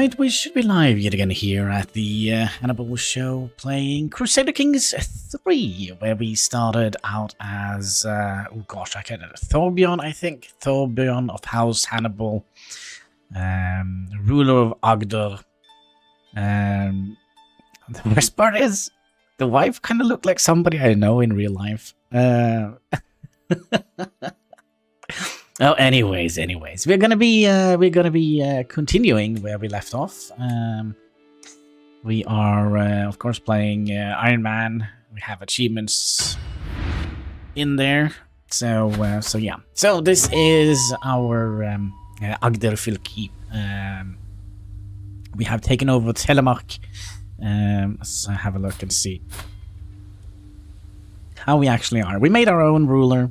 Alright, we should be live yet again here at the Hanniballshow playing Crusader Kings 3, where we started out as, oh gosh, I can't remember, Thorbjorn, I think. Thorbjorn of House Hannibal, ruler of Agder. The worst part is, the wife kind of looked like somebody I know in real life. Oh, anyways, we're gonna be continuing where we left off. We are, of course, playing Iron Man. We have achievements in there, so yeah. So this is our Agderfylke. We have taken over Telemark. Let's have a look and see how we actually are. We made our own ruler,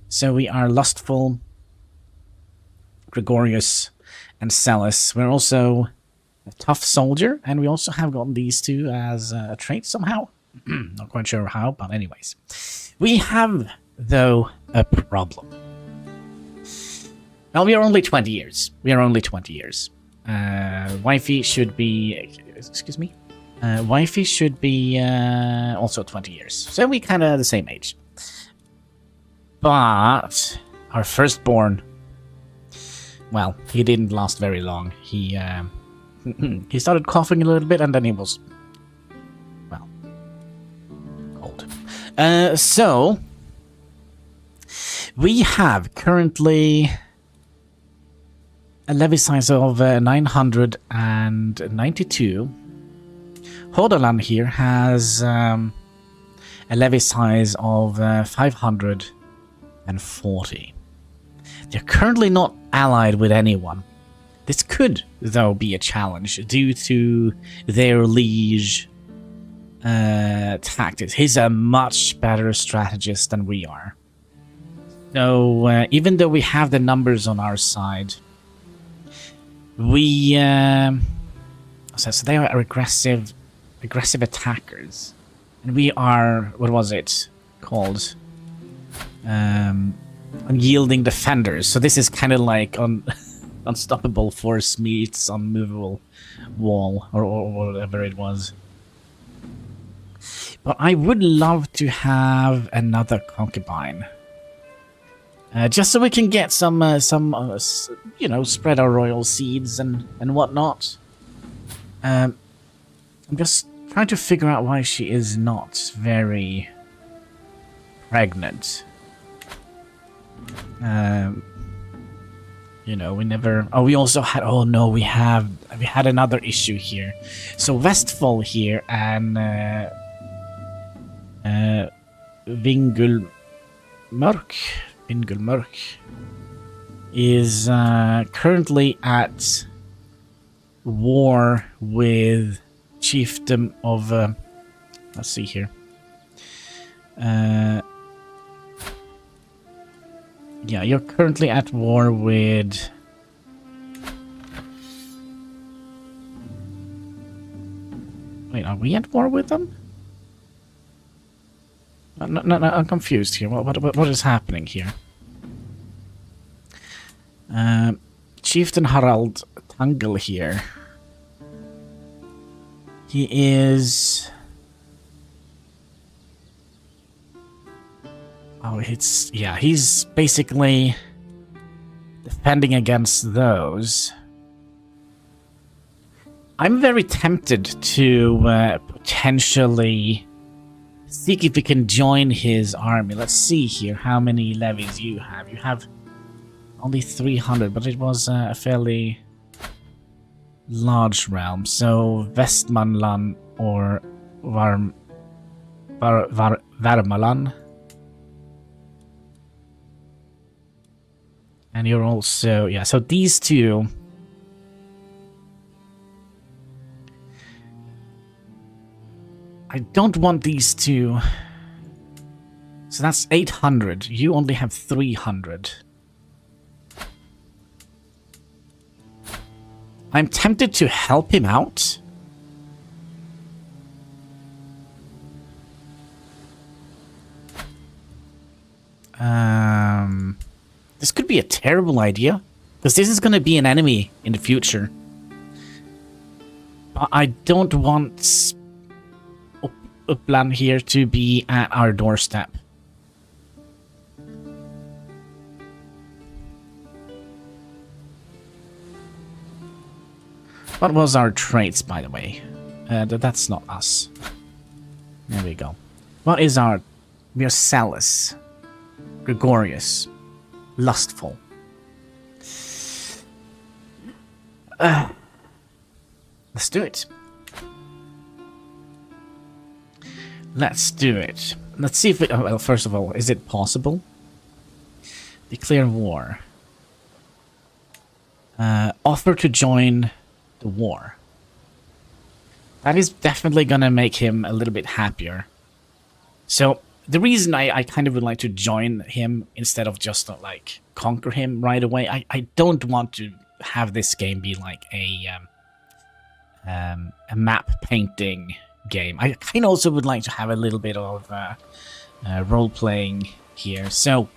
so we are lustful, Gregorius, and Celis. We're also a tough soldier, and we also have gotten these two as a trait somehow. Not quite sure how, but anyways. We have, though, a problem. Well, we are only 20 years. Wifey should be... Excuse me? Wifey should be also 20 years. So we kind of the same age. But our firstborn... Well, he didn't last very long. He started coughing a little bit, and then he was, well, cold. So we have currently a levy size of 992. Hordaland here has a levy size of 540. They're currently not allied with anyone. This could, though, be a challenge due to their liege tactics. He's a much better strategist than we are. So, even though we have the numbers on our side, we... so they are aggressive attackers. And we are... What was it called? Unyielding defenders. So this is kind of like unstoppable force meets unmovable wall, or whatever it was. But I would love to have another concubine, just so we can get some you know, spread our royal seeds and whatnot. I'm just trying to figure out why she is not very pregnant. You know, we never... Oh, we also had... Oh, no, we had another issue here. So, Westfall here and Vingulmörk is currently at war with chiefdom of... let's see here. Yeah, you're currently at war with... Wait, are we at war with them? No, I'm confused here. What is happening here? Chieftain Harald Tangle here. He is... Oh, yeah, he's basically defending against those. I'm very tempted to potentially see if we can join his army. Let's see here how many levies you have. You have only 300, but it was a fairly large realm. So Vestmanland or Värmland. And you're also... Yeah, so these two... I don't want these two... So that's 800. You only have 300. I'm tempted to help him out. This could be a terrible idea, because this is going to be an enemy in the future. I don't want Upland here to be at our doorstep. What was our traits, by the way? That's not us. There we go. What is our... We are zealous, gregarious, lustful. Let's do it. Let's do it. Let's see if it... well, first of all, is it possible? Declare war. Offer to join the war. That is definitely gonna make him a little bit happier. So, the reason I kind of would like to join him instead of just, like, conquer him right away, I don't want to have this game be like a map painting game. I kind of also would like to have a little bit of role-playing here. So,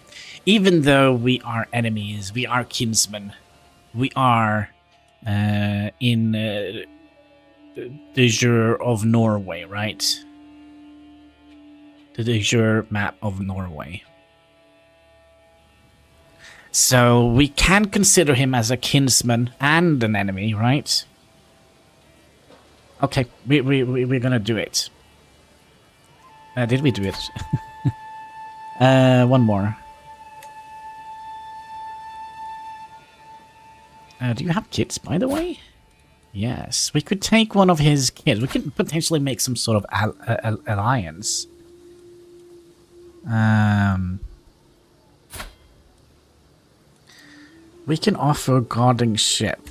even though we are enemies, we are kinsmen, we are in the jure of Norway, right? The de jure map of Norway. So we can consider him as a kinsman and an enemy, right? Okay, we're gonna do it. Did we do it? One more. Do you have kids, by the way? Yes, we could take one of his kids. We could potentially make some sort of alliance. We can offer guarding ship.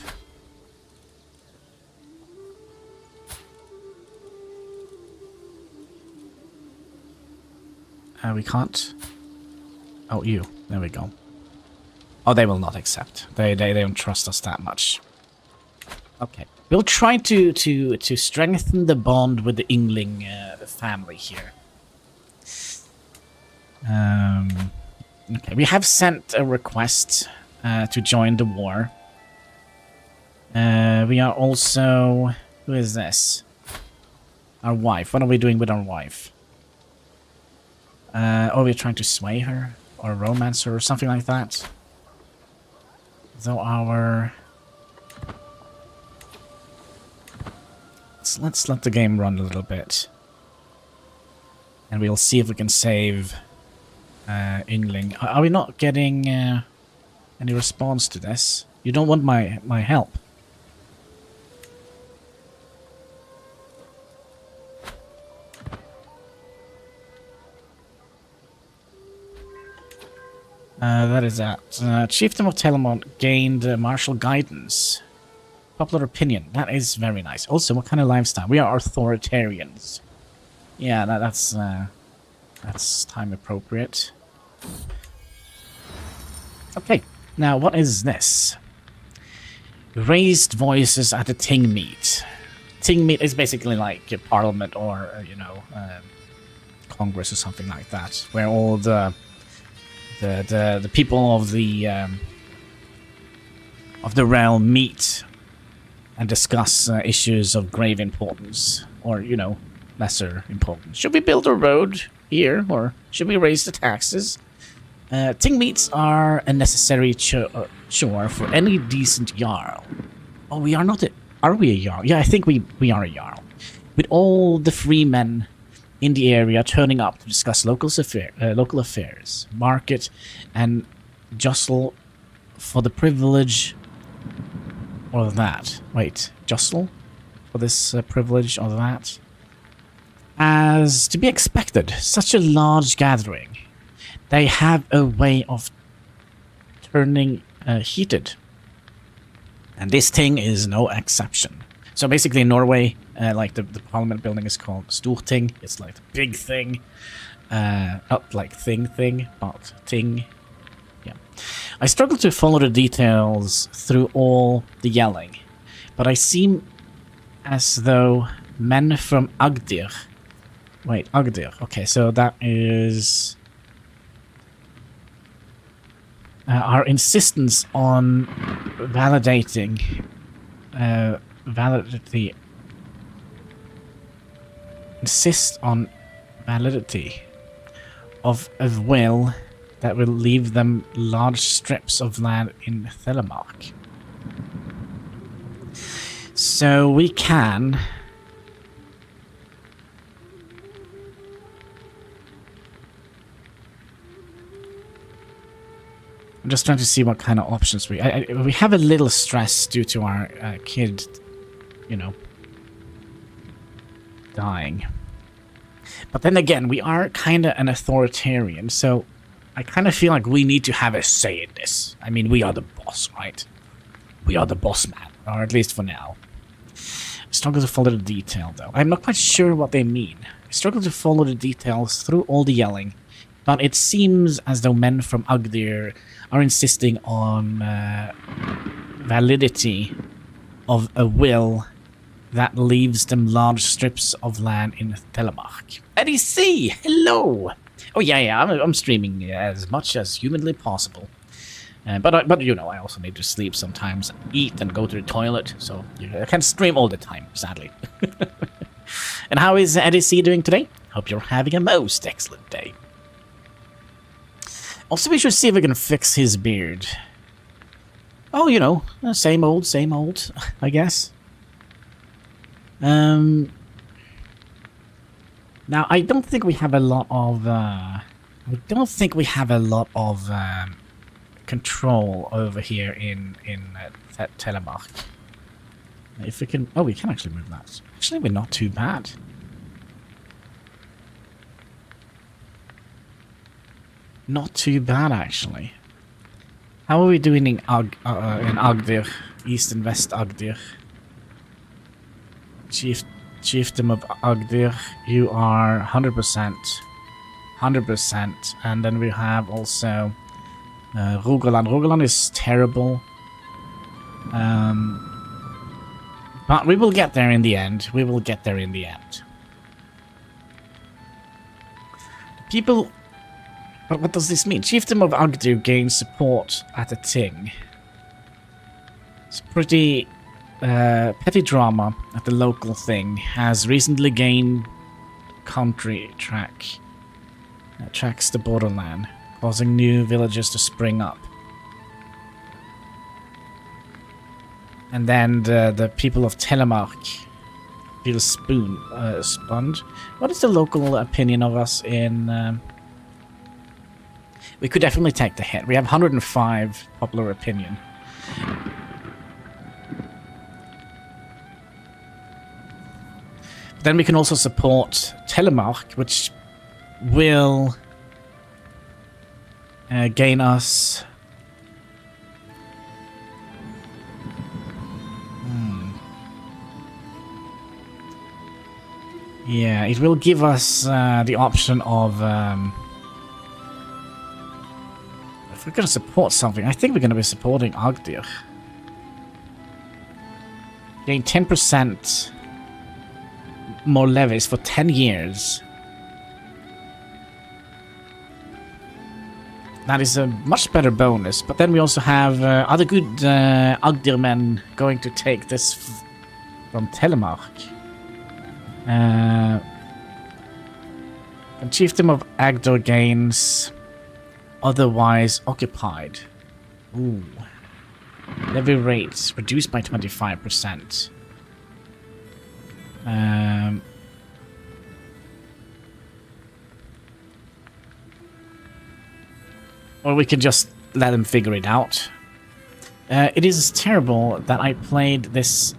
We can't. Oh, you. There we go. Oh, they will not accept. They don't trust us that much. Okay, we'll try to strengthen the bond with the Yngling family here. Okay, we have sent a request to join the war. We are also... Who is this? Our wife. What are we doing with our wife? Oh, we're trying to sway her? Or romance her or something like that? So our... Let's let the game run a little bit. And we'll see if we can save Yngling. Are we not getting any response to this? You don't want my help. That is that. Chieftain of Telemont gained martial guidance. Popular opinion. That is very nice. Also, what kind of lifestyle? We are authoritarians. Yeah, that's time appropriate. Okay, now what is this? Raised voices at a ting meet. Ting meet is basically like a parliament or Congress or something like that, where all the people of the realm meet and discuss issues of grave importance, or lesser importance. Should we build a road here, or should we raise the taxes? Ting meets are a necessary chore for any decent jarl. Oh, we are not are we a jarl? Yeah, I think we are a jarl. With all the free men in the area turning up to discuss local affairs, market, and jostle for the privilege or that. Wait, jostle for this privilege or that? As to be expected, such a large gathering, they have a way of turning heated. And this thing is no exception. So basically in Norway, like the parliament building is called Storting. It's like the big thing. Not like thing, but ting. Yeah. I struggle to follow the details through all the yelling, but I seem as though men from Agdir... Wait, Agdir. Okay, so that is... our insistence on validating validity insist on validity of a will that will leave them large strips of land in Telemark. So we can... I'm just trying to see what kind of options we have a little stress due to our kid, you know, dying. But then again, we are kind of an authoritarian, so I kind of feel like we need to have a say in this. I mean, we are the boss, right? We are the boss man, or at least for now. I struggle to follow the detail, though. I'm not quite sure what they mean. I struggle to follow the details through all the yelling, but it seems as though men from Agdir are insisting on validity of a will that leaves them large strips of land in Telemark. Eddie C, hello! Oh yeah, I'm streaming as much as humanly possible. But you know, I also need to sleep sometimes, eat and go to the toilet, so I can't stream all the time, sadly. And how is Eddie C doing today? Hope you're having a most excellent day. Also, we should see if we can fix his beard. Oh, you know, same old, I guess. Now, I don't think we have a lot of, control over here in Telemark. If we can... Oh, we can actually move that. Actually, we're not too bad. Not too bad, actually. How are we doing in Agdir? East and West Agdir? Chiefdom of Agdir, you are 100%. 100%. And then we have also Rogaland. Rogaland is terrible. But we will get there in the end. We will get there in the end. People... But what does this mean? Chiefdom of Agdir gains support at a ting. It's pretty petty drama at the local thing. Has recently gained country track. Tracks the borderland, causing new villages to spring up. And then the people of Telemark feel spun. What is the local opinion of us in... We could definitely take the hit. We have 105 popular opinion. But then we can also support Telemark, which will gain us... Yeah, it will give us the option of... if we're going to support something, I think we're going to be supporting Agdir. Gain 10% more levies for 10 years. That is a much better bonus, but then we also have other good Agdir men going to take this from Telemark. The Chiefdom of Agdir gains otherwise occupied. Ooh. Levy rates reduced by 25%. Or we can just let them figure it out. It is terrible that I played this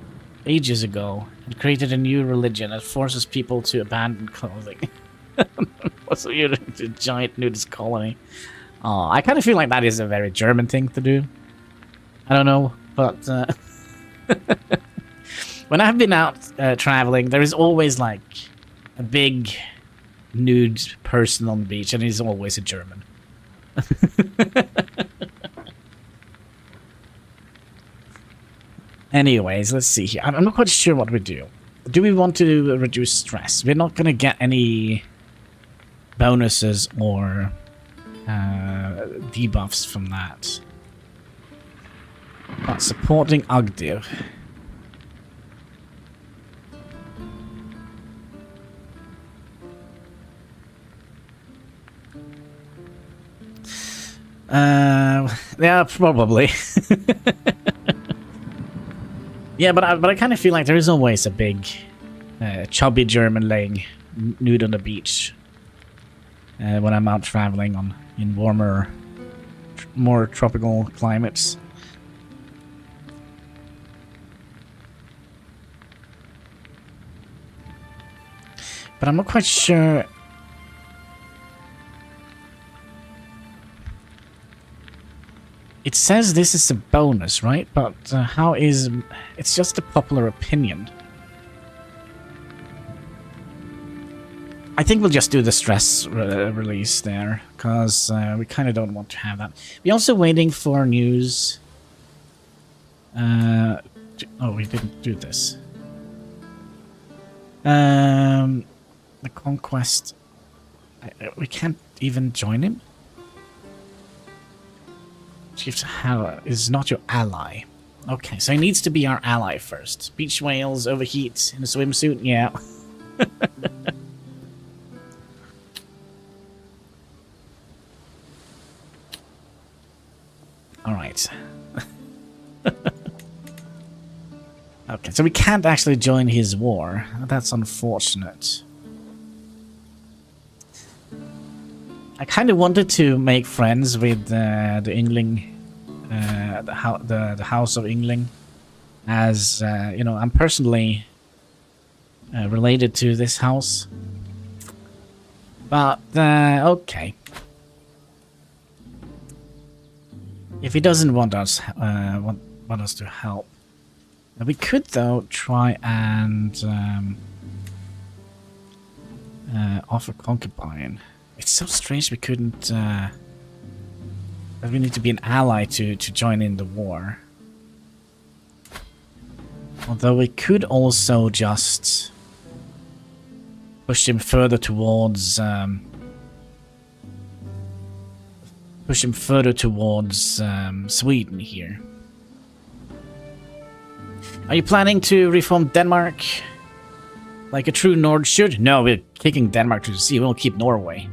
ages ago and created a new religion that forces people to abandon clothing. What's a giant nudist colony? Oh, I kind of feel like that is a very German thing to do. I don't know, but when I've been out traveling, there is always like a big nude person on the beach, and he's always a German. Anyways, let's see here. I'm not quite sure what we do. Do we want to reduce stress? We're not going to get any bonuses or debuffs from that. But supporting Agdir. Yeah, probably. Yeah, but I kind of feel like there is always a big, chubby German laying nude on the beach when I'm out traveling in warmer, more tropical climates. But I'm not quite sure. It says this is a bonus, right? But how is... It's just a popular opinion. I think we'll just do the stress release there, because we kind of don't want to have that. We're also waiting for news. Oh, we didn't do this. The conquest... we can't even join him? Chief Hannibal is not your ally. Okay, so he needs to be our ally first. Beach whales overheat in a swimsuit? Yeah. Alright. Okay, so we can't actually join his war. That's unfortunate. I kind of wanted to make friends with the Yngling, the House of Yngling, as you know, I'm personally related to this house. But okay, if he doesn't want us want us to help, we could though try and offer concubine. It's so strange we couldn't, that we need to be an ally to join in the war. Although we could also just push him further towards, Sweden here. Are you planning to reform Denmark? Like a true Nord should? No, we're kicking Denmark to the sea. We'll keep Norway.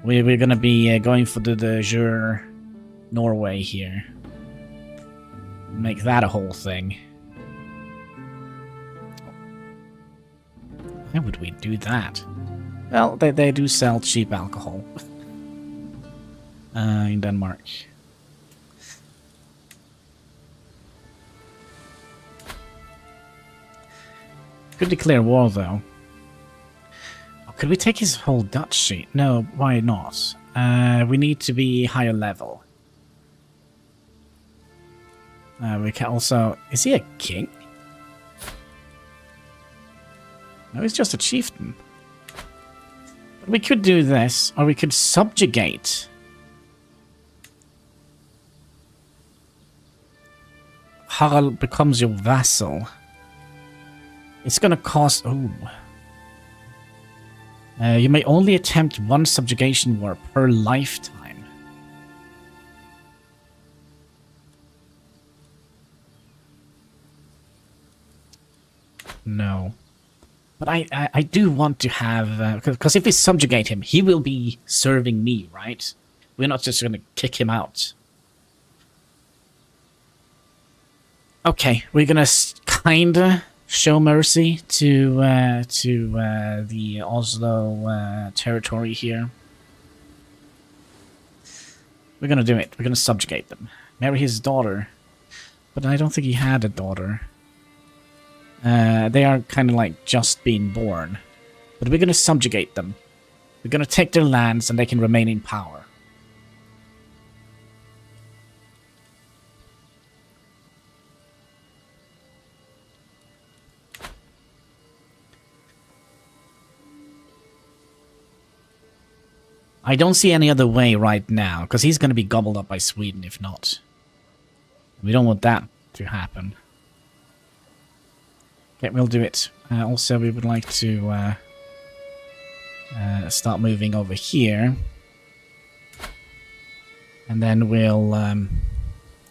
We're gonna be going for the jure Norway here. Make that a whole thing. Why would we do that? Well, they do sell cheap alcohol in Denmark. Could declare war though. Could we take his whole duchy? No, why not? We need to be higher level. We can also... Is he a king? No, he's just a chieftain. But we could do this, or we could subjugate. Harald becomes your vassal. It's gonna cost... Ooh. You may only attempt one subjugation war per lifetime. No. But I do want to have... Because if we subjugate him, he will be serving me, right? We're not just going to kick him out. Okay, we're going to kinda show mercy to the Oslo territory here. We're gonna do it. We're gonna subjugate them. Marry his daughter. But I don't think he had a daughter. They are kind of like just being born. But we're gonna subjugate them. We're gonna take their lands and they can remain in power. I don't see any other way right now, because he's going to be gobbled up by Sweden if not. We don't want that to happen. Okay, we'll do it. Also, we would like to start moving over here. And then we'll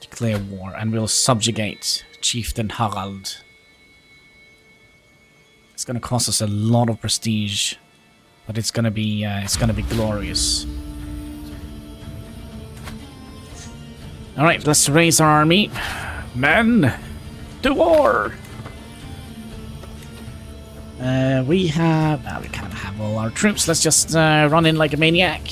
declare war, and we'll subjugate Chieftain Harald. It's going to cost us a lot of prestige. But it's gonna be glorious. Alright, let's raise our army. Men, to war! We have... we can't have all our troops. Let's just run in like a maniac.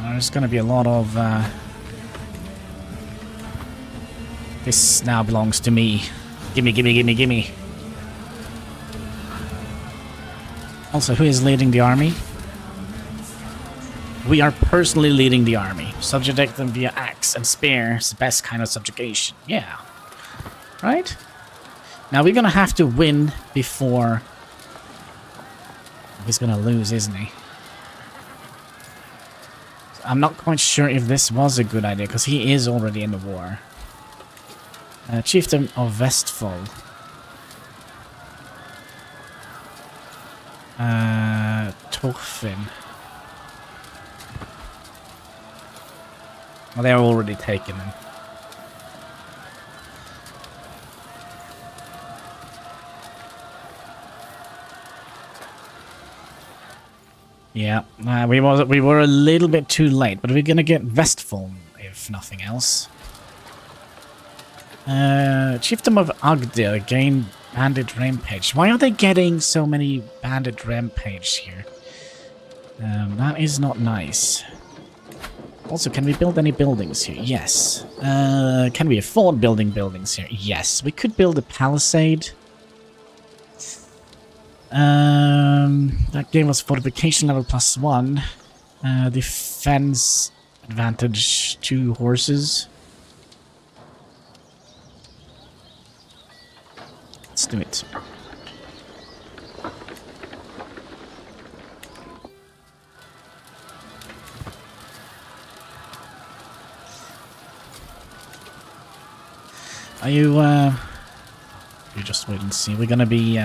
There's gonna be a lot of... This now belongs to me. Gimme, gimme, gimme, gimme. Also, who is leading the army? We are personally leading the army. Subjugate them via axe and spear is the best kind of subjugation. Yeah. Right? Now we're gonna have to win before... He's gonna lose, isn't he? I'm not quite sure if this was a good idea, because he is already in the war. Chieftain of Westfold. Torfin. Well, they're already taken him. Yeah, we were a little bit too late, but we're gonna get Westfold if nothing else. Chieftain of Agdir gained bandit rampage. Why are they getting so many bandit rampage here? That is not nice. Also, can we build any buildings here? Yes. Can we afford building buildings here? Yes. We could build a palisade. That gave us fortification level +1. Defense advantage 2 horses. Let's do it. Are you, you just wait and see. We're gonna be,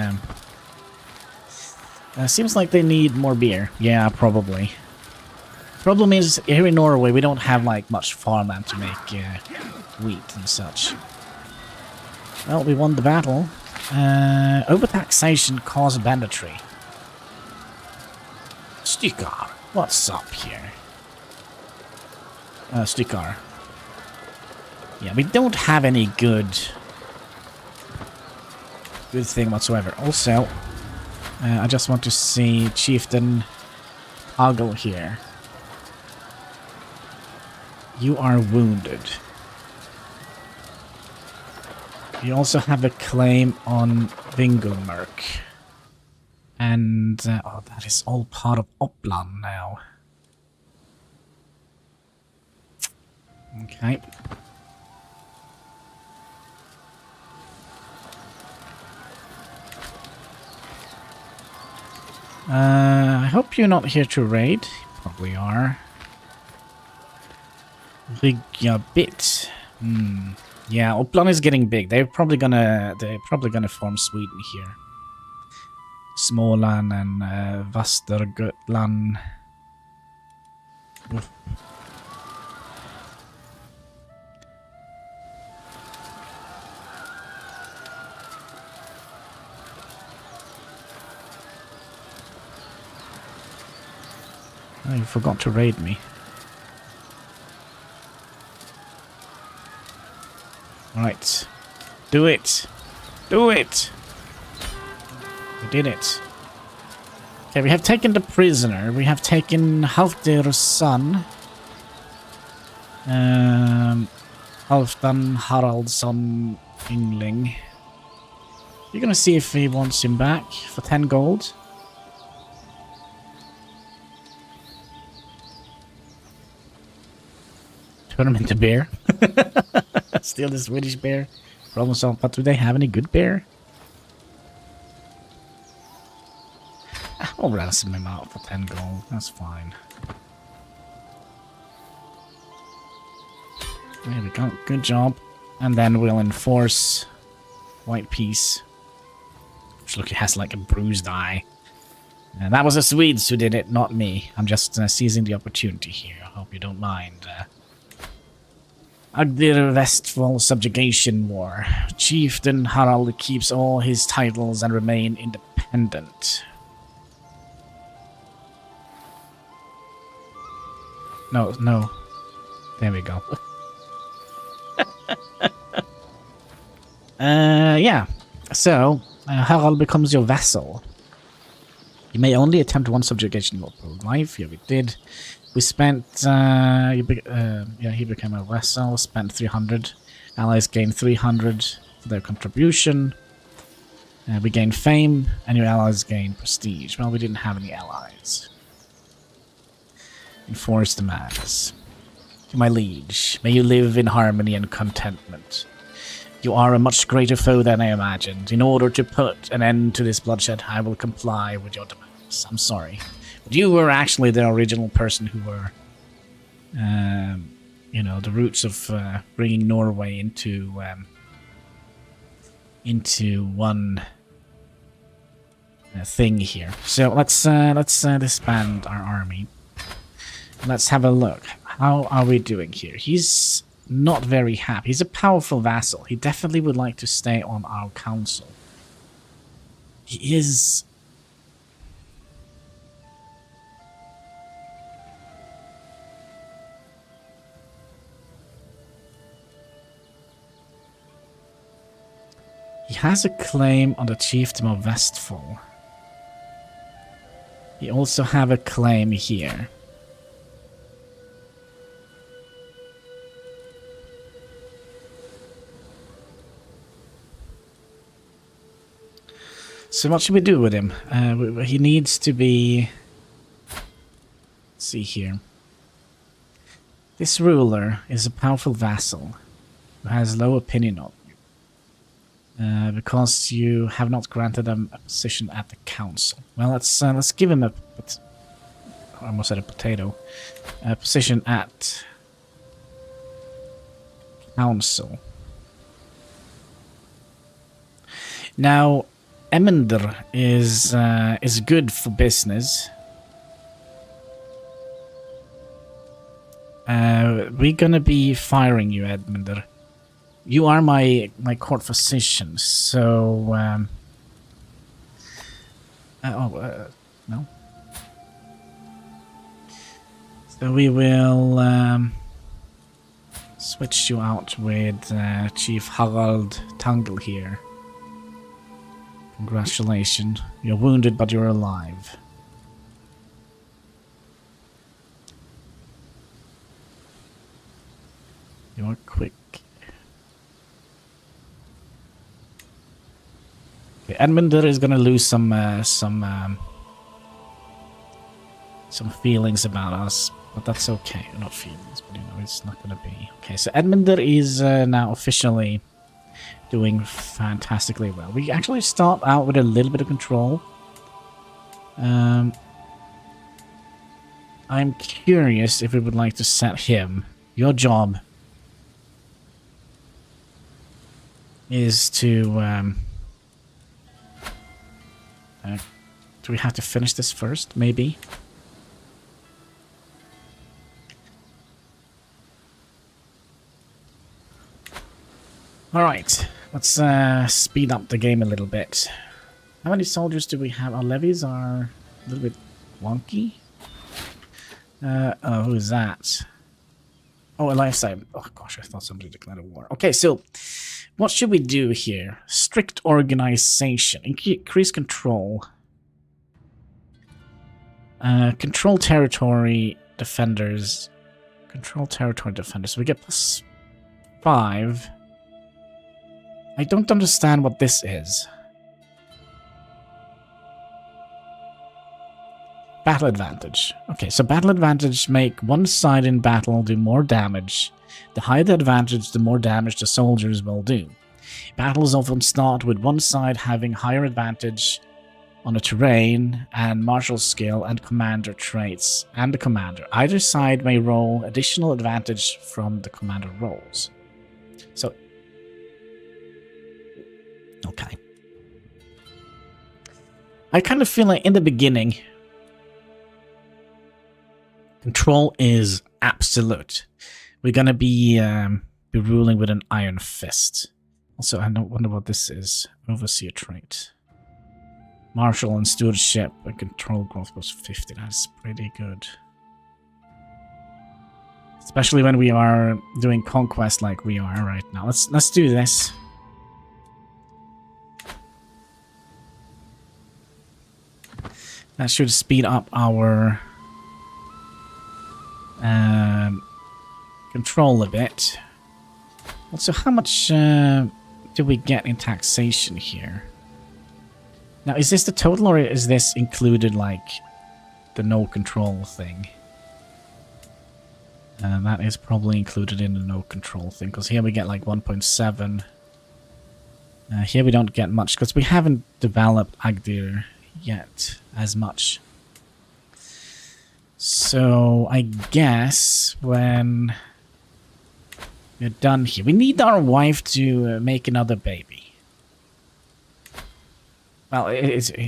seems like they need more beer. Yeah, probably. Problem is, here in Norway, we don't have, like, much farmland to make, wheat and such. Well, we won the battle. Overtaxation causes banditry. Stikar, what's up here? Stikar. Yeah, we don't have any good thing whatsoever. Also, I just want to see Chieftain Hoggle here. You are wounded. You also have a claim on Vingelmerk. And, oh, that is all part of Uppland now. Okay. I hope you're not here to raid. You probably are. Riggabit. Yeah, Uppland is getting big. They're probably gonna form Sweden here. Småland and Västergötland. Oof. Oh, you forgot to raid me. Right. Do it! Do it! We did it. Okay, we have taken the prisoner. We have taken Halfdir's son. Halfdan Haraldsson Yngling. You're gonna see if he wants him back for 10 gold. Turn him into bear. Steal the Swedish bear. Problem solved. But do they have any good bear? I'll ransom him out for 10 gold. That's fine. There we go. Good job. And then we'll enforce white peace. Which look, it has like a bruised eye. And that was the Swedes who did it, not me. I'm just seizing the opportunity here. I hope you don't mind. Agdir Westfold Subjugation War. Chieftain Harald keeps all his titles and remain independent. No, no. There we go. Yeah. So, Harald becomes your vassal. You may only attempt one subjugation in your whole life. Yeah, we did. We spent, yeah, he became a vassal, spent 300. Allies gained 300 for their contribution. We gained fame, and your allies gained prestige. Well, we didn't have any allies. Enforce demands. My liege, may you live in harmony and contentment. You are a much greater foe than I imagined. In order to put an end to this bloodshed, I will comply with your demands. I'm sorry. But you were actually the original person who were, you know, the roots of bringing Norway into one thing here. So let's disband our army. Let's have a look. How are we doing here? He's not very happy. He's a powerful vassal. He definitely would like to stay on our council. He is... He has a claim on the chiefdom of Vestfold. He also have a claim here. So what should we do with him? He needs to be... Let's see here. This ruler is a powerful vassal who has low opinion of you. Because you have not granted him a position at the council. Well, let's give him a... I almost said a potato. A position at council. Now... Emender is good for business. We're gonna be firing you, Edmund. You are my court physician, so no. So we will switch you out with Chief Harald Tangle here. Congratulations. You're wounded, but you're alive. You're quick. Okay, Edmunder is gonna lose some feelings about us, but that's okay. Not feelings, but you know, it's not gonna be. Okay, so Edmunder is now officially doing fantastically well. We actually start out with a little bit of control. I'm curious if we would like to set him. Your job is to... do we have to finish this first? Maybe. Alright, let's speed up the game a little bit. How many soldiers do we have? Our levies are a little bit wonky. Oh, who is that? Oh, a lifestyle. Oh gosh, I thought somebody declared a war. Okay, so what should we do here? Strict organization. Increase control. Control territory defenders. Control territory defenders. We get +5. I don't understand what this is. Battle advantage. Okay, so battle advantage make one side in battle do more damage. The higher the advantage, the more damage the soldiers will do. Battles often start with one side having higher advantage on the terrain and martial skill and commander traits and the commander. Either side may roll additional advantage from the commander rolls. So okay. I kind of feel like in the beginning, control is absolute. We're gonna be ruling with an iron fist. Also, I don't wonder what this is. Overseer trait. Martial and stewardship and control growth plus 50. That's pretty good. Especially when we are doing conquest like we are right now. Let's do this. That should speed up our control a bit. Also, how much do we get in taxation here? Now, is this the total or is this included like the no control thing? That is probably included in the no control thing, because here we get like 1.7. Here we don't get much, because we haven't developed Agdir yet as much. So I guess when we're done here, we need our wife to make another baby. Well,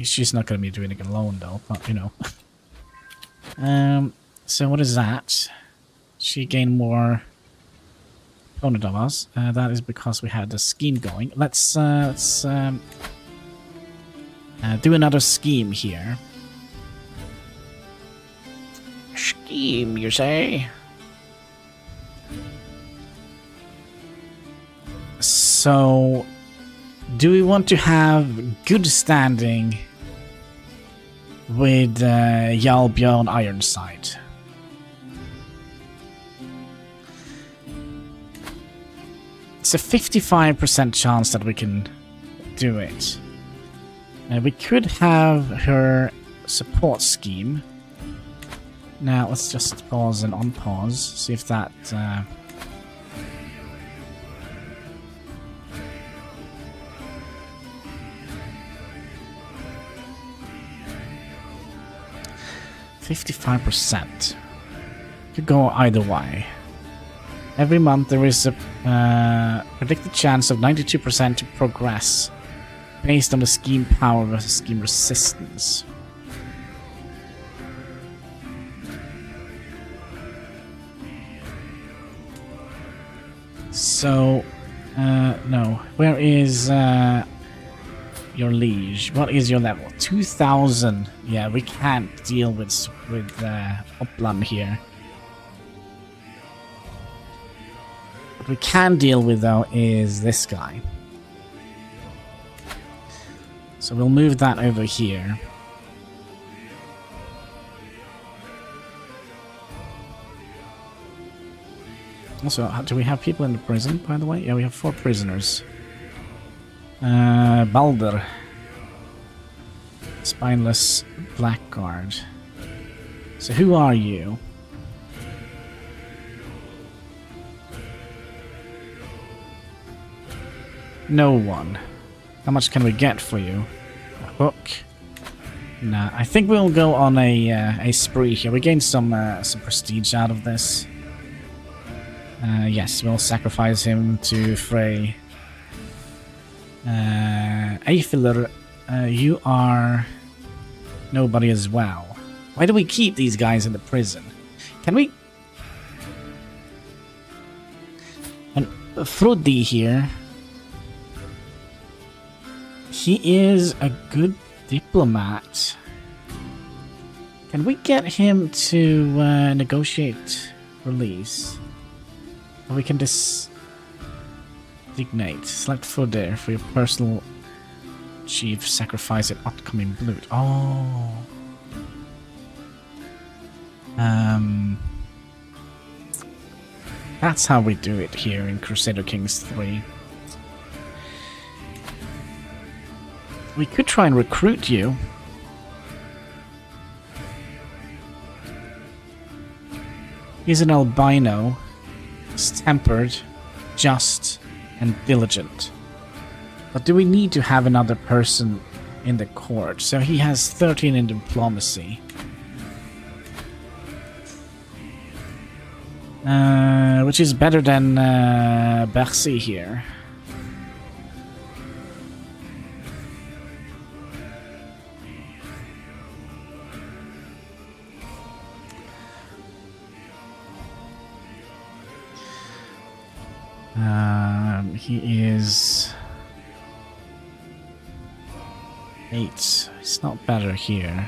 she's not going to be doing it alone though, but you know. So what is that? She gained more opponent of us. That is because we had the scheme going. Let's do another scheme here. Scheme, you say? So, do we want to have good standing with Jarl Björn Ironside? It's a 55% chance that we can do it. We could have her support scheme. Now, let's just pause and unpause, see if that... 55%. Could go either way. Every month there is a predicted chance of 92% to progress based on the scheme power versus scheme resistance. So, no. Where is your liege? What is your level? 2000. Yeah, we can't deal with Uppland here. What we can deal with, though, is this guy. So we'll move that over here. Also, do we have people in the prison, by the way? Yeah, we have 4 prisoners. Balder. Spineless Blackguard. So who are you? No one. How much can we get for you? A hook? Nah, I think we'll go on a spree here. We gained some prestige out of this. Yes, we'll sacrifice him to Frey. Eifiller, you are nobody as well. Why do we keep these guys in the prison? Can we... And Frodi here... He is a good diplomat. Can we get him to negotiate release? Or we can designate. Select Frodi for your personal chief. Sacrifice at upcoming blood. Oh. That's how we do it here in Crusader Kings 3. We could try and recruit you. He's an albino. He's tempered, just, and diligent. But do we need to have another person in the court? So he has 13 in diplomacy. Which is better than Bercy here. He is 8. It's not better here.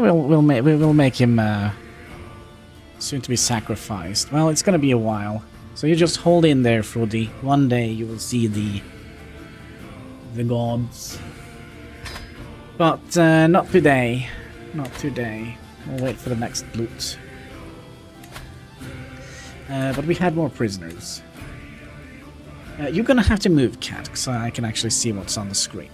We'll make him soon to be sacrificed. Well, it's gonna be a while. So you just hold in there, Frodi. One day you will see the gods. But not today. Not today. We'll wait for the next loot. But we had more prisoners. You're gonna have to move, Cat, so I can actually see what's on the screen.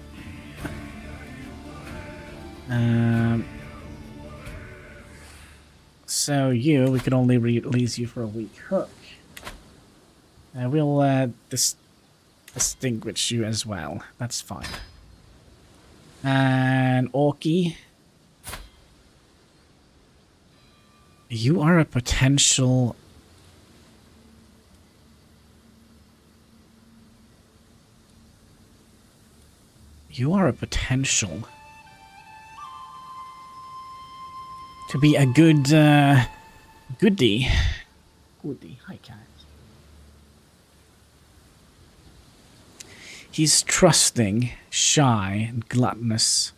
So we could only release you for a week. Hook. We'll distinguish you as well. That's fine. And Orky. You are a potential... You are a potential to be a good goodie. Goodie. Hi, Cat. He's trusting, shy, and gluttonous.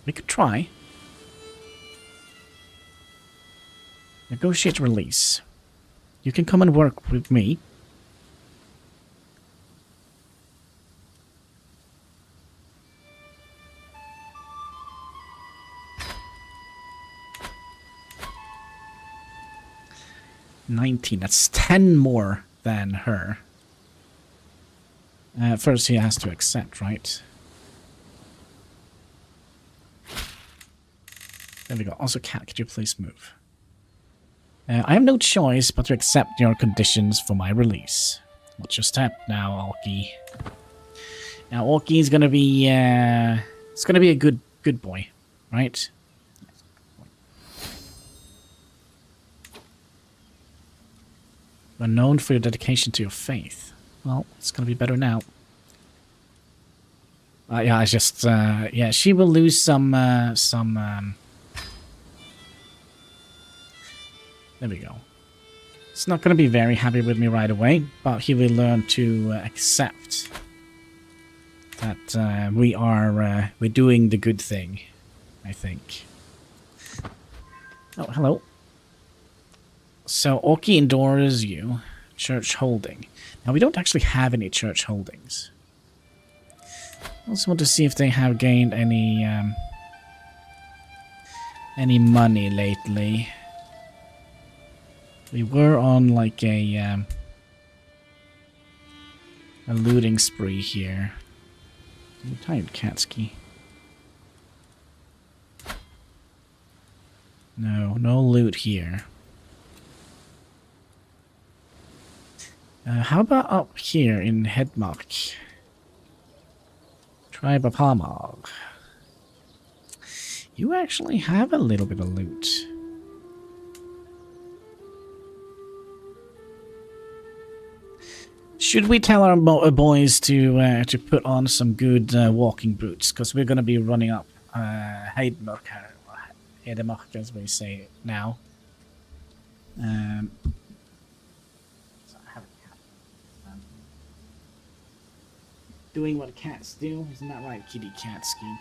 We could try. Negotiate release. You can come and work with me. $19. That's 10 more than her. First he has to accept, right? There we go. Also, Cat, could you please move? I have no choice but to accept your conditions for my release. What's your step now, Orky? Now, Orky's gonna be, it's gonna be a good boy, right? You're known for your dedication to your faith. Well, it's gonna be better now. Yeah, I just, yeah, she will lose some, there we go. He's not gonna be very happy with me right away, but he will learn to accept that we're doing the good thing, I think. Oh, hello. So, Orky endorses you. Church holding. Now, we don't actually have any church holdings. I also want to see if they have gained any money lately. We were on like a looting spree here. I'm tired, Katsky. No loot here. How about up here in Hedmark? Tribe of Hamar. You actually have a little bit of loot. Should we tell our boys to put on some good walking boots? Because we're going to be running up Hedmark, as we say now. Doing what cats do, isn't that right, Kitty Katsky?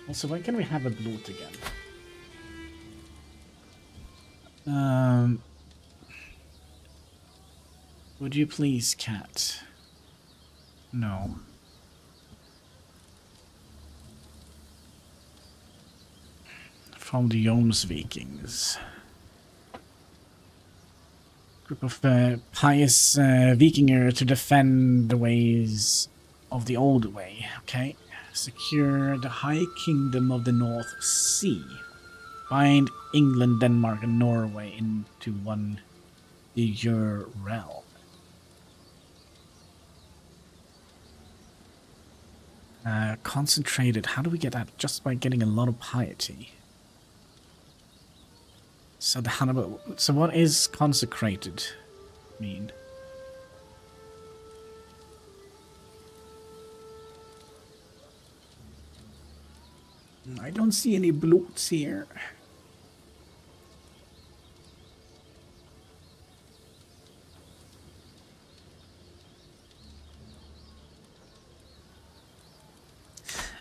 Also, when can we have a bloat again? Would you please, Cat? No. From the Jomsvikings. Group of pious Vikinger to defend the ways of the old way, okay? Secure the High Kingdom of the North Sea. Bind England, Denmark, and Norway into one your realm. Concentrated. How do we get that? Just by getting a lot of piety. So the Hannibal. So what is consecrated mean? I don't see any bloats here.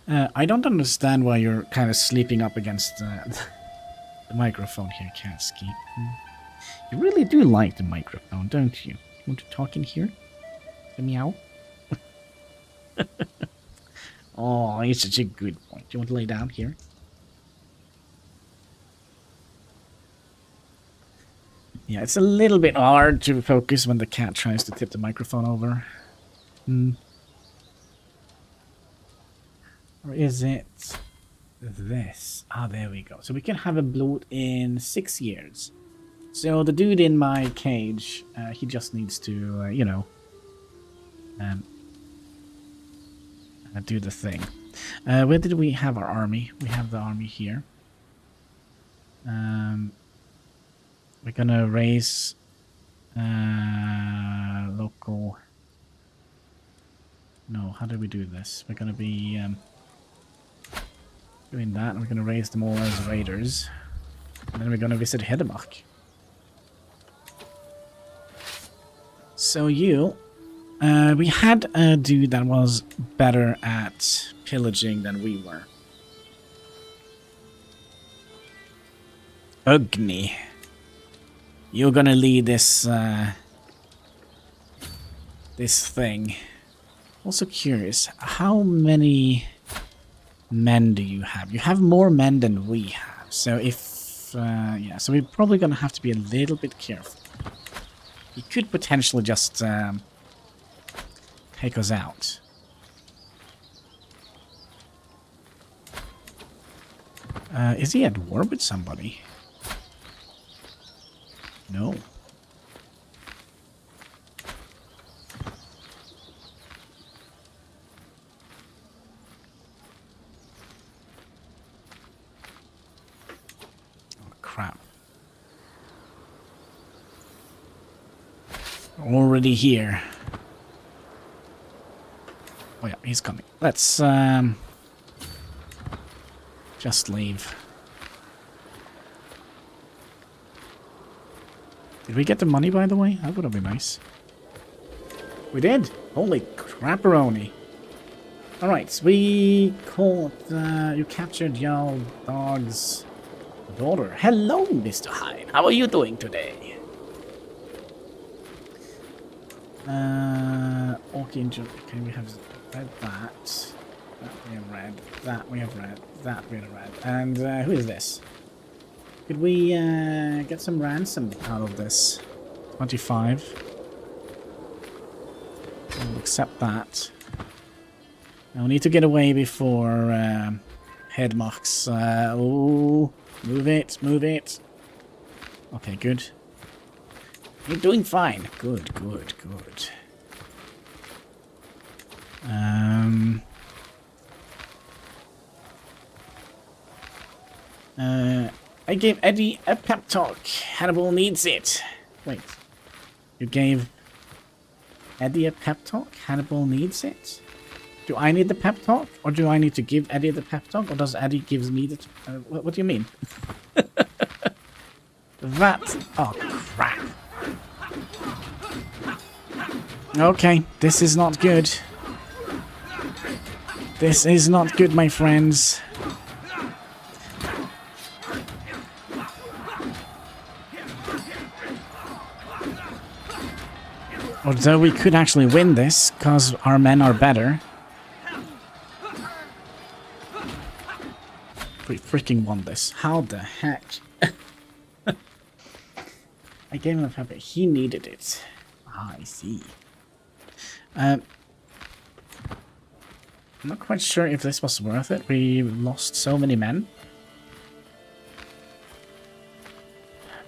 I don't understand why you're kind of sleeping up against the microphone here, Catsky. You really do like the microphone, don't you? Want to talk in here? Meow? Oh, you're such a good boy. Do you want to lay down here? Yeah, it's a little bit hard to focus when the cat tries to tip the microphone over. Or is it this? Ah, there we go. So we can have a bloat in 6 years. So the dude in my cage, he just needs to, you know, do the thing. Where did we have our army? We have the army here. We're gonna raise local. No, how do we do this? We're gonna be doing that, and we're gonna raise them all as raiders, and then we're gonna visit Hannibal. So you, we had a dude that was better at pillaging than we were. Ugni. You're gonna lead this, this thing. Also curious, how many men do you have? You have more men than we have. So if, yeah, so we're probably gonna have to be a little bit careful. He could potentially just, take us out. Is he at war with somebody? No. Oh, crap. Already here. Oh yeah, he's coming. Let's, just leave. Did we get the money, by the way? That would have been nice. We did! Holy crapperoni. Alright, so we caught, you captured your dog's daughter. Hello, Mr. Hyde. How are you doing today? Okay, we have read that. That we have read. That we have read. That we have read. And, who is this? Could we get some ransom out of this? 25. We'll accept that. Now we need to get away before Headmarks. Oh, move it, move it. Okay, good. You're doing fine. Good, good, good. I gave Eddie a pep talk. Hannibal needs it. Wait. You gave Eddie a pep talk? Hannibal needs it? Do I need the pep talk? Or do I need to give Eddie the pep talk? Or does Eddie give me the... what do you mean? That... Oh, crap. Okay, this is not good. This is not good, my friends. Although we could actually win this, because our men are better. We freaking won this. How the heck? I gave him a pepper. He needed it. Ah, I see. I'm not quite sure if this was worth it. We lost so many men.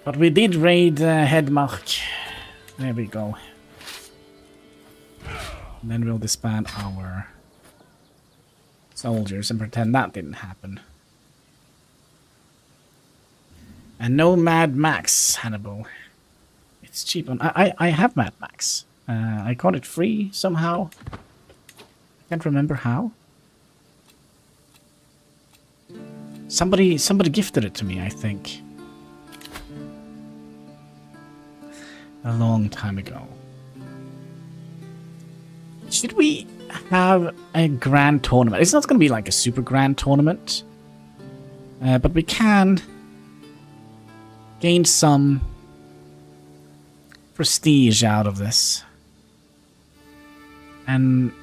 But we did raid Headmark. There we go. And then we'll disband our soldiers and pretend that didn't happen. And no Mad Max, Hannibal. It's cheap on... I have Mad Max. I got it free somehow. I can't remember how. Somebody gifted it to me, I think. A long time ago. Should we have a grand tournament? It's not going to be like a super grand tournament. But we can gain some prestige out of this. And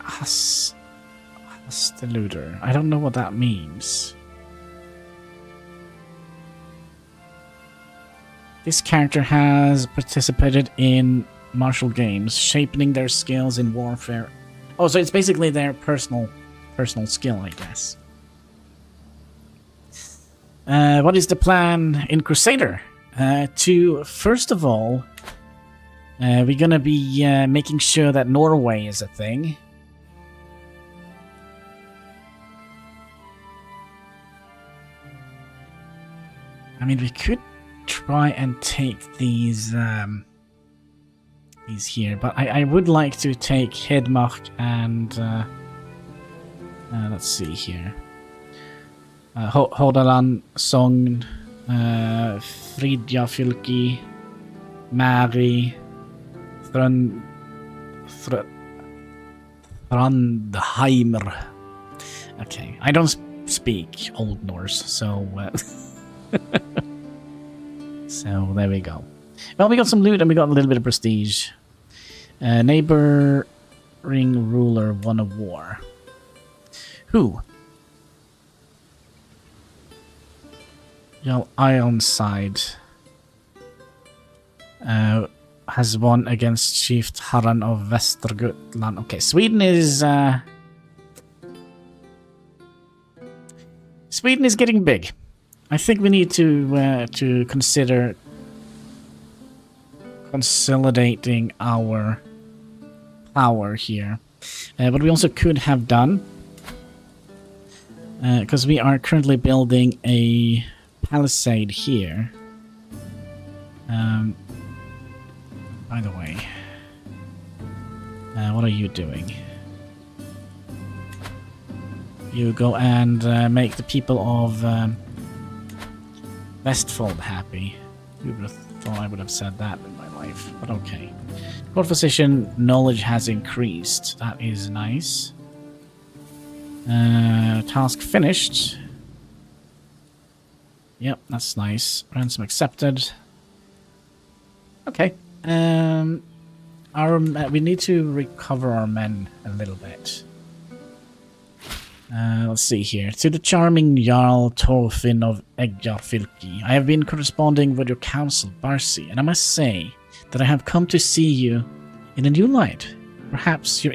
Hostilitor. I don't know what that means. This character has participated in martial games, shaping their skills in warfare. Oh, so it's basically their personal skill, I guess. What is the plan in Crusader? First of all, we're gonna be making sure that Norway is a thing. I mean, we could try and take these here, but I would like to take Hedmark and let's see here. Hordaland, Sogn, Fridtjafylki, Mæri, Trondheimer. Okay, I don't speak Old Norse, so so there we go. Well, we got some loot and we got a little bit of prestige. Neighboring ruler won a war. Who? Jarl Ironside has won against Chief Harran of Västergötland. Okay, Sweden is getting big. I think we need to consider consolidating our power here. But we also could have done, because we are currently building a palisade here. By the way, what are you doing? You go and make the people of Westfold happy. Who would have thought I would have said that in my life? But okay. Court physician knowledge has increased. That is nice. Task finished. Yep, that's nice. Ransom accepted. Okay. We need to recover our men a little bit. Let's see here. To the charming Jarl Thorfinn of Eggjafylki, I have been corresponding with your council, Barsi, and I must say that I have come to see you in a new light. Perhaps you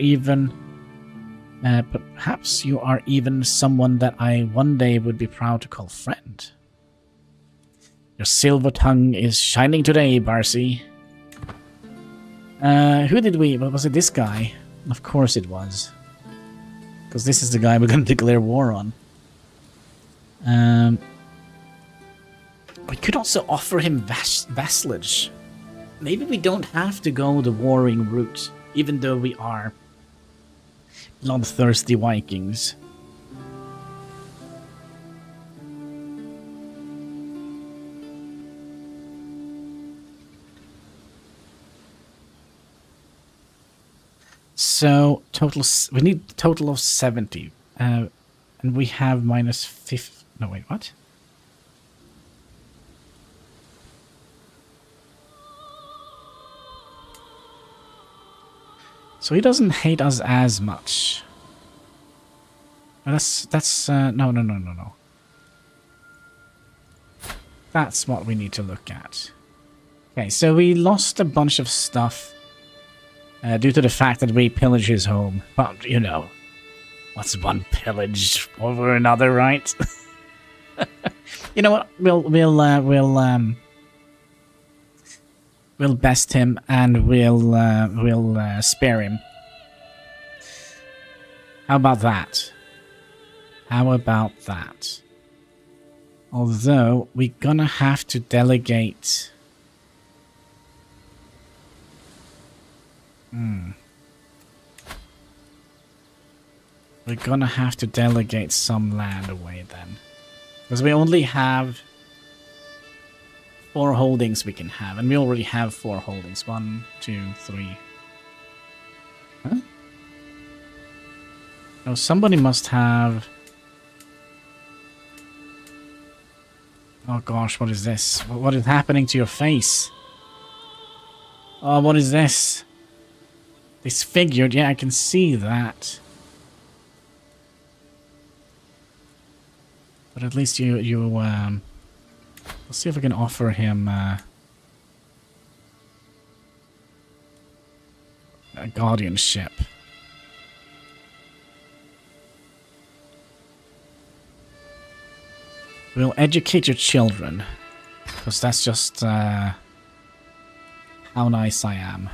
are even someone that I one day would be proud to call friend. Your silver tongue is shining today, Barsi. Who did we? Was it this guy? Of course it was. Because this is the guy we're going to declare war on. We could also offer him vassalage. Maybe we don't have to go the warring route, even though we are bloodthirsty Vikings. So we need a total of 70, and we have minus 50. No, wait, what? So he doesn't hate us as much. That's no. That's what we need to look at. Okay, so we lost a bunch of stuff. Due to the fact that we pillaged his home. But, you know, what's one pillage over another, right? You know what? We'll best him and we'll spare him. How about that? How about that? Although, we're gonna have to delegate... We're gonna have to delegate some land away then. Because we only have 4 holdings we can have. And we already have 4 holdings. 1, 2, 3. Huh? Oh, somebody must have... Oh gosh, what is this? What is happening to your face? Oh, what is this? Disfigured, yeah, I can see that. But at least let's see if we can offer him a guardianship. We'll educate your children, because that's just how nice I am.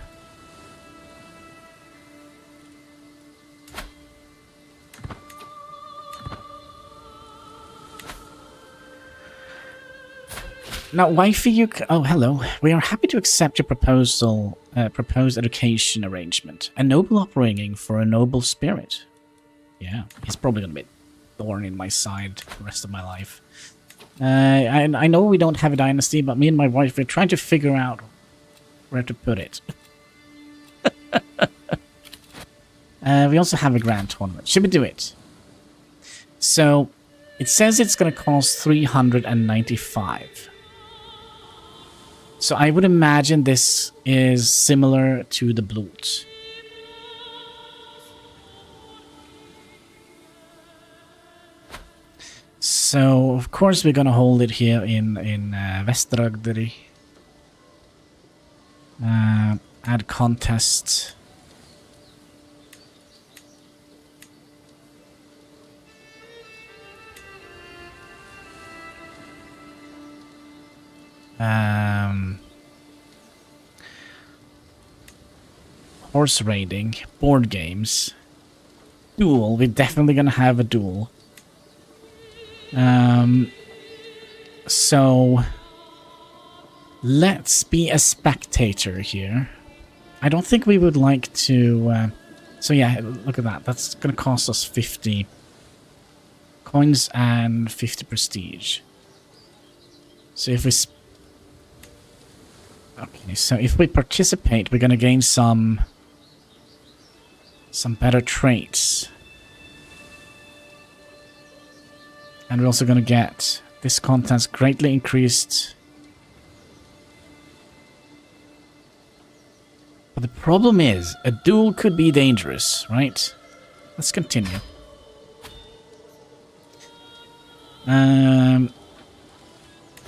Now, wifey, oh, hello. We are happy to accept your proposed education arrangement. A noble upbringing for a noble spirit. Yeah, he's probably going to be thorn in my side the rest of my life. I know we don't have a dynasty, but me and my wife, we're trying to figure out where to put it. We also have a grand tournament. Should we do it? So, it says it's going to cost 395. So I would imagine this is similar to the Blut. So, of course, we're gonna hold it here in Vesteragderi. Add contest. Horse raiding, board games, duel. We're definitely gonna have a duel. So let's be a spectator here. I don't think we would like to. So yeah, look at that. That's gonna cost us 50 coins and 50 prestige. So if we okay, so if we participate, we're gonna gain some better traits. And we're also gonna get this content's greatly increased. But the problem is, a duel could be dangerous, right? Let's continue.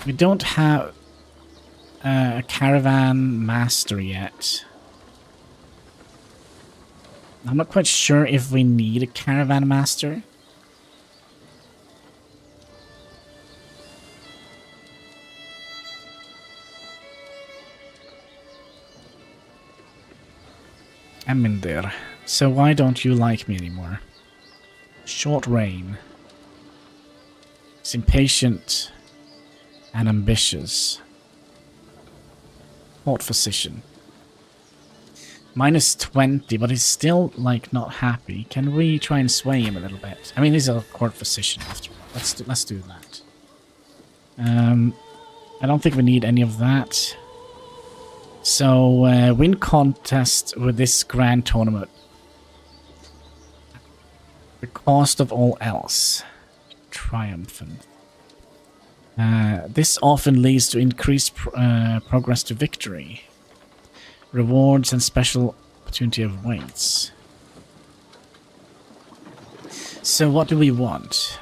We don't have a caravan master yet. I'm not quite sure if we need a caravan master. I'm in there. So why don't you like me anymore? Short reign. He's impatient and ambitious. Court physician. Minus 20, but he's still, like, not happy. Can we try and sway him a little bit? I mean, he's a court physician after all. Let's do that. I don't think we need any of that. So, win contest with this grand tournament. The cost of all else. Triumphant. This often leads to increased progress to victory. Rewards and special opportunity of weights. So what do we want?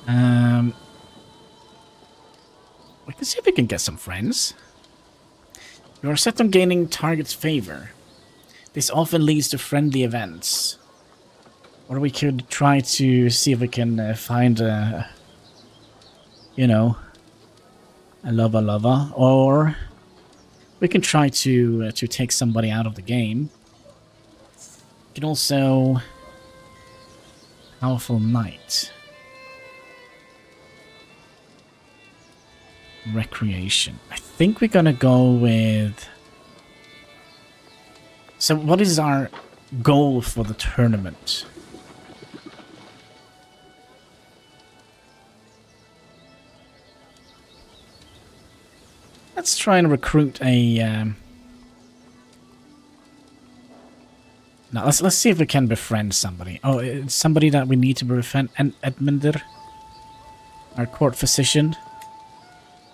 We can see if we can get some friends. You are set on gaining target's favor. This often leads to friendly events. Or we could try to see if we can find a, you know, a lover, or we can try to take somebody out of the game. We can also powerful knight. Recreation. I think we're gonna go with. So, what is our goal for the tournament? Let's try and recruit a... No, Now, let's see if we can befriend somebody. Oh, it's somebody that we need to befriend. And Edmundur, our court physician.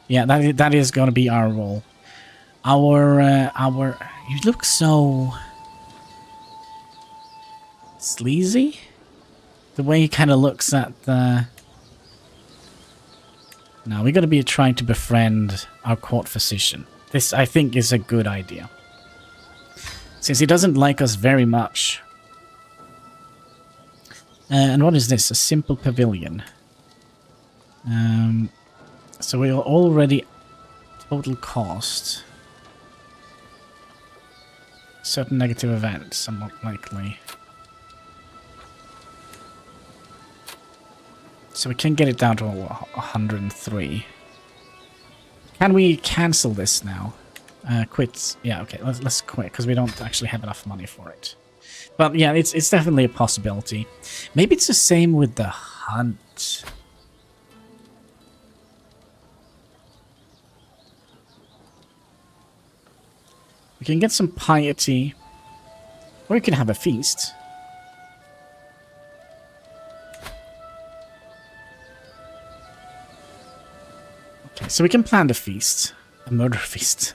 Yeah, that is going to be our role. You look so sleazy. The way he kind of looks at the. Now we're going to be trying to befriend our court physician. This, I think, is a good idea. Since he doesn't like us very much. And what is this? A simple pavilion. So we are already total cost. Certain negative events, somewhat likely. So we can get it down to 103. Can we cancel this now? Quit. Yeah, okay, let's quit, because we don't actually have enough money for it. But yeah, it's definitely a possibility. Maybe it's the same with the hunt. We can get some piety. Or we can have a feast. Okay, so we can plan the feast. A murder feast.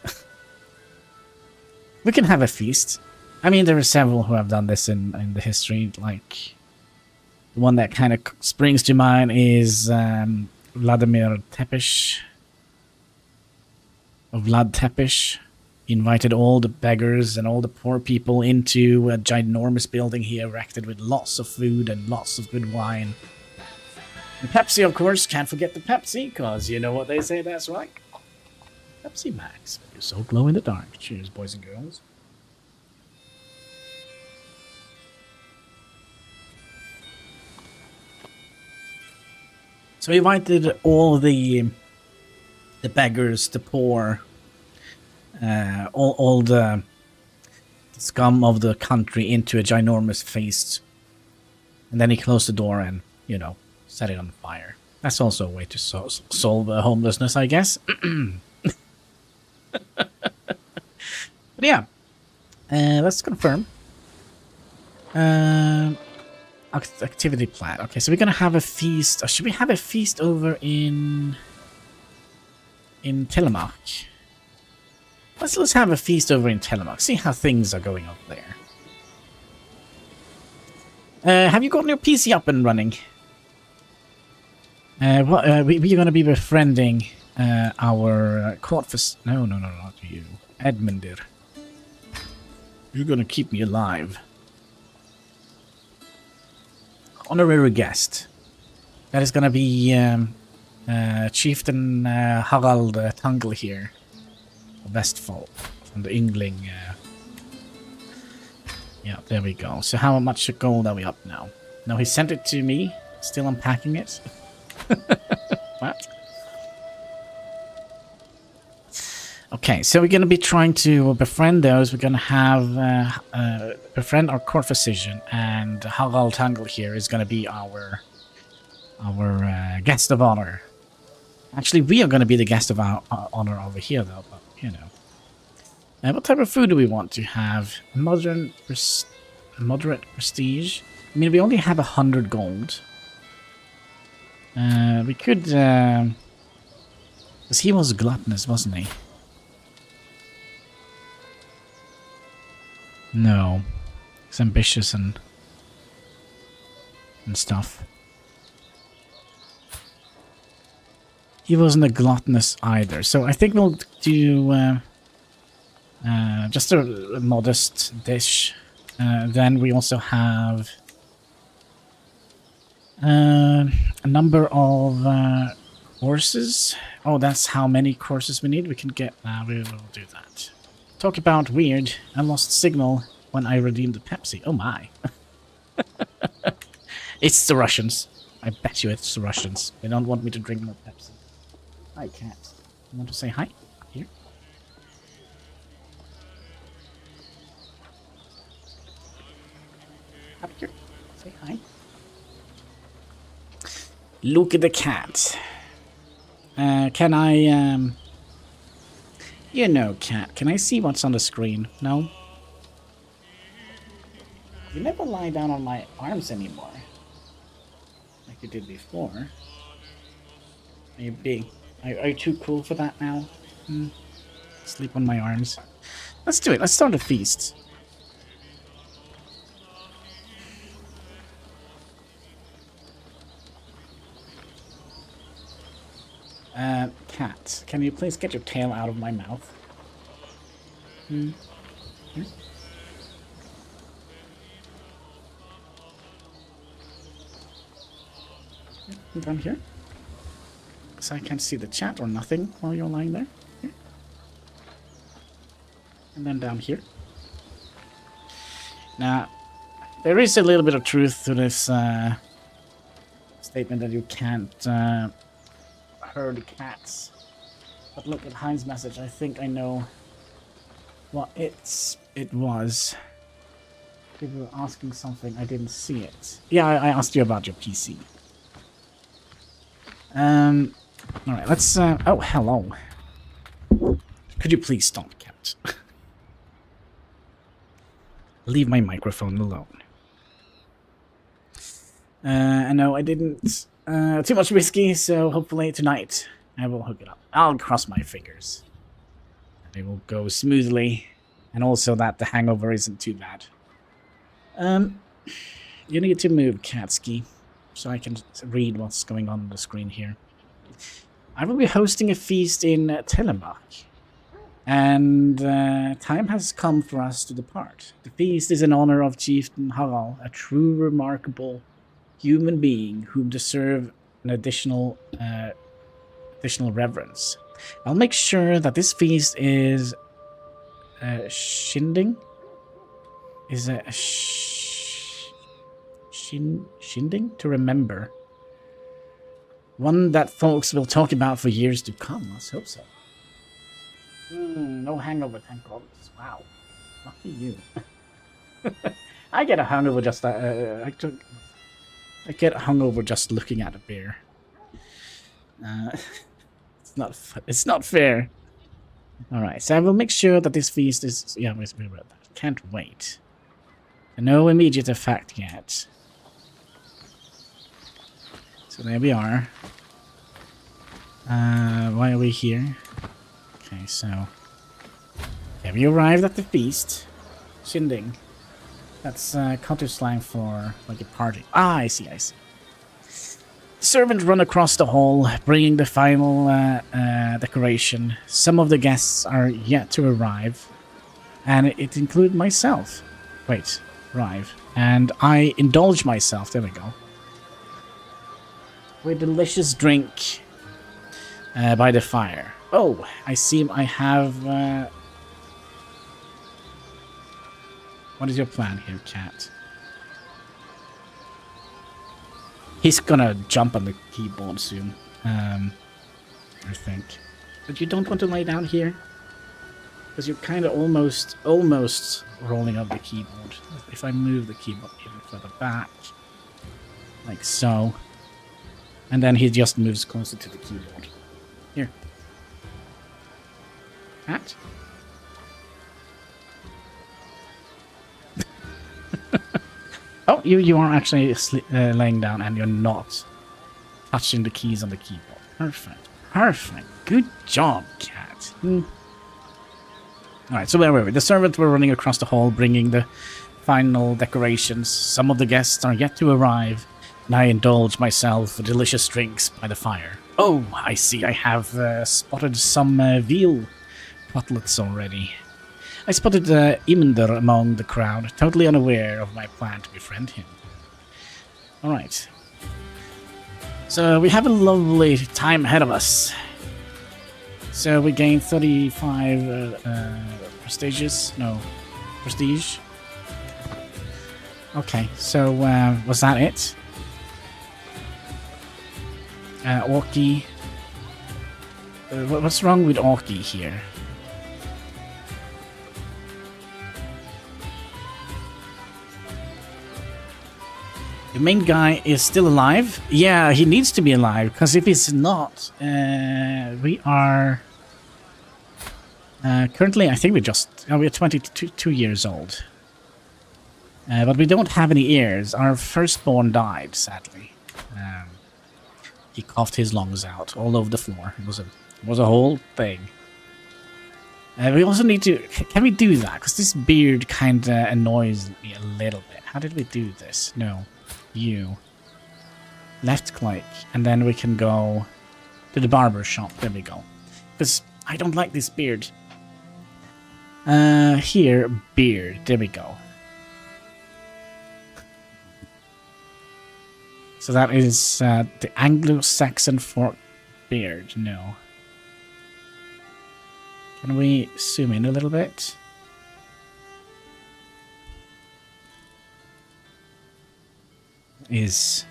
We can have a feast. I mean, there are several who have done this in the history. Like, the one that kind of springs to mind is Vladimir Tepish. Of Vlad Tepish. He invited all the beggars and all the poor people into a ginormous building he erected with lots of food and lots of good wine. And Pepsi, of course, can't forget the Pepsi, because you know what they say, that's right. Pepsi Max. You're so glow in the dark. Cheers, boys and girls. So he invited all the beggars, the poor, all the scum of the country into a ginormous feast. And then he closed the door and, you know, set it on fire. That's also a way to solve homelessness, I guess. But yeah, let's confirm. Activity plan. Okay, so we're gonna have a feast. Or should we have a feast over in Telemark? Let's have a feast over in Telemark. See how things are going over there. Have you gotten your PC up and running? We're going to be befriending our court for... No, not you. Edmundur. You're going to keep me alive. Honorary guest. That is going to be Chieftain Harald Tangle here. Westfall. From the Yngling. Yeah, there we go. So how much gold are we up now? No, he sent it to me. Still unpacking it. What? Okay, so we're going to be trying to befriend those. We're going to have befriend our court physician, and Harald Tangle here is going to be our guest of honor. Actually, we are going to be the guest of our honor over here, though. But you know, what type of food do we want to have? Moderate prestige. I mean, we only have 100 gold. We could, because he was gluttonous, wasn't he? No, he's ambitious and stuff. He wasn't a gluttonous either, so I think we'll do just a modest dish. Then we also have a number of courses. Oh, that's how many courses we need. We can get... we will do that. Talk about weird. I lost signal when I redeemed the Pepsi. Oh my. It's the Russians. I bet you it's the Russians. They don't want me to drink more Pepsi. Hi, cat. You want to say hi? Here. Up here. Say hi. Look at the cat. Can I, you know, cat, can I see what's on the screen? No? You never lie down on my arms anymore. Like you did before. Are you big? Are you too cool for that now? Hmm. Sleep on my arms. Let's do it. Let's start a feast. Cat, can you please get your tail out of my mouth? Hmm. Hmm? Down here? So I can't see the chat or nothing while you're lying there. Here. And then down here. Now, there is a little bit of truth to this statement that you can't herd cats. But look at Hein's message. I think I know what it was. People were asking something. I didn't see it. Yeah, I asked you about your PC. Alright, let's, oh, hello. Could you please stop, cat? Leave my microphone alone. I know I didn't, too much whiskey, so hopefully tonight I will hook it up. I'll cross my fingers. It will go smoothly, and also that the hangover isn't too bad. You need to move, Katski, so I can read what's going on the screen here. I will be hosting a feast in Tellenbach, and time has come for us to depart. The feast is in honor of Chieftain Harald, a true remarkable human being who deserve an additional reverence. I'll make sure that this feast is shindig? Is a shindig to remember. One that folks will talk about for years to come. Let's hope so. No hangover, thank God. Wow. Lucky you. I get a hangover just I get a hangover just looking at a beer. It's not fair. Alright, so I will make sure that this feast is... Yeah, we read that. Can't wait. No immediate effect yet. So there we are. Why are we here? Okay, so... Have you arrived at the feast? Shindig. That's counter slang for like a party. Ah, I see. Servants run across the hall, bringing the final decoration. Some of the guests are yet to arrive, and it includes myself. Wait, arrive. And I indulge myself, there we go, with delicious drink by the fire. Oh, I see I have... What is your plan here, cat? He's gonna jump on the keyboard soon, I think. But you don't want to lay down here? Because you're kind of almost rolling up the keyboard. If I move the keyboard even further back, like so, and then he just moves closer to the keyboard. Here. Cat? Oh, you are actually laying down and you're not touching the keys on the keyboard. Perfect. Perfect. Good job, cat. Alright, so where were we? The servants were running across the hall, bringing the final decorations. Some of the guests are yet to arrive, and I indulge myself with delicious drinks by the fire. Oh, I see. I have spotted some veal cutlets already. I spotted Imender among the crowd, totally unaware of my plan to befriend him. Alright. So we have a lovely time ahead of us. So we gained 35 prestige. Okay, so was that it? Orky. What's wrong with Orky here? The main guy is still alive. Yeah, he needs to be alive, because if he's not, we are currently, I think we're 22 years old. But we don't have any ears. Our firstborn died, sadly. He coughed his lungs out all over the floor. It was a whole thing. We also need to... Can we do that? Because this beard kind of annoys me a little bit. How did we do this? No. You. Left click. And then we can go to the barber shop. There we go. Because I don't like this beard. Here, beard. There we go. So that is the Anglo-Saxon fork beard. No. Can we zoom in a little bit? Is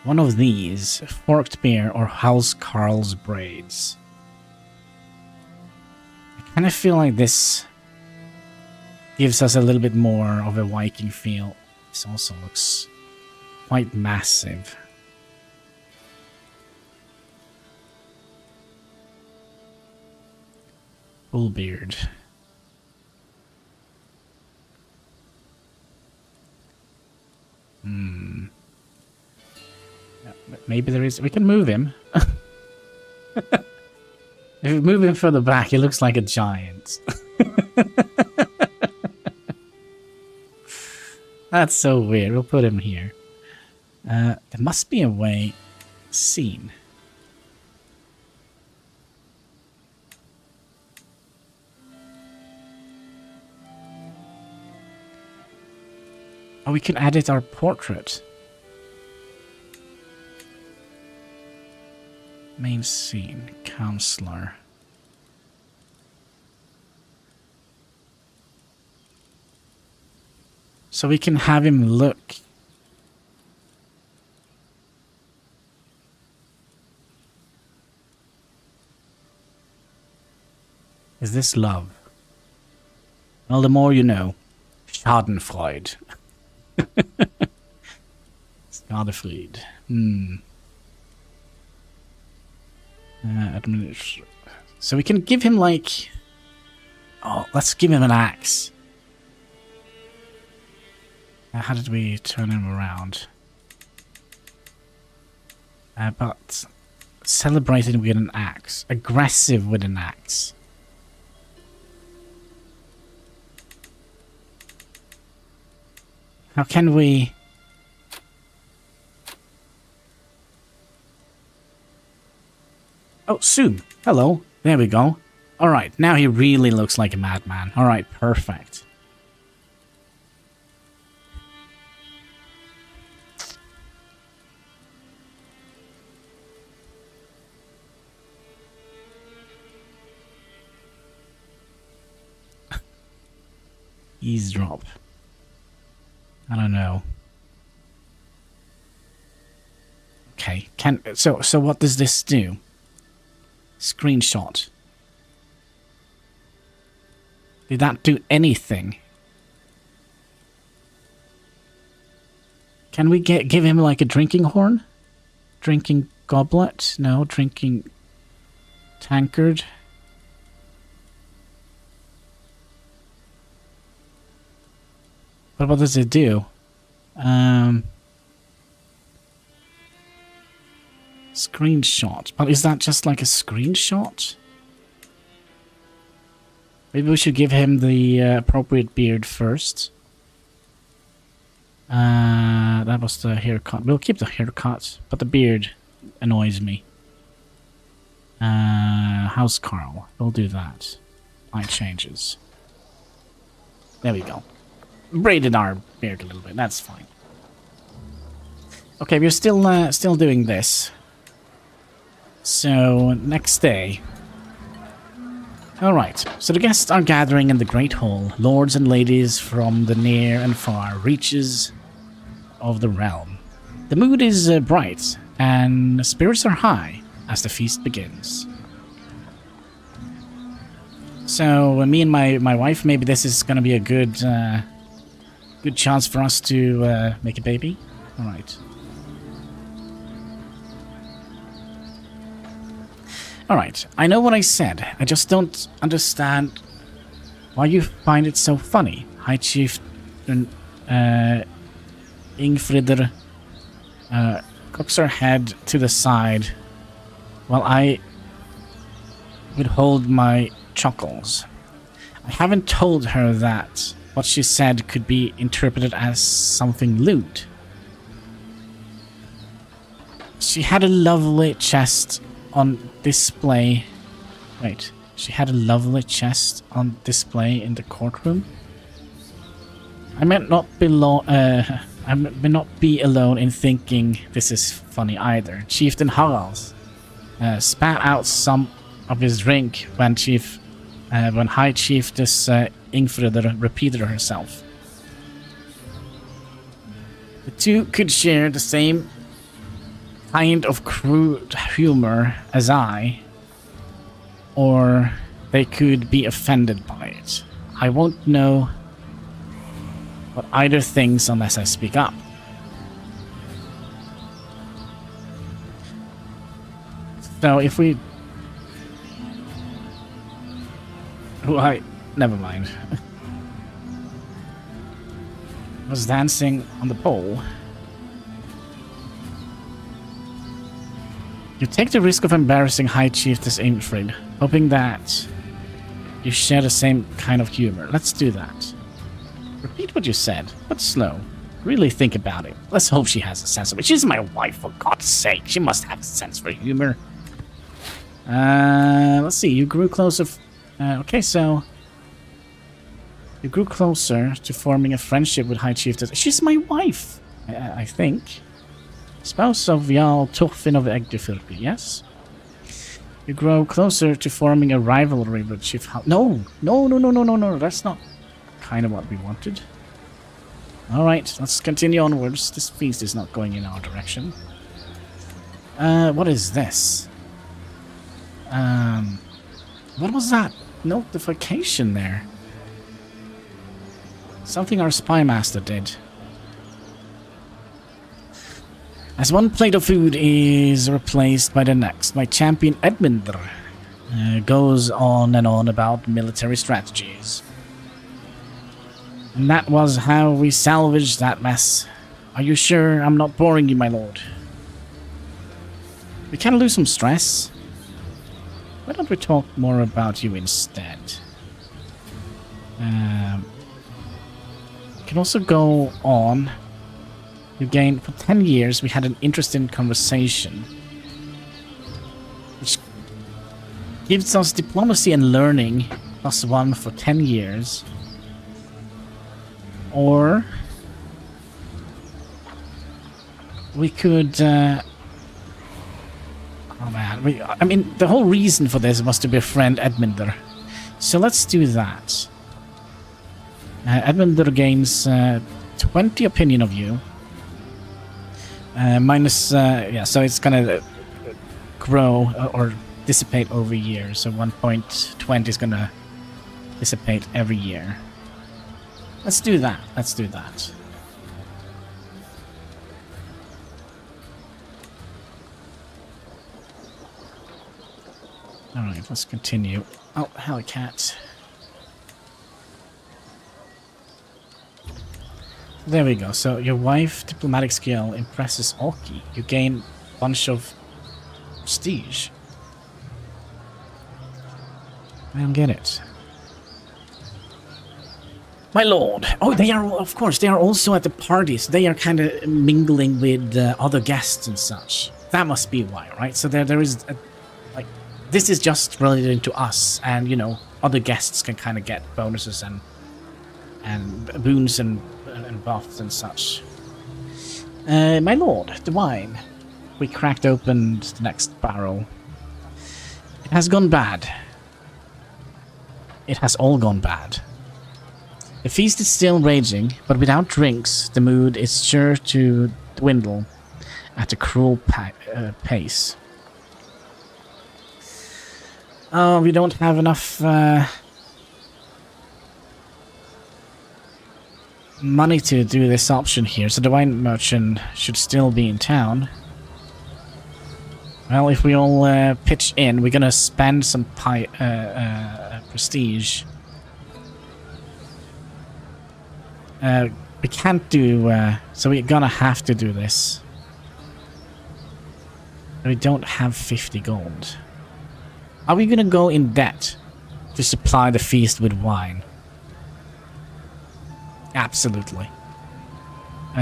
one of these forked beard or House Carl's braids? I kind of feel like this gives us a little bit more of a Viking feel. This also looks quite massive. Full beard. Maybe there is... We can move him. If we move him further back, he looks like a giant. That's so weird. We'll put him here. There must be a way... Scene. Oh, we can edit our portrait. Main scene. Counselor. So we can have him look. Is this love? Well, the more you know. Schadenfreude. Skadefried. So we can give him like... Oh, let's give him an axe. How did we turn him around? But celebrated with an axe. Aggressive with an axe. How can we... Oh, zoom. Hello. There we go. Alright, now he really looks like a madman. Alright, perfect. Eavesdrop. I don't know. Okay, so what does this do? Screenshot. Did that do anything? Can we give him like a drinking horn? Drinking goblet? No, drinking tankard. But what does it do? Screenshot. But is that just like a screenshot? Maybe we should give him the appropriate beard first. That was the haircut. We'll keep the haircut, but the beard annoys me. House Carl. We'll do that. Light changes. There we go. Braided our beard a little bit. That's fine. Okay, we're still doing this. So next day. All right. So the guests are gathering in the great hall. Lords and ladies from the near and far reaches of the realm. The mood is bright and spirits are high as the feast begins. So me and my wife, maybe this is going to be a good chance for us to make a baby. All right. All right. I know what I said. I just don't understand why you find it so funny. High Chief Chieftain Ingfrider cocks her head to the side while I withhold my chuckles. I haven't told her that what she said could be interpreted as something lewd. She had a lovely chest on display. Wait, she had a lovely chest on display in the courtroom. I may not be alone in thinking this is funny either. Chieftain Harald spat out some of his drink when High Chiefess Ingfrider repeated herself. The two could share the same kind of crude humor as I, or they could be offended by it. I won't know what either thinks unless I speak up. So if we... never mind. Was dancing on the pole. You take the risk of embarrassing High Chiefess Ingfrid, hoping that you share the same kind of humor. Let's do that. Repeat what you said, but slow. Really think about it. Let's hope she has a sense of it. She's my wife, for God's sake. She must have a sense for humor. Let's see. You grew closer. Okay, so you grew closer to forming a friendship with High Chiefess. She's my wife, I think. Spouse of Jarl Torfinn of Egdefylke, yes? You grow closer to forming a rivalry with Chief No, that's not kind of what we wanted. Alright, let's continue onwards. This feast is not going in our direction. What is this? What was that notification there? Something our spy master did. As one plate of food is replaced by the next, my champion Edmundr goes on and on about military strategies. And that was how we salvaged that mess. Are you sure I'm not boring you, my lord? We can lose some stress. Why don't we talk more about you instead? We can also go on. You gained, for 10 years, we had an interesting conversation. Which gives us diplomacy and learning, +1 for 10 years. Or we could... oh man, I mean, the whole reason for this was to befriend Edmundr. So let's do that. Edmundr gains 20 opinion of you. Minus, yeah, so it's gonna grow or dissipate over years. So 1.20 is gonna dissipate every year. Let's do that. Let's do that. Alright, let's continue. Oh, Hellcat. There we go. So your wife diplomatic skill impresses Oki. You gain a bunch of prestige. I don't get it. My lord. Oh, they are, of course, they are also at the parties. They are kind of mingling with other guests and such. That must be why, right? So there is, like, this is just related to us, and, you know, other guests can kind of get bonuses and boons and buffs and such. My lord, the wine. We cracked open the next barrel. It has gone bad. It has all gone bad. The feast is still raging, but without drinks, the mood is sure to dwindle at a cruel pace. Oh, we don't have enough money to do this option here, so the wine merchant should still be in town. Well, if we all pitch in, we're gonna spend some prestige. We can't do... so we're gonna have to do this. We don't have 50 gold. Are we gonna go in debt to supply the feast with wine? Absolutely.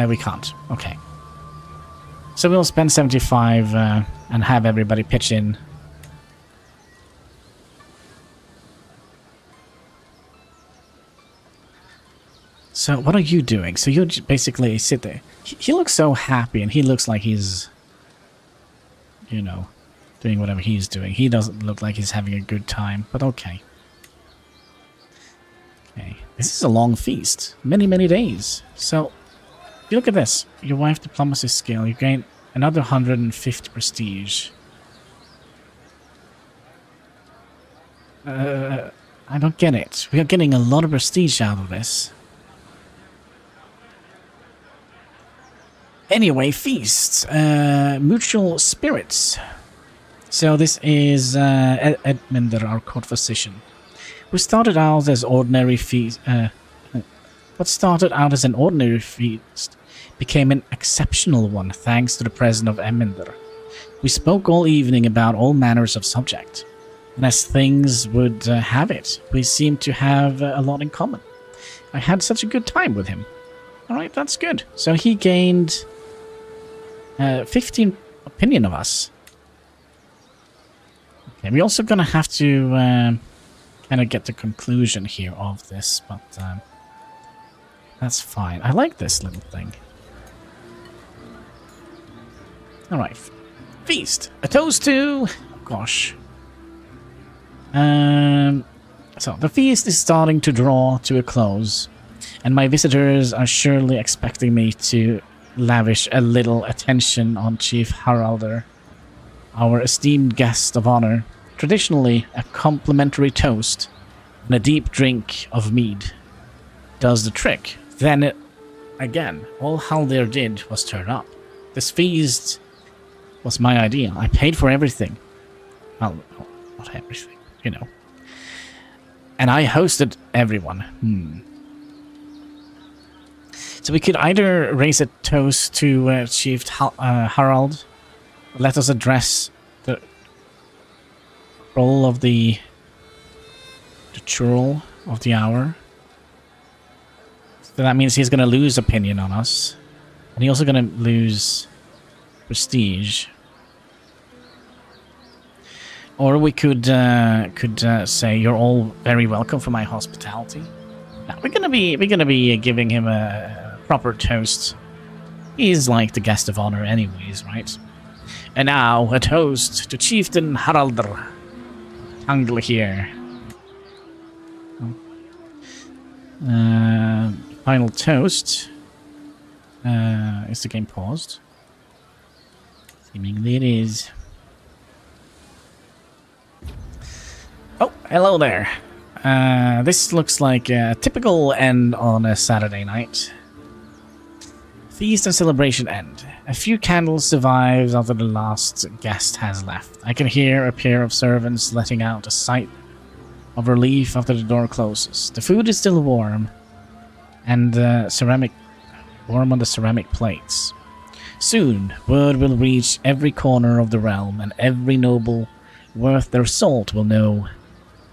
We can't. Okay. So we'll spend 75 and have everybody pitch in. So what are you doing? So you basically sit there. He looks so happy and he looks like he's, you know, doing whatever he's doing. He doesn't look like he's having a good time, but okay. Okay, this is a long feast. Many, many days. So, if you look at this. Your wife diplomacy skill. You gain another 150 prestige. I don't get it. We are getting a lot of prestige out of this. Anyway, feasts. Mutual spirits. So this is Edmund, our court physician. We started out as ordinary feast. What started out as an ordinary feast became an exceptional one thanks to the presence of Eminder. We spoke all evening about all manners of subject, and as things would have it, we seemed to have a lot in common. I had such a good time with him. Alright, that's good. So he gained 15 opinion of us. Okay, we're also gonna have to kind of get the conclusion here of this, but that's fine. I like this little thing. Alright. Feast. A toast to... Oh, gosh. So, the feast is starting to draw to a close, and my visitors are surely expecting me to lavish a little attention on Chief Haralder, our esteemed guest of honor. Traditionally, a complimentary toast and a deep drink of mead does the trick. Then, again, all Haldir did was turn up. This feast was my idea. I paid for everything. Well, not everything, you know. And I hosted everyone. So we could either raise a toast to Chief Harald, let us address the role of the churl of the hour. So that means he's going to lose opinion on us, and he's also going to lose prestige. Or we could say you're all very welcome for my hospitality. Now we're gonna be giving him a proper toast. He's like the guest of honor, anyways, right? And now a toast to Chieftain Haraldr Angle here. Final toast. Is the game paused? Seemingly it is. Oh, hello there. This looks like a typical end on a Saturday night. Feast and celebration end. A few candles survive after the last guest has left. I can hear a pair of servants letting out a sigh of relief after the door closes. The food is still warm, and warm on the ceramic plates. Soon, word will reach every corner of the realm, and every noble worth their salt will know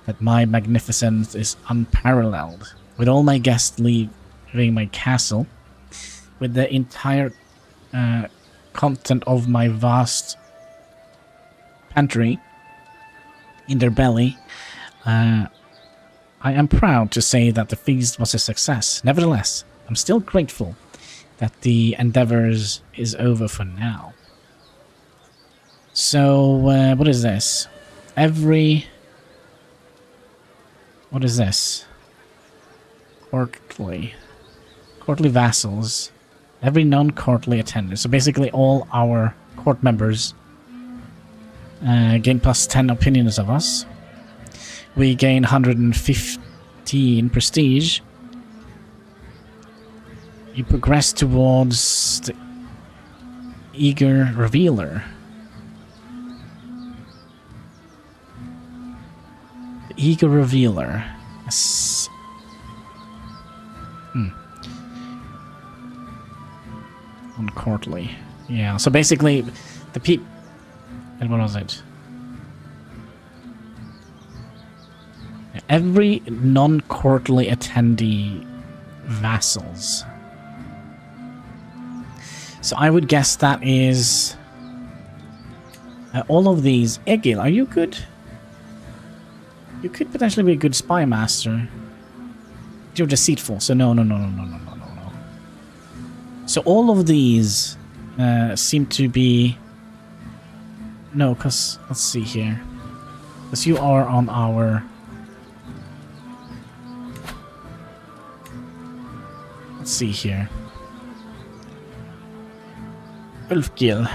that my magnificence is unparalleled. With all my guests leaving my castle, with the entire content of my vast pantry in their belly, I am proud to say that the feast was a success. Nevertheless, I'm still grateful that the endeavors is over for now. So, what is this? What is this? Courtly vassals. Every non-courtly attendant. So basically all our court members gain plus 10 opinions of us. We gain 115 prestige. You progress towards the eager revealer. The eager revealer. Yes. Non-courtly. Yeah, so basically, the and what was it? Every non-courtly attendee vassals. So I would guess that is all of these. Egil, are you good? You could potentially be a good spy master. You're deceitful, so no. So all of these seem to be... No, because... Let's see here. Because you are on our... Let's see here. Ulfgil.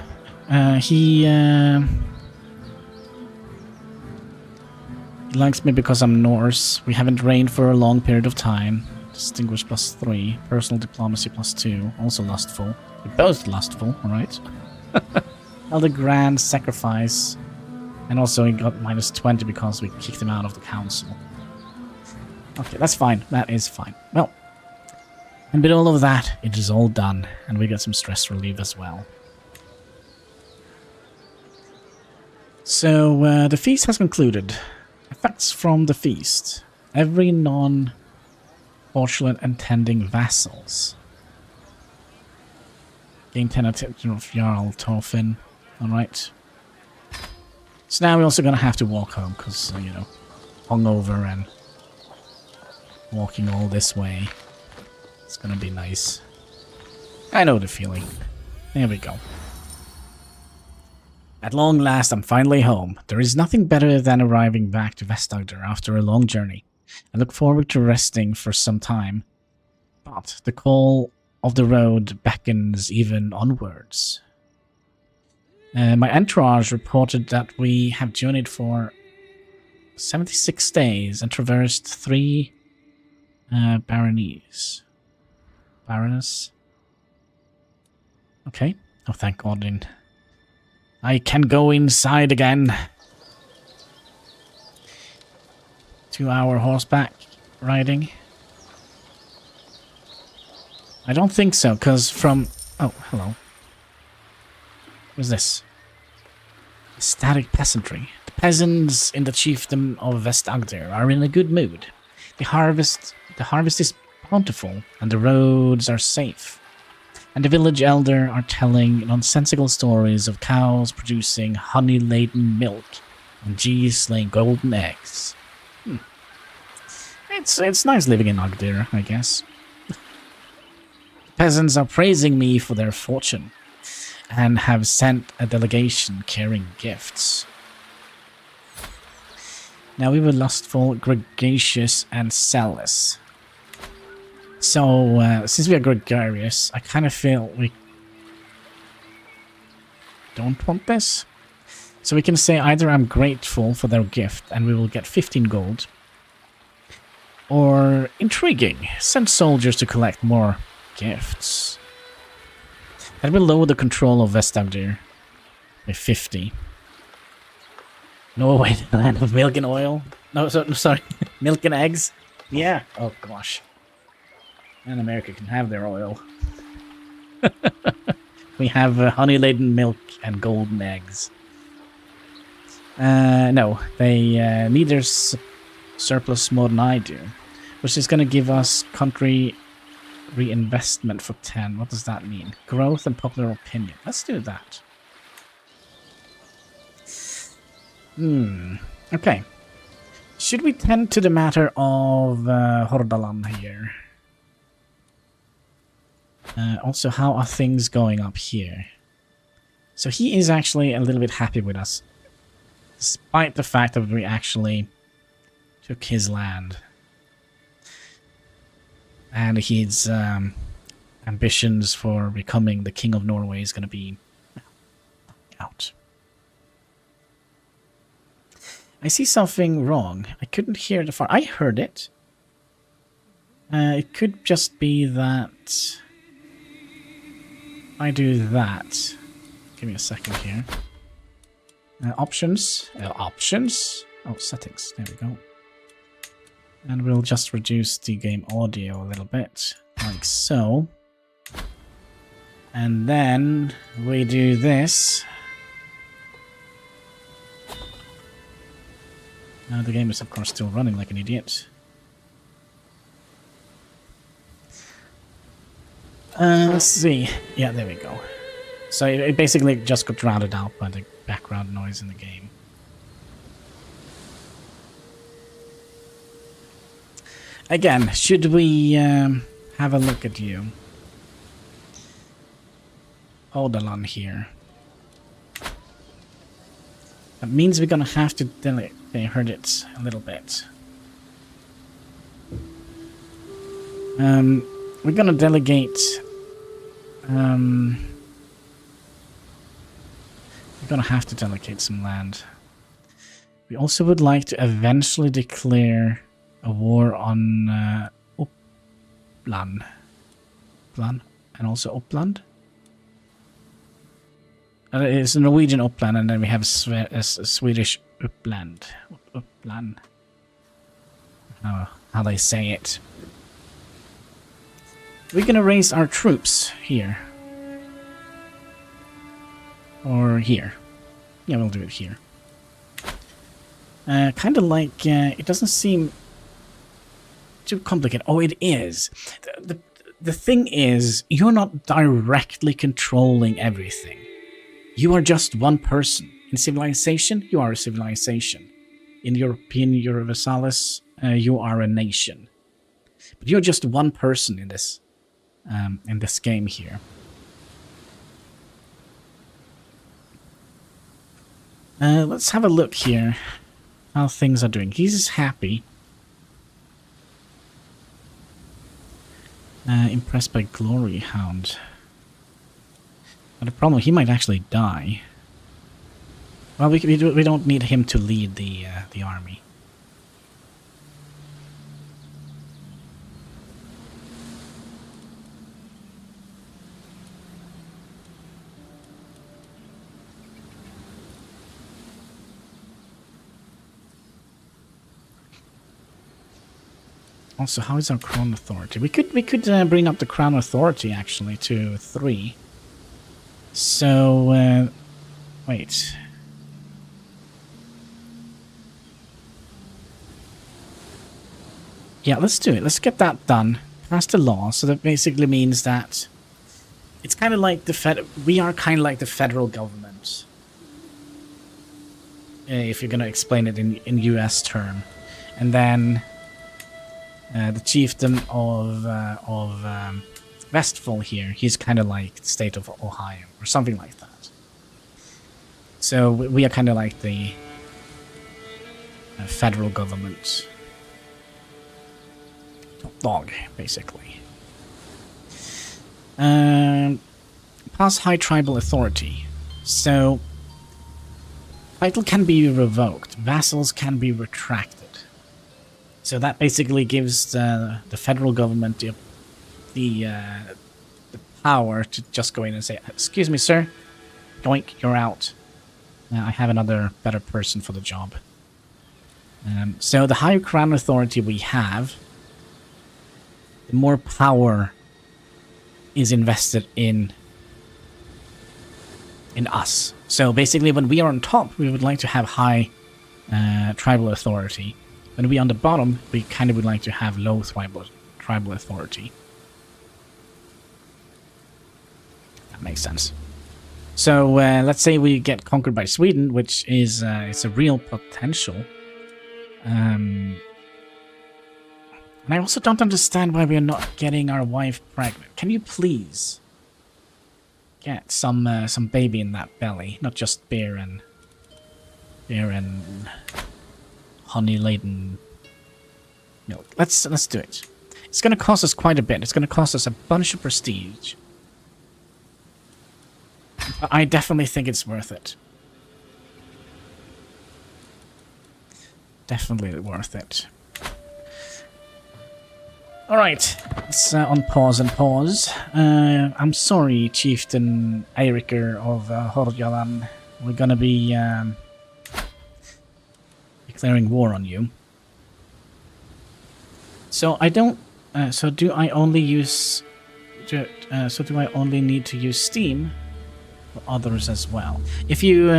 He likes me because I'm Norse. We haven't reigned for a long period of time. Distinguished +3. Personal diplomacy +2. Also lustful. We're both lustful, alright? Held a grand sacrifice. And also he got -20 because we kicked him out of the council. Okay, that's fine. That is fine. Well, and with all of that, it is all done. And we got some stress relief as well. So, the feast has concluded. Effects from the feast. Every non-fortunate attending vassals. Gain 10 attention of Jarl Torfin. Alright. So now we're also going to have to walk home because, you know, hungover and walking all this way. It's going to be nice. I know the feeling. There we go. At long last, I'm finally home. There is nothing better than arriving back to Vestagder after a long journey. I look forward to resting for some time. But the call of the road beckons even onwards. My entourage reported that we have journeyed for 76 days and traversed 3 baronies. Baroness? Okay. Oh, thank God. I can go inside again. 2-hour horseback riding. I don't think so, because from... Oh, hello. What's this? Static peasantry. The peasants in the chiefdom of Vestagder are in a good mood. The harvest is bountiful, and the roads are safe. And the village elder are telling nonsensical stories of cows producing honey-laden milk and geese laying golden eggs. It's nice living in Agdir, I guess. The peasants are praising me for their fortune and have sent a delegation carrying gifts. Now we were lustful, gregarious, and zealous. So, since we are gregarious, I kind of feel we don't want this. So we can say either I'm grateful for their gift and we will get 15 gold. Or intriguing, send soldiers to collect more gifts. That will lower the control of Vestagdir by 50. Norway, the land of milk and oil. No, sorry, milk and eggs. Yeah, oh gosh. And America can have their oil. We have honey-laden milk and golden eggs. No, they need their surplus more than I do. Which is going to give us country reinvestment for 10. What does that mean? Growth and popular opinion. Let's do that. Okay. Should we tend to the matter of Hordaland here? Also, how are things going up here? So he is actually a little bit happy with us. Despite the fact that we actually took his land. And his ambitions for becoming the King of Norway is going to be out. I see something wrong. I couldn't hear the far. I heard it. It could just be that I do that. Give me a second here. Options. Options. Oh, settings. There we go. And we'll just reduce the game audio a little bit, like so. And then we do this. Now the game is of course still running like an idiot. Let's see. Yeah, there we go. So it basically just got drowned out by the background noise in the game. Again, should we have a look at you? Odalon here. That means we're gonna have to delete. They heard it a little bit. We're gonna delegate. We're gonna have to delegate some land. We also would like to eventually declare a war on Uppland. And also Uppland. It's a Norwegian Uppland, and then we have a Swedish Uppland. Uppland. How they say it. We're gonna raise our troops here. Or here. Yeah, we'll do it here. Kind of like, it doesn't seem too complicated. Oh, it is. The thing is, you're not directly controlling everything. You are just one person. In civilization, you are a civilization. In European Universalis, you are a nation. But you're just one person in this game here. Let's have a look here. How things are doing. He's happy. Impressed by Glory Hound. But the problem, he might actually die. Well, we don't need him to lead the army. Also, how is our Crown Authority? We could bring up the Crown Authority actually to 3. So, wait. Yeah, let's do it. Let's get that done. Pass the law. So that basically means that it's kind of like we are kind of like the federal government. If you're going to explain it in US term. And then the chieftain of Westfall here, he's kind of like the state of Ohio or something like that. So we are kind of like the federal government. Top dog, basically. Pass high tribal authority. So title can be revoked. Vassals can be retracted. So that basically gives the federal government the power to just go in and say, "Excuse me, sir, doink, you're out. I have another better person for the job." So the higher crown authority we have, the more power is invested in us. So basically, when we are on top, we would like to have high tribal authority. When we are on the bottom, we kind of would like to have low tribal authority. That makes sense. So let's say we get conquered by Sweden, which is it's a real potential. And I also don't understand why we are not getting our wife pregnant. Can you please get some baby in that belly, not just beer and honey-laden milk. Let's do it. It's going to cost us quite a bit. It's going to cost us a bunch of prestige. But I definitely think it's worth it. Definitely worth it. Alright, it's on pause and pause. I'm sorry, Chieftain Eiriker of Hordaland. We're gonna be declaring war on you. So I don't... so do I only use So do I only need to use Steam for others as well? If you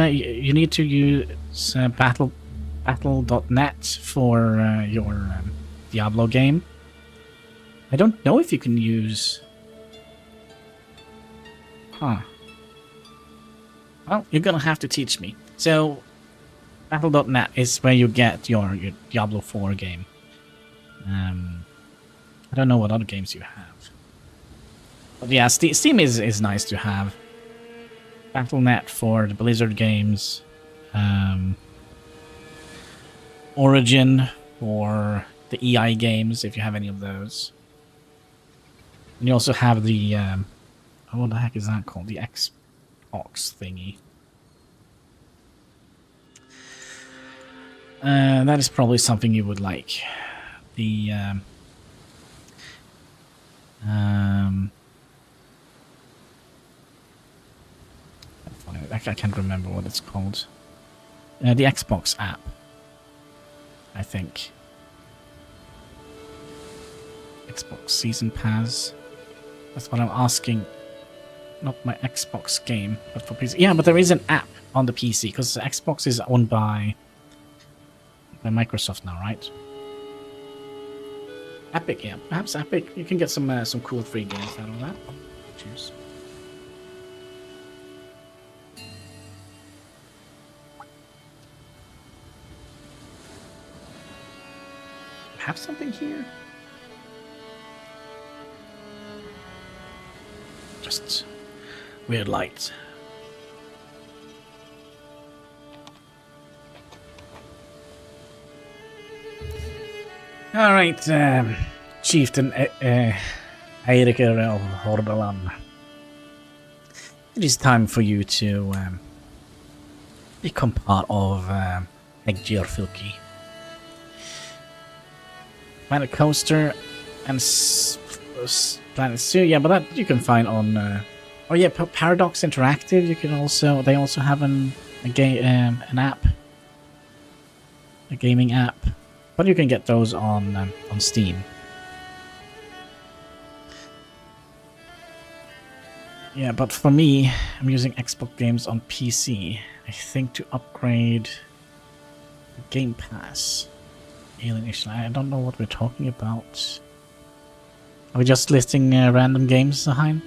need to use battle.net for your Diablo game. I don't know if you can use... Huh. Well, you're gonna have to teach me. So, battle.net is where you get your Diablo 4 game. I don't know what other games you have. But yeah, Steam is nice to have. Battle.net for the Blizzard games. Origin for the EI games, if you have any of those. And you also have the... what the heck is that called? The Xbox thingy. That is probably something you would like. The... I can't remember what it's called. The Xbox app, I think. Xbox Season Pass. That's what I'm asking. Not my Xbox game, but for PC. Yeah, but there is an app on the PC, because Xbox is owned by Microsoft now, right? Epic, yeah. Perhaps Epic. You can get some cool free games out of that. Cheers. Have something here? Just weird lights. All right, Chieftain Eiriker of Hordaland. It is time for you to become part of Eggjörfylki. Planet Coaster and Planet Zoo, yeah, but that you can find on. Oh yeah, Paradox Interactive. You can also they also have an app, a gaming app, but you can get those on Steam. Yeah, but for me, I'm using Xbox games on PC. I think to upgrade the Game Pass. Alienation. I don't know what we're talking about. Are we just listing random games, Hein?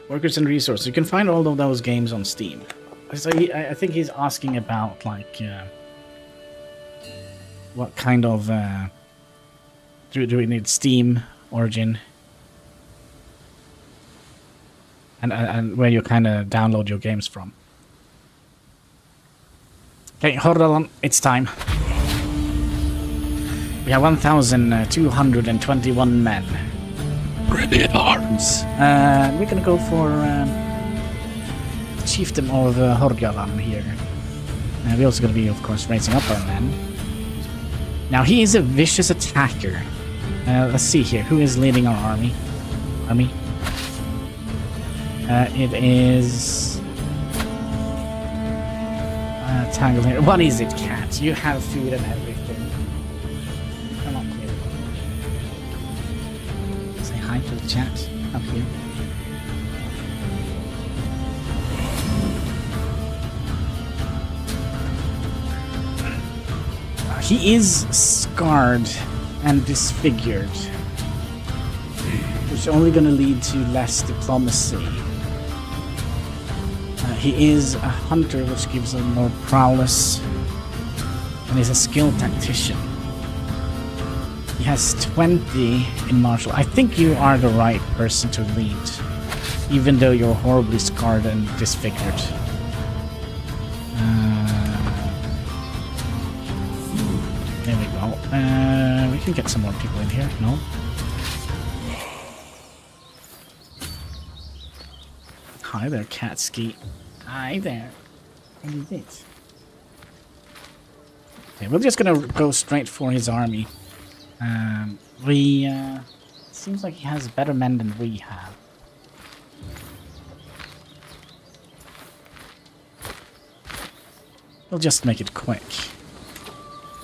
Workers and resources. You can find all of those games on Steam. So I think he's asking about like what kind of do we need Steam, Origin, and where you kind of download your games from. Okay, hold on, it's time. We have 1,221 men. Ready at arms. We're gonna go for Chieftain of Hordaland here. We're also gonna be, of course, raising up our men. Now he is a vicious attacker. Let's see here. Who is leading our army? It is... Tangle here. What is it, cat? You have food and everything. Come on here. Say hi to the chat. Up here. He is scarred and disfigured, which is only going to lead to less diplomacy. He is a hunter, which gives him more prowess, and he's a skilled tactician. He has 20 in martial. I think you are the right person to lead, even though you're horribly scarred and disfigured. There we go. We can get some more people in here. No? Hi there, Catski. Hi there. What is it? Okay, we're just gonna go straight for his army. Seems like he has better men than we have. We'll just make it quick.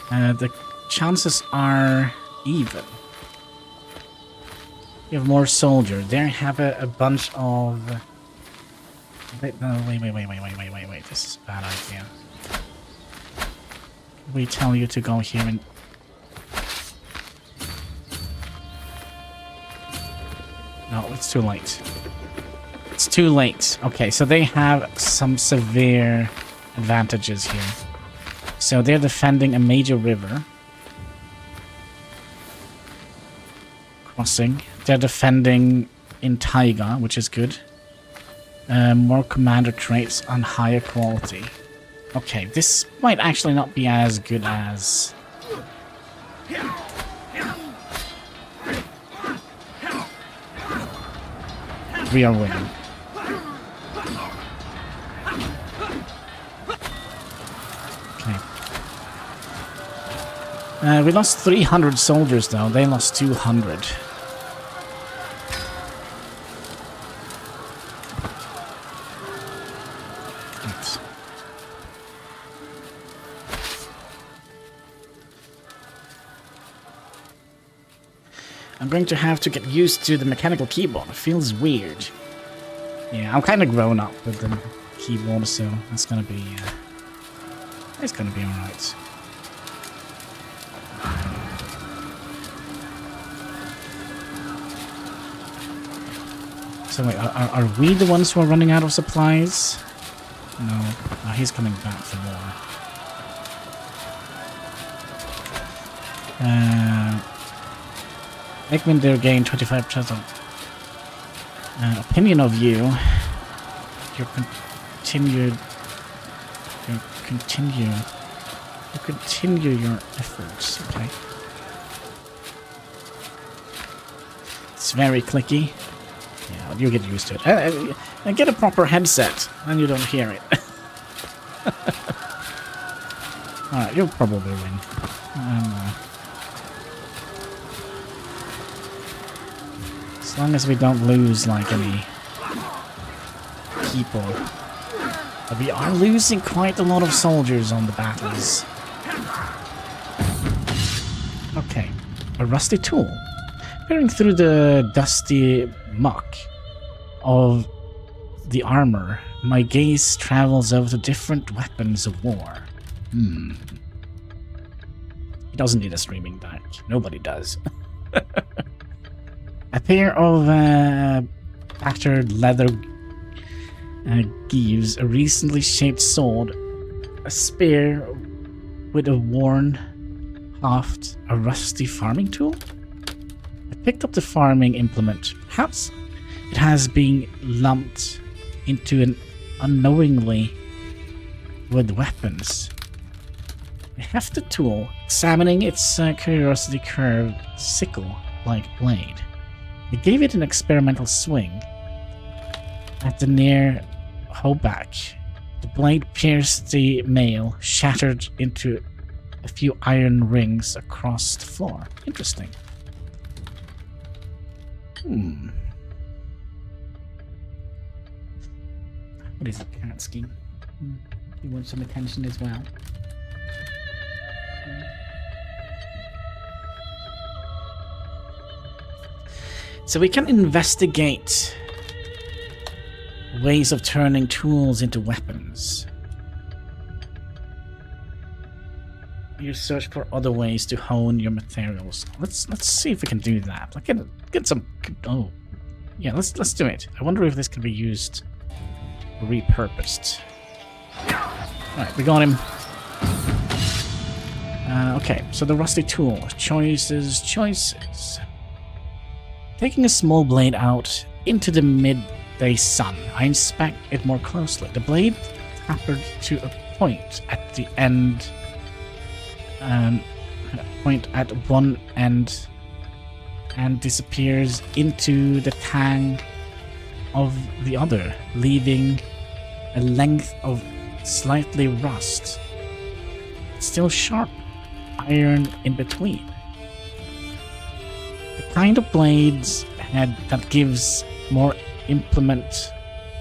The chances are even. You have more soldiers. There have a bunch of... Wait, no, wait. This is a bad idea. We tell you to go here and... No, it's too late. It's too late. Okay, so they have some severe advantages here. So they're defending a major river. Crossing. They're defending in Taiga, which is good. More commander traits on higher quality. Okay, this might actually not be as good as... We are winning. Okay. We lost 300 soldiers though, they lost 200. Right. I'm going to have to get used to the mechanical keyboard. It feels weird. Yeah, I'm kind of grown up with the keyboard, so it's gonna be alright. So wait, are we the ones who are running out of supplies? No. Oh, he's coming back for more. Egmont gain 25% of opinion of you. You continue your efforts. Okay. It's very clicky. Yeah, you get used to it. And get a proper headset, and you don't hear it. Alright, you'll probably win. As long as we don't lose, like, any people. But we are losing quite a lot of soldiers on the battles. Okay, a rusty tool. Peering through the dusty muck of the armor, my gaze travels over the different weapons of war. He doesn't need a streaming deck. Nobody does. A pair of battered leather gyves, a recently shaped sword, a spear with a worn haft, a rusty farming tool. I picked up the farming implement. Perhaps it has been lumped into an unknowingly with weapons. I heft the tool, examining its curiosity curved sickle-like blade. I gave it an experimental swing. At the near hoback, the blade pierced the mail, shattered into a few iron rings across the floor. Interesting. What is it, cat scheme? You want some attention as well. So we can investigate ways of turning tools into weapons. You search for other ways to hone your materials. Let's see if we can do that. Like get some. Oh, yeah. Let's do it. I wonder if this can be used, repurposed. All right, we got him. Okay, so the rusty tool. Choices. Taking a small blade out into the midday sun, I inspect it more closely. The blade tapered to a point at the end, point at one end, and disappears into the tang of the other, leaving a length of slightly rust. Still sharp iron in between. The kind of blades head that gives more implement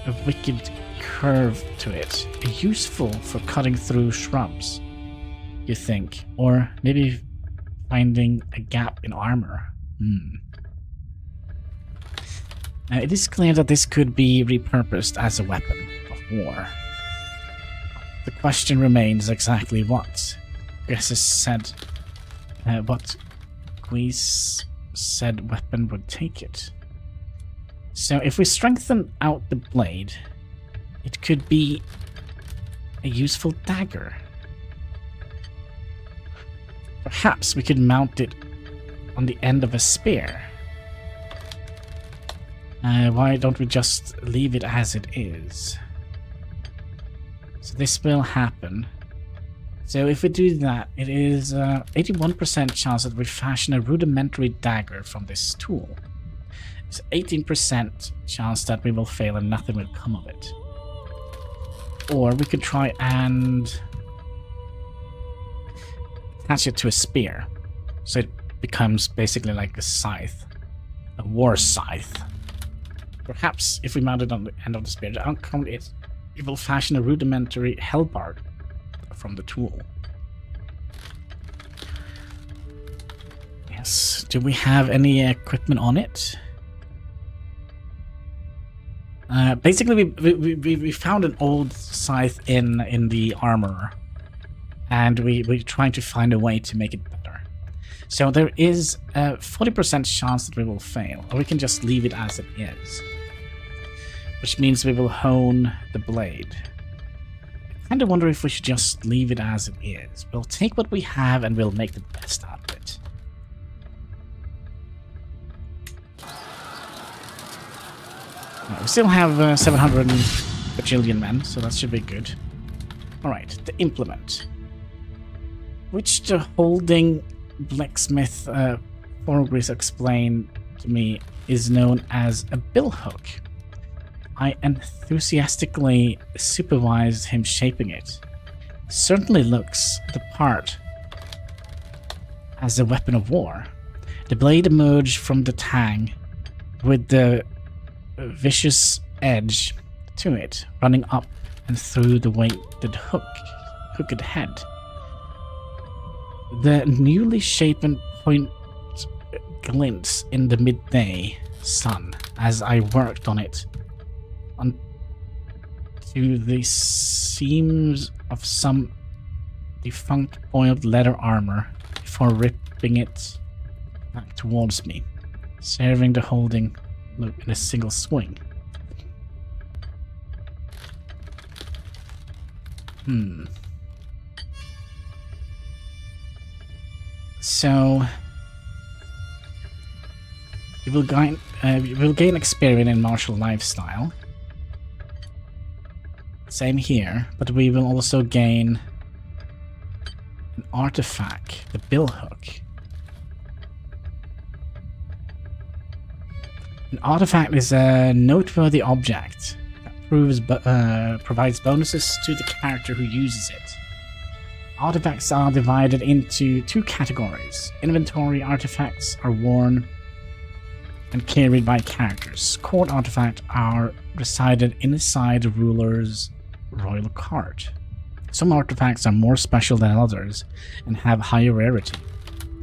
a wicked curve to it. Useful for cutting through shrubs, you think? Or maybe finding a gap in armor. It is clear that this could be repurposed as a weapon of war. The question remains exactly what. Guesses said what Guise said weapon would take it. So if we strengthen out the blade, it could be a useful dagger. Perhaps we could mount it on the end of a spear. Why don't we just leave it as it is? So this will happen. So if we do that, it is 81% chance that we fashion a rudimentary dagger from this tool. It's 18% chance that we will fail and nothing will come of it. Or we could try and attach it to a spear. So it becomes basically like a scythe. A war scythe. Perhaps if we mount it on the end of the spear, the outcome is it will fashion a rudimentary hellbard from the tool. Yes. Do we have any equipment on it? Basically, we found an old scythe in the armor, and we're trying to find a way to make it better. So there is a 40% chance that we will fail, or we can just leave it as it is, which means we will hone the blade. I kind of wonder if we should just leave it as it is. We'll take what we have and we'll make the best out of it. We still have 700 bajillion men, so that should be good. Alright, the implement. Which the holding blacksmith Forgris explained to me is known as a billhook. I enthusiastically supervised him shaping it. Certainly looks the part as a weapon of war. The blade emerged from the tang with the vicious edge to it, running up and through the weighted hooked head. The newly shapen point glints in the midday sun as I worked on it onto the seams of some defunct oiled leather armor before ripping it back towards me, serving the holding loop in a single swing. So we will gain experience in martial lifestyle. Same here, but we will also gain an artifact, the billhook. An artifact is a noteworthy object that provides bonuses to the character who uses it. Artifacts are divided into two categories. Inventory artifacts are worn and carried by characters. Court artifacts are resided inside the ruler's royal cart. Some artifacts are more special than others and have higher rarity.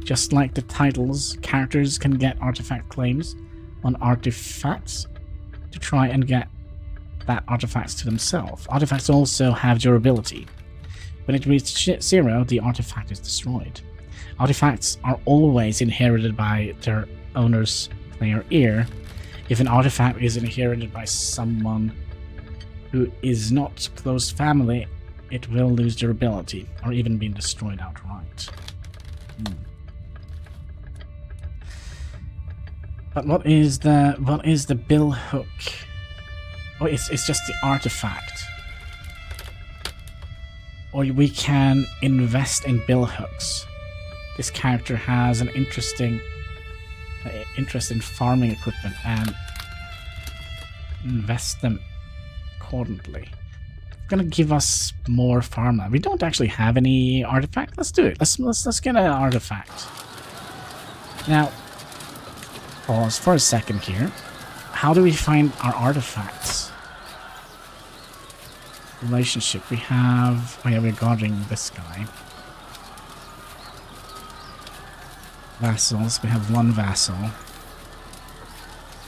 Just like the titles, characters can get artifact claims on artifacts to try and get that artifacts to themselves. Artifacts also have durability. When it reaches 0, the artifact is destroyed. Artifacts are always inherited by their owner's player heir. If an artifact is inherited by someone who is not close family, it will lose durability or even be destroyed outright. But what is the billhook? Oh, it's just the artifact. Or we can invest in billhooks. This character has an interest in farming equipment and invest them accordingly. It's gonna give us more farmland. We don't actually have any artifact. Let's do it. Let's get an artifact. Now, pause for a second here. How do we find our artifacts? relationship. We have... Oh yeah, we're guarding this guy. Vassals. We have one vassal.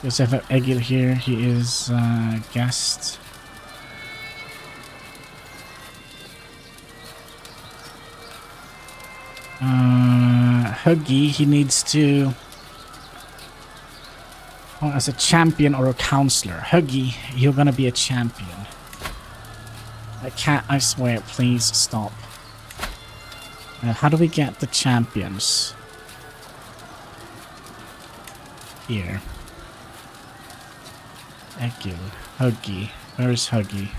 We also have Egil here. He is guest. Huggy, he needs to... Oh, as a champion or a counselor. Huggy, you're gonna be a champion. I can't, I swear, please stop. How do we get the champions? Here. Egil. Huggy. Where is Huggy?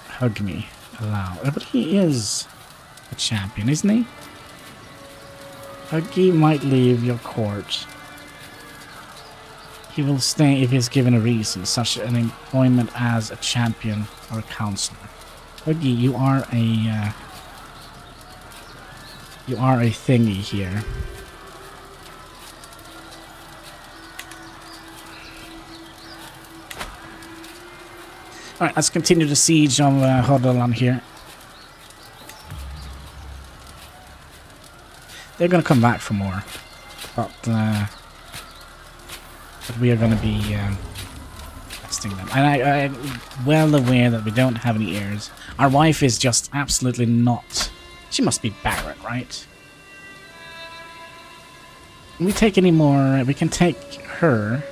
Hug me. Allow. But he is a champion, isn't he? Huggy might leave your court. He will stay if he is given a reason, such as an employment as a champion or a counselor. Huggy, you are a thingy here. Alright, let's continue the siege of Hordaland here. They're gonna come back for more. But we are gonna be testing them. And I'm well aware that we don't have any heirs. Our wife is just absolutely not... She must be barren, right? Can we take any more? We can take her.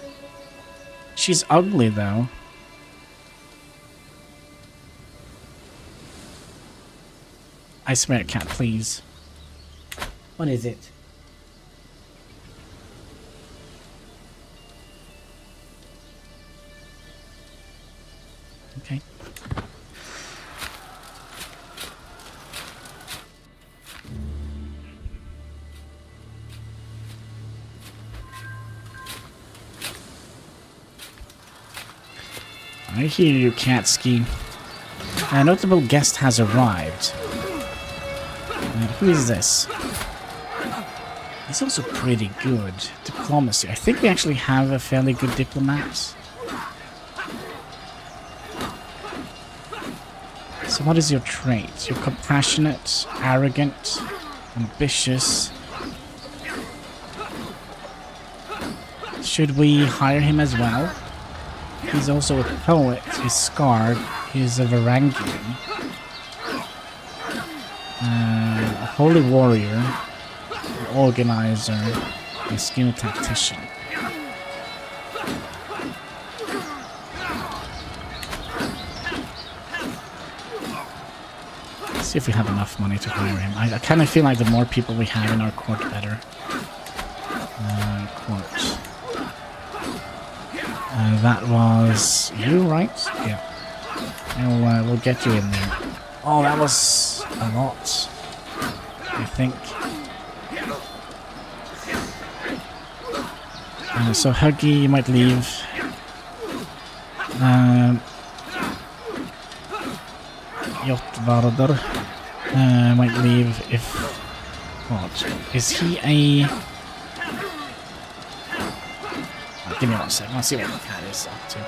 She's ugly, though. I swear, cat, please. What is it? Okay. I hear you, Katski. A notable guest has arrived. Who is this? He's also pretty good. Diplomacy. I think we actually have a fairly good diplomat. So what is your trait? You're compassionate, arrogant, ambitious. Should we hire him as well? He's also a poet, he's scarred, he's a Varangian. A holy warrior, an organizer, and a skill tactician. Let's see if we have enough money to hire him. I kind of feel like the more people we have in our court, better. Court. That was you, right? Yeah. We'll get you in there. Oh, that was a lot, I think. So Huggy, you might leave. Jotvarder might leave if... What? Is he a... Oh, give me 1 second, I'll see what the cat is up to.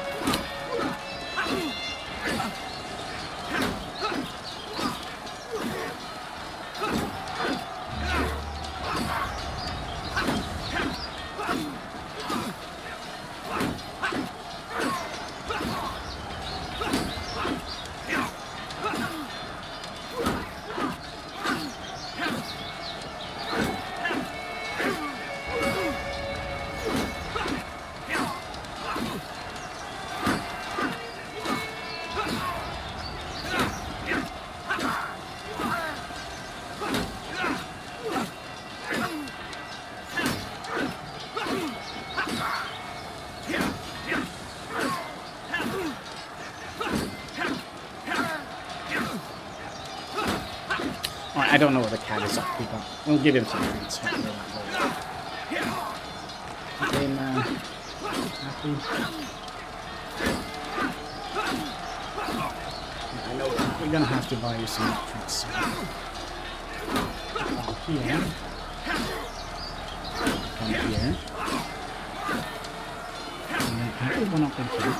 I don't know what the cat is up to, but we'll give him some treats. Okay, man. Happy? Yeah, I know we're gonna have to buy you some treats. Come here. Come here. And then Happy one up in here.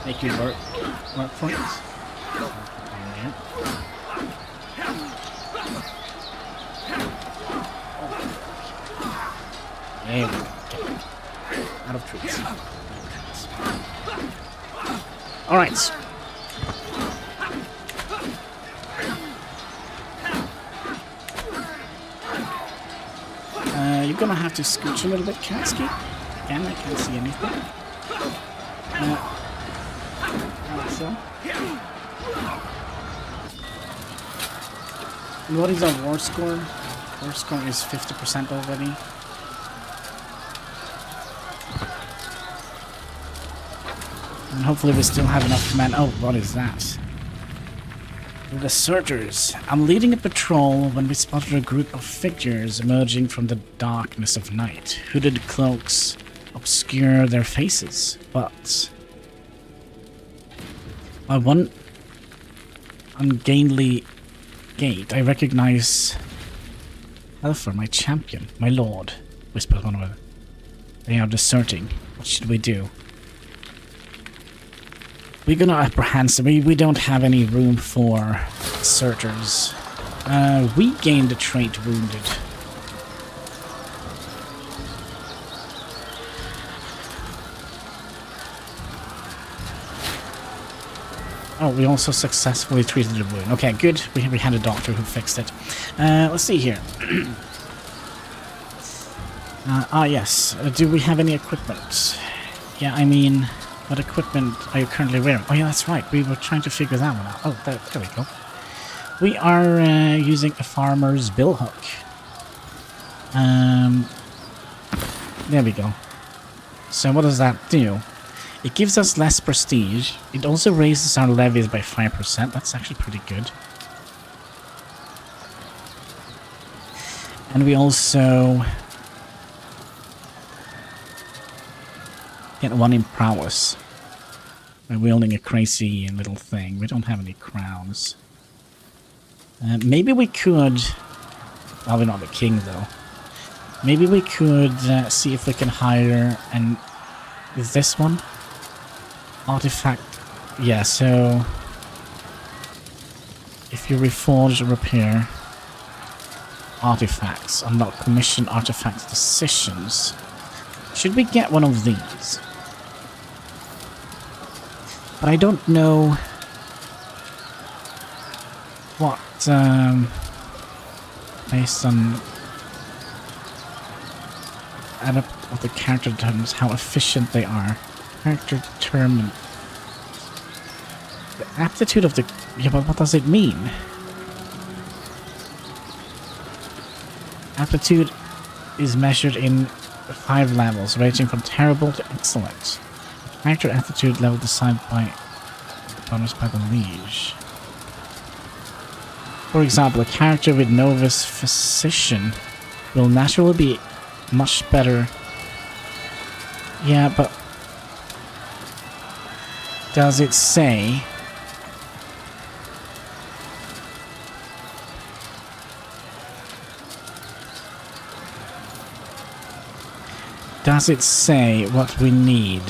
Make you work for it. Yeah. There we go. Out of trees. Alright. You're gonna have to scooch a little bit, Katsky. Again, I can't see anything. So. And what is our war score? War score is 50% already. And hopefully we still have enough men. Oh, what is that? The deserters. I'm leading a patrol when we spotted a group of figures emerging from the darkness of night. Hooded cloaks obscure their faces, but by one ungainly gait, I recognize Helfer, my champion, my lord, whispered one of them. They are deserting. What should we do? We're gonna apprehend them. We don't have any room for deserters. We gained a trait wounded. Oh, we also successfully treated the wound. Okay, good. We had a doctor who fixed it. Let's see here. Yes. Do we have any equipment? Yeah, I mean, what equipment are you currently wearing? Oh, yeah, that's right. We were trying to figure that one out. Oh, there we go. We are using a farmer's billhook. There we go. So what does that do? It gives us less prestige. It also raises our levies by 5%. That's actually pretty good. And we also get 1 in prowess by wielding a crazy little thing. We don't have any crowns. Maybe we could... Well, we're not the king, though. Maybe we could see if we can hire an... Is this one? Artifact. Yeah, so... If you reforge or repair artifacts, unlock commission artifact decisions. Should we get one of these? But I don't know what, based on what the character determines how efficient they are. Character determined. The aptitude of the... Yeah, but what does it mean? Aptitude is measured in 5 levels, ranging from terrible to excellent. Character aptitude level decided by bonus by the liege. For example, a character with novice physician will naturally be much better. Yeah, but does it say? Does it say what we need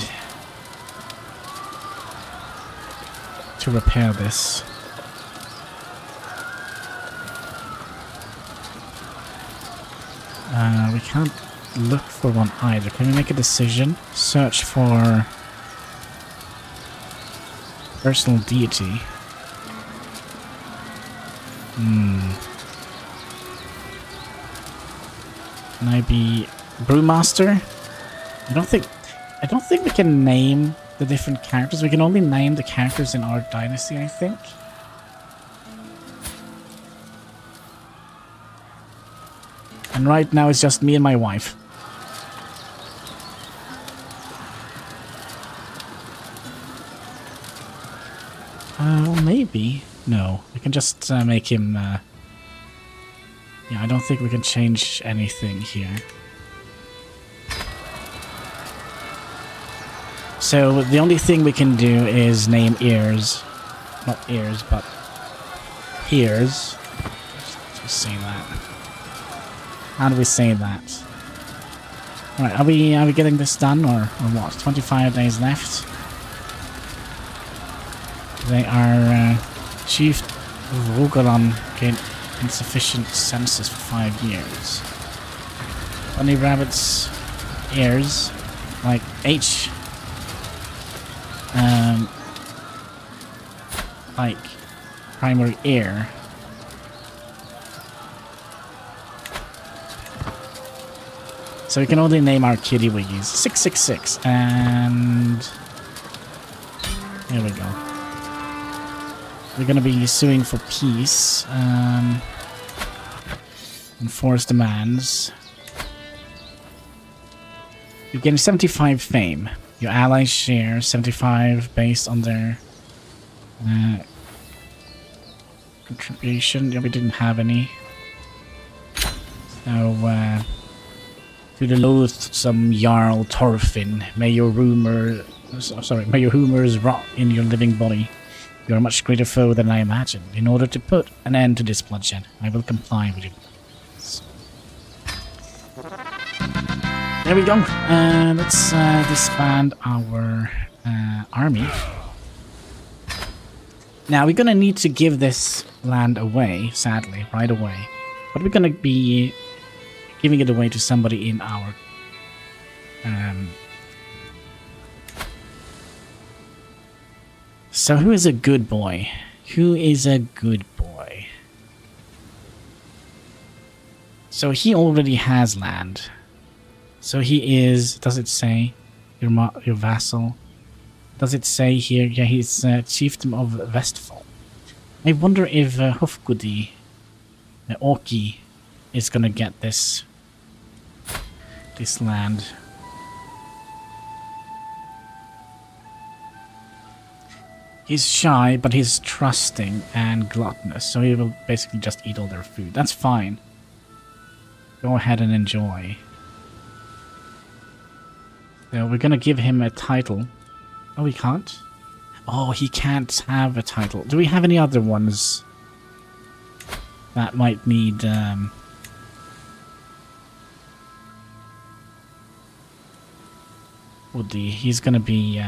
to repair this? We can't look for one either. Can we make a decision? Search for personal deity. Can I be brewmaster? I don't think we can name the different characters. We can only name the characters in our dynasty, I think. And right now it's just me and my wife. Maybe. No, we can just make him... Yeah, I don't think we can change anything here. So the only thing we can do is name ears. Not ears, but ears. Just say that. How do we say that? Alright, are we getting this done or what? 25 days left. They are Chief Rogalan gained insufficient census for 5 years. Bunny rabbits' ears, like H, like primary ear. So we can only name our kitty wiggies 666, and there we go. We're gonna be suing for peace, enforce demands. You're getting 75 fame. Your allies share 75 based on their contribution. Yeah, we didn't have any. So, to the loathsome Jarl Thorfinn, may your humors rot in your living body. You are a much greater foe than I imagined. In order to put an end to this bloodshed, I will comply with you. There we go. Let's disband our army. Now, we're gonna need to give this land away, sadly, right away. But we're gonna be giving it away to somebody in our so who is a good boy? Who is a good boy? So he already has land. So he is, does it say your vassal? Does it say here? Yeah, he's chieftain of Westfall. I wonder if Hofgudi, Orki, is gonna get this land. He's shy, but he's trusting and gluttonous, so he will basically just eat all their food. That's fine. Go ahead and enjoy. So we're gonna give him a title. Oh, we can't? Oh, he can't have a title. Do we have any other ones that might need Woody? He's gonna be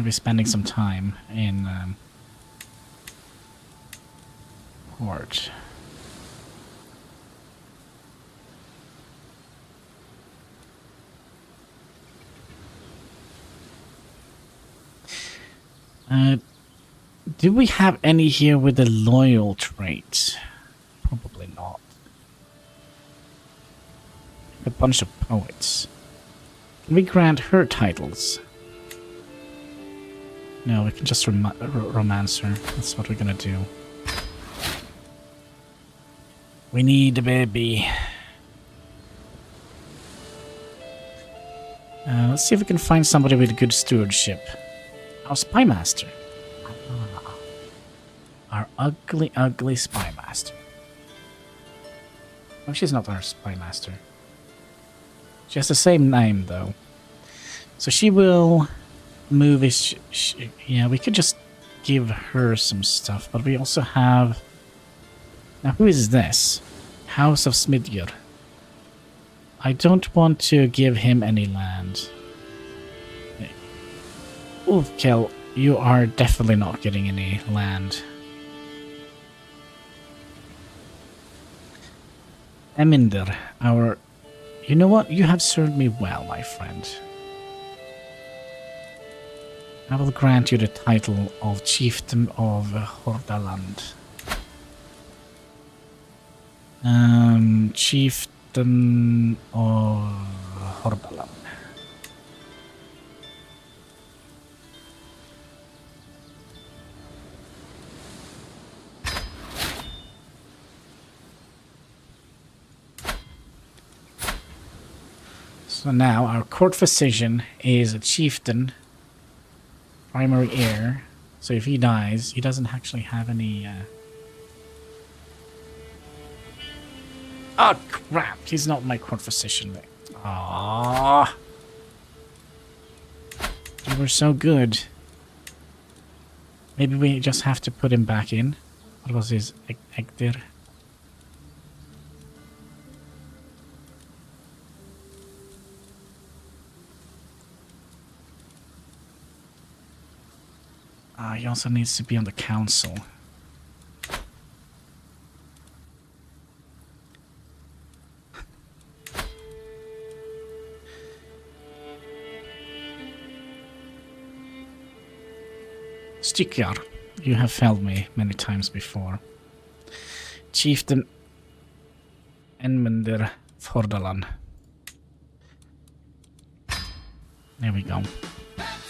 spending some time in port. Do we have any here with the loyal trait? Probably not. A bunch of poets. Can we grant her titles? No, we can just romance her. That's what we're gonna do. We need a baby. Let's see if we can find somebody with good stewardship. Our spy master. Our ugly, ugly spy master. Oh, she's not our spy master. She has the same name, though. So she will move his... yeah, we could just give her some stuff, but we also have... Now, who is this? House of Smidger. I don't want to give him any land. Ulfkel, you are definitely not getting any land. Eminder, our... You know what? You have served me well, my friend. I will grant you the title of Chieftain of Hordaland. Chieftain of Hordaland. So now our court physician is a chieftain, primary heir. So if he dies, he doesn't actually have any... Oh crap! He's not my court physician. Aww. You were so good. Maybe we just have to put him back in. What was his Egdir? he also needs to be on the council. Styckjar, you have failed me many times before. Chieftain Enmender Fordalan. There we go.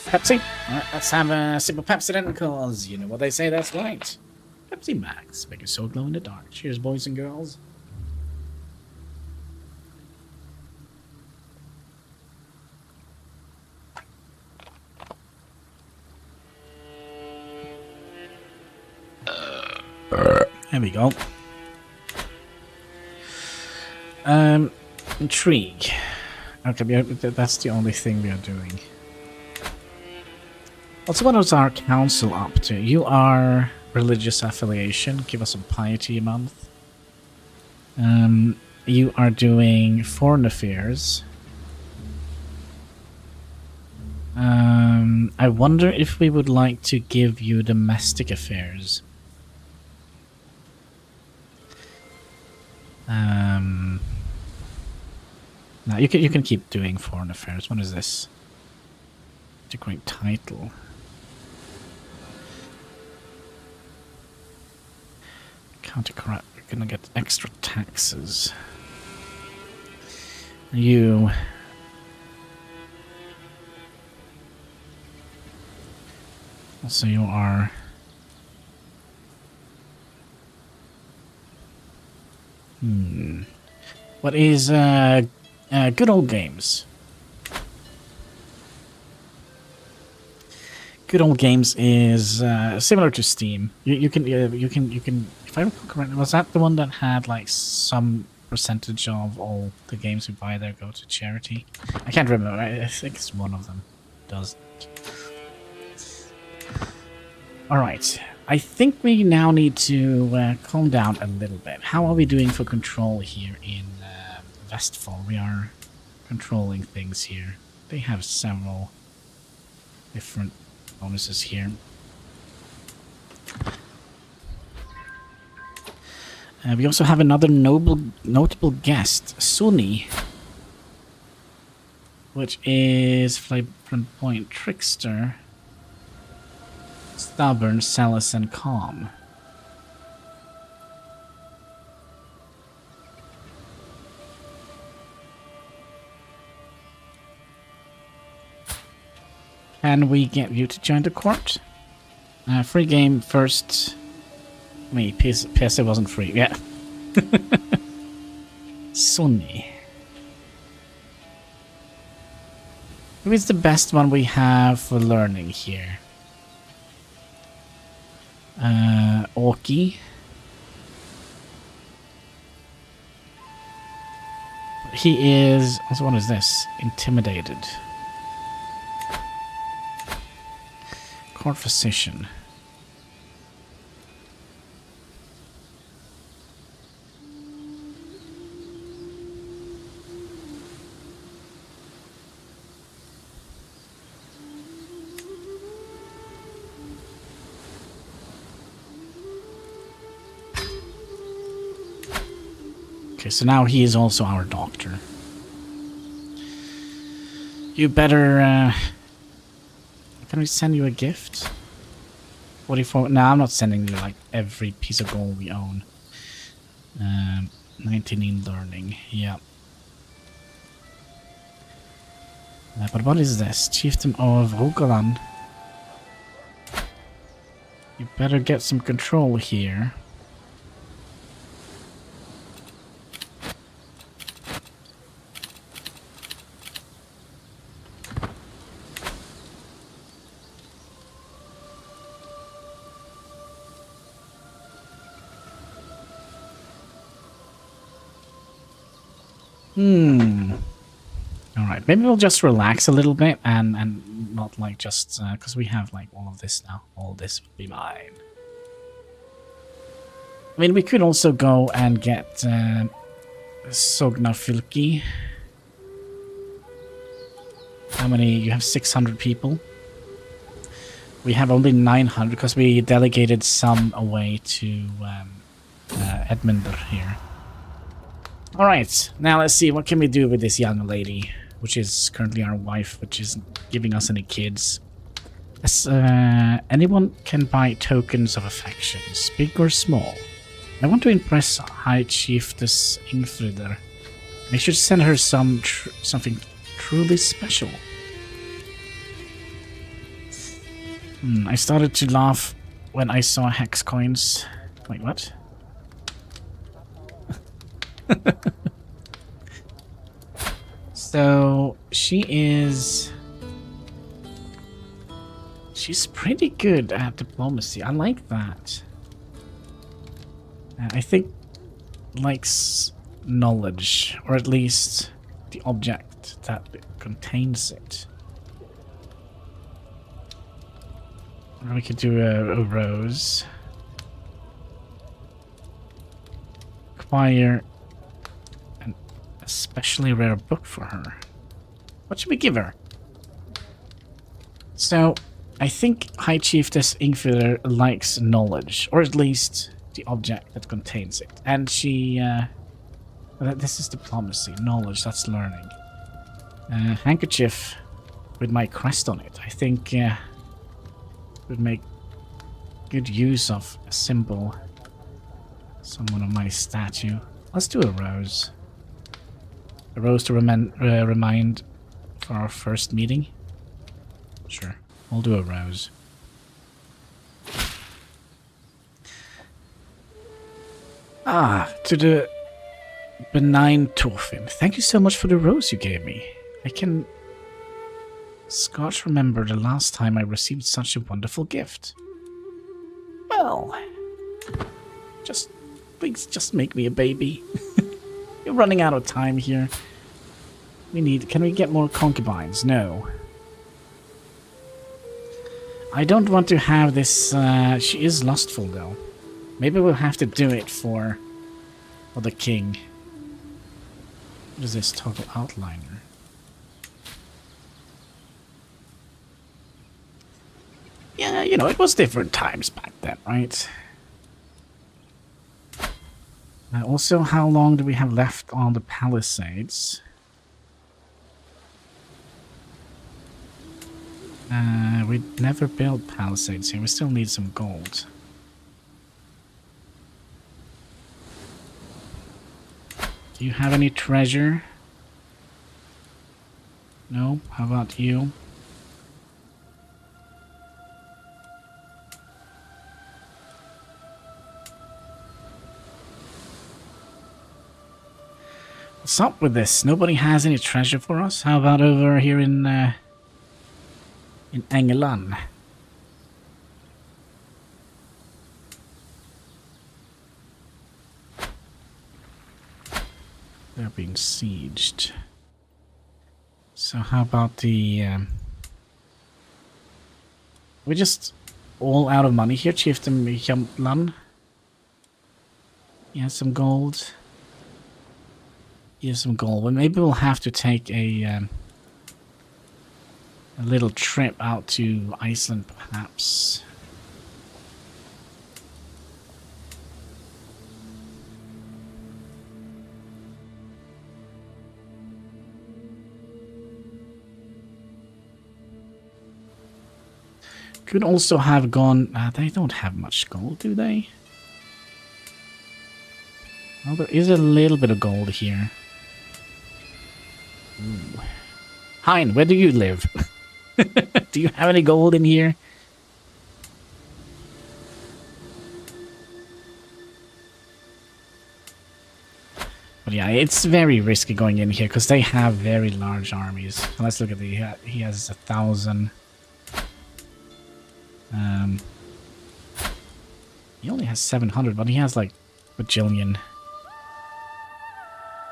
Pepsi? Alright, let's have a sip of Pepsi then, because you know what they say, that's right. Pepsi Max, make your soul glow in the dark. Cheers, boys and girls. There we go. Intrigue. Okay, that's the only thing we are doing. Also, what is our council up to? You are religious affiliation. Give us some piety a month. You are doing foreign affairs. I wonder if we would like to give you domestic affairs. No, you can keep doing foreign affairs. What is this? It's a great title. Counter-corrupt. You're gonna get extra taxes. You. Also, you are. What is good old games? Good old games is similar to Steam. You can. If I recall correctly, was that the one that had like some percentage of all the games we buy there go to charity? I can't remember. I think it's one of them. Does. All right. I think we now need to calm down a little bit. How are we doing for control here in Westfall? We are controlling things here. They have several different bonuses here. We also have another notable guest, Sunni, which is Flagrant Point Trickster, Stubborn, Zealous, and Calm. Can we get you to join the court? Free game first. Wait, PSA wasn't free. Yeah. Sunni. Who is the best one we have for learning here? Orki. He is... What is this? Intimidated. Court physician. Okay, so now he is also our doctor. You better... Can we send you a gift? 44... No, I'm not sending you, like, every piece of gold we own. 19 in learning, yeah. But what is this? Chieftain of Rogaland. You better get some control here. Alright, maybe we'll just relax a little bit and not like just... because we have like all of this now. All this would be mine. I mean, we could also go and get Sogna Fylki. How many? You have 600 people. We have only 900 because we delegated some away to Edmund here. Alright, now let's see, what can we do with this young lady, which is currently our wife, which isn't giving us any kids. Yes, anyone can buy tokens of affections, big or small. I want to impress High Chiefess Ingfrider. I should send her something truly special. I started to laugh when I saw hex coins. Wait, what? So she's pretty good at diplomacy. I like that. I think likes knowledge, or at least the object that contains it. Or we could do a rose. Acquire an especially rare book for her. What should we give her? So, I think High Chiefess Ingfrider likes knowledge, or at least the object that contains it. And she, this is diplomacy, knowledge, that's learning. Handkerchief with my crest on it, I think would make good use of a symbol. Someone on my statue. Let's do a rose. A rose to remind for our first meeting. Sure, we'll do a rose. Ah, to the benign Torfin. Thank you so much for the rose you gave me. I can Scotch remember the last time I received such a wonderful gift. Well, please just make me a baby. You're running out of time here. Can we get more concubines? No. I don't want to have this, she is lustful though. Maybe we'll have to do it for the king. What is this total outliner? Yeah, you know, it was different times back then, right? Also, how long do we have left on the Palisades? We never built Palisades here. We still need some gold. Do you have any treasure? No? How about you? What's up with this? Nobody has any treasure for us? How about over here in England? They're being sieged. So how about the... we're just all out of money here, Chieftain Jamlan. Yeah, some gold. Here's some gold. But maybe we'll have to take a little trip out to Iceland, perhaps. Could also have gone... they don't have much gold, do they? Well, there is a little bit of gold here. Ooh. Hein, where do you live? Do you have any gold in here? But yeah, it's very risky going in here because they have very large armies. So let's look at the... he has 1,000. He only has 700, but he has like a bajillion.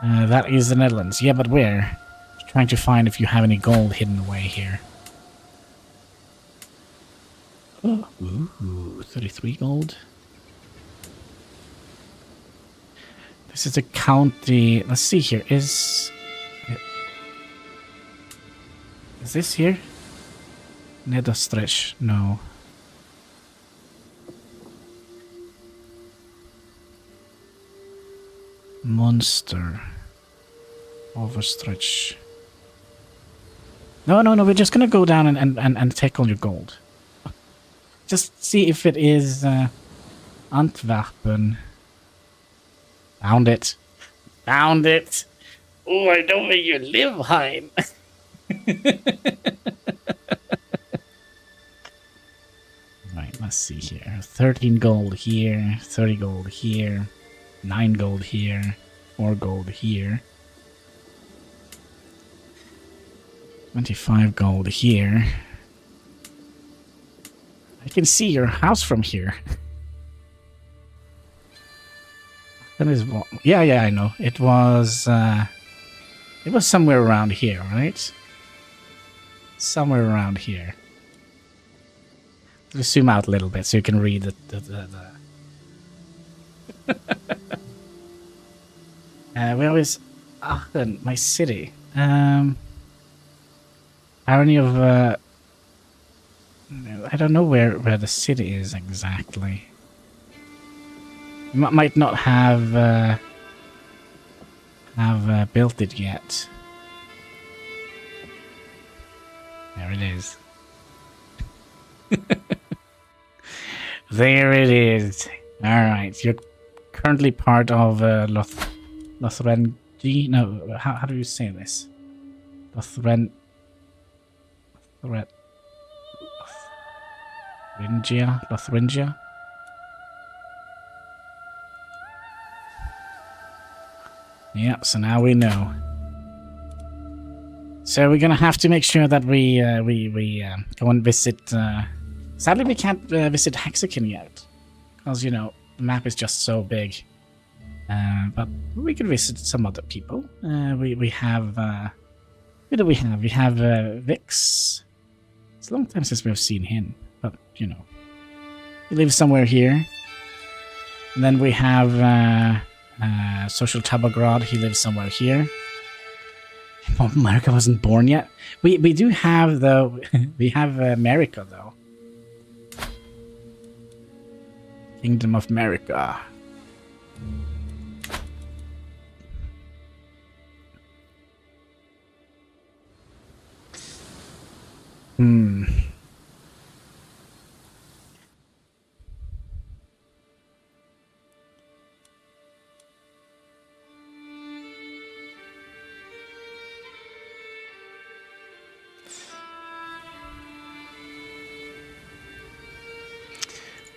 That is the Netherlands. Yeah, but where? Trying to find if you have any gold hidden away here. Oh, ooh, 33 gold. This is a county. Let's see here. Is this here? Nedostresh? No. Monster. Overstretch. No, we're just gonna go down and take all your gold. Just see if it is Antwerpen. Found it. Found it. Oh, I know where you live, Hein. Right, let's see here. 13 gold here, 30 gold here, 9 gold here, 4 gold here. 25 gold here. I can see your house from here. That is what? Yeah, I know. It was somewhere around here, right? Somewhere around here. Let's zoom out a little bit so you can read the where is Aachen, my city? Irony of I don't know where the city is exactly. Might not have built it yet. There it is. There it is. All right, you're currently part of Lothrengi. No, how do you say this? Lothrengia. Yeah, so now we know. So we're gonna have to make sure that we go and visit. Sadly, we can't visit Hexakin yet, because you know the map is just so big. But we can visit some other people. We have. Who do we have? We have Vix. It's a long time since we've seen him, but you know, he lives somewhere here. And then we have Social Tabograd. He lives somewhere here. America wasn't born yet. We do have though. We have America though. Kingdom of America.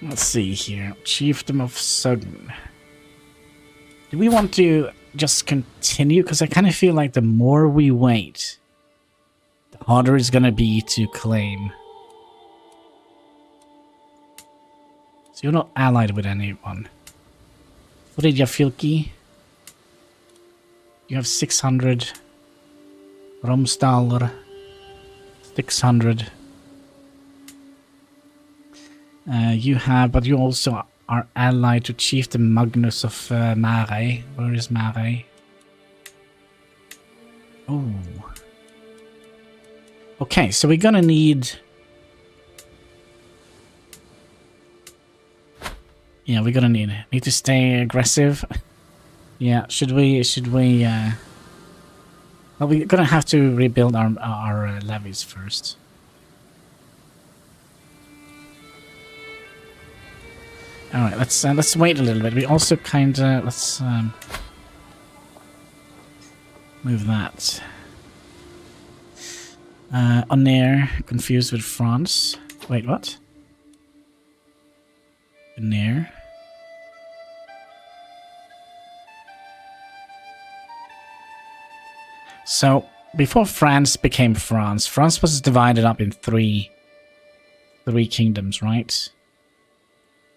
Let's see here. Chiefdom of Sugden. Do we want to just continue? Because I kind of feel like the more we wait, the harder it's going to be to claim. So you're not allied with anyone. Fridja Filki. You have 600. Romsdaler. 600. You have, but you also are allied to Chieftain Magnus of Marei. Where is Marei? Oh. Okay, so we're gonna need. Yeah, we're gonna need to stay aggressive. Yeah, should we? Well, we're gonna have to rebuild our levies first. All right, let's wait a little bit. We also kind of let's move that. Onair confused with France. Wait, what? Onair. So before France became France, France was divided up in three kingdoms, right?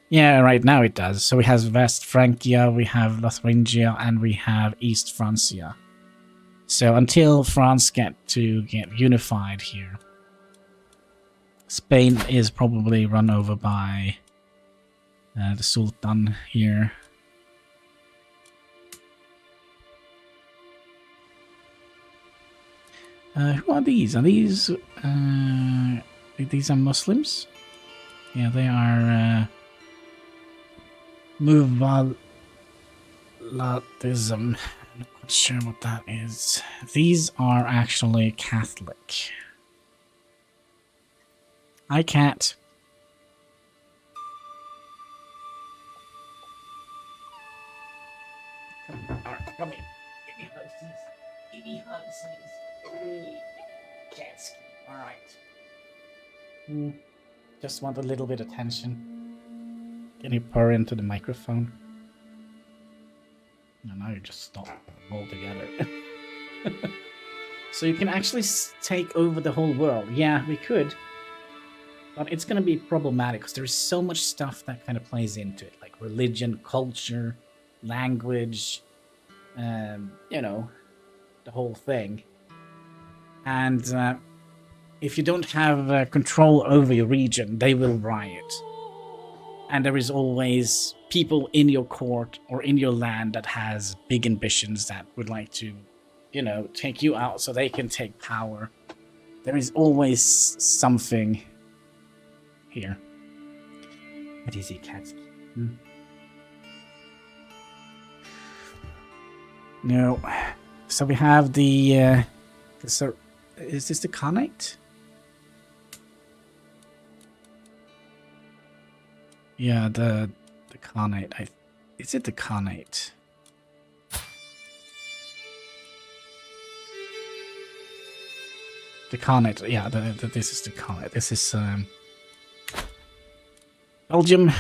Yeah, right now it does. So we have West Francia, we have Lotharingia, and we have East Francia. So until France get unified here, Spain is probably run over by the Sultan here. Who are these? Are these are Muslims? Yeah, they are. Latism. I'm not quite sure what that is. These are actually Catholic. Hi, cat. Come here. Give me hugs. Give me hugs. Cats. Alright. Just want a little bit of attention. Can you purr into the microphone? No, now you just stop altogether. So you can actually take over the whole world. Yeah, we could. But it's going to be problematic because there's so much stuff that kind of plays into it. Like religion, culture, language, you know, the whole thing. And if you don't have control over your region, they will riot. And there is always people in your court or in your land that has big ambitions that would like to, you know, take you out so they can take power. There is always something here. What is it, Katsuki? No. So we have the so is this the Khanate? Yeah, the Khanate. Is it the Khanate? The Khanate. Yeah, this is the Khanate. This is Belgium.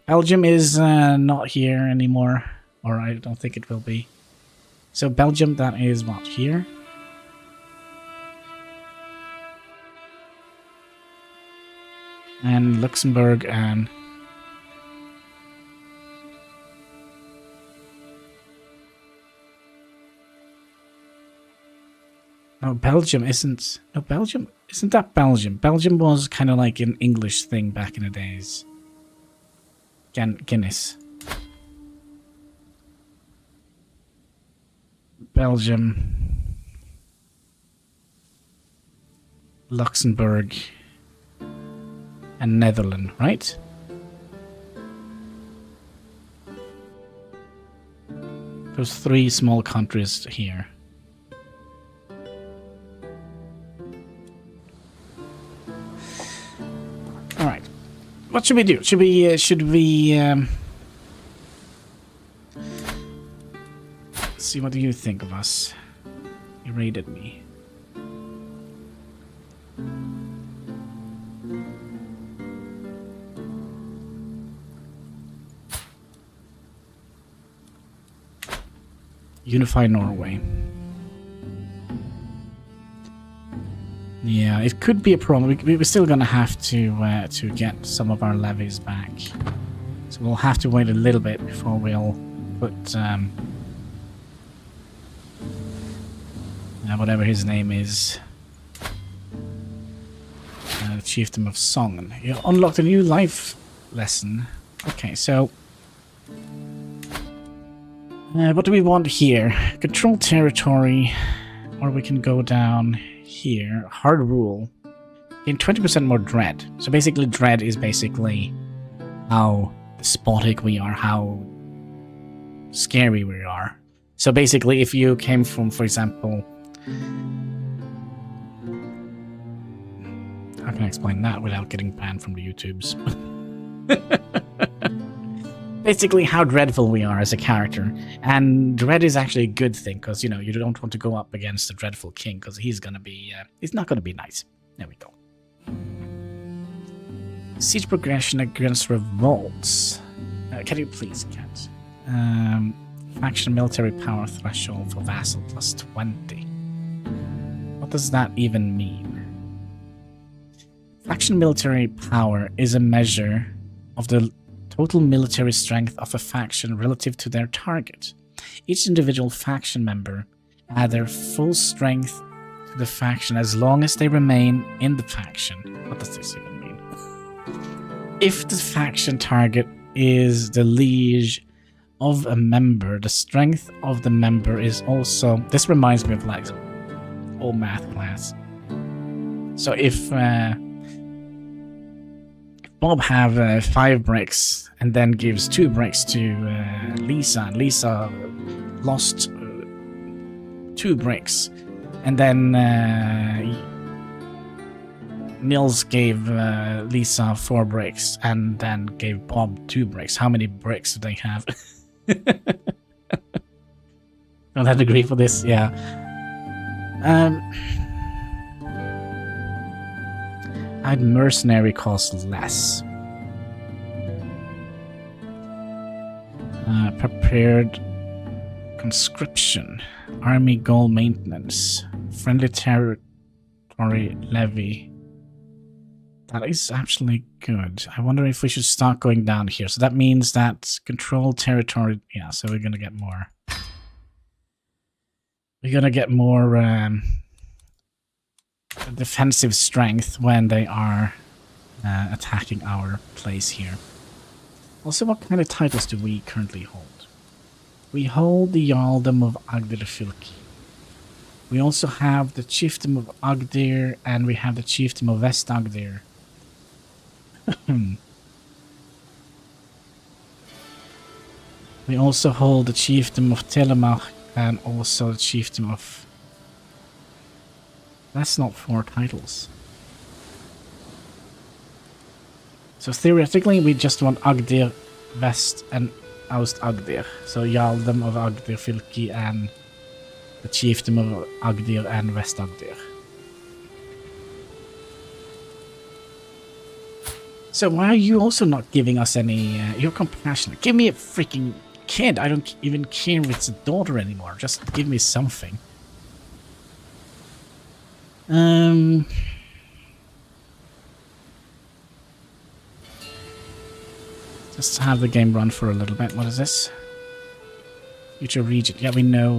Belgium is not here anymore, or I don't think it will be. So Belgium, that is what, here? And Luxembourg and... No, Belgium isn't... No, Belgium... Isn't that Belgium? Belgium was kind of like an English thing back in the days. Guinness. Belgium. Luxembourg. And Netherlands, right? Those three small countries here. All right. What should we do? Should we see, what do you think of us? You rated me. Unify Norway. Yeah, it could be a problem. We're still gonna have to get some of our levies back, so we'll have to wait a little bit before we'll put whatever his name is, the Chieftain of Songen. You unlocked a new life lesson. Okay, so what do we want here? Control territory, or we can go down here. Hard rule. Gain 20% more dread. So basically, dread is basically how despotic we are, how scary we are. So basically, if you came from, for example, how can I explain that without getting banned from the YouTubes? Basically, how dreadful we are as a character. And dread is actually a good thing, because, you know, you don't want to go up against the dreadful king, because he's gonna be, he's not gonna be nice. There we go. Siege progression against revolts. Can you please, Cat? Faction military power threshold for vassal plus 20. What does that even mean? Faction military power is a measure of the total military strength of a faction relative to their target. Each individual faction member add their full strength to the faction as long as they remain in the faction. What does this even mean? If the faction target is the liege of a member, the strength of the member is also... This reminds me of like old math class. So if Bob have 5 bricks and then gives 2 bricks to Lisa, and Lisa lost 2 bricks, and then Nils gave Lisa 4 bricks and then gave Bob 2 bricks. How many bricks do they have? Don't have to agree for this, yeah. I'd mercenary cost less. Prepared conscription, army goal maintenance, friendly territory levy. That is actually good. I wonder if we should start going down here. So that means that control territory. Yeah, so we're gonna get more. We're gonna get more defensive strength when they are attacking our place here. Also, what kind of titles do we currently hold? We hold the Jarldom of Agder-Fylki. We also have the Chiefdom of Agder, and we have the Chiefdom of West Agder. We also hold the Chiefdom of Telemach and also the Chiefdom of... That's not 4 titles. So theoretically we just want Agder, West and Ost Agder. So Jarldom of Agder-Fylki and the Chiefdom of Agder and West Agder. So why are you also not giving us any... you're compassionate. Give me a freaking kid. I don't even care if it's a daughter anymore. Just give me something. Just have the game run for a little bit. What is this? Future region. Yeah, we know.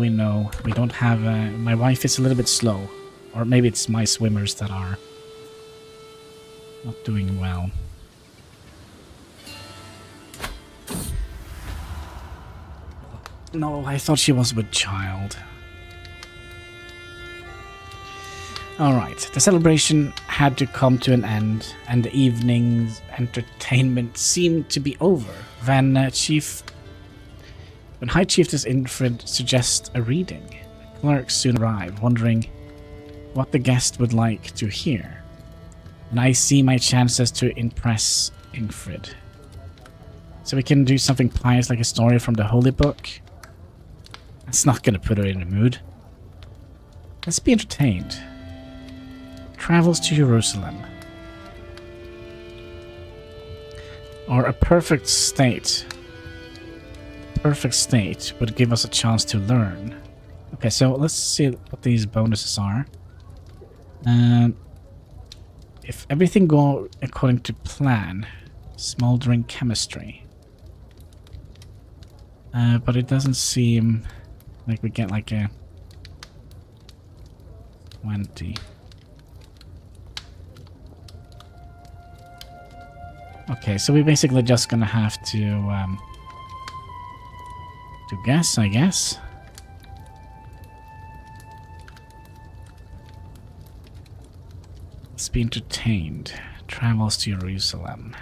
We don't have... my wife is a little bit slow. Or maybe it's my swimmers that are not doing well. No, I thought she was with child. Alright, the celebration had to come to an end, and the evening's entertainment seemed to be over when High Chiefess Infrid suggests a reading. The clerk soon arrived, wondering what the guest would like to hear. And I see my chances to impress Infrid. So we can do something pious like a story from the Holy Book. That's not gonna put her in the mood. Let's be entertained. Travels to Jerusalem. Or a perfect state. Perfect state would give us a chance to learn. Okay, so let's see what these bonuses are. If everything goes according to plan, smoldering chemistry. But it doesn't seem like we get like a 20. Okay, so we're basically just gonna have to guess, I guess. Let's be entertained. Travels to Jerusalem.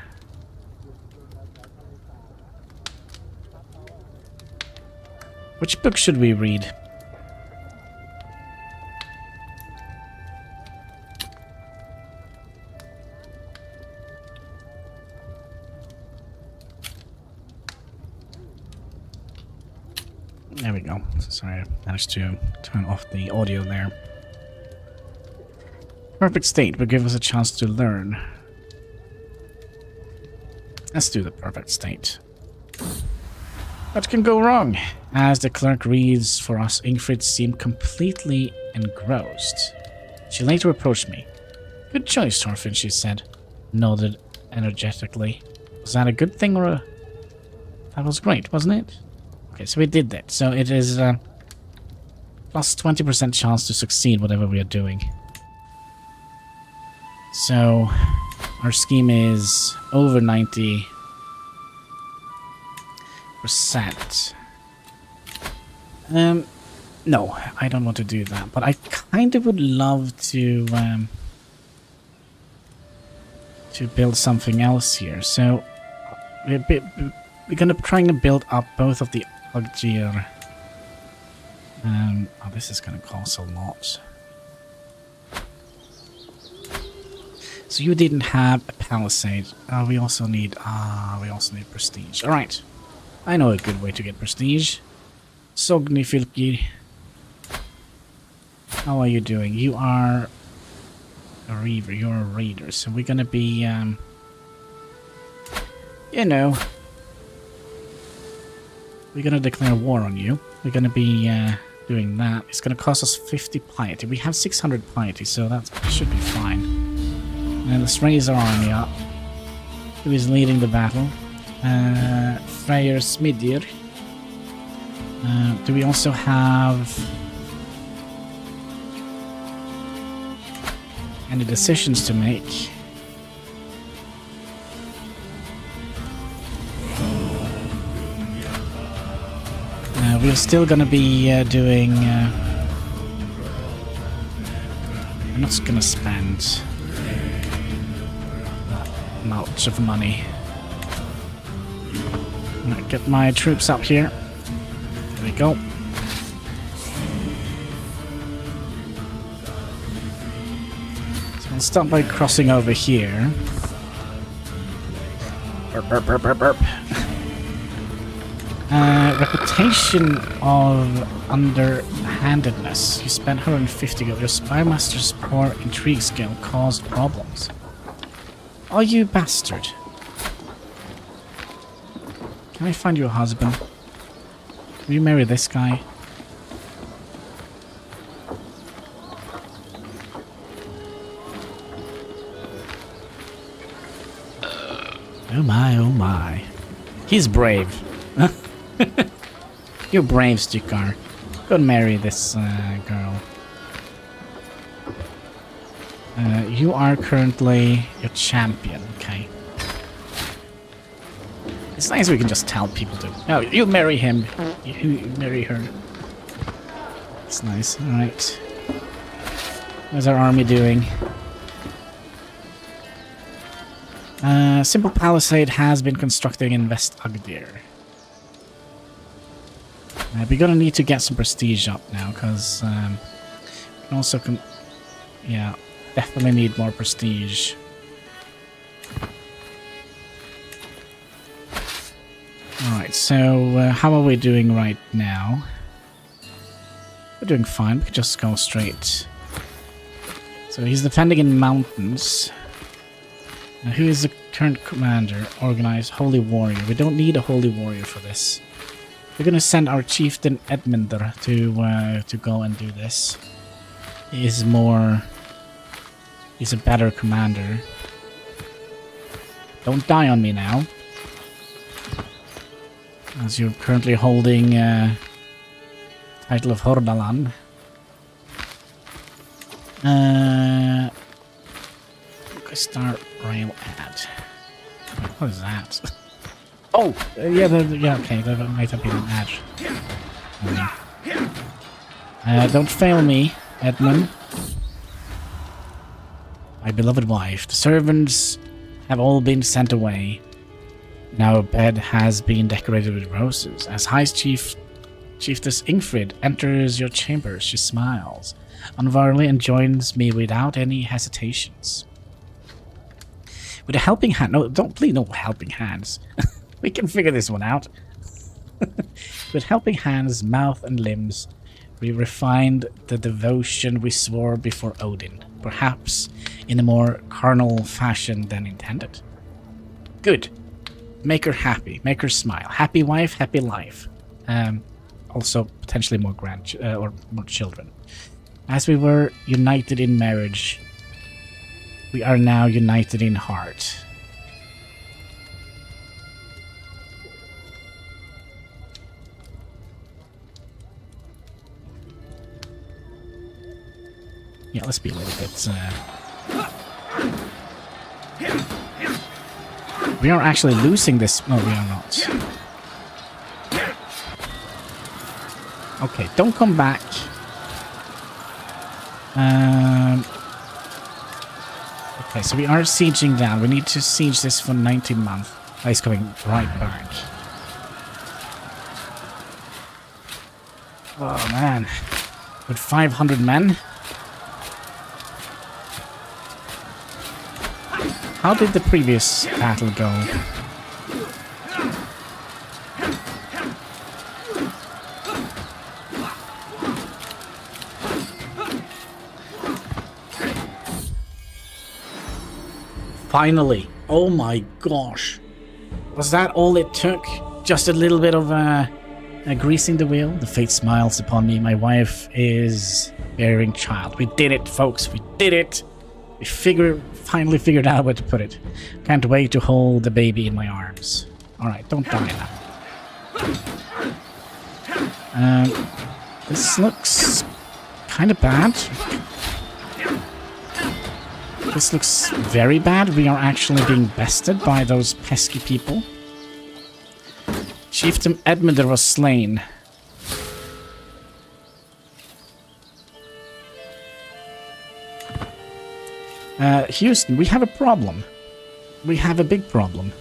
Which book should we read? There we go. Sorry, I managed to turn off the audio there. Perfect state would give us a chance to learn. Let's do the perfect state. What can go wrong? As the clerk reads for us, Ingrid seemed completely engrossed. She later approached me. Good choice, Thorfinn, she said, nodded energetically. Was that a good thing or a... That was great, wasn't it? Okay, so we did that. So it is plus 20% chance to succeed whatever we are doing. So our scheme is over 90%. No, I don't want to do that, but I kind of would love to to build something else here. So we're gonna trying to build up both of the Agir. Oh, this is gonna cost a lot. So you didn't have a palisade. We also need prestige. All right, I know a good way to get prestige. Sogni Fylki, how are you doing? You are a reaver. You're a raider. So we're gonna be, you know, we're gonna declare war on you. We're gonna be doing that. It's gonna cost us 50 piety. We have 600 piety, so that should be fine. And let's raise our army up. Who is leading the battle? Freyr Smidir. Do we also have any decisions to make? We're still gonna be doing. I'm not gonna spend much of money. I'm gonna get my troops up here. There we go. So I'll start by crossing over here. Burp, burp, burp, burp, burp. Reputation of underhandedness. You spent 150 gold. Your spymaster's poor intrigue skill caused problems. Oh, you bastard. Can I find you a husband? Will you marry this guy? Oh my, oh my. He's brave. You're brave, Stukar. Go and marry this girl. You are currently your champion, okay. It's nice we can just tell people to. No, you marry him. You marry her. It's nice, alright. How's our army doing? Simple palisade has been constructed in West Agdir. We're gonna need to get some prestige up now, because we also can. Yeah, definitely need more prestige. Alright, so how are we doing right now? We're doing fine, we can just go straight. So he's defending in mountains. Now, who is the current commander? Organized Holy Warrior. We don't need a Holy Warrior for this. We're gonna send our chieftain Edmundr to go and do this. He's a better commander. Don't die on me now. As you're currently holding title of Hordaland. Start rail ad. What is that? Oh, yeah, okay, that might have been an ad. Don't fail me, Edmund. My beloved wife. The servants have all been sent away. Now a bed has been decorated with roses. As Heist Chiefess Ingfrid enters your chambers, she smiles unwarily and joins me without any hesitations. With a helping hand. No, please, no helping hands. We can figure this one out. With helping hands, mouth, and limbs, we refined the devotion we swore before Odin, perhaps in a more carnal fashion than intended. Good. Make her happy. Make her smile. Happy wife, happy life. Also, potentially more or more children. As we were united in marriage, we are now united in heart. Yeah, let's be a little bit. We are actually losing this. No, we are not. Okay, don't come back. Okay, so we are sieging down. We need to siege this for 19 months. Oh, he's coming right back. Oh, man. With 500 men? How did the previous battle go? Finally. Oh my gosh. Was that all it took? Just a little bit of greasing the wheel? The fate smiles upon me. My wife is bearing child. We did it, folks. We did it. We finally figured out where to put it. Can't wait to hold the baby in my arms. Alright, don't die now. This looks kind of bad. This looks very bad. We are actually being bested by those pesky people. Chieftain Edmunder was slain. Houston, we have a problem. We have a big problem.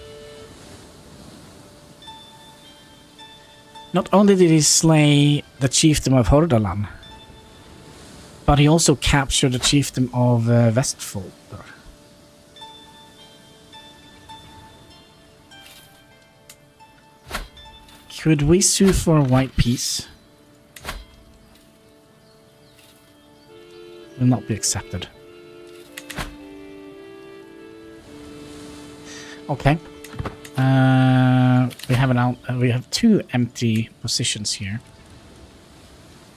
Not only did he slay the chieftain of Hordaland, but he also captured the chieftain of Vestfold. Could we sue for a white peace? Will not be accepted. Okay. We have 2 empty positions here.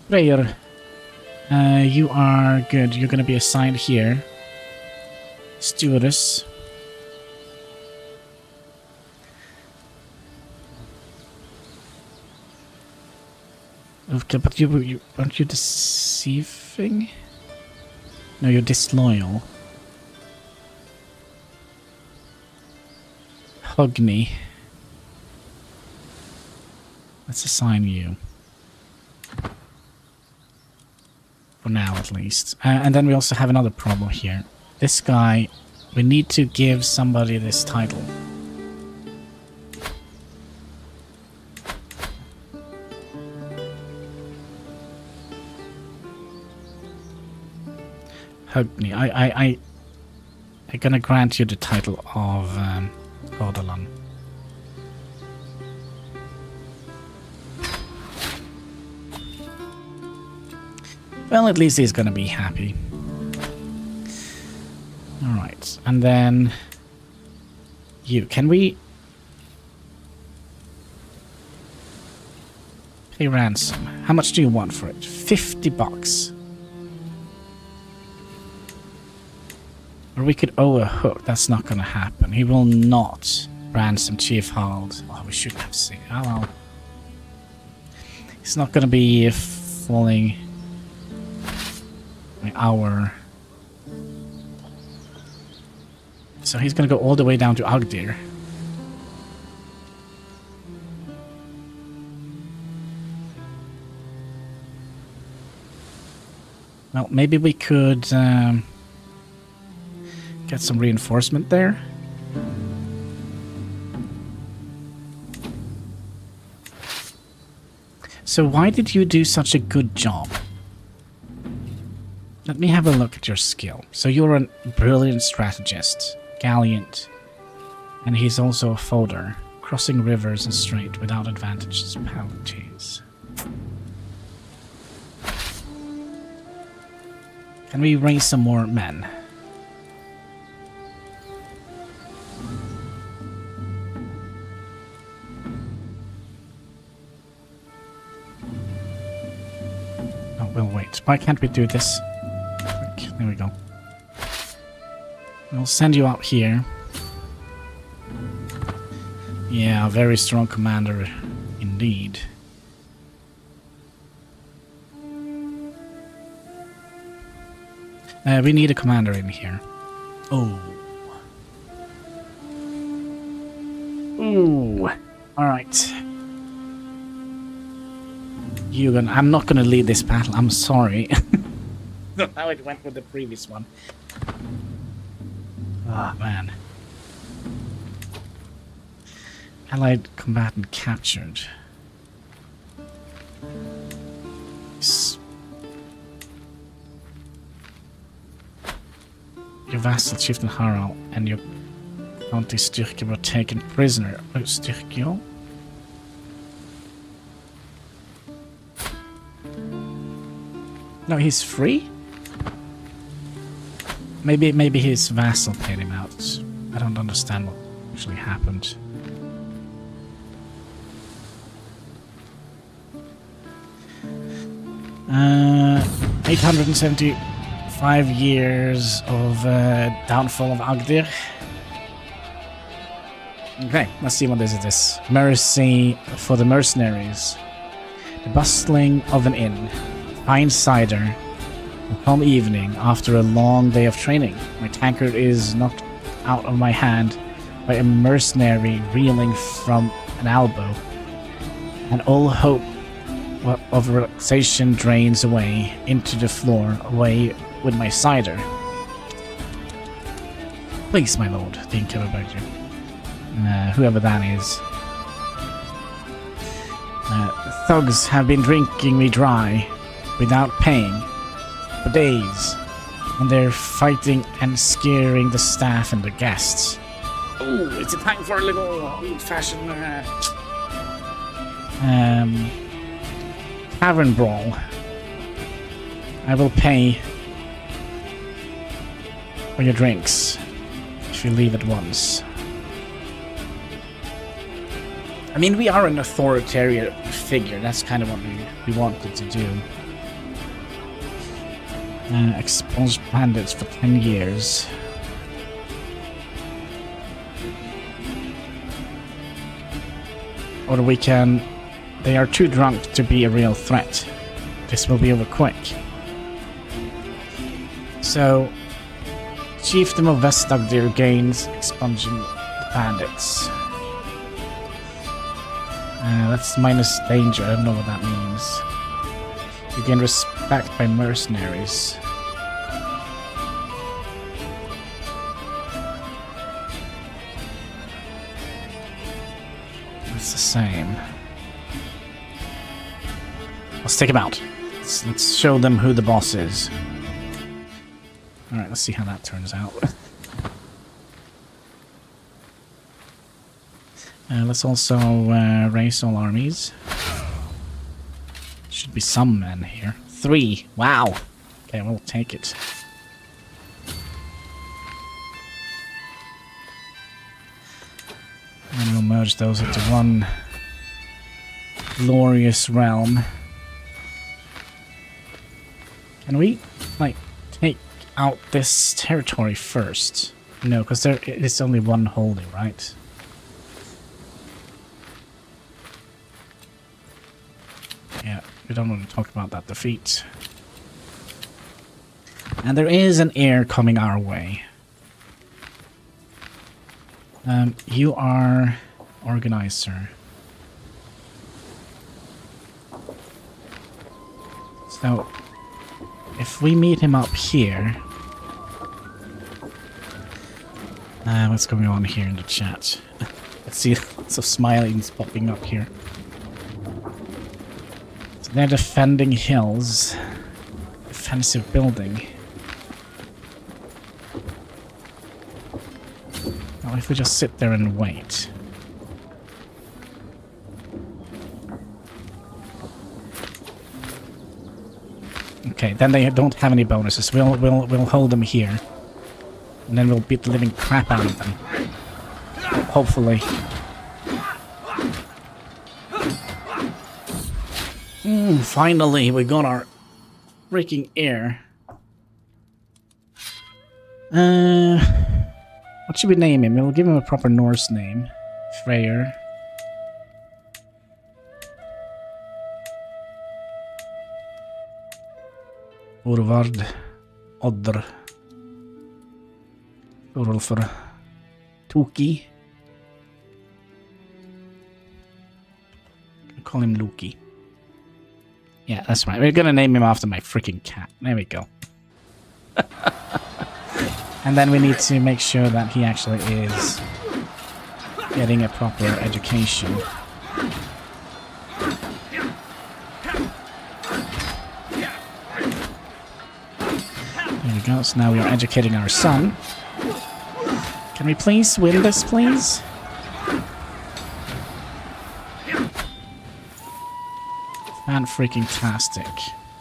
Prayer. You are good. You're going to be assigned here. Stewardess. Okay, but you aren't you deceiving? No, you're disloyal. Hogni. Let's assign you. For now, at least. And then we also have another problem here. This guy, we need to give somebody this title. Hogni, I'm gonna grant you the title of Hordaland. Well, at least he's gonna be happy. Alright, and then you. Can we pay ransom? How much do you want for it? 50 bucks. Or we could owe a hook. That's not gonna happen. He will not ransom Chief Hald. Oh, we should have seen. Oh well. He's not gonna be falling an hour. So he's gonna go all the way down to Agdir. Well, maybe we could get some reinforcement there. So why did you do such a good job? Let me have a look at your skill. So you're a brilliant strategist, gallant, and he's also a folder, crossing rivers and strait without advantages and penalties. Can we raise some more men? Oh, we'll wait. Why can't we do this? There we go. We'll send you out here. Yeah, very strong commander indeed. We need a commander in here. Oh. Ooh. Alright. I'm not gonna lead this battle, I'm sorry. Not how it went with the previous one. Oh, man. Allied combatant captured. Your vassal chieftain Harald and your county styrke were taken prisoner. Oh, styrke? No, he's free? Maybe his vassal paid him out. I don't understand what actually happened. Uh, 875 years of downfall of Agdir. Okay, let's see what this is. Mercy for the mercenaries. The bustling of an inn. Fine cider. A calm evening after a long day of training. My tankard is knocked out of my hand by a mercenary reeling from an elbow. And all hope of relaxation drains away into the floor, away with my cider. Please, my lord, the innkeeper begged you. Whoever that is. Thugs have been drinking me dry without paying for days, and they're fighting and scaring the staff and the guests. Oh, it's a time for a little old-fashioned tavern brawl. I will pay for your drinks if you leave at once. I mean, we are an authoritarian figure. That's kind of what we wanted to do. Expunge bandits for 10 years. Or we can... They are too drunk to be a real threat. This will be over quick. So, Chiefdom of Vestagdir gains expunging the bandits. That's minus danger. I don't know what that means. You gain respect by mercenaries. It's the same. Let's take him out. Let's show them who the boss is. Alright, let's see how that turns out. Let's also raise all armies. Should be some men here. 3. Wow. Okay, we'll take it. And we'll merge those into one glorious realm. Can we, like, take out this territory first? No, because there is only one holding, right? Yeah, we don't want to talk about that defeat. And there is an heir coming our way. You are organizer. So, if we meet him up here... what's going on here in the chat? Let's see, lots of smilings popping up here. So they're defending hills. Defensive building. Well, if we just sit there and wait. Okay, then they don't have any bonuses. We'll hold them here. And then we'll beat the living crap out of them. Hopefully. Finally, we got our freaking heir. What should we name him? We'll give him a proper Norse name. Freyr. Orvard. Oddr. Orolfur. Toki. I'll call him Loki. Yeah, that's right. We're gonna name him after my freaking cat. There we go. And then we need to make sure that he actually is getting a proper education. There we go. So now we are educating our son. Can we please win this, please? Fan-freaking-tastic.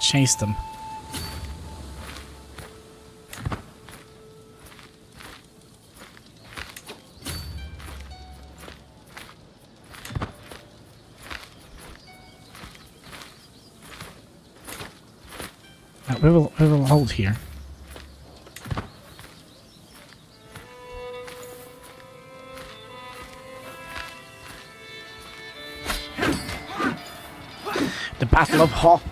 Chase them. We will hold here. The Battle of Hop.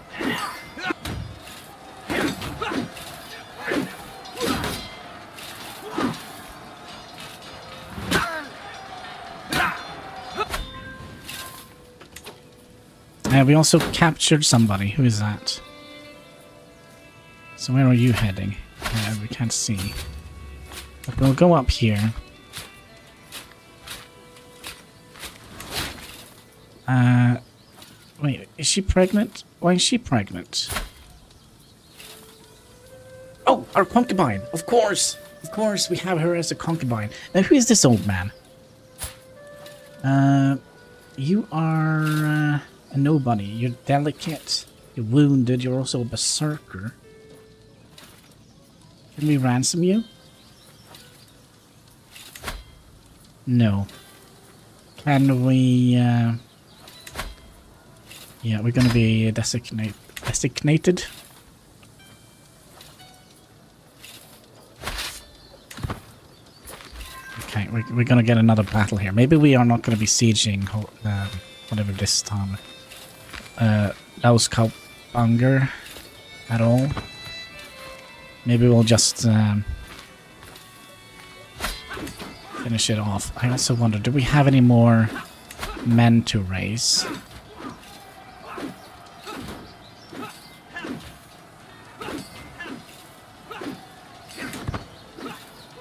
We also captured somebody. Who is that? So where are you heading? We can't see. But we'll go up here. Wait, is she pregnant? Why is she pregnant? Oh, our concubine! Of course! Of course, we have her as a concubine. Now, who is this old man? You are a nobody. You're delicate. You're wounded. You're also a berserker. Can we ransom you? No. Can we, yeah, we're gonna be designated. Okay, we're gonna get another battle here. Maybe we are not gonna be sieging, whatever this time. Lauskaupanger at all. Maybe we'll just finish it off. I also wonder, do we have any more men to raise?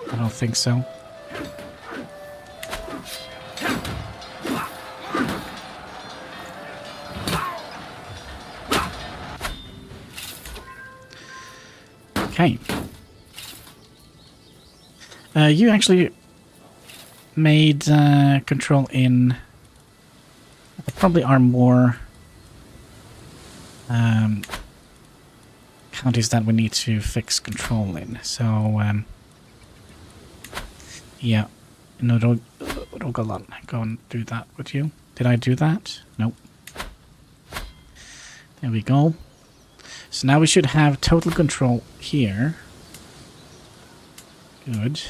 I don't think so. Okay. You actually made control in... There probably are more counties that we need to fix control in. So, yeah. No, don't go and do that, would you? Did I do that? Nope. There we go. So now we should have total control here. Good.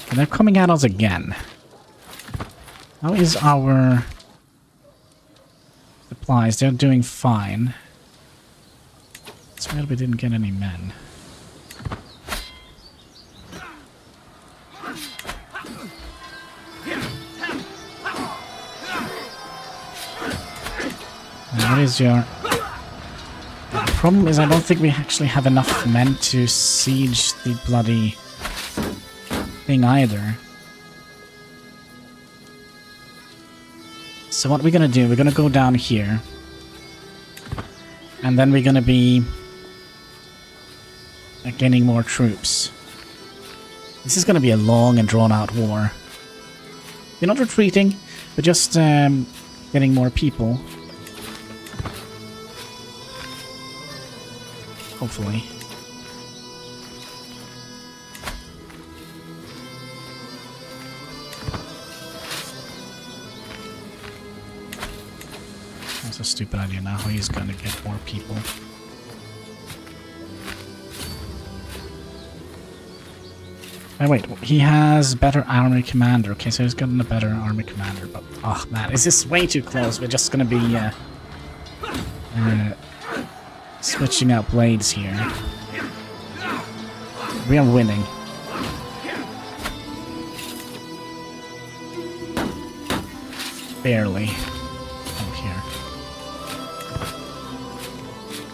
And they're coming at us again. How is our supplies? They're doing fine. It's weird we didn't get any men. What is your... The problem is I don't think we actually have enough men to siege the bloody thing either. So what we're gonna do, we're gonna go down here. And then we're gonna be gaining more troops. This is gonna be a long and drawn out war. We're not retreating, we're just getting more people. Hopefully. That's a stupid idea now. He's gonna get more people. Oh wait, he has better army commander. Okay, so he's gotten a better army commander, but oh man, is this way too close? We're just gonna be switching out blades here. We are winning. barely out here.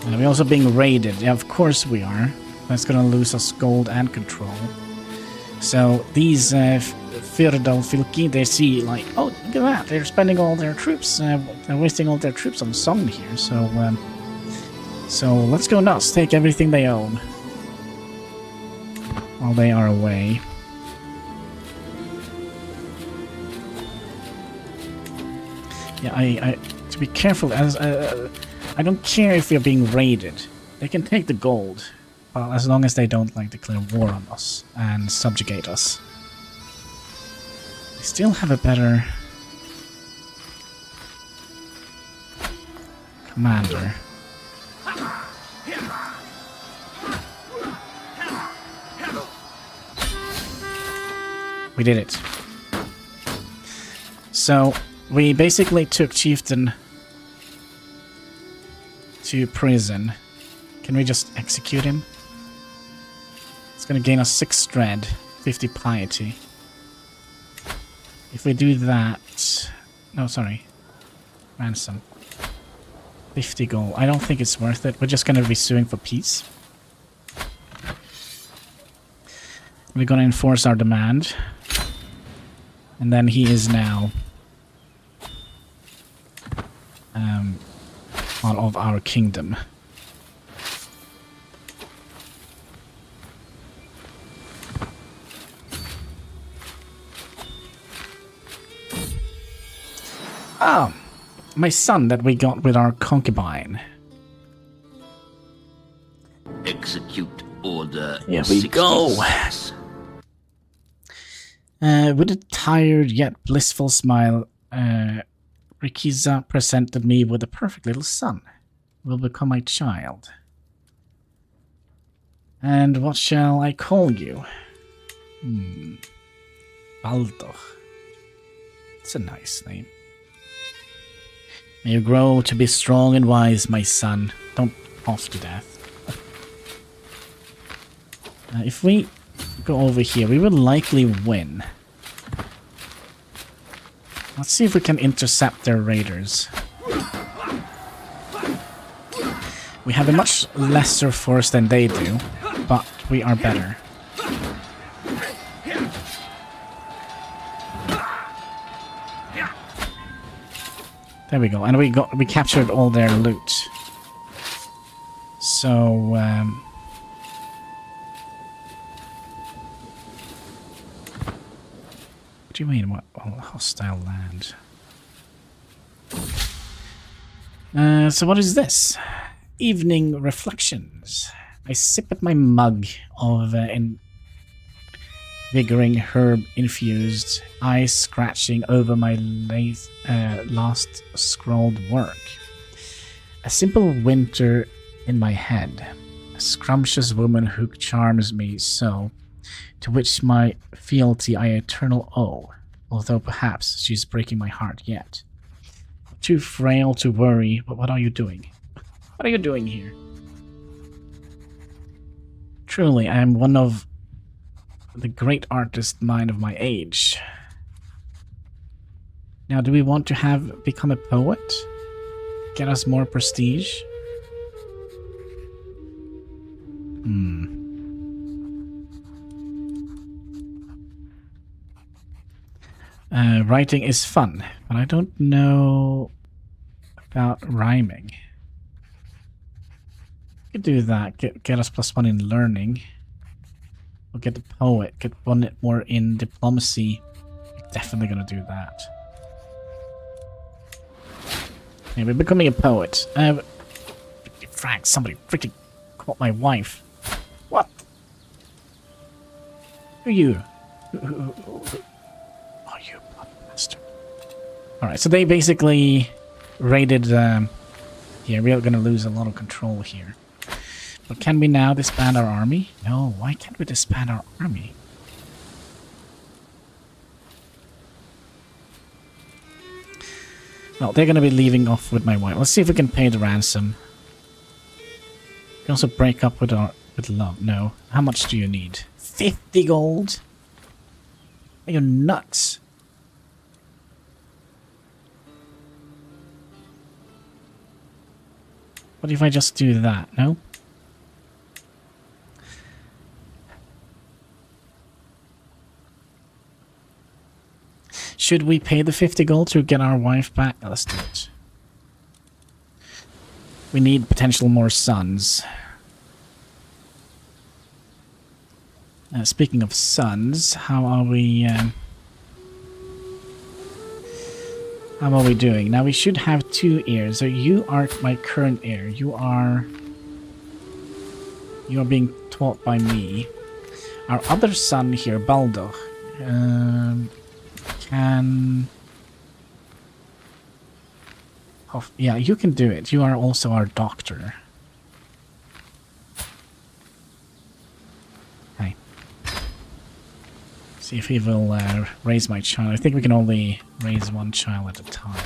And we're also being raided. Yeah, of course we are. That's gonna lose us gold and control. So these Fyrdal-fylki, they see like, oh, look at that, they're spending all their troops, they're wasting all their troops on Sogn here, so let's go nuts, take everything they own while they are away. Yeah, I to be careful, as I don't care if we're being raided, they can take the gold. Well, as long as they don't like declare war on us and subjugate us. We still have a better commander. We did it. So we basically took Chieftain to prison. Can we just execute him? It's going to gain us 6 dread, 50 piety. If we do that... No, sorry. Ransom. 50 gold. I don't think it's worth it. We're just going to be suing for peace. We're going to enforce our demand. And then he is now... part of our kingdom. Oh, my son that we got with our concubine. Execute order. Here we go. With a tired yet blissful smile, Rikiza presented me with a perfect little son. Will become my child. And what shall I call you? Baldur. It's a nice name. May you grow to be strong and wise, my son. Don't off to death. If we go over here, we will likely win. Let's see if we can intercept their raiders. We have a much lesser force than they do, but we are better. There we go, and we captured all their loot. So what do you mean? What hostile land? So what is this? Evening reflections. I sip at my mug of invigorating herb-infused, eyes scratching over my last scrawled work. A simple winter in my head. A scrumptious woman who charms me so, to which my fealty I eternal owe, although perhaps she's breaking my heart yet. Too frail to worry, but what are you doing? What are you doing here? Truly, I am one of the great artist mind of my age. Now, do we want to become a poet? Get us more prestige? Writing is fun, but I don't know about rhyming. Could do that. Get us +1 in learning. We'll get the poet. Get 1 more in diplomacy. Definitely gonna do that. Yeah, we're becoming a poet. Frank, somebody freaking caught my wife. What? Who are you? Who are you, blood bastard? Alright, so they basically raided... yeah, we're gonna lose a lot of control here. But can we now disband our army? No, why can't we disband our army? Well, they're gonna be leaving off with my wife. Let's see if we can pay the ransom. We can also break up with love. No. How much do you need? 50 gold? Are you nuts? What if I just do that? No? Should we pay the 50 gold to get our wife back? Let's do it. We need potential more sons. Speaking of sons, how are we doing? Now we should have 2 heirs. So you are my current heir. You are being taught by me. Our other son here, Baldur, can... Oh, yeah, you can do it. You are also our doctor. Okay. See if he will raise my child. I think we can only raise 1 child at a time.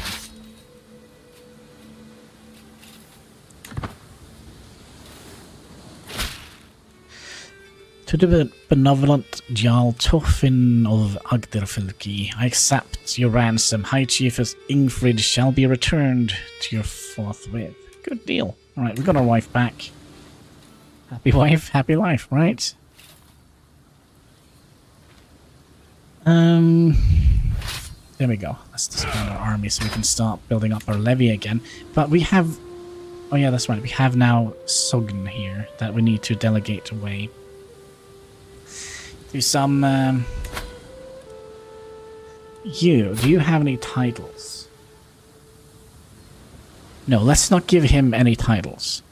To the benevolent Jarl Torfinn of Agderfylki, I accept your ransom. High Chiefess Ingfrid shall be returned to your forthwith. Good deal. Alright, we got our wife back. Happy wife, happy life, right? There we go. Let's disband our army so we can start building up our levy again. But we have... Oh yeah, that's right. We have now Sogn here that we need to delegate away. Do some... do you have any titles? No, let's not give him any titles.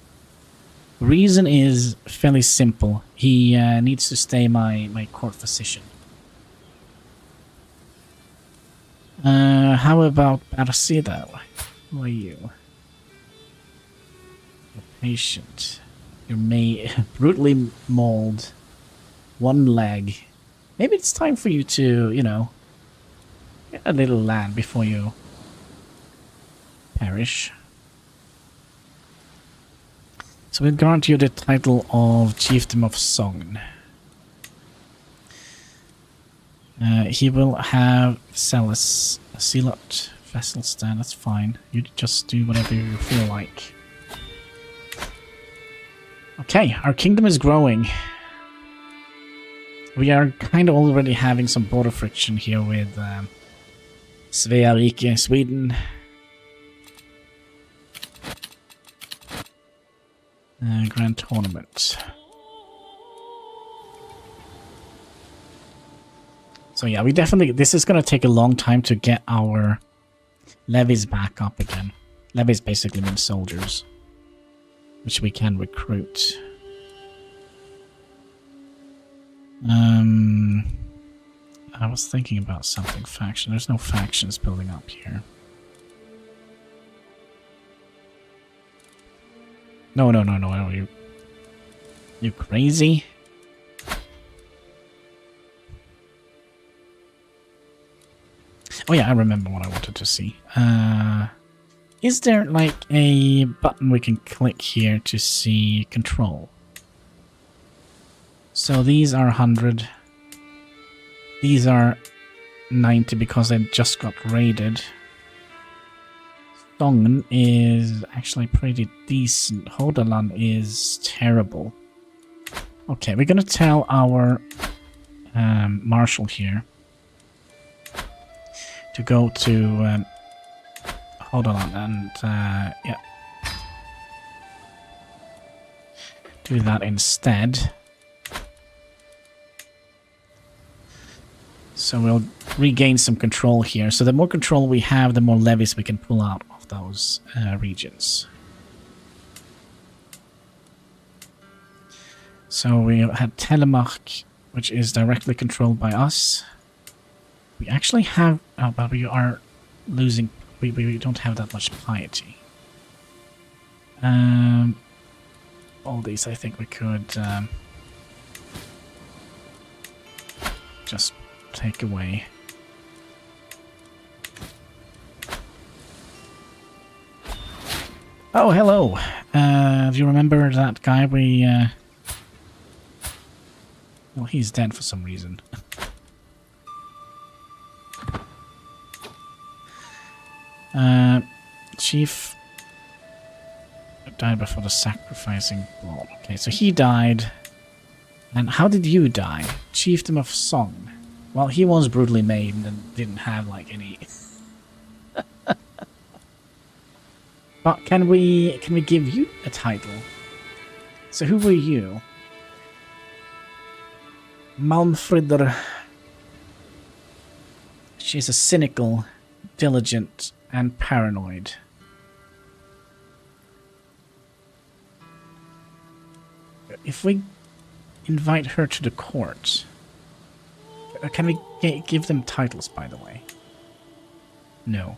The reason is fairly simple. He needs to stay my court physician. How about Barcida? Who are you? You're patient. You're brutally mauled. 1 leg. Maybe it's time for you to, you know, get a little land before you perish. So we'll grant you the title of Chieftain of Sogn. He will have sell a Sealot vessel stand, that's fine. You just do whatever you feel like. Okay, our kingdom is growing. We are kind of already having some border friction here with Svea Rike, Sweden. Grand Tournament. So yeah, we definitely... This is going to take a long time to get our levies back up again. Levies basically mean soldiers, which we can recruit. I was thinking about something. Faction. There's no factions building up here. No. You crazy? Oh yeah, I remember what I wanted to see. Is there like a button we can click here to see control? So these are 100. These are 90 because they just got raided. Sogn is actually pretty decent. Hordaland is terrible. Okay, we're gonna tell our marshal here to go to Hordaland and yeah, do that instead. So we'll regain some control here. So the more control we have, the more levies we can pull out of those regions. So we had Telemark, which is directly controlled by us. We actually have... Oh, but we are losing... We don't have that much piety. All these I think we could just take away. Oh, hello. Do you remember that guy we... Well, he's dead for some reason. Chief died before the sacrificing ball. Okay, so he died. And how did you die? Chieftain of Song. Well, he was brutally maimed and didn't have like any. But can we give you a title? So who were you? Malmfrider. She's a cynical, diligent, and paranoid. If we invite her to the court, can we give them titles, by the way? No.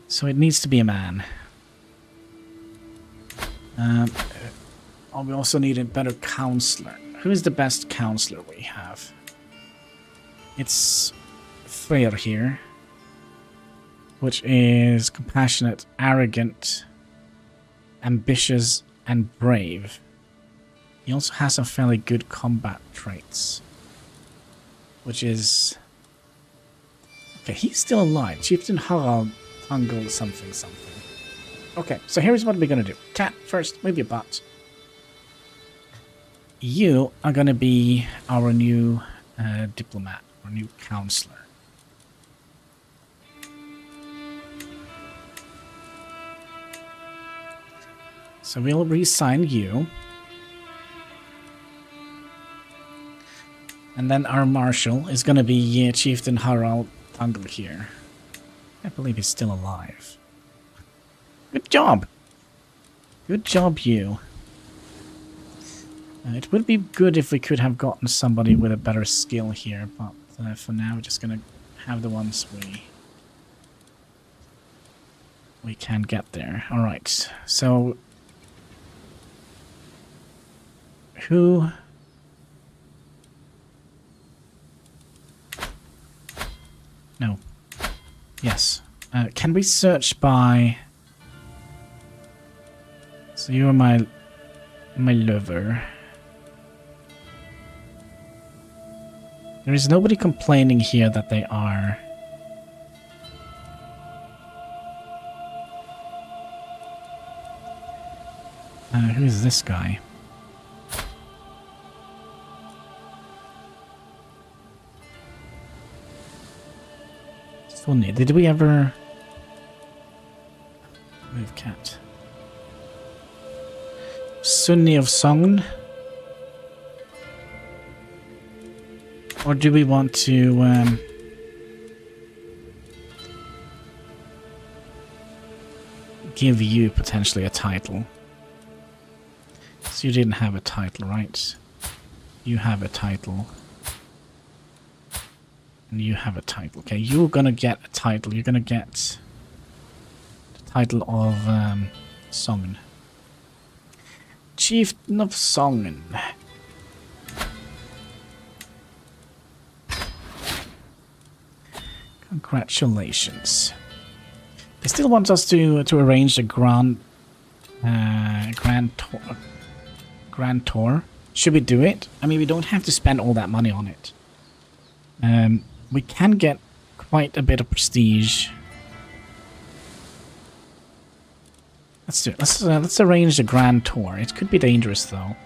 So it needs to be a man. We also need a better counselor. Who is the best counselor we have? It's Freyr here, which is compassionate, arrogant, ambitious, and brave. He also has some fairly good combat traits, which is... Okay, he's still alive. Chieftain Harald Tungle something something. Okay, so here's what we're gonna do. Cat first, maybe a bot. You are gonna be our new diplomat, our new counselor. So we'll reassign you. And then our marshal is gonna be Chieftain Harald Tungle here. I believe he's still alive. Good job! Good job, you. It would be good if we could have gotten somebody with a better skill here, but for now we're just gonna have the ones we can get there. Alright, so... Who... No. Yes. Can we search by... So you are my lover. There is nobody complaining here that they are. Who is this guy? Funny. Did we ever move cat? Sunni of Song? Or do we want to give you potentially a title? So you didn't have a title, right? You have a title. And you have a title. Okay, you're gonna get a title. You're gonna get the title of Songen. Chieftain of Songen. Congratulations. They still want us to arrange a grand tour. Should we do it? I mean, we don't have to spend all that money on it. We can get quite a bit of prestige. Let's do it. Let's arrange a grand tour. It could be dangerous though.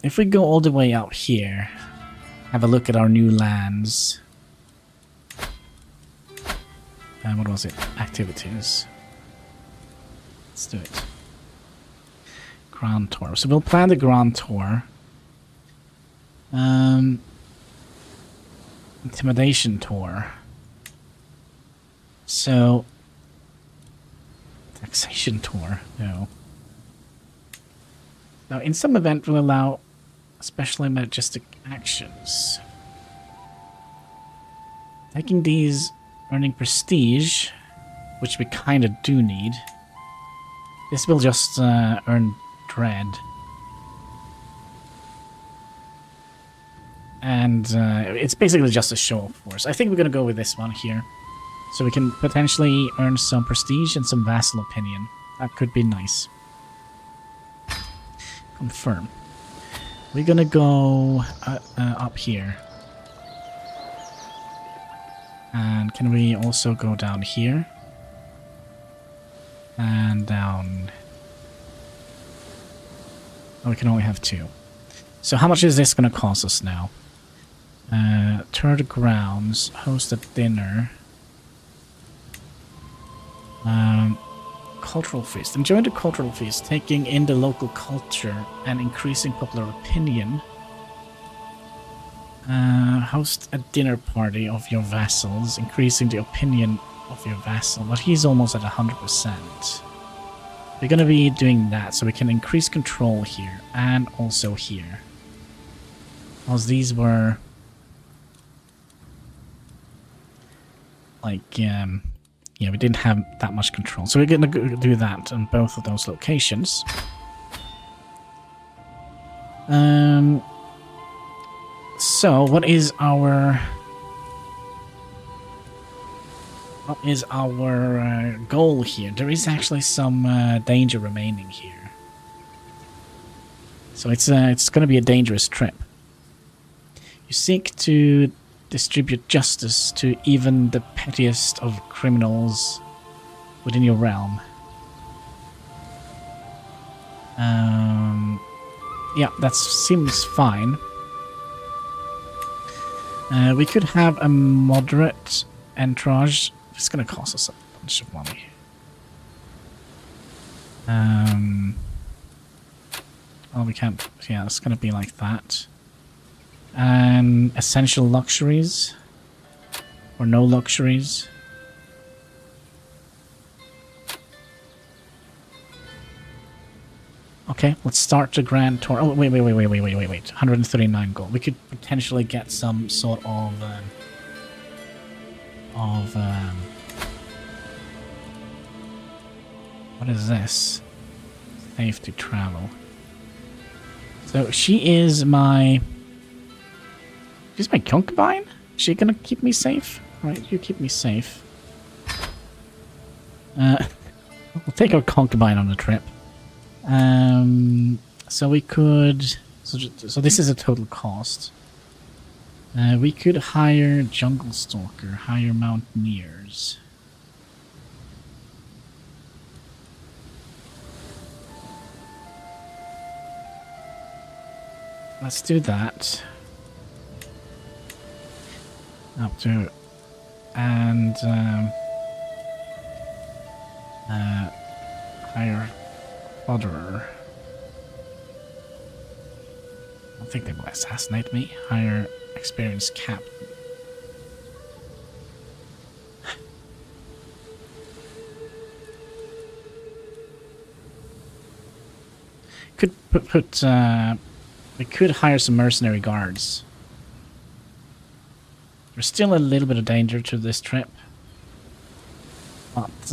If we go all the way out here, have a look at our new lands. What was it? Activities. Let's do it. Grand tour. So we'll plan the grand tour. Intimidation tour. So taxation tour. No. Now in some event will allow especially majestic actions. Taking these, earning prestige, which we kind of do need. This will just earn dread. And it's basically just a show of force. I think we're going to go with this one here. So we can potentially earn some prestige and some vassal opinion. That could be nice. Confirm. We're going to go up here. And can we also go down here? And down... Oh, we can only have 2. So how much is this going to cost us now? Tour the grounds, host a dinner. Cultural feast. Enjoy the cultural feast, taking in the local culture and increasing popular opinion. Host a dinner party of your vassals, increasing the opinion of your vassal. But he's almost at 100%. We're going to be doing that, so we can increase control here and also here. Because these were... like, yeah, we didn't have that much control. So we're going to do that on both of those locations. So, what is our goal here? There is actually some danger remaining here. So it's going to be a dangerous trip. You seek to distribute justice to even the pettiest of criminals within your realm. Yeah, that seems fine. We could have a moderate entourage. It's going to cost us a bunch of money. Oh, we can't. Yeah, it's going to be like that. And essential luxuries. Or no luxuries. Okay, let's start the grand tour. Oh, wait. 139 gold. We could potentially get some sort of what is this? Safe to travel. So she is my... She's my concubine? Is she gonna keep me safe? Right, you keep me safe. We'll take our concubine on the trip. So we could... So this is a total cost. We could hire Jungle Stalker, hire Mountaineers. Let's do that. Up to... And... hire... Fodderer. I don't think they will assassinate me. Hire experienced captain. Could put we could hire some mercenary guards. There's still a little bit of danger to this trip. But,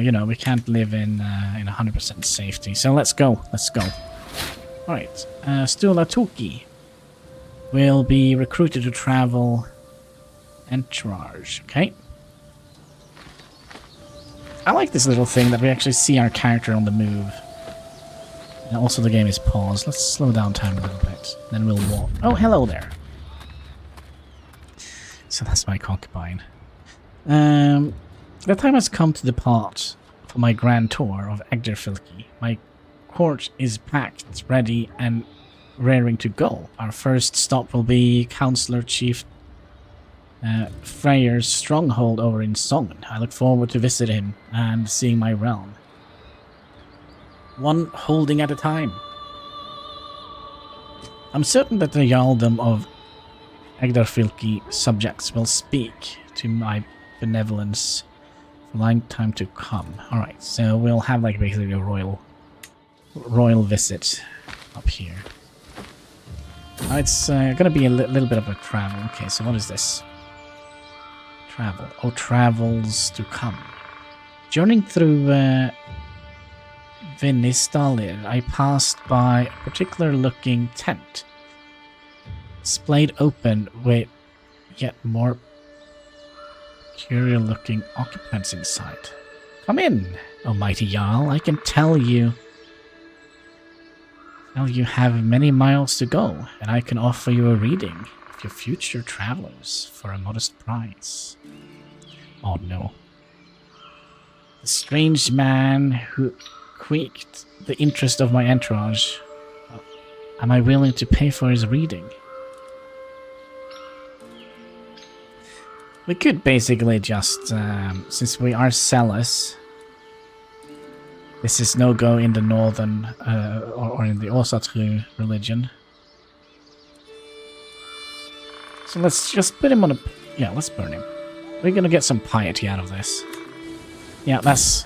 you know, we can't live in 100% safety. So let's go. Let's go. Alright. Stulatuki will be recruited to travel entourage. Okay. I like this little thing that we actually see our character on the move. And also the game is paused. Let's slow down time a little bit. Then we'll walk. Oh, hello there. So that's my concubine. The time has come to depart for my grand tour of Egderfylki. My court is packed, ready, and raring to go. Our first stop will be Councillor Chief Freyr's stronghold over in Songen. I look forward to visiting him and seeing my realm. One holding at a time. I'm certain that the Jarldom of Egderfylki subjects will speak to my benevolence for a long time to come. Alright, so we'll have like basically a royal visit up here. It's gonna be a little bit of a travel. Okay, so what is this? Travel. Oh, travels to come. Journeying through Vinistalir, I passed by a particular looking tent. Splayed open with yet more peculiar looking occupants inside. Come in, oh mighty Jarl. I can tell you have many miles to go, and I can offer you a reading if of your future travelers for a modest price. Oh no. The strange man who piqued the interest of my entourage. Am I willing to pay for his reading? We could basically just, since we are sellers, this is no go in the northern, or in the Osatru religion. So let's just put him on a... Yeah, let's burn him. We're gonna get some piety out of this. Yeah, that's...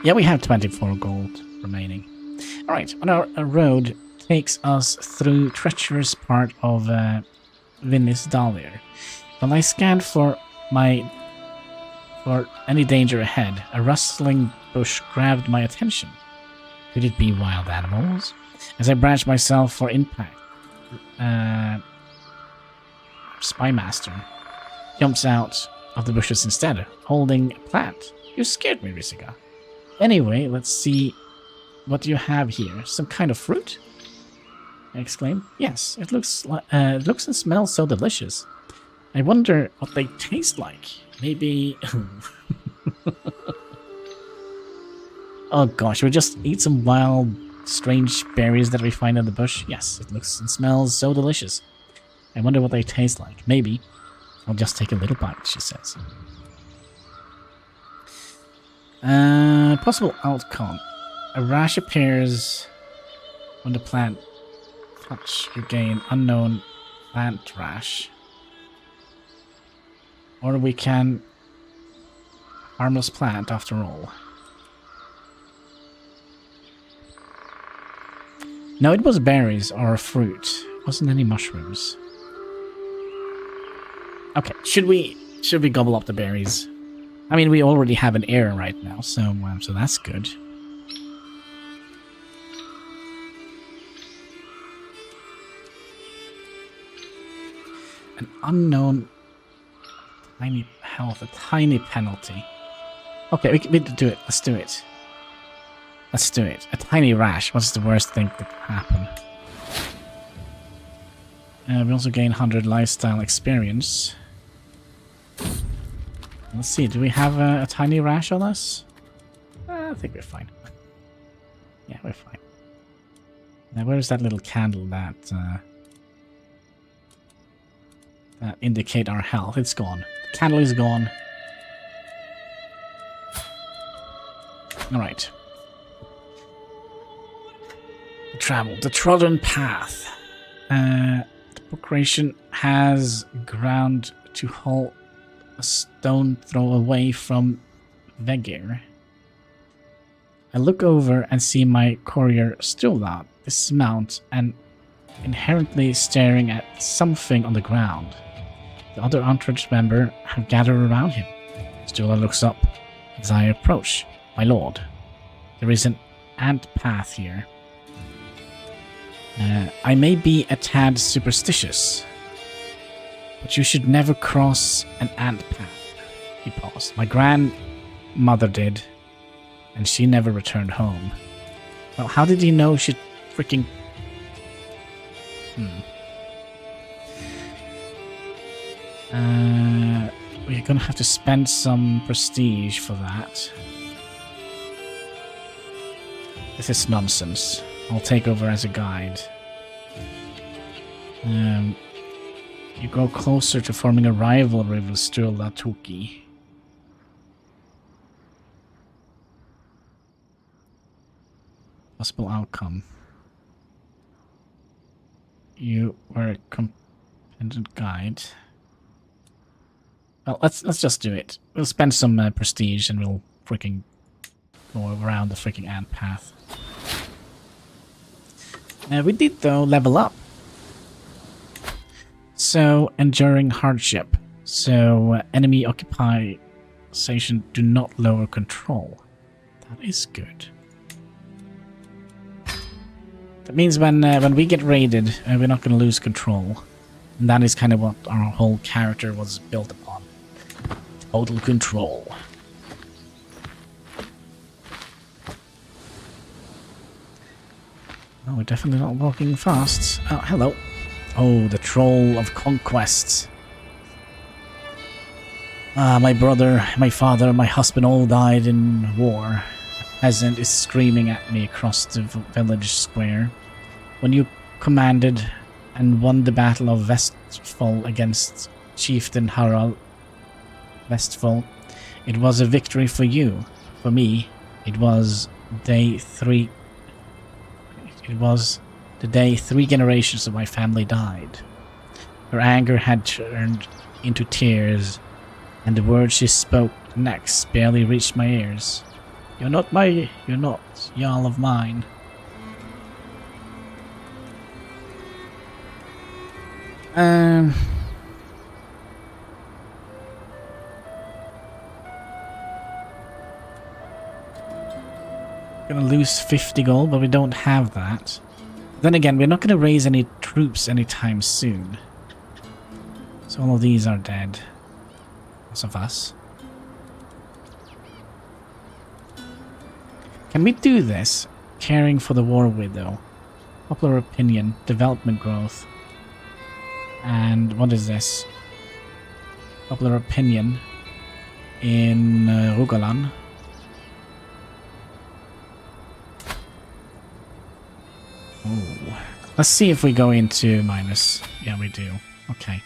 Yeah, we have 24 gold remaining. Alright, on our road takes us through treacherous part of Vinnis Dahlia. When I scanned for any danger ahead, a rustling bush grabbed my attention. Could it be wild animals? As I branched myself for impact, Spymaster jumps out of the bushes instead, holding a plant. You scared me, Risiga. Anyway, let's see what you have here. Some kind of fruit? I exclaimed. Yes, it looks and smells so delicious. I wonder what they taste like. Maybe... Oh gosh, we just eat some wild, strange berries that we find in the bush? Yes, it looks and smells so delicious. I wonder what they taste like. Maybe I'll just take a little bite, she says. Possible outcome. A rash appears when the plant touch. You gain unknown plant rash. Or we can... Harmless plant after all. No, it was berries or fruit. It wasn't any mushrooms. Okay, should we gobble up the berries? I mean, we already have an heir right now, so that's good. An unknown tiny health, a tiny penalty. Okay, we can do it. Let's do it. Let's do it. A tiny rash. What's the worst thing that could happen? We also gain 100 lifestyle experience. Let's see, do we have a tiny rash on us? I think we're fine. Yeah, we're fine. Now, where's that little candle that that indicate our health? It's gone. The candle is gone. Alright. Travel. The trodden path. The procreation has ground to halt a stone throw away from Vegir. I look over and see my courier Stula dismount and inherently staring at something on the ground. The other entourage member have gathered around him. Stula looks up as I approach. My lord, there is an ant path here. I may be a tad superstitious, but you should never cross an ant path. He paused. My grandmother did, and she never returned home. Well, how did he know she freaking... We're gonna have to spend some prestige for that. This is nonsense. I'll take over as a guide. You grow closer to forming a rivalry with Stula Tuki. Possible outcome. You were a competent guide. Well, let's just do it. We'll spend some prestige and we'll freaking go around the freaking ant path. We did, though, level up. So, enduring hardship. So, enemy occupation do not lower control. That is good. That means when we get raided, we're not going to lose control. And that is kind of what our whole character was built upon. Total control. Oh, we're definitely not walking fast. Oh, hello. Oh, the Troll of Conquest. My brother, my father, my husband all died in war. A peasant is screaming at me across the village square. When you commanded and won the Battle of Westfall against Chieftain Harald Westfall, it was a victory for you. For me, it was day 3. It was the day 3 generations of my family died. Her anger had turned into tears, and the words she spoke next barely reached my ears. You're not Jarl of mine. Gonna lose 50 gold, but we don't have that. Then again, we're not gonna raise any troops anytime soon. So all of these are dead. Lots of us. Can we do this? Caring for the war widow. Popular opinion. Development growth. And what is this? Popular opinion in Rogaland. Oh. Let's see if we go into minus. Yeah, we do. Okay.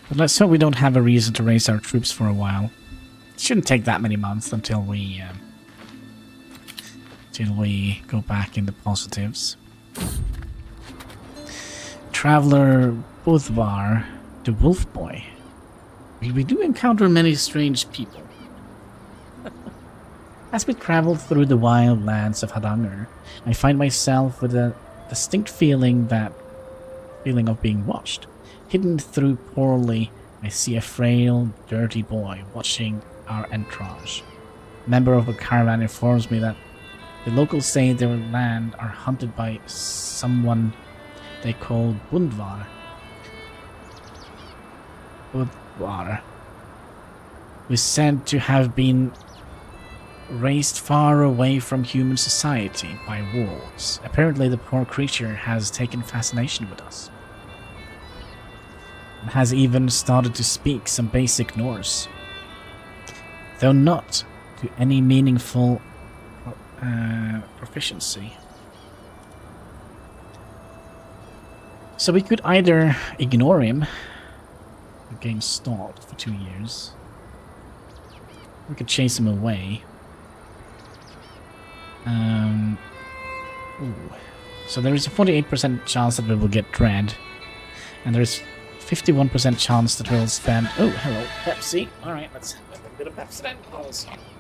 But let's hope we don't have a reason to raise our troops for a while. It shouldn't take that many months until we go back in the positives. Traveler Budvar, the Wolf Boy. We do encounter many strange people. As we travel through the wild lands of Hardanger, I find myself with a distinct feeling of being watched. Hidden through poorly, I see a frail, dirty boy watching our entourage. A member of a caravan informs me that the locals say their land are hunted by someone they call Bundvar. Budvar, who is said to have been raised far away from human society by wolves. Apparently the poor creature has taken fascination with us. And has even started to speak some basic Norse. Though not to any meaningful proficiency. So we could either ignore him. The game stalled for 2 years. We could chase him away. Ooh. So there is a 48% chance that we will get Dread. And there is 51% chance that we'll spend... Oh, hello, Pepsi. Alright, let's have a bit of Pepsi then. I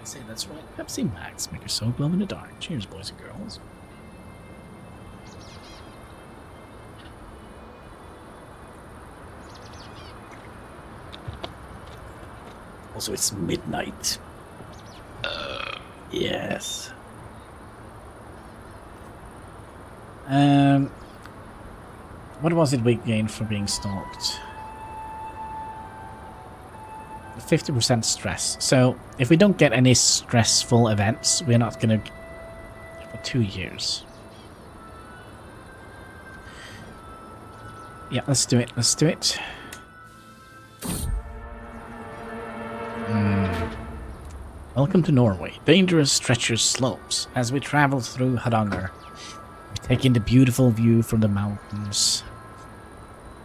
say that's right. Pepsi Max. Make your soul glow in the dark. Cheers, boys and girls. Also, it's midnight. Yes. What was it we gained for being stalked? 50% stress. So, if we don't get any stressful events, we're not gonna... for 2 years. Yeah, let's do it. Let's do it. Welcome to Norway. Dangerous, treacherous slopes. As we travel through Hardanger, we take in the beautiful view from the mountains.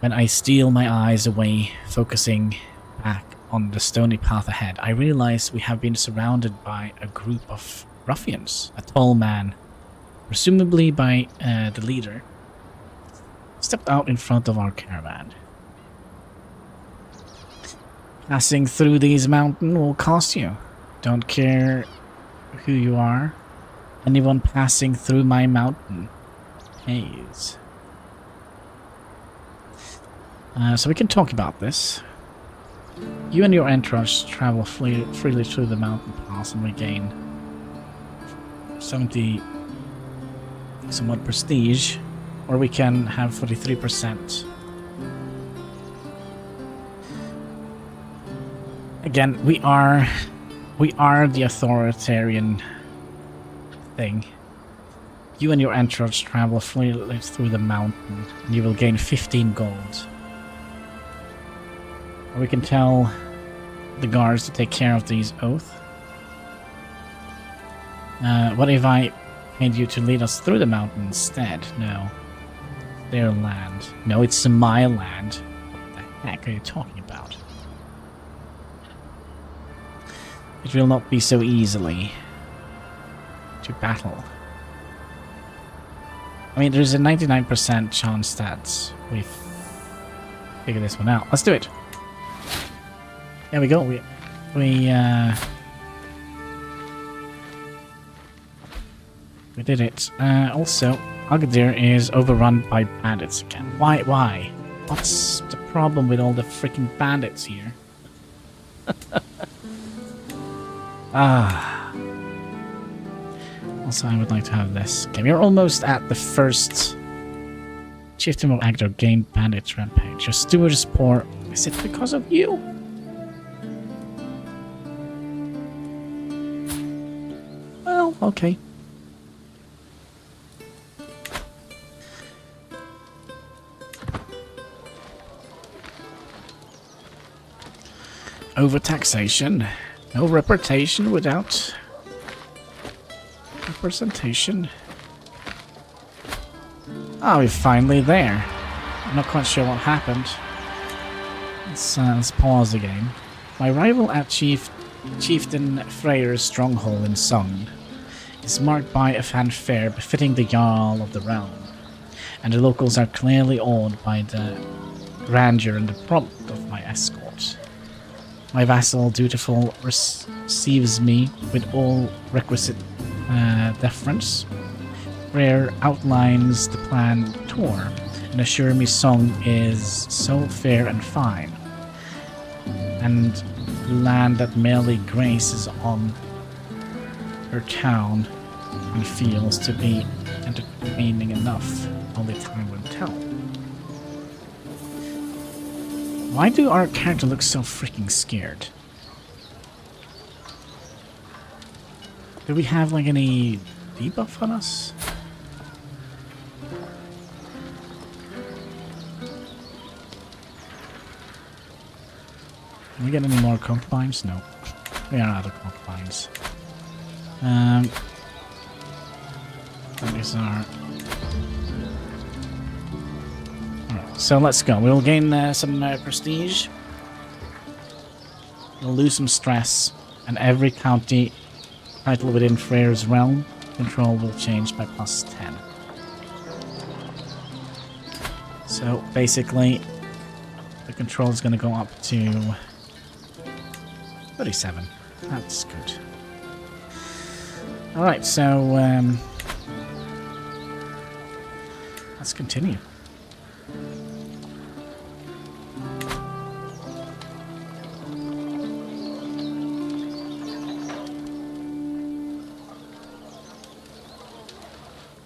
When I steal my eyes away, focusing back on the stony path ahead, I realize we have been surrounded by a group of ruffians. A tall man, presumably by the leader, stepped out in front of our caravan. Passing through these mountains will cost you. Don't care who you are. Anyone passing through my mountain pays. So we can talk about this. You and your entourage travel freely through the mountain pass and regain 70 somewhat prestige, or we can have 43%. Again, we are the authoritarian thing. You and your entourage travel freely through the mountain, and you will gain 15 gold. Or we can tell the guards to take care of these oath. What if I paid you to lead us through the mountain instead? No. Their land. No, it's my land. What the heck are you talking about? It will not be so easily to battle. I mean, there's a 99% chance that we figure this one out. Let's do it. There we go. We did it. Also, Agadir is overrun by bandits again. Why? What's the problem with all the freaking bandits here? Also, I would like to have this. Okay, we're almost at the first Chieftain of Agdar gained bandits rampage. Your steward is poor. Is it because of you? Well, okay. Overtaxation. No reputation without representation. Ah, we're finally there. I'm not quite sure what happened. Let's pause the game. My rival at Chieftain Freyr's stronghold in Song is marked by a fanfare befitting the Jarl of the realm, and the locals are clearly awed by the grandeur and the prompt of my escort. My vassal dutiful receives me with all requisite deference. Freyr outlines the planned tour and assures me Song is so fair and fine, and the land that merely graces on her town and feels to be entertaining enough. Only time will tell. Why do our character look so freaking scared? Do we have like any debuff on us? Can we get any more concubines? No. We are out of concubines. These are... Alright, so let's go. We'll gain some prestige. We'll lose some stress. And every county title within Freyr's realm control will change by +10. So basically, the control is going to go up to 37. That's good. Alright, so let's continue.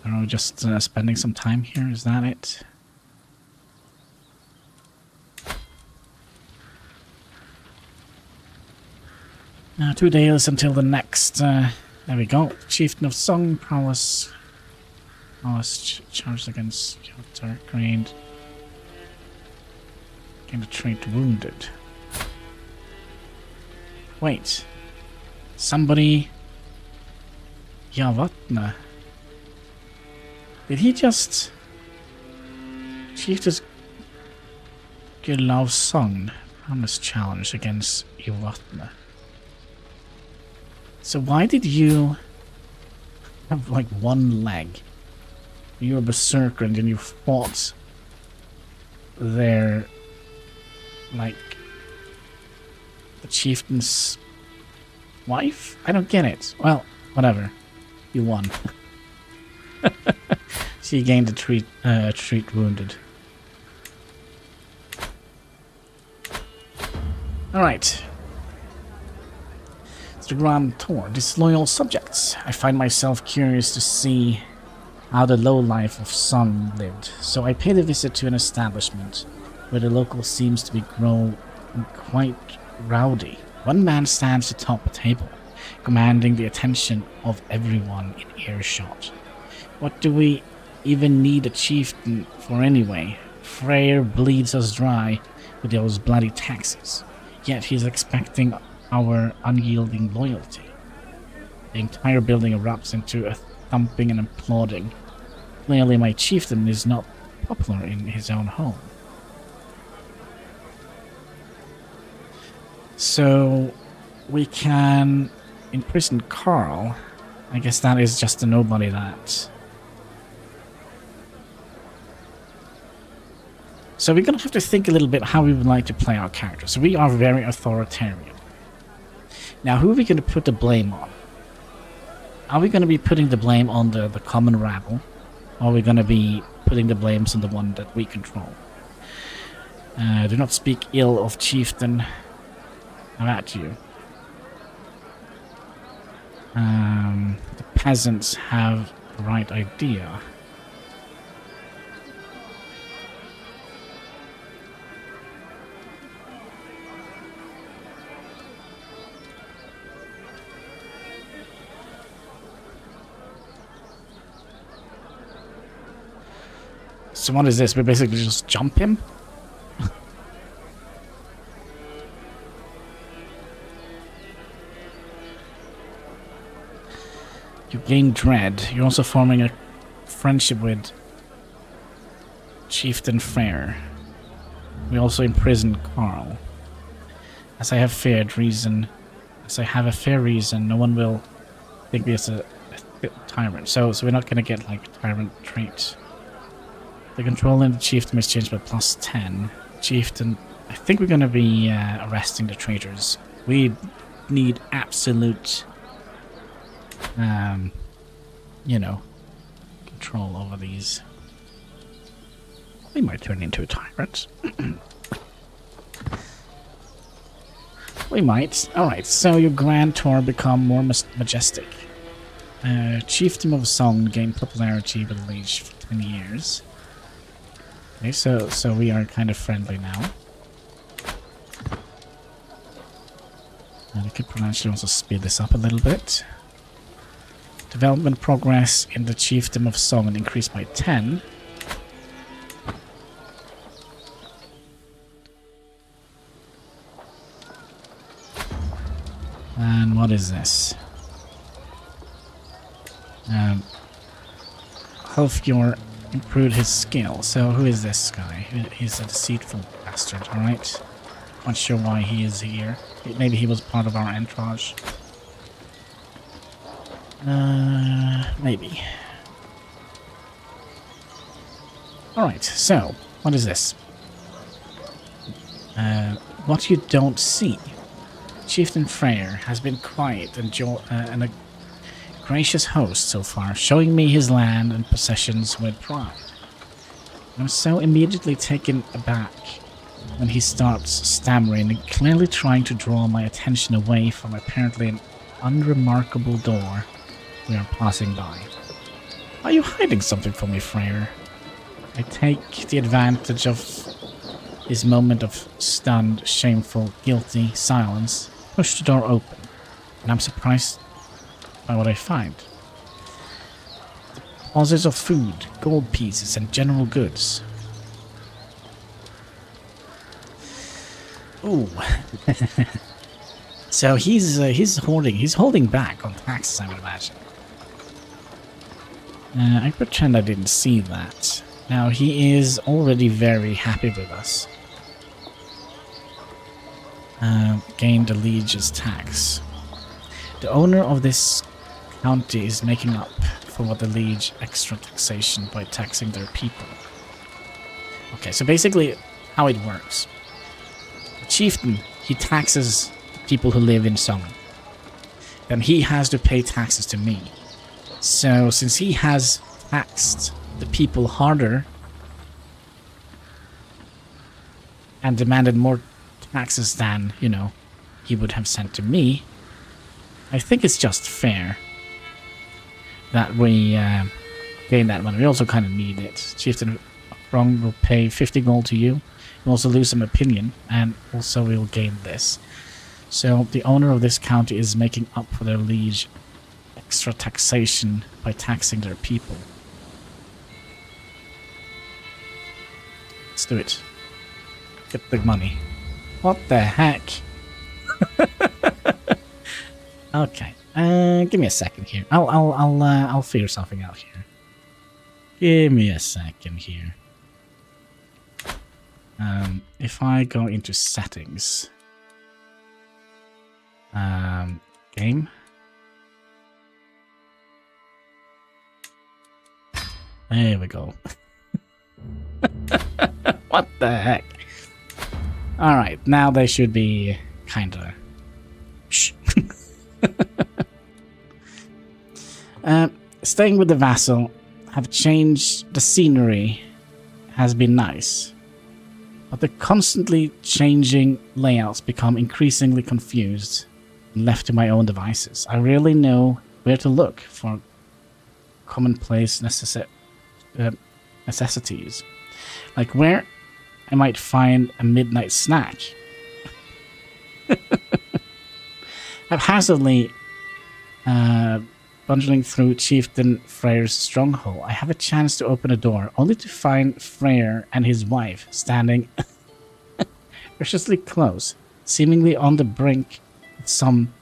Are we just spending some time here? Is that it? Now 2 days until the next. There we go. Chieftain of Song prowess. Charged against Jottar. Gained a trait wounded. Wait. Somebody. Yavatna. Did he just... Chieftain Gulav Song promised challenge against Yavatna. So why did you have like one leg? You're a berserker and then you fought their, like, the chieftain's wife? I don't get it. Well, whatever. You won. She gained a treat wounded. Alright. The Grand Tour. Disloyal subjects. I find myself curious to see how the lowlife of Song lived, so I paid a visit to an establishment where the local seems to be growing quite rowdy. One man stands atop a table, commanding the attention of everyone in earshot. What do we even need a chieftain for anyway? Freyr bleeds us dry with those bloody taxes, yet he's expecting our unyielding loyalty. The entire building erupts into a thumping and applauding. Clearly my chieftain is not popular in his own home. So we can imprison Carl. I guess that is just a nobody that. So we're going to have to think a little bit how we would like to play our character. So we are very authoritarian. Now who are we going to put the blame on? Are we going to be putting the blame on the common rabble? Or are we going to be putting the blames on the one that we control? Do not speak ill of chieftain. How about you? The peasants have the right idea. So what is this? We basically just jump him? You gain dread. You're also forming a friendship with Chieftain Freyr. We also imprison Carl. As I have a fair reason, no one will think me as a tyrant. So we're not gonna get like tyrant traits. The control in the chieftain is changed by +10. Chieftain, I think we're gonna be arresting the traitors. We need absolute, you know, control over these. We might turn into a tyrant. We might. Alright, so your grand tour become more majestic. Chieftain of Song gained popularity with the liege for 20 years. Okay, so we are kind of friendly now. And we could potentially also speed this up a little bit. Development progress in the Chiefdom of Song increased by 10. And what is this? Halfjord improved his skill. So who is this guy? He's a deceitful bastard, alright? Not sure why he is here. Maybe he was part of our entourage. Maybe. Alright, so, what is this? What you don't see. Chieftain Freyr has been quiet and a gracious host so far, showing me his land and possessions with pride. I'm so immediately taken aback when he starts stammering and clearly trying to draw my attention away from apparently an unremarkable door we are passing by. Are you hiding something from me, Freyr? I take the advantage of his moment of stunned, shameful, guilty silence, push the door open, and I'm surprised by what I find. Deposits of food, gold pieces, and general goods. Ooh. So he's holding back on taxes, I would imagine. I pretend I didn't see that. Now he is already very happy with us. Gained the liege's tax. The owner of this county is making up for what the liege extra taxation by taxing their people. Okay, so basically how it works. The chieftain, he taxes the people who live in Song. Then he has to pay taxes to me. So since he has taxed the people harder and demanded more taxes than, you know, he would have sent to me, I think it's just fair that we gain that money. We also kind of need it. Chieftain Wrong will pay 50 gold to you. We'll also lose some opinion, and also we'll gain this. So the owner of this county is making up for their liege extra taxation by taxing their people. Let's do it. Get the money. What the heck? Okay. Give me a second here. I'll figure something out here. Give me a second here. If I go into settings, game. There we go. What the heck? Alright, now they should be kinda... Shh. Staying with the vassal, have changed the scenery, has been nice. But the constantly changing layouts become increasingly confused and left to my own devices. I rarely know where to look for commonplace necessities. Like where I might find a midnight snack. Haphazardly bundling through Chieftain Freyr's stronghold, I have a chance to open a door, only to find Freyr and his wife standing viciously close, seemingly on the brink of something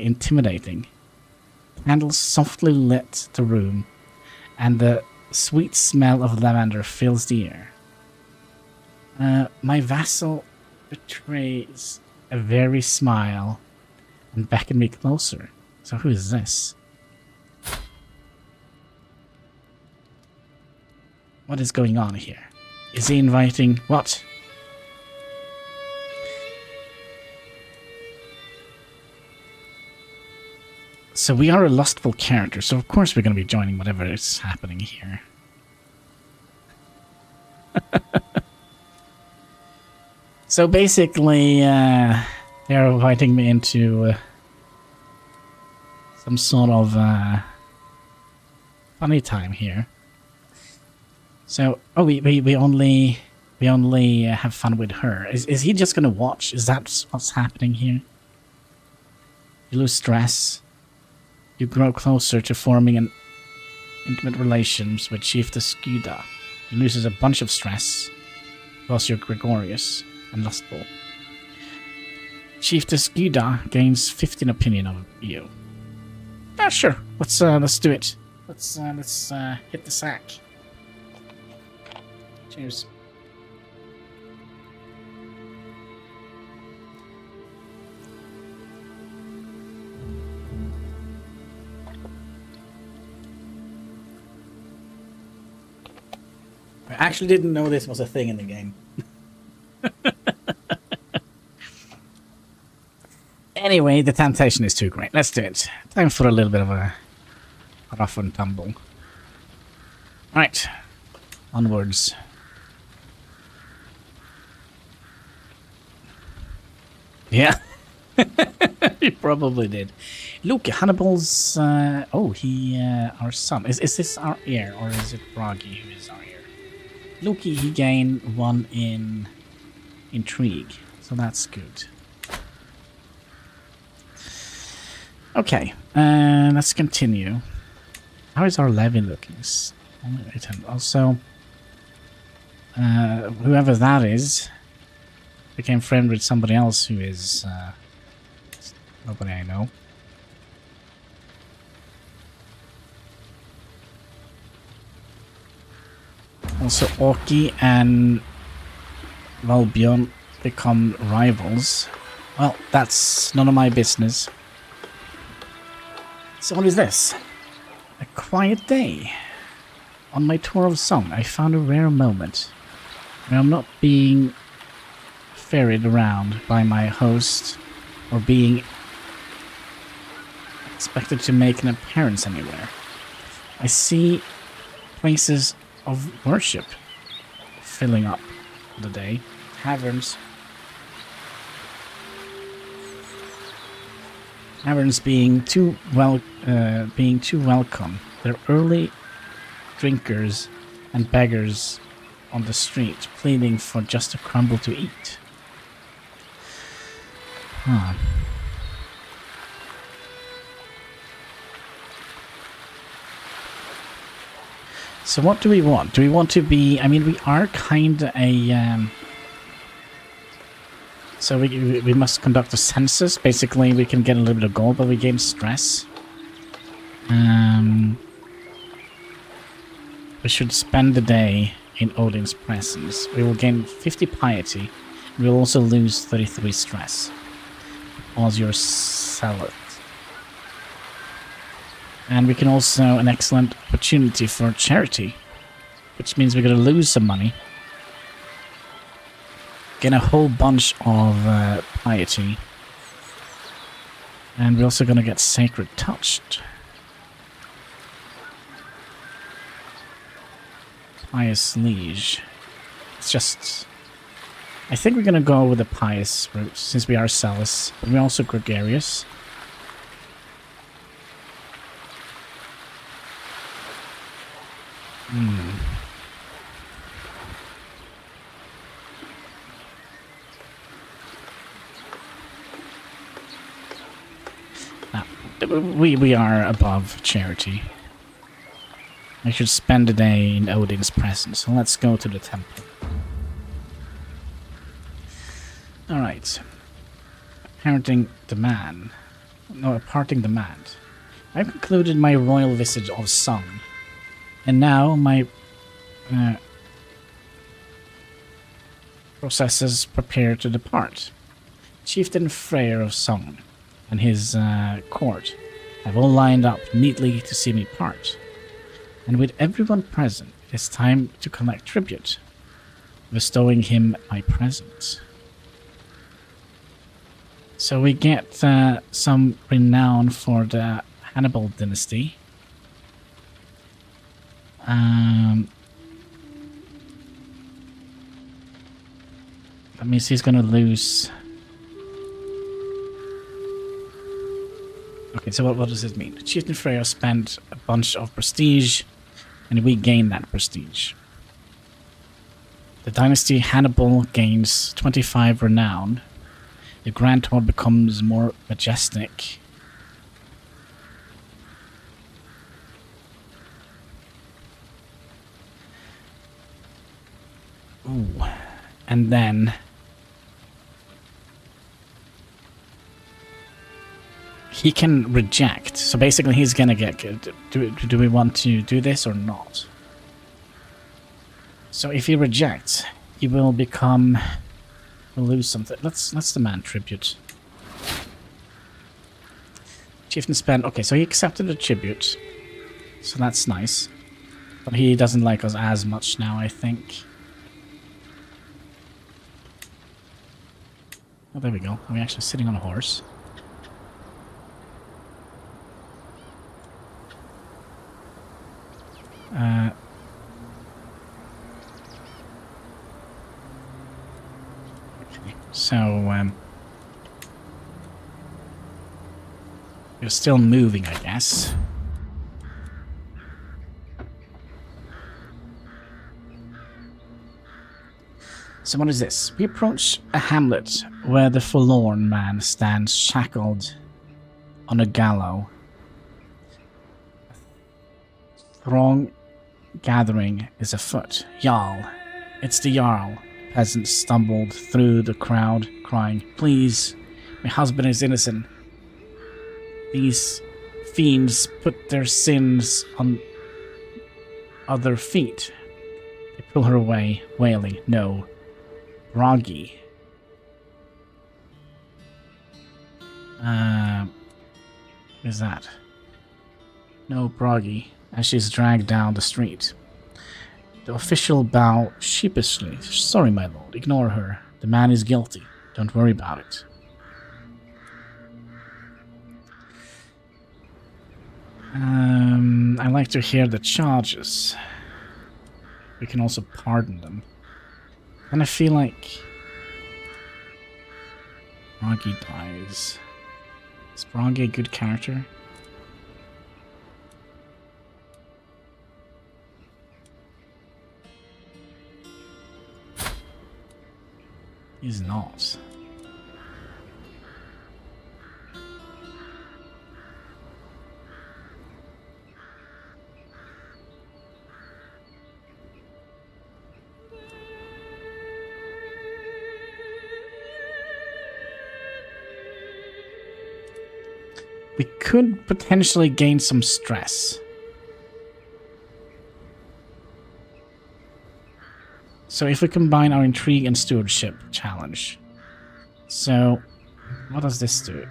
intimidating. Candles softly lit the room, and the sweet smell of lavender fills the air. My vassal betrays a very smile and beckons me closer. So who is this? What is going on here? Is he inviting what? So we are a lustful character, so of course we're going to be joining whatever is happening here. So basically, they're inviting me into some sort of funny time here. So, oh, we only have fun with her. Is he just gonna watch? Is that what's happening here? You lose stress. You grow closer to forming an intimate relations with Chief the Skuda. He loses a bunch of stress because you're gregarious and lustful. Chief the Skuda gains 15 opinion of you. Ah, sure. Let's do it. Let's hit the sack. Cheers. I actually didn't know this was a thing in the game. Anyway, the temptation is too great. Let's do it. Time for a little bit of a rough and tumble. Alright. Onwards. Yeah. He probably did. Look, Hannibal's... our son. Is this our heir, or is it Bragi who is our heir? Look, he gained 1 in intrigue, so that's good. Okay, let's continue. How is our levy looking? Also, whoever that is became friend with somebody else who is nobody I know. Also, Orki and Valbjörn become rivals. Well, that's none of my business. So what is this? A quiet day. On my tour of song, I found a rare moment where I'm not being ferried around by my host or being expected to make an appearance anywhere. I see places of worship filling up the day. Taverns being too welcome. They're early drinkers and beggars on the street, pleading for just a crumble to eat. Huh. So what do we want? Do we want to be... I mean, we are kind of a... So we must conduct a census. Basically, we can get a little bit of gold, but we gain stress. We should spend the day in Odin's presence. We will gain 50 piety. We will also lose 33 stress. Because you're zealot. And we can also an excellent opportunity for charity, which means we're going to lose some money. Get a whole bunch of piety. And we're also going to get sacred touched. Pious liege. It's just... I think we're going to go with the pious route, since we are zealous, but we're also gregarious. We are above charity. I should spend a day in Odin's presence, so let's go to the temple. Alright. Parting demand. No, a parting demand. I've concluded my royal visit of Song. And now my processors prepare to depart. Chieftain Freyr of Song and his court have all lined up neatly to see me part. And with everyone present, it is time to collect tribute, bestowing him my present. So we get some renown for the Hannibal dynasty. That means he's gonna lose. Okay, so what does this mean? Chieftain Freyr spent a bunch of prestige, and we gain that prestige. The dynasty Hannibal gains 25 renown. The Grand Tour becomes more majestic. Ooh. And then he can reject. So basically he's gonna get... Do we want to do this or not? So if he rejects, he will become... We'll lose something. Let's demand tribute. Chieftain spent... Okay, so he accepted the tribute. So that's nice. But he doesn't like us as much now, I think. Oh, there we go. Are we actually sitting on a horse? Okay. So, we're still moving, I guess. So what is this? We approach a hamlet where the forlorn man stands shackled on a gallows. A throng gathering is afoot. Jarl. It's the Jarl. Peasants stumbled through the crowd, crying, "Please, my husband is innocent." These fiends put their sins on other feet. They pull her away, wailing, "No. Bragi." What is that? No, Bragi, as she's dragged down the street. The official bow sheepishly. "Sorry, my lord, ignore her. The man is guilty. Don't worry about it." I like to hear the charges. We can also pardon them. And I feel like Bragi dies. Is Bragi a good character? He's not. We could potentially gain some stress. So if we combine our intrigue and stewardship challenge. So, what does this do?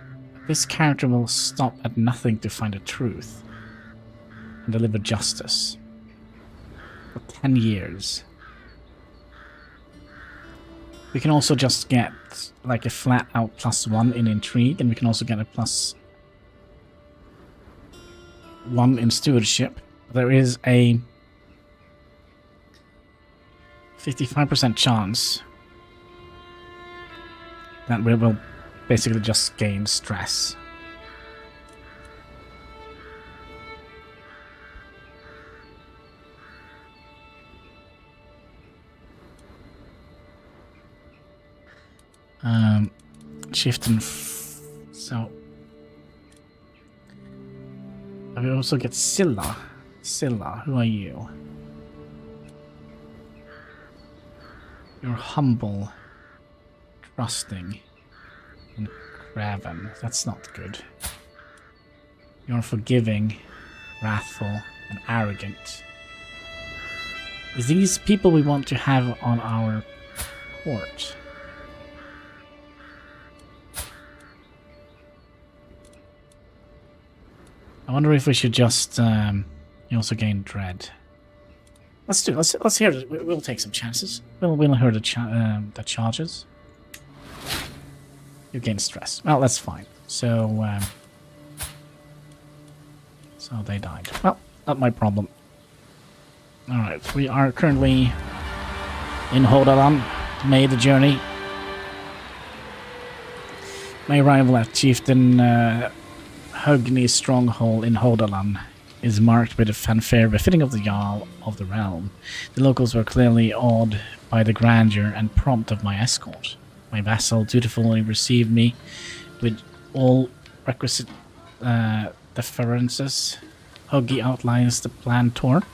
This character will stop at nothing to find the truth and deliver justice. For 10 years. We can also just get like a flat out +1 in intrigue, and we can also get a +1 in stewardship. There is a 55% chance that we will basically just gain stress. Shift and so we also get Scylla. Scylla, who are you? You're humble, trusting, and craven. That's not good. You're forgiving, wrathful, and arrogant. Is these people we want to have on our court? I wonder if we should just you also gain dread. Let's do. Let's hear it. We'll take some chances. We'll hear the charges. You gain stress. Well, that's fine. So so they died. Well, not my problem. All right, we are currently in Hordaland. Made the journey. My arrival at Chieftain Hugni's stronghold in Hordaland is marked with a fanfare befitting of the Jarl of the realm. The locals were clearly awed by the grandeur and prompt of my escort. My vassal dutifully received me with all requisite deferences. Huggy outlines the planned tour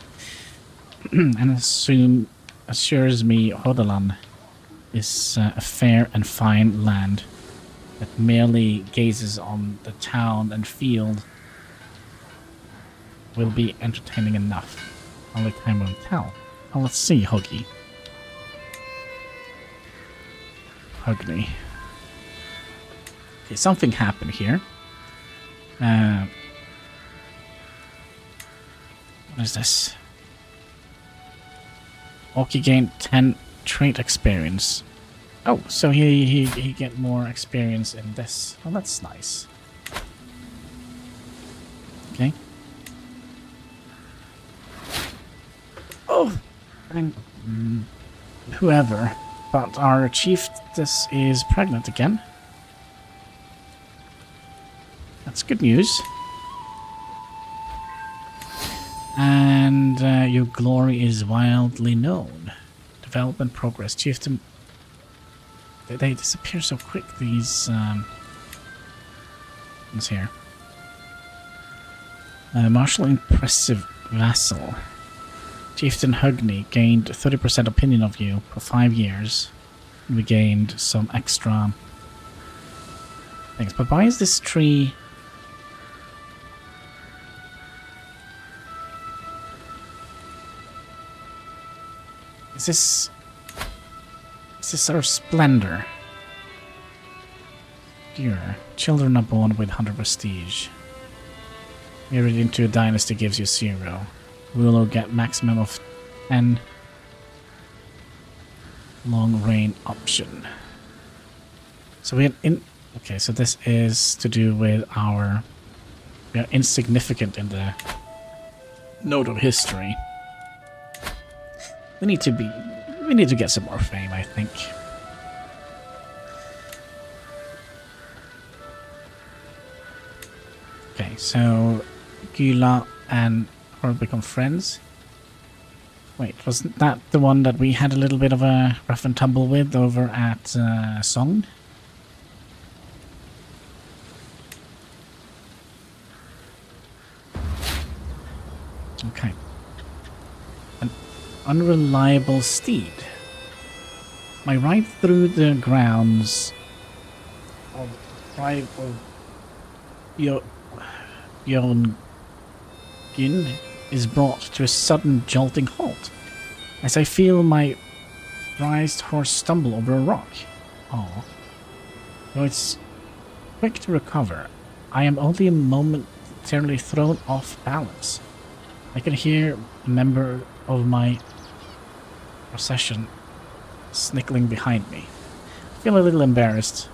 and assures me Hordaland is a fair and fine land that merely gazes on the town and field will be entertaining enough. Only time will tell. Well, let's see, Huggy. Huggy. Okay, something happened here. What is this? Orky gained 10 trait experience. Oh, so he get more experience in this. Oh, that's nice. Okay. Oh, and whoever, but our chiefess is pregnant again. That's good news. And your glory is wildly known. Development progress. Chieftain. They disappear so quick, these ones here. Martial impressive vassal. Chieftain Hugni gained 30% opinion of you for 5 years. We gained some extra things. But why is this tree... Is this our splendor? Dear, children are born with 100 prestige. Married into a dynasty gives you 0. We will get maximum of 10 long reign option. So we okay, so this is to do with our... We are insignificant in the note of history. We need to get some more fame, I think. Okay, so Gula and her become friends. Wait, wasn't that the one that we had a little bit of a rough and tumble with over at Song? Okay. An unreliable steed. My ride through the grounds of Bjorn is brought to a sudden jolting halt as I feel my prized horse stumble over a rock. Oh. Though it's quick to recover, I am only momentarily thrown off balance. I can hear a member of my procession snickling behind me. I feel a little embarrassed,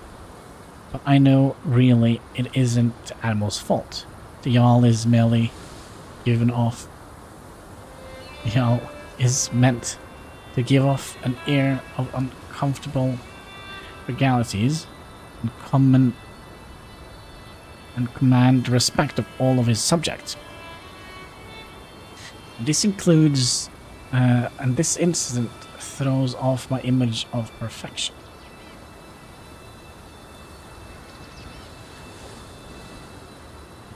but I know really it isn't the animal's fault. The Jarl is merely given off. The Jarl is meant to give off an air of uncomfortable regalities and command the respect of all of his subjects. This includes, and this incident throws off my image of perfection.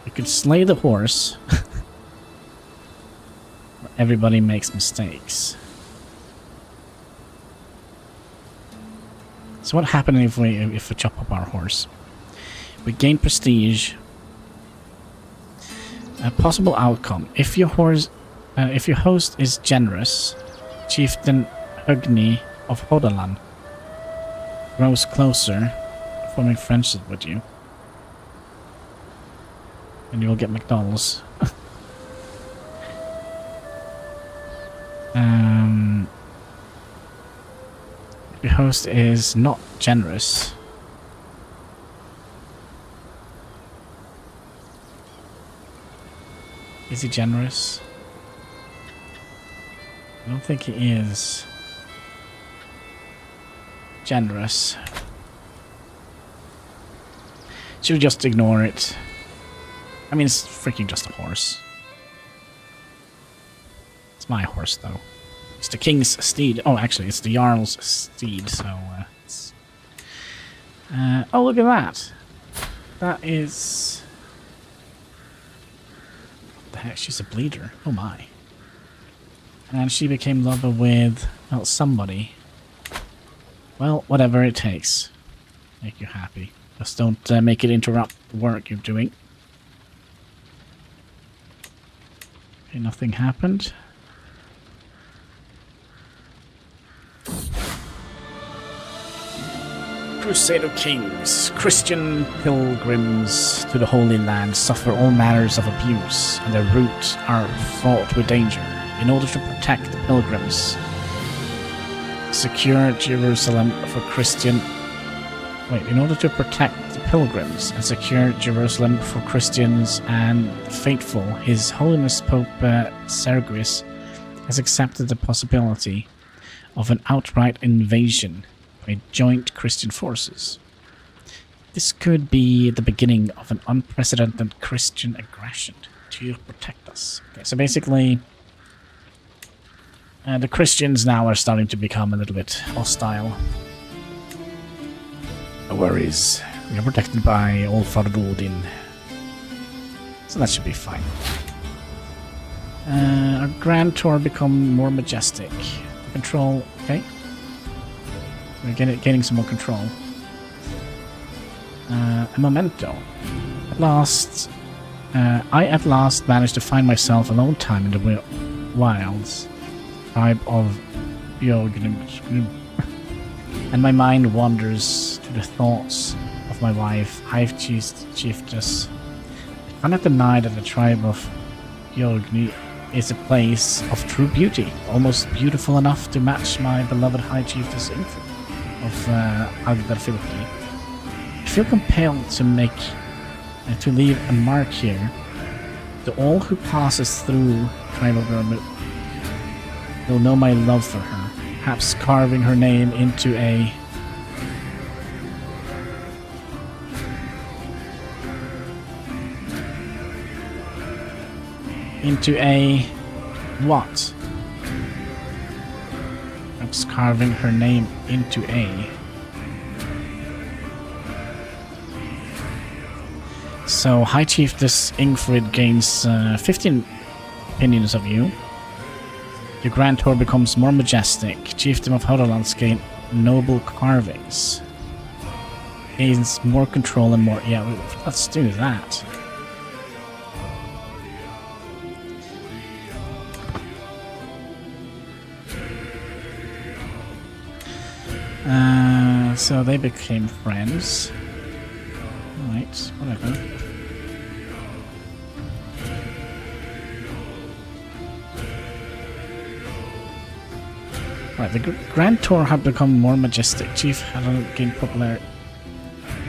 You could slay the horse. Everybody makes mistakes. So what happens if we chop up our horse? We gain prestige. A possible outcome: if your host is generous, Chieftain Hugni of Hodalan grows closer, forming friendship with you, and you will get McDonald's. If your host is not generous, is he generous? I don't think he is generous. Should we just ignore it? I mean, it's freaking just a horse. It's my horse, though. It's the king's steed. Oh, actually, it's the Jarl's steed, so it's... oh, look at that. That is... What the heck? She's a bleeder. Oh, my. And she became lover with, well, somebody. Well, whatever it takes. Make you happy. Just don't make it interrupt the work you're doing. Okay, nothing happened. Crusader kings, Christian pilgrims to the Holy Land suffer all manners of abuse, and their routes are fraught with danger. In order to protect the pilgrims, secure Jerusalem for Christian... in order to protect the pilgrims and secure Jerusalem for Christians and faithful, His Holiness Pope Sergius has accepted the possibility of an outright invasion by joint Christian forces. This could be the beginning of an unprecedented Christian aggression to protect us. Okay, so basically, the Christians now are starting to become a little bit hostile. No worries, we are protected by All Father Odin, so that should be fine. Our Grand Tour become more majestic. Control, okay. We're getting some more control. A memento. At last, I at last managed to find myself alone time in the wilds. Tribe of Bjorn. And my mind wanders to the thoughts of my wife, Hive Chiefess. I cannot deny that the tribe of Bjorn is a place of true beauty, almost beautiful enough to match my beloved High Chiefess infant of Agdarfilki. I feel compelled to leave a mark here. To all who passes through Tribe of Bjorn will know my love for her, perhaps carving her name into a what? Perhaps carving her name into a... So, High Chiefess Ingfrid gains 15 opinions of you. Your Grand Tour becomes more majestic. Chieftain of Hodalands gain noble carvings. Gains more control and more... Yeah, let's do that. So they became friends. Right, whatever. Right, the Grand Tour had become more majestic. Chief had gained popular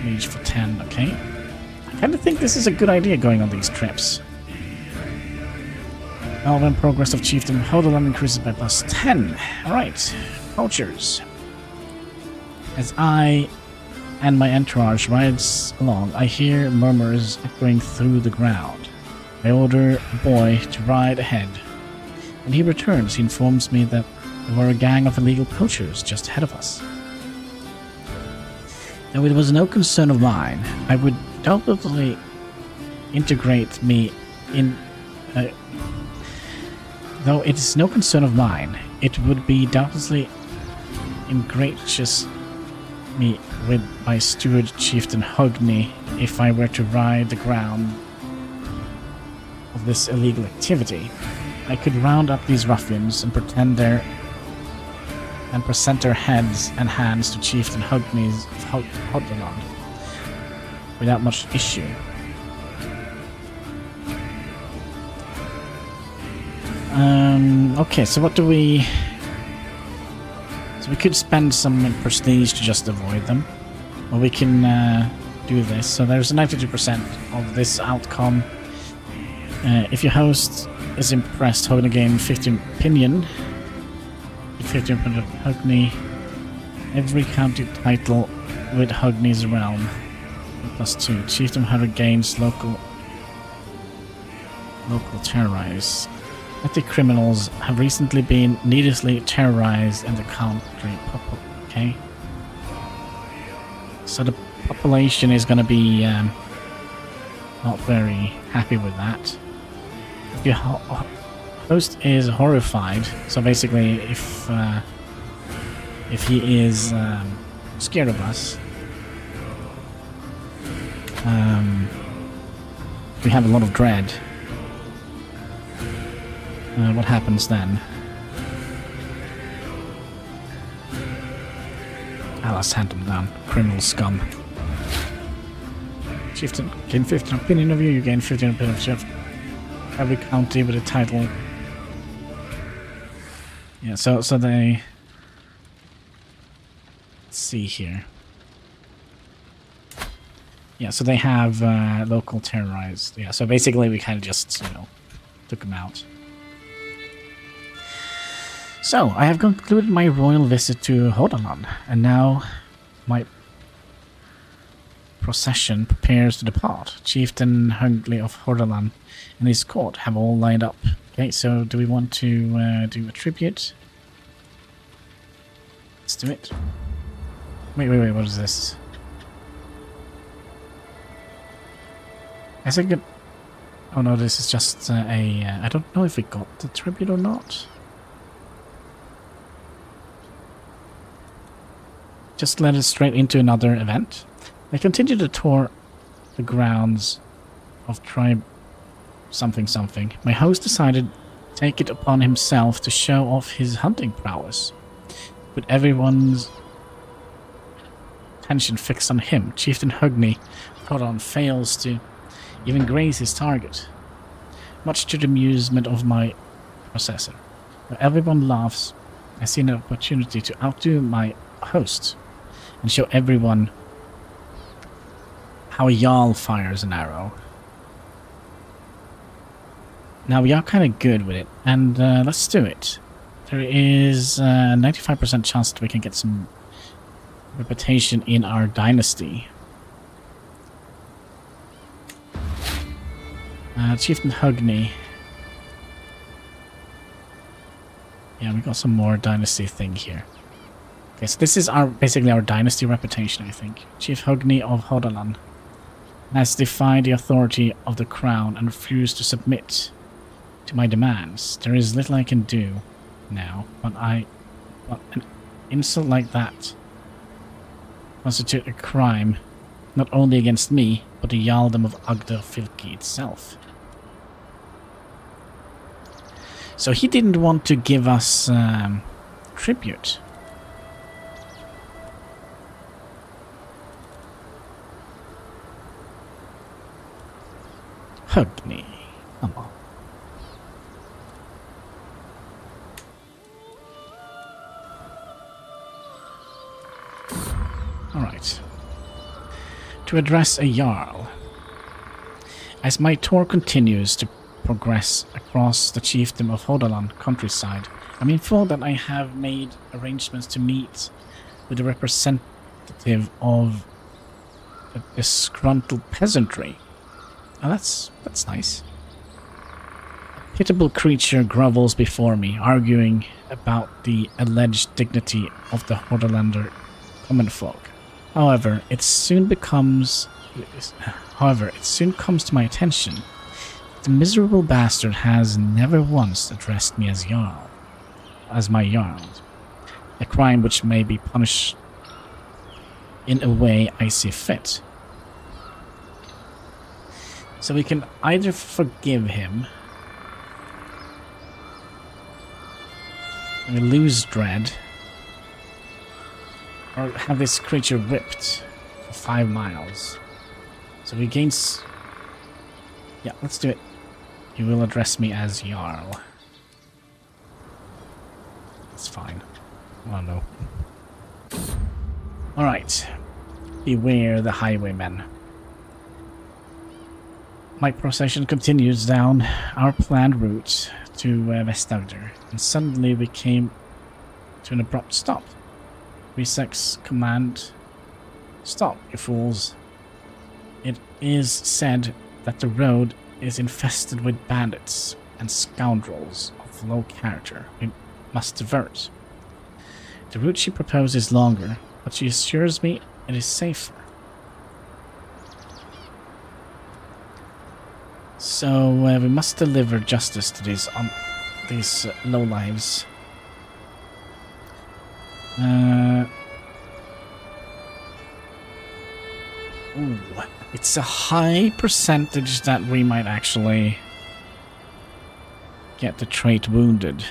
age for 10, okay. I kind of think this is a good idea going on these trips. When progress of Chieftain Hodalan increases by plus 10. Alright, cultures. As I and my entourage rides along, I hear murmurs echoing through the ground. I order a boy to ride ahead. When he returns, he informs me that there were a gang of illegal poachers just ahead of us. Though it was no concern of mine, I would doubtlessly integrate me in... though it is no concern of mine, it would be doubtlessly ingracious me with my steward Chieftain Hogni if I were to ride the ground of this illegal activity. I could round up these ruffians and present their heads and hands to Chieftain Hogni's Hodaland without much issue. Okay, so what do we... So we could spend some prestige to just avoid them. Or we can do this. So there's a 92% of this outcome. If your host is impressed, Hogni gain 15 opinion. 15 opinion of Hogni. Every county title with Hogni's realm. Plus 2. Chieftain Hunter gains local terrorize. Petty criminals have recently been needlessly terrorized in the country. Okay. So the population is going to be not very happy with that. Your host is horrified. So basically, if he is scared of us, we have a lot of dread. What happens then? Let's hand them down. Criminal scum. Chieftain, gain 15 opinion of you. You gain 15 opinion of Chief. Every county with a title. Yeah, so they... Let's see here. Yeah, so they have local terrorized. Yeah, so basically we kind of just, took them out. So, I have concluded my royal visit to Hodalan, and now my procession prepares to depart. Chieftain Hungly of Hodalan and his court have all lined up. Okay, so do we want to do a tribute? Let's do it. Wait, what is this? I think it... Oh no, this is just I don't know if we got the tribute or not. Just led us straight into another event. I continued to tour the grounds of tribe something. My host decided to take it upon himself to show off his hunting prowess. With everyone's attention fixed on him, Chieftain Hugni Hodalan fails to even graze his target, much to the amusement of my processor. While everyone laughs, I see an opportunity to outdo my host and show everyone how a Jarl fires an arrow. Now we are kind of good with it, and let's do it. There is a 95% chance that we can get some reputation in our dynasty. Chieftain Hugni. Yeah, we got some more dynasty thing here. Okay, so this is basically our dynasty reputation, I think. Chief Hugni of Hodalan has defied the authority of the crown and refused to submit to my demands. There is little I can do now, but an insult like that constitutes a crime not only against me, but the Jarldom of Agda Fylki itself. So he didn't want to give us tribute. Hug me. Come on. Alright. To address a Jarl. As my tour continues to progress across the chiefdom of Hordaland countryside, I'm informed that I have made arrangements to meet with a representative of the disgruntled peasantry. Oh, that's nice. A pitiable creature grovels before me, arguing about the alleged dignity of the Hordalander common folk. However, it soon comes to my attention that the miserable bastard has never once addressed me as my Jarl, a crime which may be punished in a way I see fit. So we can either forgive him, and we lose dread, or have this creature whipped for 5 miles. So we gain... Yeah, let's do it. You will address me as Jarl. That's fine. Oh no. Alright. Beware the highwaymen. My procession continues down our planned route to Vestagder, and suddenly we came to an abrupt stop. 3-6 command. Stop, you fools. It is said that the road is infested with bandits and scoundrels of low character. We must divert. The route she proposes is longer, but she assures me it is safer. So we must deliver justice to these lowlives. Ooh, it's a high percentage that we might actually get the trait wounded.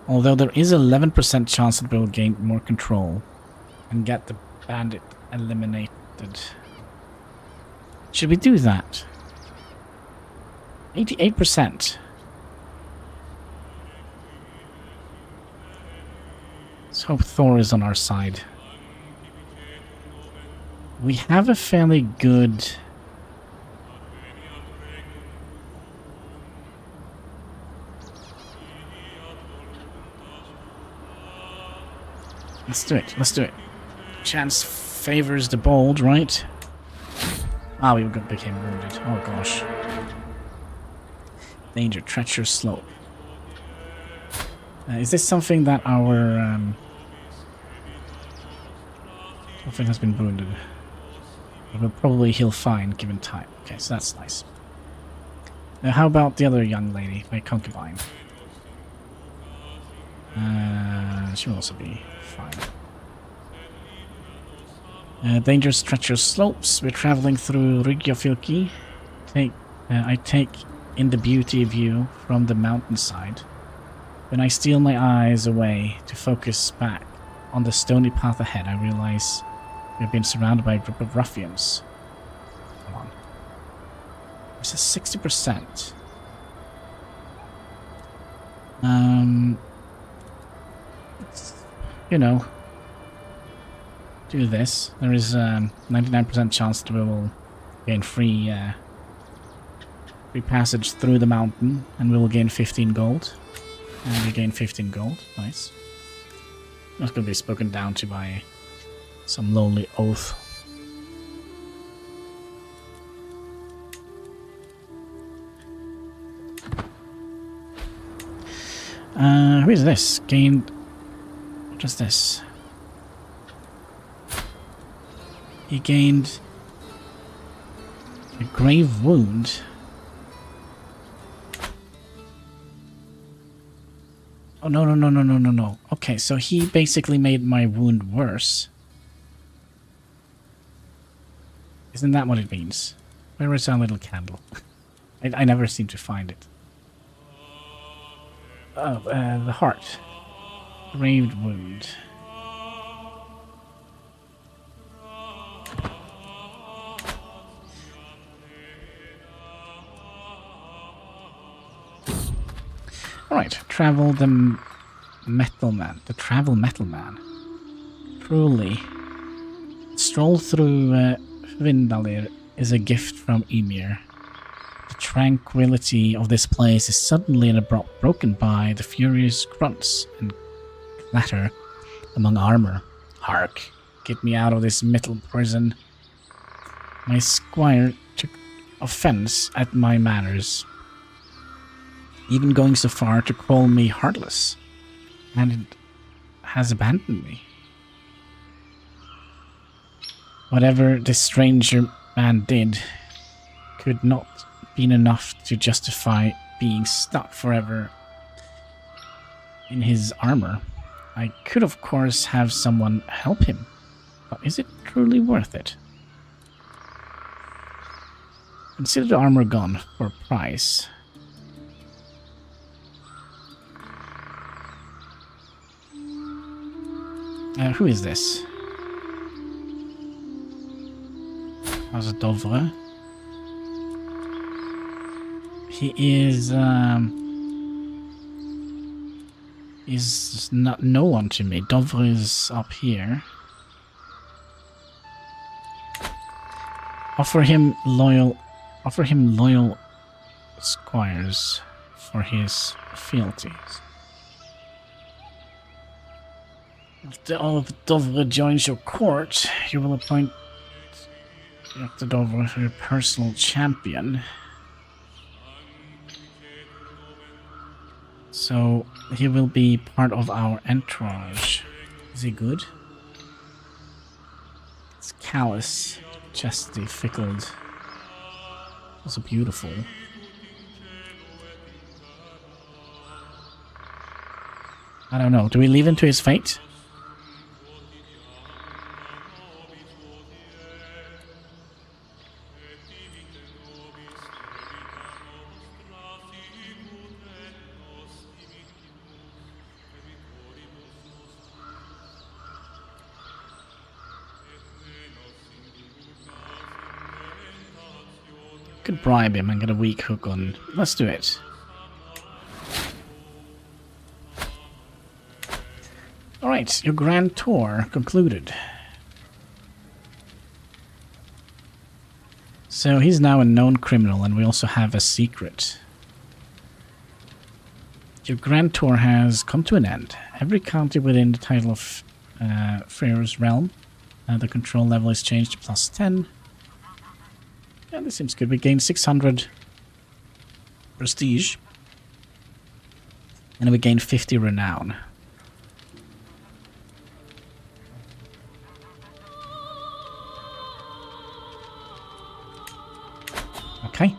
Although there is 11% chance that we'll gain more control and get the bandit eliminated. Should we do that? 88%. Let's hope Thor is on our side. We have a fairly good... Let's do it. Let's do it. Chance favors the bold, right? Ah, we became wounded. Oh gosh. Danger, treacherous slope. Is this something that our something has been wounded? We'll probably heal fine given time. Okay, so that's nice. Now, how about the other young lady, my concubine? She'll also be fine. Dangerous treacherous slopes. We're traveling through Rygjafylki. I take in the beauty view from the mountainside. When I steal my eyes away to focus back on the stony path ahead, I realize we've been surrounded by a group of ruffians. Come on. This is 60%. You know, do this. There is a 99% chance that we will gain free passage through the mountain, and we will gain 15 gold. And we gain 15 gold. Nice. Not going to be spoken down to by some lonely oath. Who is this? Gained... What is this? He gained a grave wound. Oh, no. Okay, so he basically made my wound worse. Isn't that what it means? Where is our little candle? I never seem to find it. Oh, the heart. Graved wound. travel the metal man. The travel metal man. Truly. Stroll through Vindalir is a gift from Ymir. The tranquility of this place is suddenly and abrupt broken by the furious grunts and clatter among armor. Hark, get me out of this metal prison. My squire took offense at my manners, even going so far to call me heartless, and has abandoned me. Whatever this stranger man did could not been enough to justify being stuck forever in his armor. I could of course have someone help him, but is it truly worth it? Consider the armor gone for a price. Who is this? How's it Dovre? He is not no one to me. Dovre is up here. Offer him loyal squires for his fealties. If the of Dovre joins your court, you will appoint Dr. Dovre for your personal champion. So he will be part of our entourage. Is he good? It's callous, chesty, fickled. Also beautiful. I don't know. Do we leave him to his fate? Could bribe him and get a weak hook on. Let's do it. Alright, your grand tour concluded. So he's now a known criminal, and we also have a secret. Your grand tour has come to an end. Every county within the title of Freyr's realm, the control level is changed to +10. Yeah, this seems good. We gained 600 prestige. And we gained 50 renown. Okay.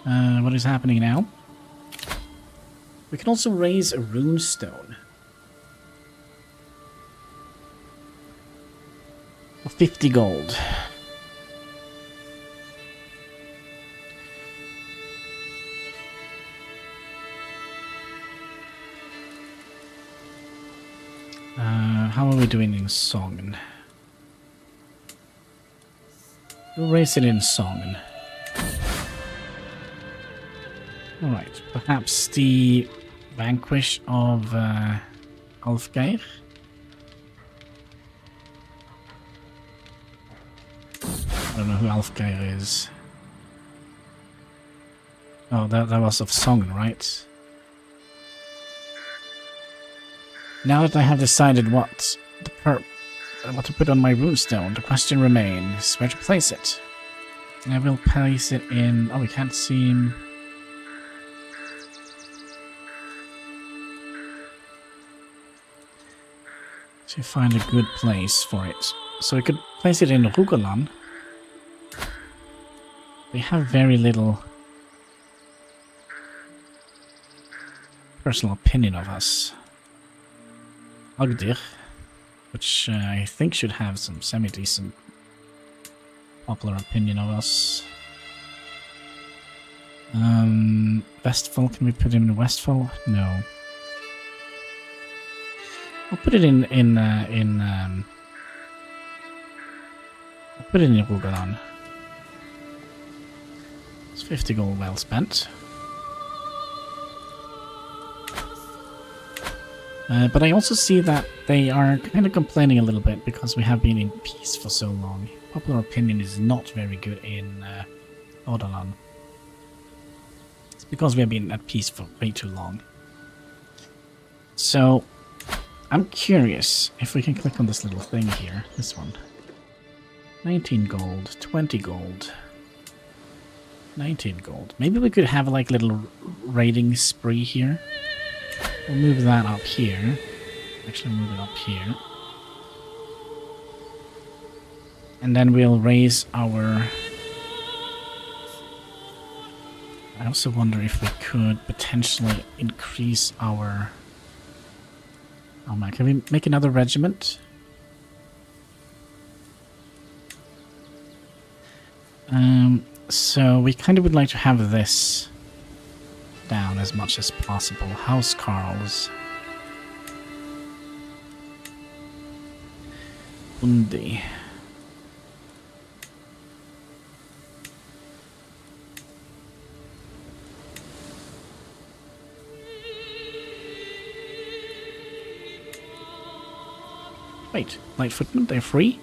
What is happening now? We can also raise a rune stone. For 50 gold. How are we doing in Songen? We'll raise it in Songen. Alright, perhaps the Vanquish of Alfgeir? I don't know who Alfgeir is. Oh, that was of Songen, right? Now that I have decided what to put on my runestone, the question remains where to place it. I will place it in... Oh, we can't seem... to find a good place for it. So we could place it in Rogaland. They have very little personal opinion of us. Agdir, which I think should have some semi-decent popular opinion of us. Westfall, can we put him in Westfall? No. I'll put it in I'll put it in Rogaland. It's 50 gold well spent. But I also see that they are kind of complaining a little bit because we have been in peace for so long. Popular opinion is not very good in Odalan. It's because we have been at peace for way too long. So, I'm curious if we can click on this little thing here. This one. 19 gold, 20 gold, 19 gold. Maybe we could have like a little raiding spree here. We'll move that up here. Actually move it up here. And then we'll raise our... I also wonder if we could potentially increase our... Oh man, can we make another regiment? So we kind of would like to have this down as much as possible. House Carls. Undi. Wait, light footmen, they're free?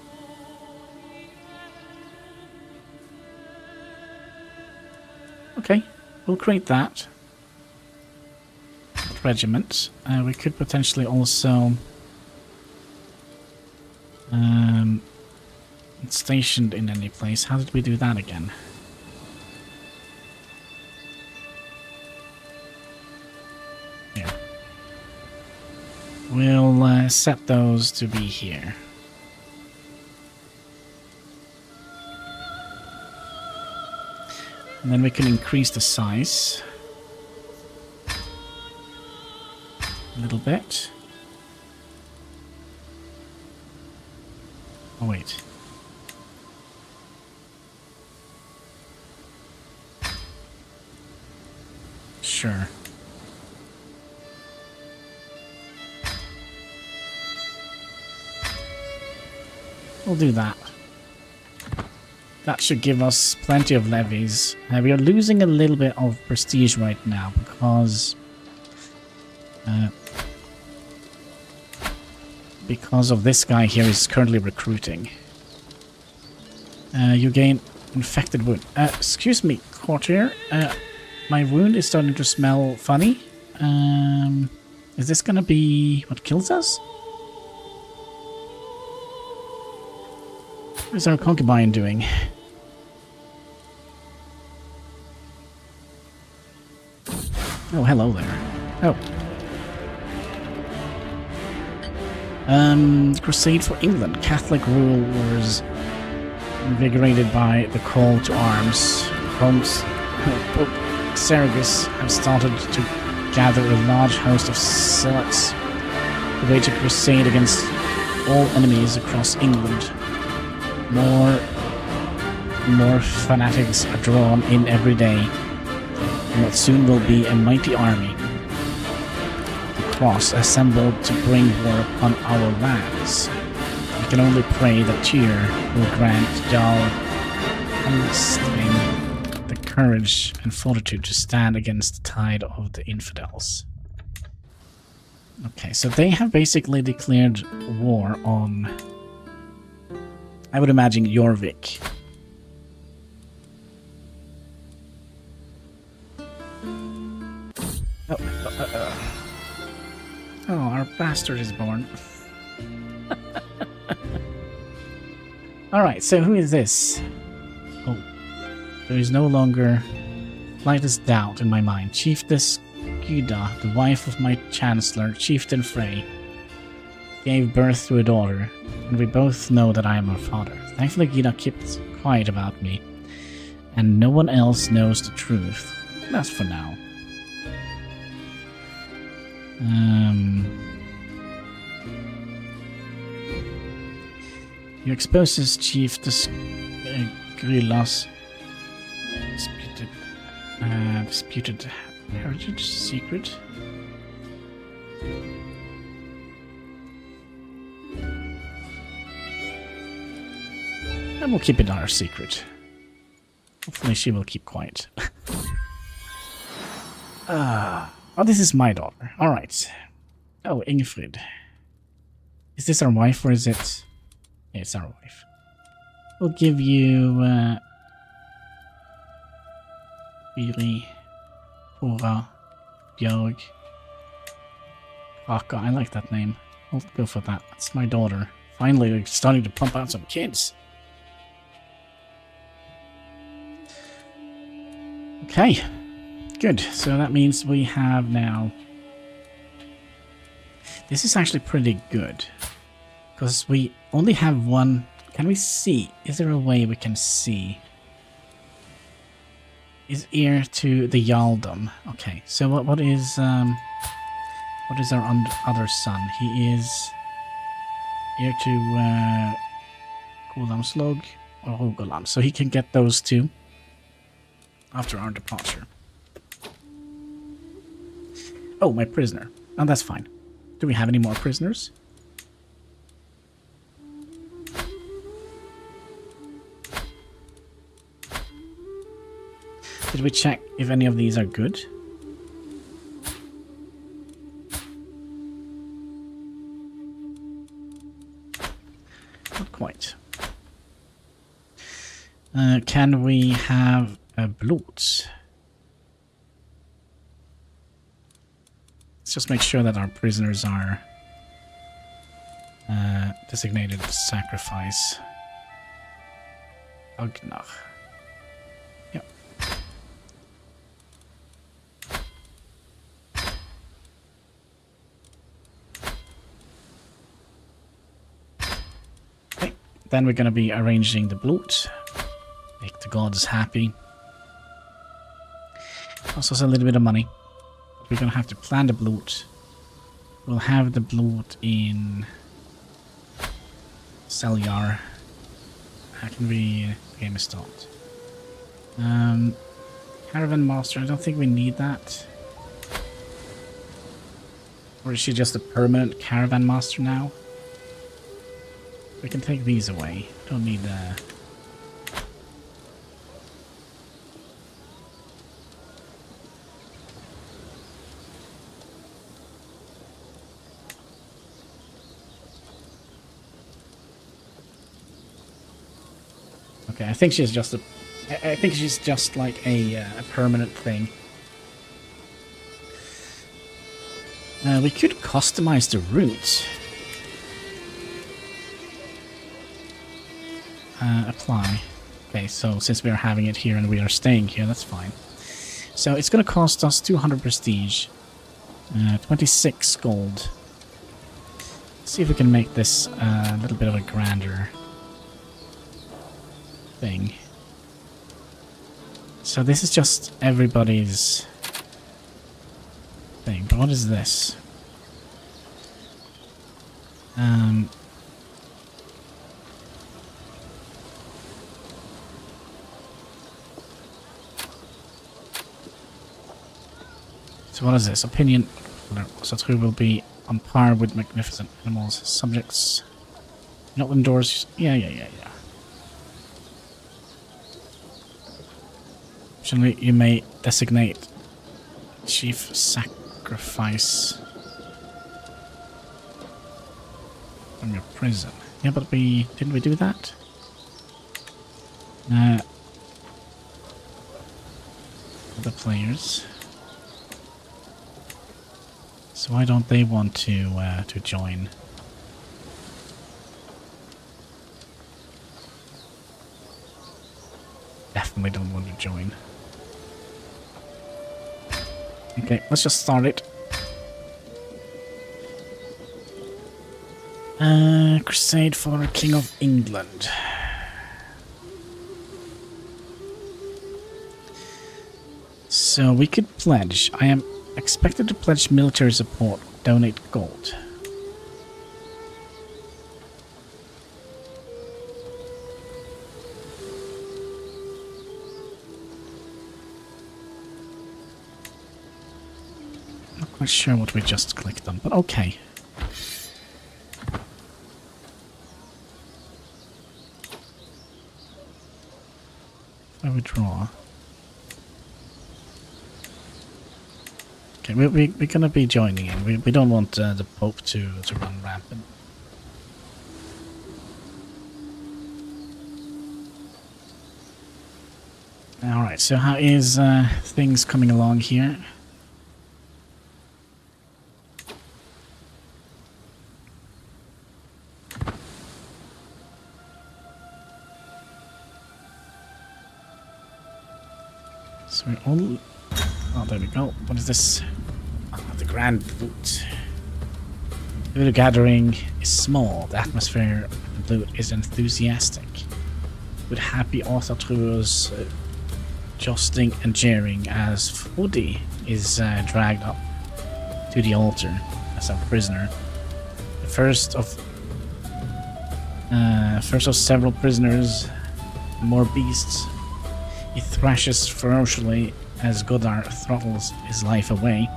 Okay, we'll create that. Regiment. We could potentially also stationed in any place. How did we do that again? Here. We'll set those to be here. And then we can increase the size a little bit. Oh wait. Sure. We'll do that. That should give us plenty of levies. We are losing a little bit of prestige right now because of this guy here is currently recruiting. You gain infected wound. Excuse me, courtier. My wound is starting to smell funny. Is this gonna be what kills us? What is our concubine doing? Oh, hello there. Oh. Crusade for England. Catholic rule was invigorated by the call to arms. Pope Saragus have started to gather a large host of zealots to wage a crusade against all enemies across England. More fanatics are drawn in every day, and what soon will be a mighty army. The cross assembled to bring war upon our lands. We can only pray that Tyr will grant Jarl Hanstein the courage and fortitude to stand against the tide of the infidels. Okay, so they have basically declared war on, I would imagine, Jorvik. Oh, our bastard is born. Alright, so who is this? Oh, there is no longer slightest doubt in my mind. Chieftess Gyda, the wife of my chancellor, Chieftain Frey, gave birth to a daughter, and we both know that I am her father. Thankfully, Gyda kept quiet about me, and no one else knows the truth. That's for now. You exposes Chieftess Grillas disputed heritage secret. And we'll keep it our secret. Hopefully she will keep quiet. Oh, this is my daughter. Alright. Oh, Ingfrid. Is this our wife or is it... Yeah, it's our wife. We'll give you... Billy, Hora, Björg, Raka. I like that name. I'll go for that. That's my daughter. Finally, we're starting to pump out some kids. Okay. Good. So that means we have now... This is actually pretty good. Because we only have one... Can we see? Is there a way we can see? Is heir to the Jarldom. Okay, so what is our other son? He is heir to Cooldown or Rogaland. So he can get those two after our departure. Oh, my prisoner. Oh, that's fine. Do we have any more prisoners? Did we check if any of these are good? Not quite. Can we have a Blut? Let's just make sure that our prisoners are designated sacrifice. Agnar. Yep. Okay, then we're going to be arranging the Blut. Make the gods happy. Costs us a little bit of money. We're going to have to plan the Blut. We'll have the Blut in Seljar. How can we... The game is stopped. Caravan Master, I don't think we need that. Or is she just a permanent Caravan Master now? We can take these away. Don't need... Okay, I think she's just a... I think she's just like a permanent thing. We could customize the route. Apply. Okay, so since we are having it here and we are staying here, that's fine. So it's going to cost us 200 prestige. 26 gold. Let's see if we can make this a little bit of a grander thing. So this is just everybody's thing. But what is this? So what is this? Opinion. So who will be on par with magnificent animals, subjects. Not indoors. Yeah. You may designate chief sacrifice from your prison. Yeah, but didn't we do that? The players. So why don't they want to join? Definitely don't want to join. Okay, let's just start it. Crusade for the King of England. So we could pledge. I am expected to pledge military support. Donate gold. Not quite sure what we just clicked on, but okay. I withdraw. Okay, we're gonna be joining in. We don't want the Pope to run rampant. Alright, so how is things coming along here? So we're all... Oh, there we go. What is this? Oh, the Grand Boot. The voodoo gathering is small. The atmosphere of the boot is enthusiastic. With happy authors jousting and jeering as Fodi is dragged up to the altar as a prisoner. The first of several prisoners, more beasts. He thrashes ferociously as Godar throttles his life away.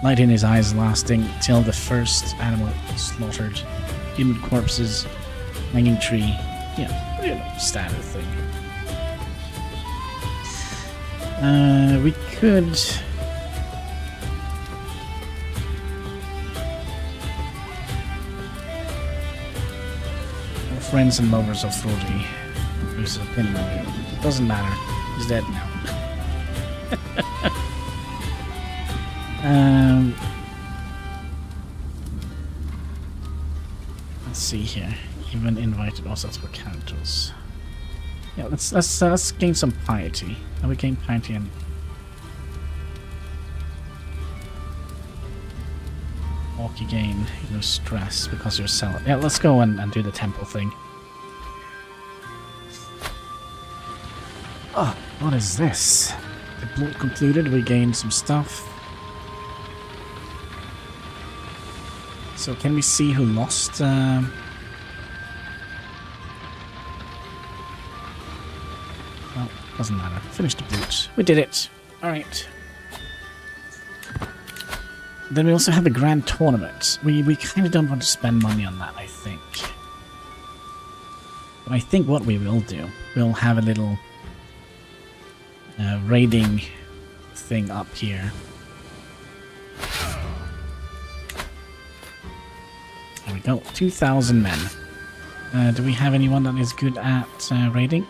Light in his eyes lasting till the first animal is slaughtered. Human corpses, hanging tree. Yeah, you know, standard thing. We could... Friends and lovers of Frodi. Who's a pin man. Doesn't matter. He's dead now. Let's see here. Even invited all sorts of characters. Yeah, let's gain some piety. Now we gain piety and you gain no stress because you're selling. Yeah, let's go and do the temple thing. Oh, what is this? The bloat concluded, we gained some stuff. So can we see who lost? Well, doesn't matter. Finish the bloat. We did it. Alright. Then we also have a grand tournament. We kind of don't want to spend money on that, I think. But I think what we will do, we'll have a little raiding thing up here. There we go. 2,000 men. Do we have anyone that is good at raiding?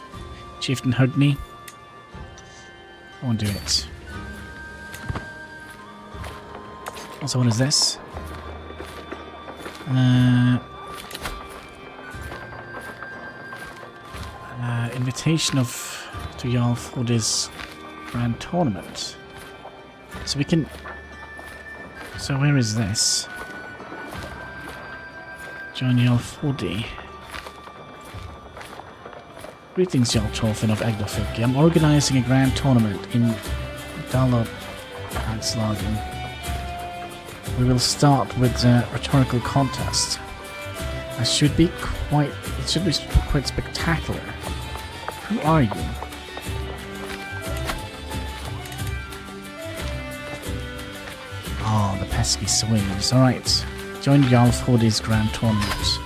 Chieftain Hudney. I won't do it. Also, what is this? Invitation to y'all for this grand tournament. So we can... So where is this? Join y'all 4D. Greetings, y'all Tolfin of Egglofilki. I'm organizing a grand tournament in Dalopagslagen. We will start with a rhetorical contest. It should be quite spectacular. Who are you? Oh, the pesky swings. Alright. Join Jarl Fordy's grand tournament.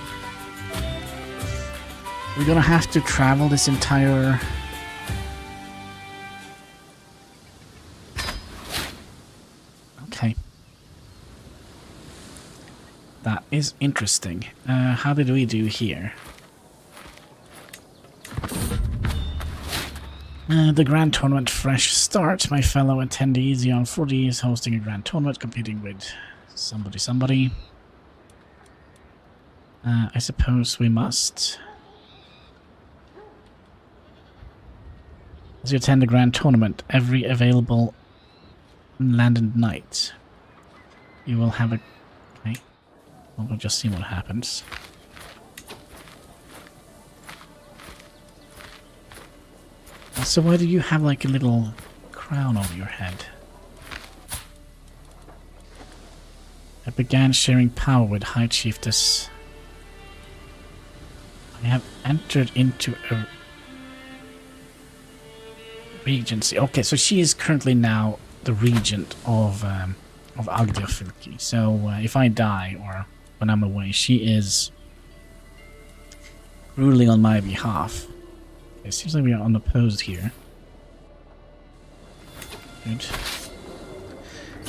We're gonna have to travel this entire... Okay. That is interesting. How did we do here? The grand tournament fresh start. My fellow attendees, Jan 40 is hosting a grand tournament competing with somebody. I suppose we must. As you attend the grand tournament, every available landed night, you will have a... Okay. Well, we'll just see what happens. So why do you have like a little crown over your head? I began sharing power with High Chiefess. I have entered into a regency. Okay, so she is currently now the regent of Agdiafilki. So if I die or when I'm away, she is ruling on my behalf. It seems like we are unopposed here. Good.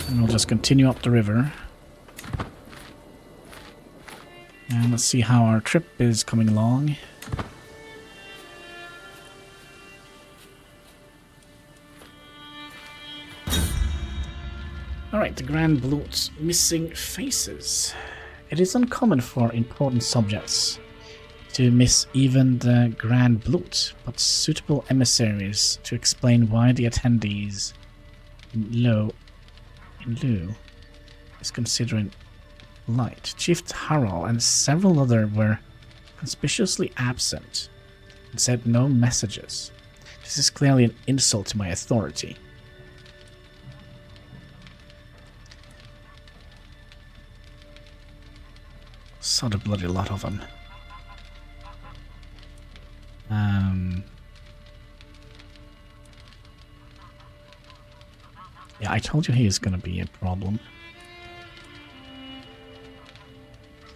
And we'll just continue up the river. And let's see how our trip is coming along. Alright, the Grand Bloat's missing faces. It is uncommon for important subjects to miss even the Grand Bloat, but suitable emissaries to explain why the attendees in lieu is considering light. Chief Harrell and several others were conspicuously absent and sent no messages. This is clearly an insult to my authority. Such a bloody lot of them. Yeah, I told you he is going to be a problem.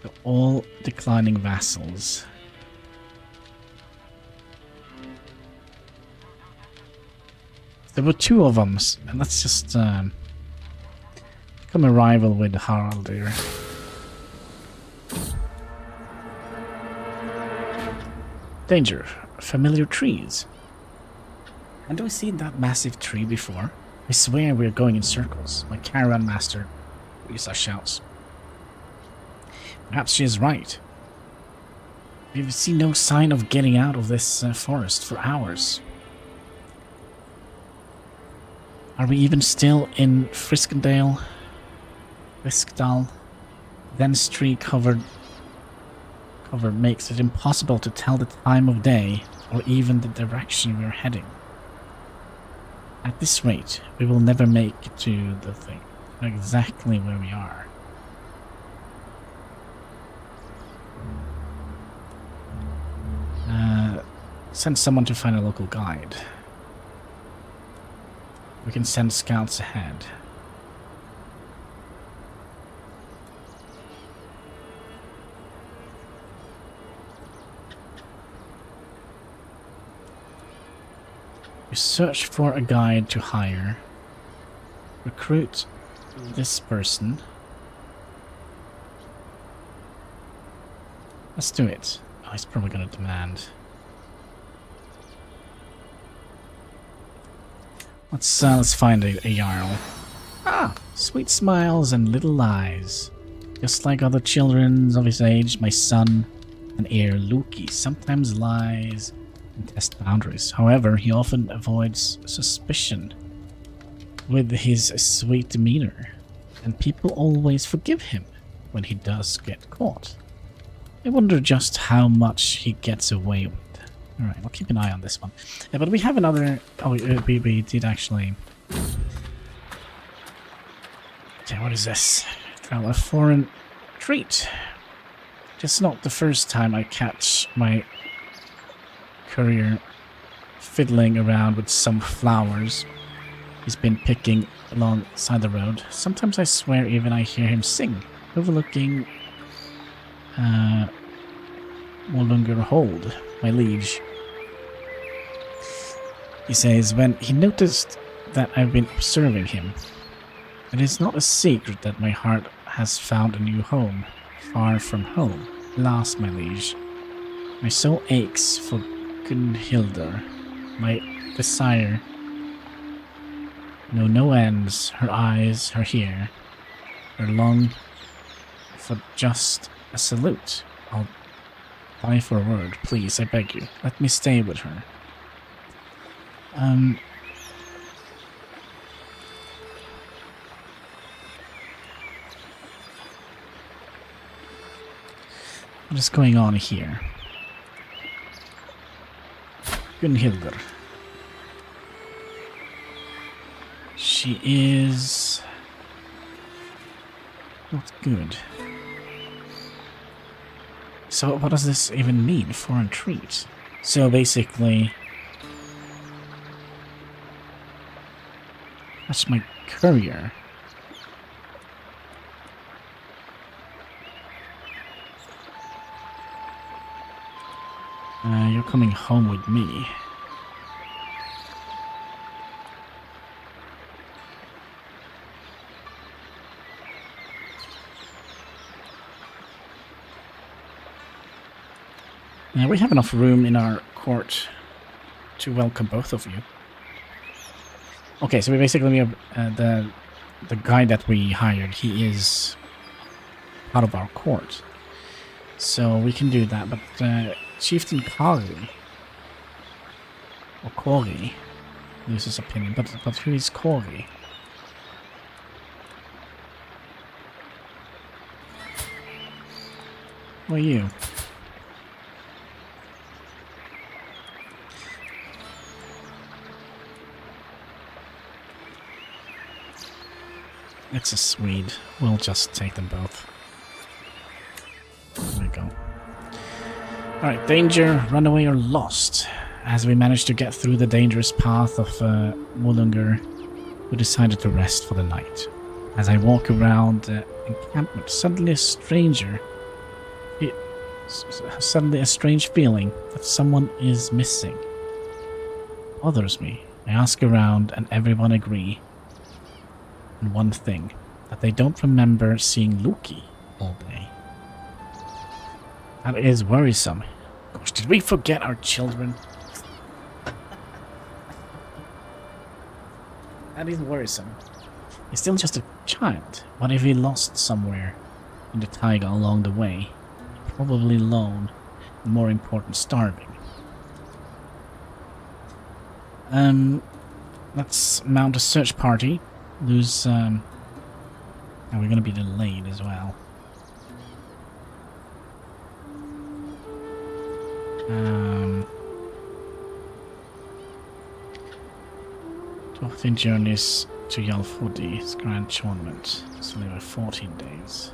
So all declining vassals. There were 2 of them, and let's just become a rival with Harald here. Danger. Familiar trees. And do we see that massive tree before? I swear we're going in circles. My caravan master, Lisa shouts. Perhaps she is right. We've seen no sign of getting out of this forest for hours. Are we even still in Friskendale? Friskdal? Dense tree cover makes it impossible to tell the time of day or even the direction we're heading. At this rate, we will never make it to the thing, exactly where we are. Send someone to find a local guide. We can send scouts ahead. We search for a guide to hire. Recruit this person. Let's do it. Oh, he's probably gonna demand. Let's find a Jarl. Ah, sweet smiles and little lies. Just like other children of his age, my son and heir Loki sometimes lies and tests boundaries. However, he often avoids suspicion with his sweet demeanor, and people always forgive him when he does get caught. I wonder just how much he gets away with. Alright, we'll keep an eye on this one. Yeah, but we have another... Oh, we did actually... Okay, what is this? Well, a foreign treat. Just not the first time I catch my courier fiddling around with some flowers he's been picking alongside the road. Sometimes I swear even I hear him sing, overlooking Hold, my liege. He says when he noticed that I've been observing him. It is not a secret that my heart has found a new home, far from home. Alas, my liege, my soul aches for Gunhildr. My desire know no ends. Her eyes, her hair, her long for just a salute. I'll die for a word, please, I beg you. Let me stay with her. What is going on here? Gunhildr. She is not good. So what does this even mean? Foreign treat. So basically, that's my courier. You're coming home with me. We have enough room in our court to welcome both of you. Okay, so we basically have the guy that we hired. He is part of our court, so we can do that. But Chieftain Kari or Kori loses opinion. But who is Kori? Who are you? It's a Swede. We'll just take them both. There we go. Alright, danger, runaway or lost. As we managed to get through the dangerous path of Mulungur, we decided to rest for the night. As I walk around the encampment, suddenly a strange feeling that someone is missing bothers me. I ask around and everyone agree on one thing, that they don't remember seeing Loki all day. That is worrisome. Gosh, did we forget our children? That is worrisome. He's still just a child. What if he lost somewhere in the taiga along the way? Probably alone, and more important, starving. Let's mount a search party. Lose, and we're gonna be delayed as well. Dwarfing journeys to Yalfodi's grand tournament. It's only 14 days.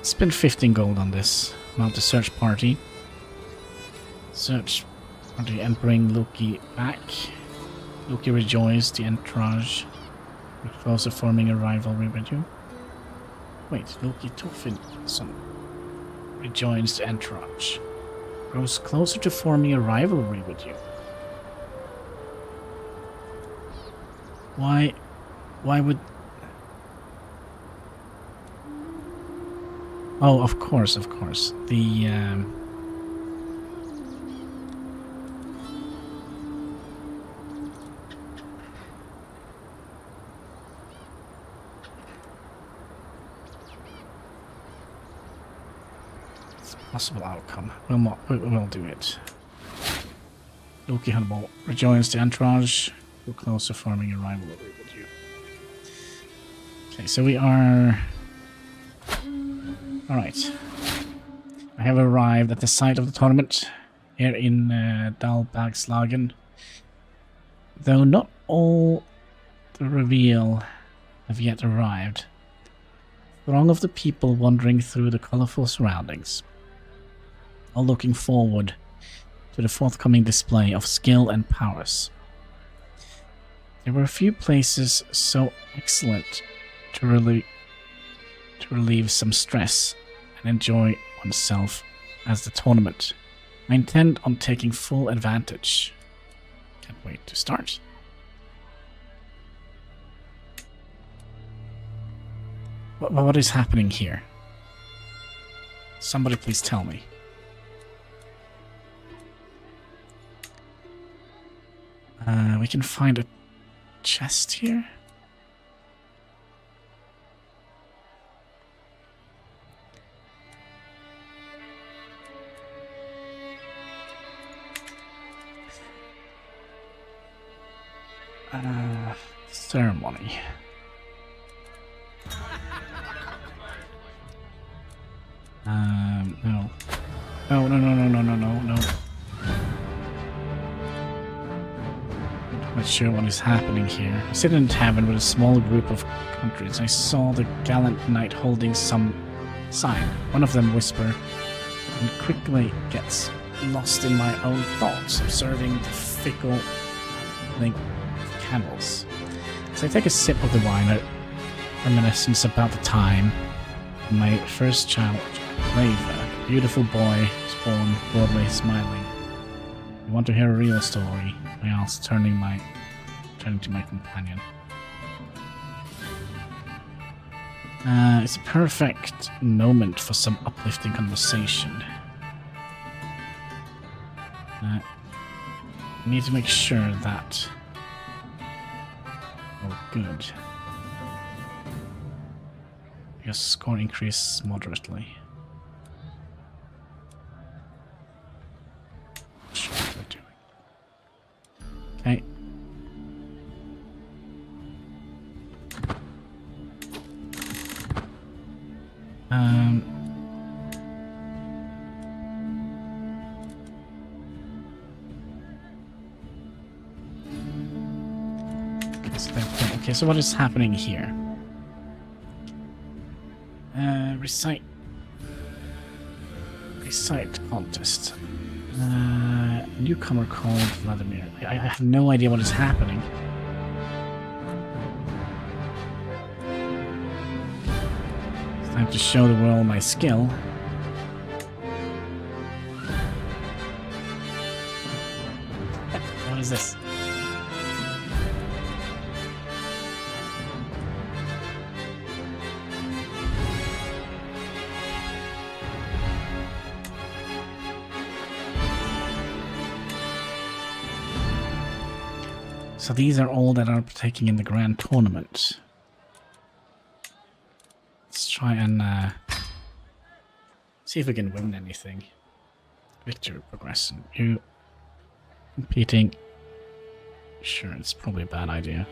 Spend 15 gold on this. Mount the search party. Search party and bring Loki back. Loki rejoins the entourage. We're closer forming a rivalry with you. Wait, Loki Torfinson rejoins the entourage. Grows closer to forming a rivalry with you. Why would... Oh, of course. The, it's a possible outcome. We'll do it. Loki Hannibal rejoins the entourage. We're close to forming a rivalry with you. Okay, so we are... Alright. I have arrived at the site of the tournament here in Dalbergslagen. Though not all the reveal have yet arrived. The throng of the people wandering through the colorful surroundings, all looking forward to the forthcoming display of skill and prowess. There were a few places so excellent to relieve some stress and enjoy oneself as the tournament. I intend on taking full advantage. Can't wait to start. What is happening here? Somebody please tell me. We can find a chest here. Ceremony. No. No. I'm not quite sure what is happening here. I sit in a tavern with a small group of countries. I saw the gallant knight holding some sign. One of them whisper and quickly gets lost in my own thoughts, observing the fickle link of camels. As I take a sip of the wine, a reminiscence about the time when my first child, Raven, a beautiful boy, was born, broadly smiling. You want to hear a real story? I asked, turning to my companion. It's a perfect moment for some uplifting conversation. I need to make sure that... Oh, good. Your score increased moderately. Sure what we're doing. Okay. Okay, so what is happening here? Recite contest. Newcomer called Vladimir. I have no idea what is happening. It's time to show the world my skill. What is this? So these are all that are partaking in the grand tournament. Let's try and see if we can win anything. Victory progression. You competing? Sure, it's probably a bad idea.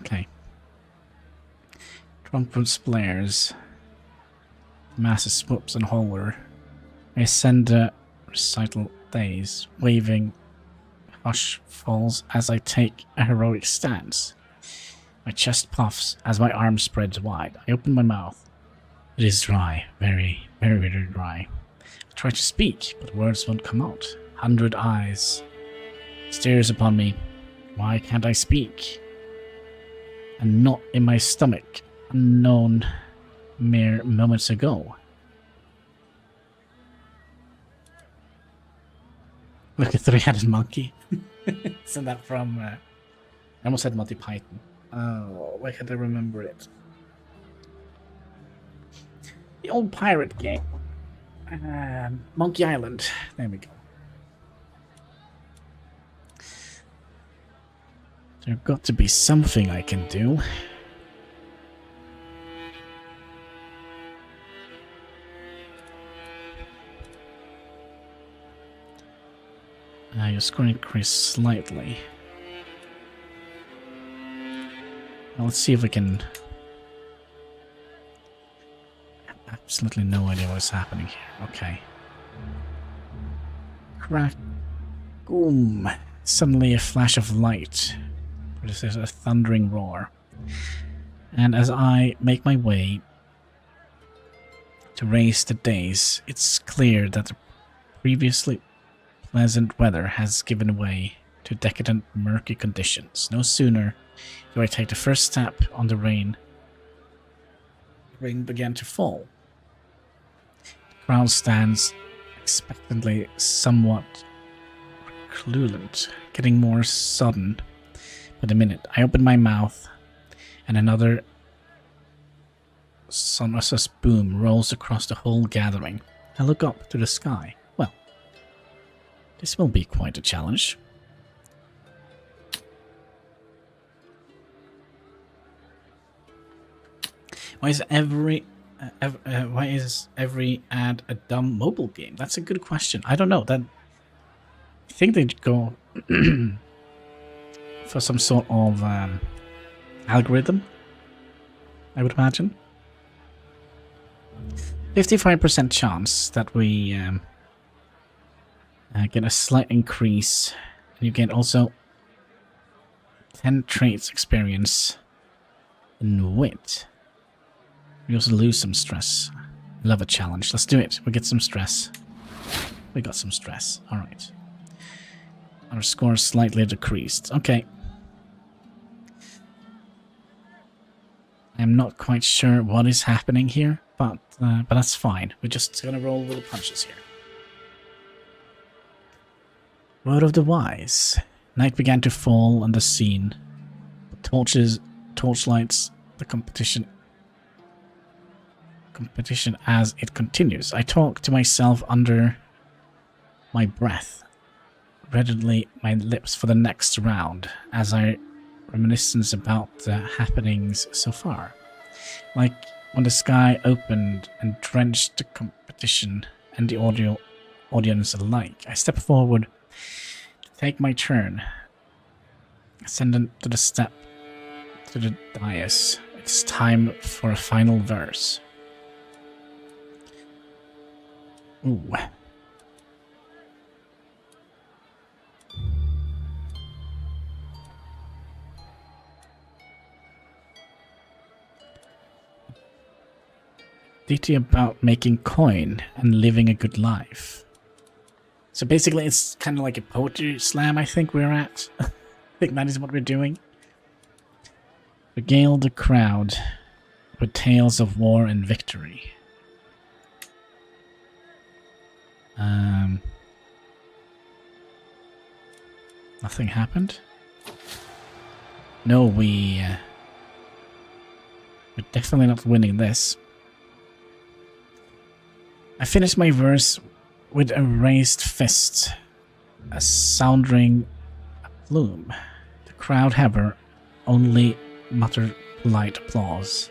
Okay. Trumpets, blares, massive swoops and holler. I send a recital days, waving hush falls as I take a heroic stance. My chest puffs as my arms spread wide. I open my mouth. It is dry, very, very, very dry. I try to speak, but words won't come out. 100 eyes stares upon me. Why can't I speak? A knot in my stomach. Unknown mere moments ago. Look at three-headed monkey. Isn't that from... I almost said Monty Python. Oh, why can't I remember it? The old pirate game. Monkey Island. There we go. There's got to be something I can do. Your score increased slightly. Now let's see if we can... I have absolutely no idea what's happening here. Okay. Crack. Boom. Suddenly a flash of light. This is a thundering roar. And as I make my way to raise the days, it's clear that the previously pleasant weather has given way to decadent, murky conditions. No sooner do I take the first step on the rain began to fall. The crowd stands expectantly, somewhat recludent, getting more sudden by the minute. I open my mouth, and another sonorous boom rolls across the whole gathering. I look up to the sky. Well, this will be quite a challenge. Why is every ad a dumb mobile game? That's a good question. I don't know. I think they'd go for some sort of algorithm, I would imagine. 55% chance that we get a slight increase, and you get also 10 traits experience in wit. We also lose some stress. Love a challenge. Let's do it. We get some stress. We got some stress. Alright. Our score slightly decreased. Okay. I'm not quite sure what is happening here, but that's fine. We're just gonna roll with the punches here. Word of the wise. Night began to fall on the scene. Torchlights, the competition as it continues. I talk to myself under my breath, readily my lips for the next round, as I reminiscence about the happenings so far. Like when the sky opened and drenched the competition and the audience alike. I step forward to take my turn, ascendant to the dais. It's time for a final verse. Ooh. Ditty about making coin and living a good life. So basically it's kind of like a poetry slam I think we're at. I think that is what we're doing. Regale the crowd with tales of war and victory. Nothing happened? No, we're definitely not winning this. I finished my verse with a raised fist, a sounding plume. The crowd, however, only muttered polite applause.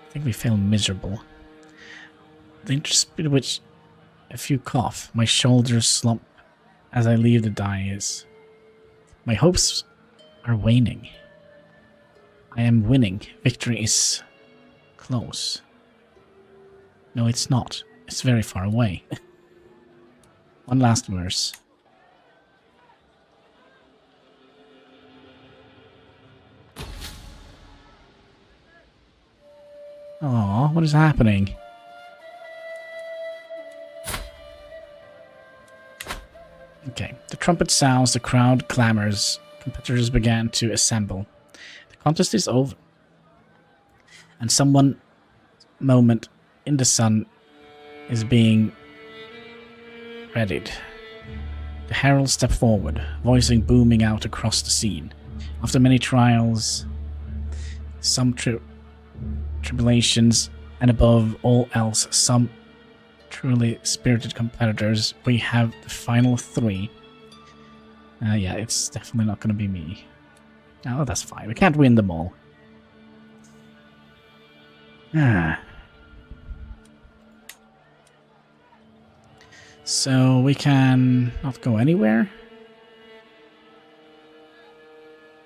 I think we feel miserable. The interest with which a few cough, my shoulders slump as I leave the dais. My hopes are waning. I am winning. Victory is close. No, it's not. It's very far away. One last verse. Oh, what is happening? Okay, the trumpet sounds, the crowd clamors, competitors began to assemble. The contest is over. And someone moment in the sun is being readied. The heralds step forward, voicing booming out across the scene. After many trials, some tribulations, and above all else, some truly spirited competitors, we have the final three. Yeah, it's definitely not going to be me. Oh, that's fine. We can't win them all. So we can not go anywhere?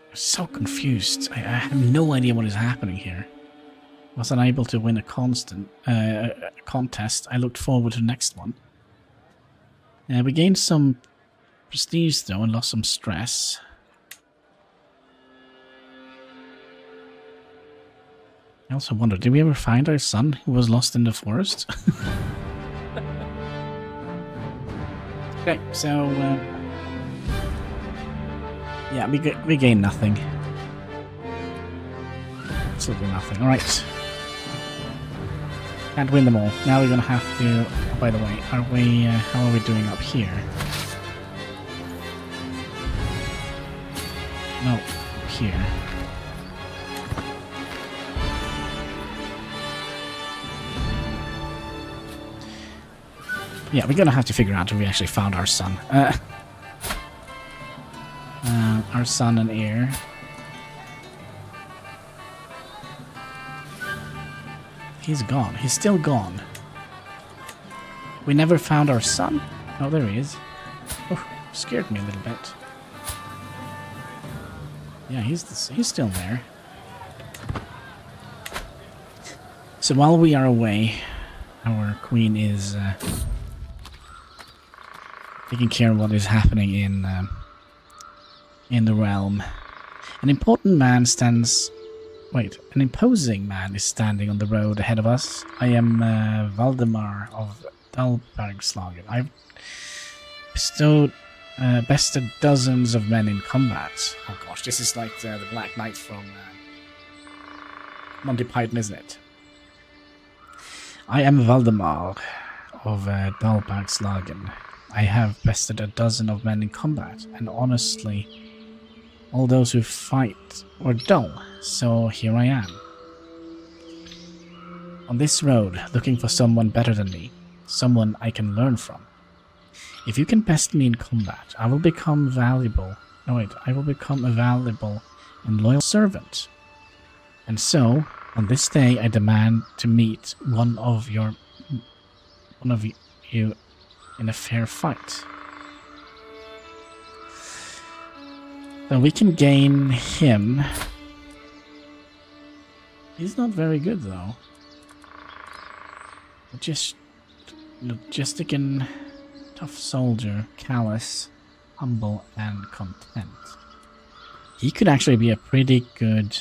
I'm so confused. I have no idea what is happening here. Was unable to win a contest. I looked forward to the next one. We gained some prestige though and lost some stress. I also wonder, did we ever find our son who was lost in the forest? Okay, so yeah, we gain nothing. Absolutely nothing. All right. Can't win them all. Now we're gonna have to. Oh, by the way, are we? How are we doing up here? No, up here. Yeah, we're gonna have to figure out if we actually found our son. Our son and heir. He's gone. He's still gone. We never found our son? Oh, there he is. Oh, scared me a little bit. Yeah, he's still there. So while we are away, our queen is taking care of what is happening in the realm. An important man stands. Wait, an imposing man is standing on the road ahead of us. I am Valdemar of Dalbergslagen. I've bested dozens of men in combat. Oh gosh, this is like the Black Knight from Monty Python, isn't it? I am Valdemar of Dalbagslagen. I have bested a dozen of men in combat, and honestly, all those who fight were dull, so here I am. On this road, looking for someone better than me, someone I can learn from. If you can best me in combat, I will become valuable. No wait, I will become a valuable and loyal servant. And so, on this day, I demand to meet one of you in a fair fight. So we can gain him. He's not very good though. Just logistic and tough soldier, callous, humble, and content. He could actually be a pretty good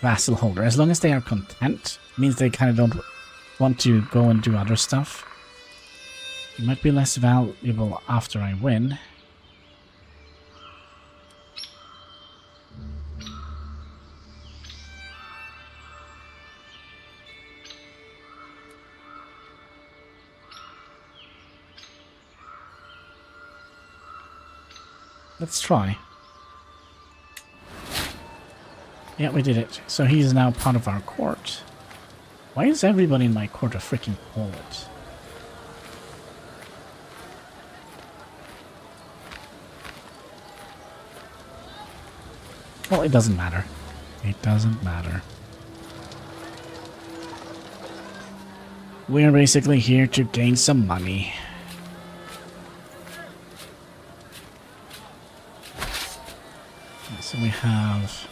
vassal holder, as long as they are content. Means they kind of don't want to go and do other stuff. He might be less valuable after I win. Let's try. Yeah, we did it. So he's now part of our court. Why is everybody in my court a freaking poet? Well, it doesn't matter. It doesn't matter. We're basically here to gain some money. So we have...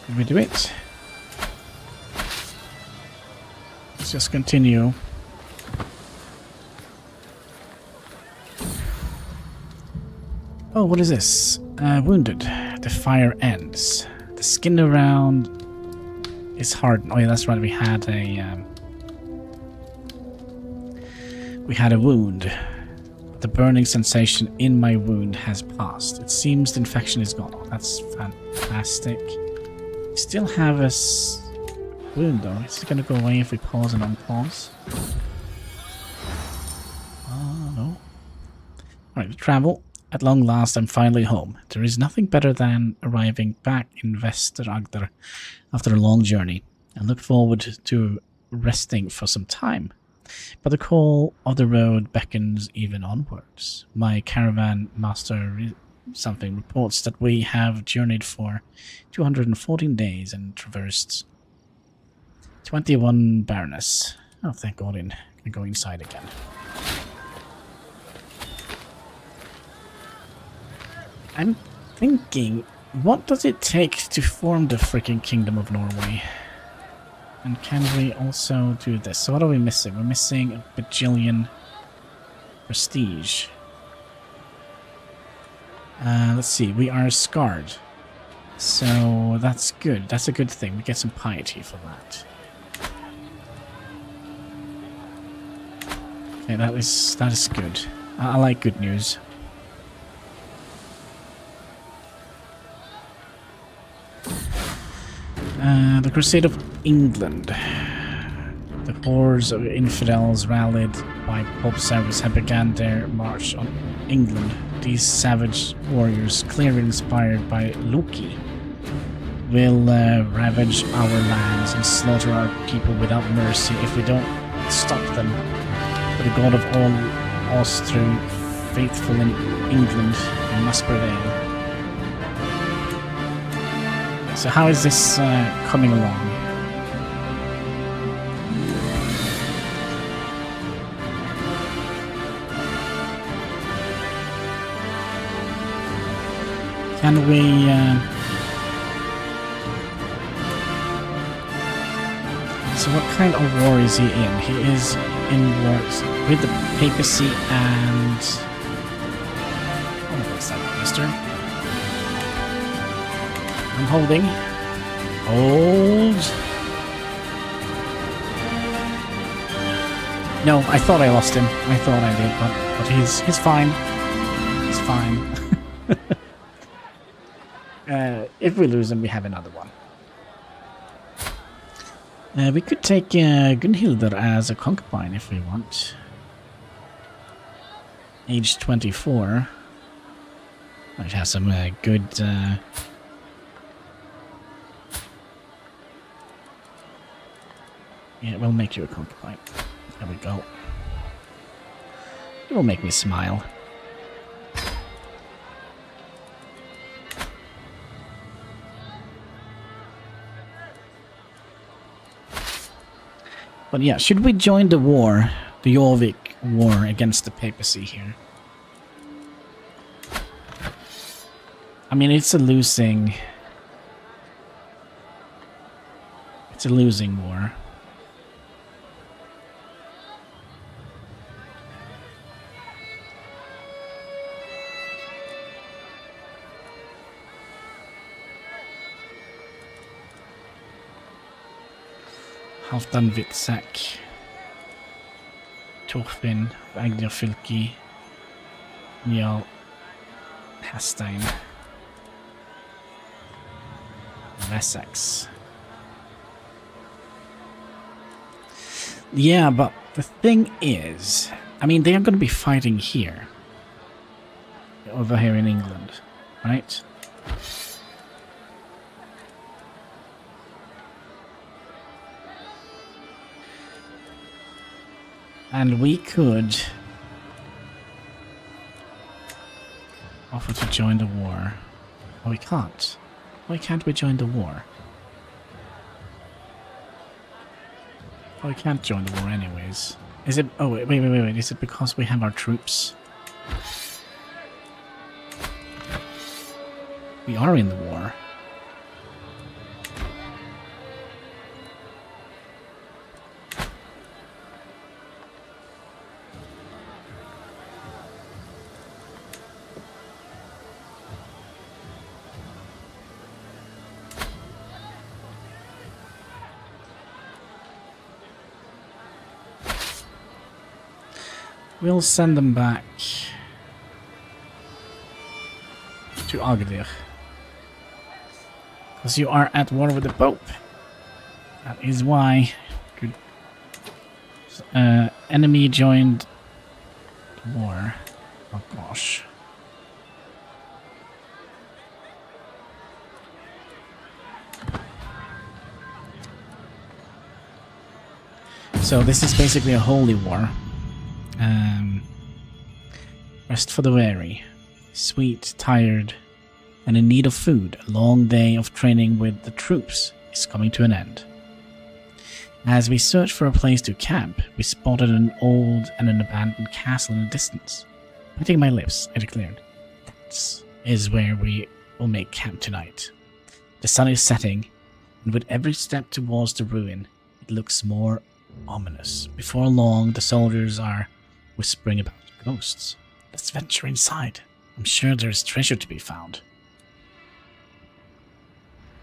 Can we do it? Let's just continue. Oh, what is this? Wounded. The fire ends. The skin around is hardened. Oh yeah, that's right. We had a wound. The burning sensation in my wound has passed. It seems the infection is gone. Oh, that's fantastic. We still have a wound though. Is it going to go away if we pause and unpause? No. Alright, travel. At long last, I'm finally home. There is nothing better than arriving back in Vesteragder after a long journey. I look forward to resting for some time. But the call of the road beckons even onwards. My caravan master something reports that we have journeyed for 214 days and traversed 21 baroness. Oh, thank God, I'm gonna go inside again. I'm thinking, what does it take to form the freaking Kingdom of Norway? And can we also do this? So what are we missing? We're missing a bajillion prestige. Let's see, we are scarred. So that's good. That's a good thing. We get some piety for that. Okay, that is good. I like good news. The Crusader of England. The hordes of infidels rallied by Pope Service have begun their march on England. These savage warriors, clearly inspired by Loki, will ravage our lands and slaughter our people without mercy if we don't stop them. For the God of all us through faithful in England, we must prevail. So how is this coming along? Can we... So what kind of war is he in? He is in wars with the papacy and... Oh, what's that, mister? I'm holding. Hold. No, I thought I lost him. I thought I did, but he's fine. He's fine. If we lose him, we have another one. We could take Gunhildr as a concubine if we want. Age 24. Might have some good... Yeah, we'll make you a concubine. There we go. It will make me smile. But yeah, should we join the war? The Jorvik war against the papacy here? I mean, it's a losing war. Halvdan Witzak, Torfinn, Agder Fylki, Njal Hastein, Wessex. Yeah, but the thing is, I mean, they are going to be fighting here. Over here in England, right? And we could offer to join the war. Oh, we can't. Why can't we join the war? Oh, we can't join the war anyways. Is it... Oh, wait. Is it because we have our troops? We are in the war. We'll send them back to Agadir. Because you are at war with the Pope. That is why. Good. Enemy joined the war. Oh gosh. So this is basically a holy war. Rest for the weary, sweet, tired, and in need of food. A long day of training with the troops is coming to an end. As we searched for a place to camp, we spotted an old and an abandoned castle in the distance. Biting my lips, I declared, "That is where we will make camp tonight." The sun is setting, and with every step towards the ruin, it looks more ominous. Before long, the soldiers are whispering about ghosts. Let's venture inside. I'm sure there's treasure to be found.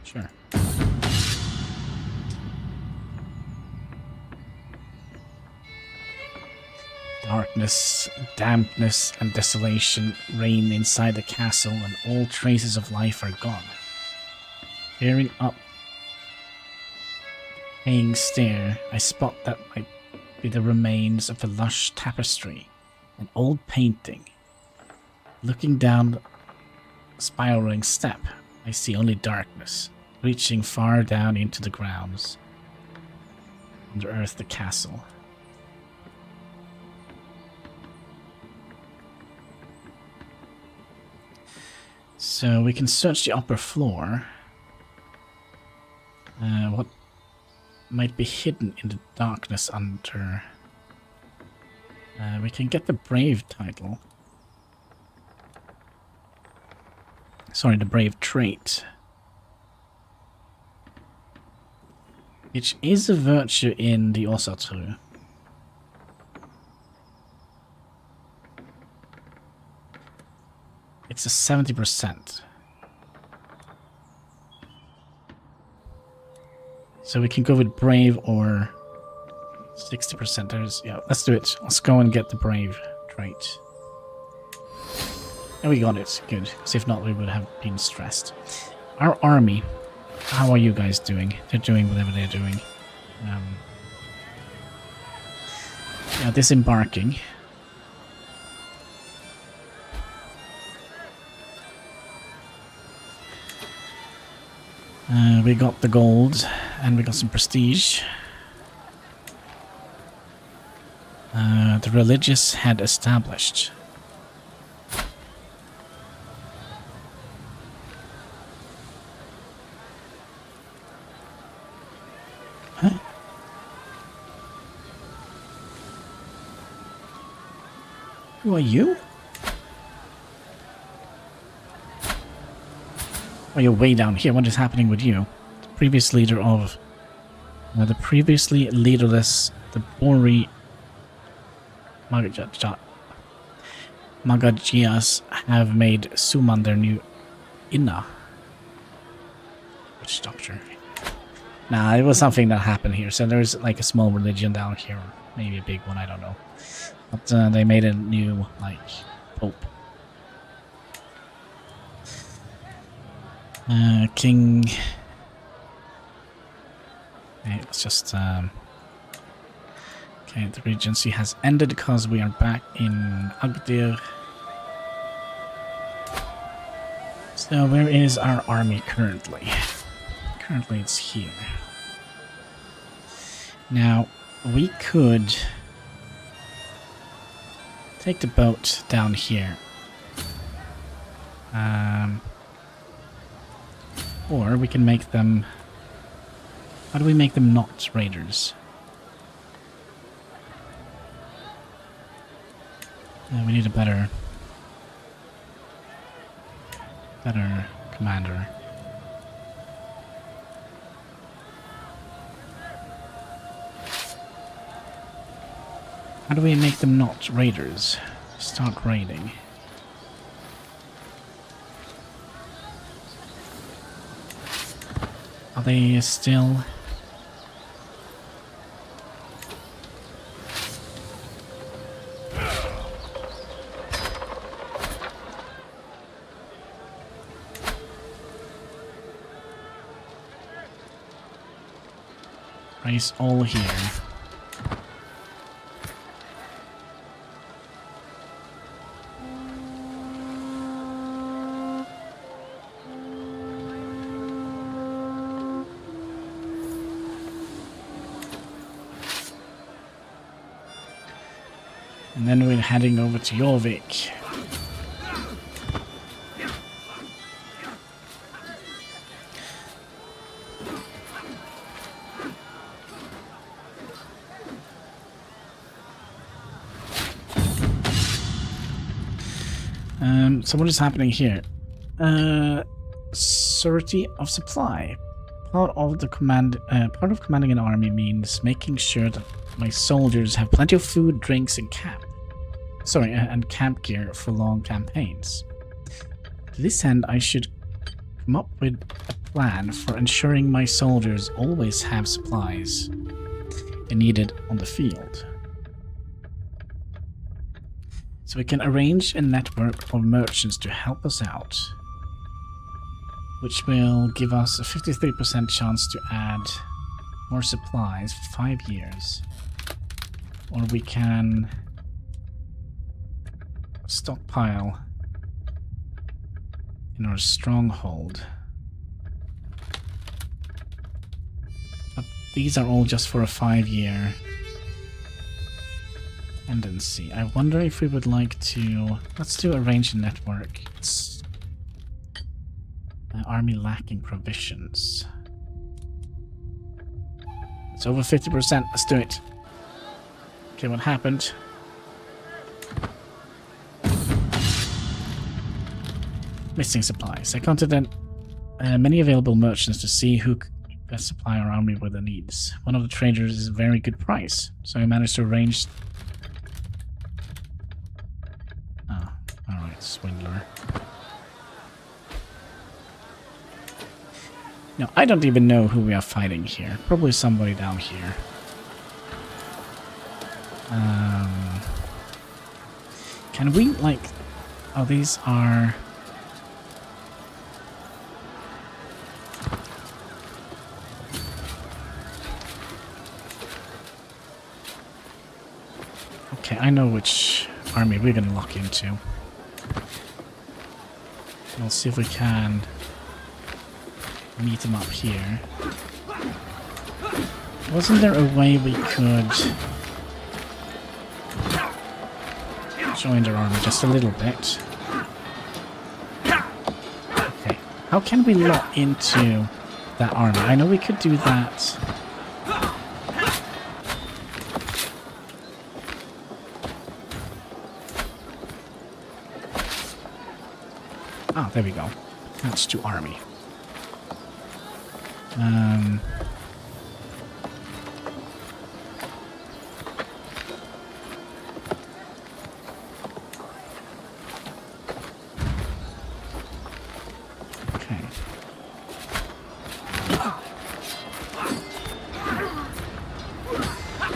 Sure. Darkness, dampness, and desolation reign inside the castle, and all traces of life are gone. Peering up the decaying stair, I spot that might be the remains of a lush tapestry, an old painting. Looking down the spiraling step, I see only darkness, reaching far down into the grounds. Under earth, the castle. So we can search the upper floor. What might be hidden in the darkness under... we can get the Brave title. Sorry, the Brave trait. Which is a virtue in the Osatru. It's a 70%. So we can go with Brave or 60%. There's, yeah, let's do it. Let's go and get the brave trait. And we got it. Good. Because if not, we would have been stressed. Our army. How are you guys doing? They're doing whatever they're doing. Yeah, disembarking. We got the gold, and we got some prestige. The religious had established. Huh? Who are you? Oh, you're way down here. What is happening with you? The previous leader of... the previously leaderless... The Bori... Magajias have made Suman their new Inna. Witch doctor. Nah, it was something that happened here. So there's like a small religion down here. Maybe a big one, I don't know. But they made a new, like, pope. King... Okay, let's just... Okay, the regency has ended because we are back in Agdir. So where is our army currently? Currently it's here. Now, we could take the boat down here. Or we can make them... How do we make them not raiders? We need a better commander. How do we make them not raiders? Start raiding. Are they still... Race all here. And then we're heading over to Jorvik. So what is happening here? Surety of supply. Part of commanding an army means making sure that my soldiers have plenty of food, drinks, and camp gear for long campaigns. To this end, I should come up with a plan for ensuring my soldiers always have supplies needed on the field. So we can arrange a network of merchants to help us out, which will give us a 53% chance to add more supplies for 5 years. Or we can stockpile in our stronghold. But these are all just for a 5-year tendency. I wonder if we would like to... Let's do arrange a network. It's army lacking provisions. It's over 50%. Let's do it. Okay, what happened? Missing supplies. I contacted many available merchants to see who could best supply our army with the needs. One of the traders is a very good price, so I managed to arrange... Oh, alright, swindler. No, I don't even know who we are fighting here. Probably somebody down here. Can we, like... Oh, these are... Okay, I know which army we're gonna lock into. We'll see if we can meet them up here. Wasn't there a way we could join their army just a little bit? Okay, how can we lock into that army? I know we could do that. Ah, there we go. That's to army. Okay.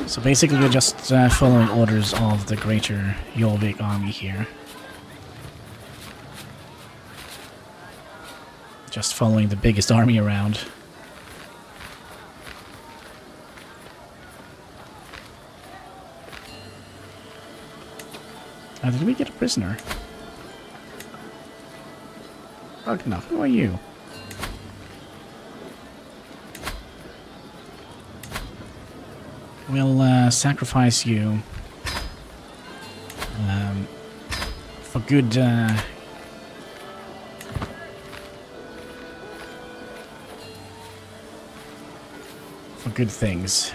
So basically we're just following orders of the greater Jorvik army here. Just following the biggest army around. Did we get a prisoner? Ragnar, who are you? We'll sacrifice you for good. For good things.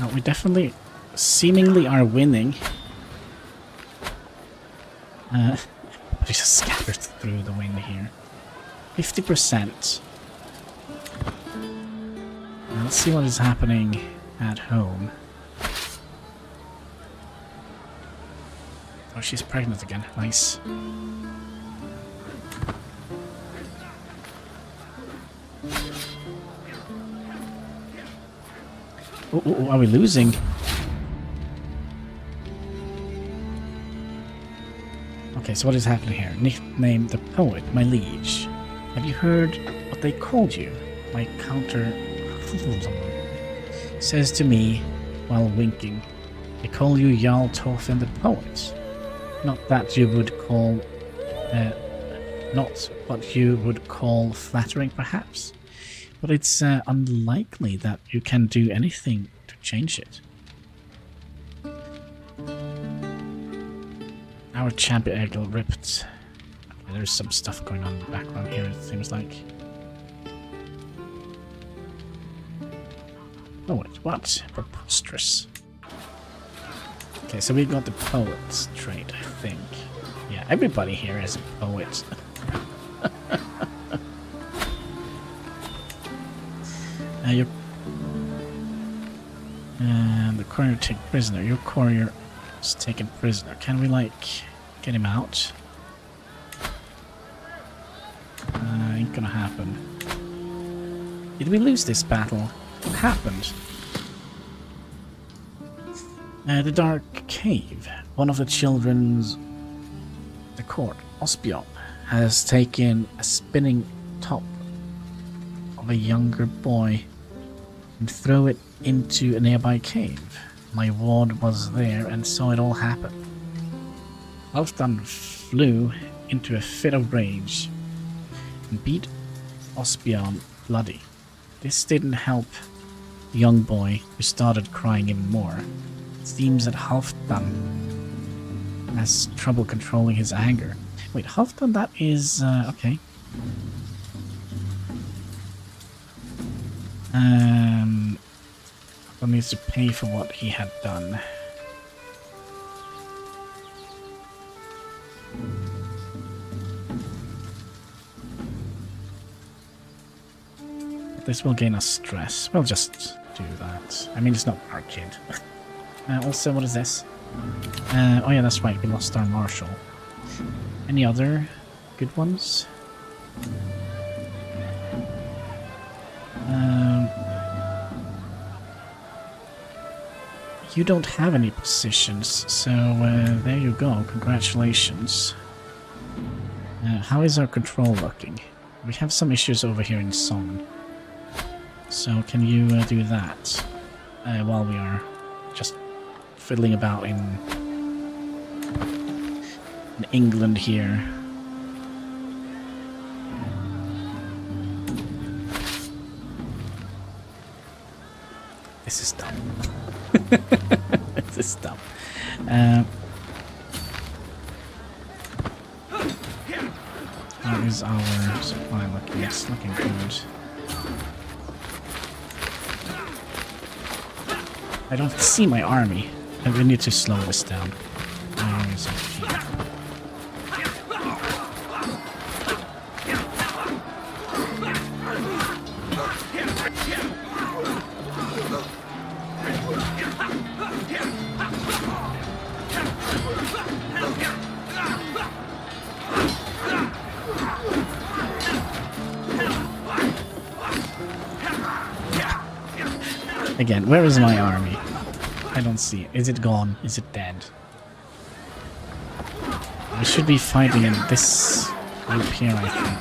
No, we definitely, seemingly are winning. We just scattered through the wind here. 50%. Now let's see what is happening at home. Oh, she's pregnant again. Nice. Oh, are we losing? Okay, so what is happening here? Nicknamed the poet, my liege. Have you heard what they called you? My counter says to me while winking, they call you Jarl Thorfinn the poet. Not that you would call, not what you would call flattering, perhaps, but it's unlikely that you can do anything to change it. Our champion eagle ripped. Okay, there's some stuff going on in the background here, it seems like. Poet, what? Preposterous. Okay, so we got the poet's trait, I think. Yeah, everybody here is a poet. You're... And the courier take prisoner. Your courier is taken prisoner. Can we, like, get him out? Ain't gonna happen. Did we lose this battle? What happened? The dark cave. One of the children's... the court, Osbjorn, has taken a spinning top of a younger boy and throw it into a nearby cave. My ward was there and saw it all happen. Halfdan flew into a fit of rage and beat Osbjorn bloody. This didn't help the young boy, who started crying even more. It seems that Halfdan has trouble controlling his anger. Wait, Halfdan, that is... okay. Halfdan needs to pay for what he had done. This will gain us stress. We'll just do that. I mean, it's not our kid. Also, what is this? Oh yeah, that's right, we lost our marshal. Any other good ones? You don't have any positions, so there you go. Congratulations. How is our control looking? We have some issues over here in Song. So can you do that while we are just fiddling about in England here? This is dumb. This is dumb. How is our supply looking? Yes, looking good. I don't see my army. We need to slow this down. My army's up here. Again, where is my army? I don't see it. Is it gone? Is it dead? We should be fighting in this group here, I think.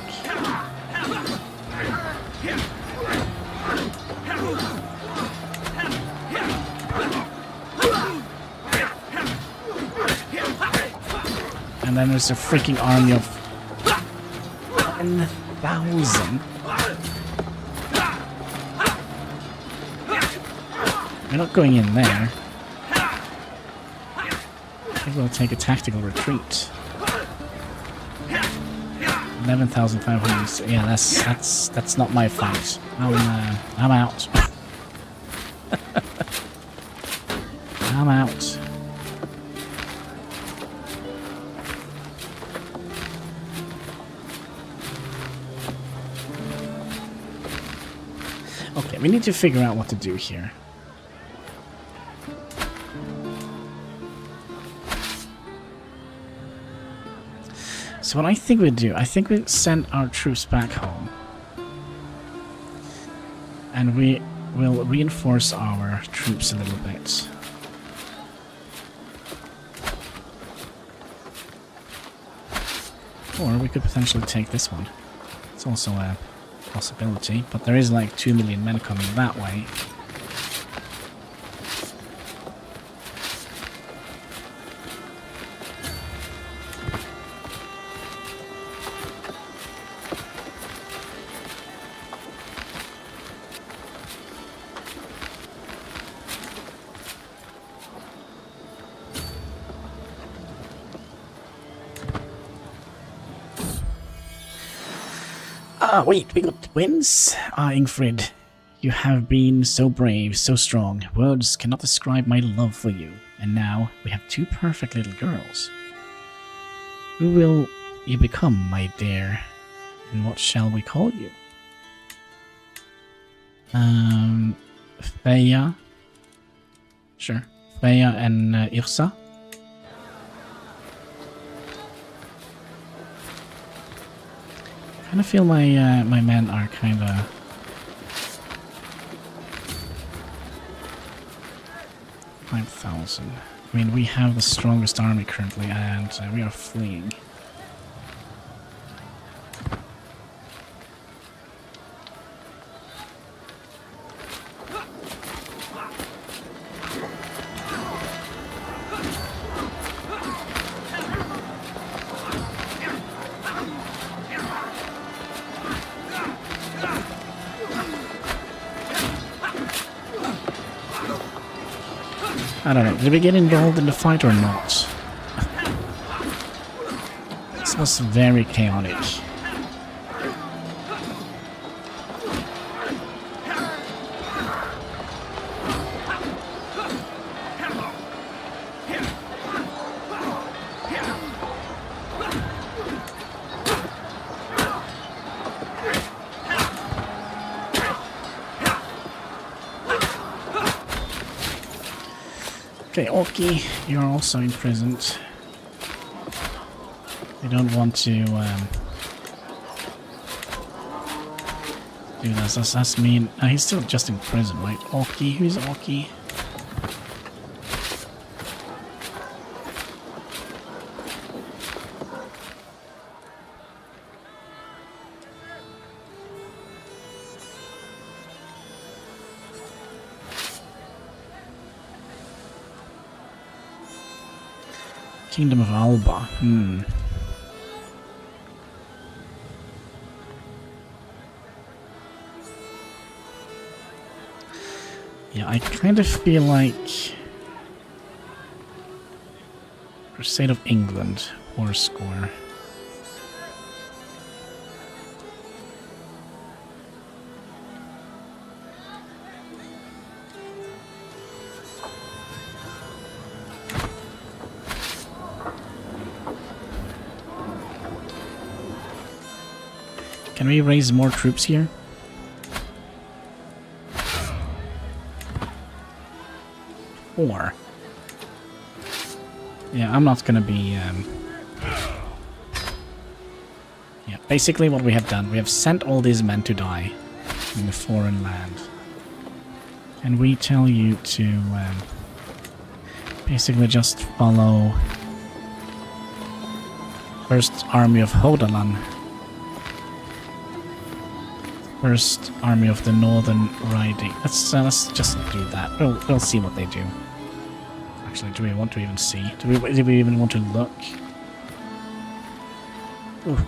And then there's a freaking army of 10,000. We're not going in there. I think we'll take a tactical retreat. 11,500. Yeah, that's not my fight. I'm out. I'm out. Okay, we need to figure out what to do here. So what I think we'd do, I think we'd send our troops back home. And we will reinforce our troops a little bit. Or we could potentially take this one. It's also a possibility, but there is like 2 million men coming that way. Ah, wait, we got wins? Ah, Ingfrid, you have been so brave, so strong. Words cannot describe my love for you. And now we have 2 perfect little girls. Who will you become, my dear? And what shall we call you? Freya. Sure. Freya and Yrsa. I kind of feel my my men are kind of $5,000. I mean, we have the strongest army currently, and we are fleeing. I don't know, did we get involved in the fight or not? This was very chaotic. Okay, Orky, you're also imprisoned. We don't want to do this. That's mean. He's still just in prison, right? Orky, who's Orky? Kingdom of Alba. Yeah, I kind of feel like Crusader of England, war score. Can we raise more troops here? Four. Yeah, I'm not gonna be, yeah, basically what we have done, we have sent all these men to die in a foreign land. And we tell you to, basically just follow First Army of Hodalan. First Army of the Northern Riding. Let's just do that. We'll see what they do. Actually, do we want to even see? Do we even want to look? Ooh.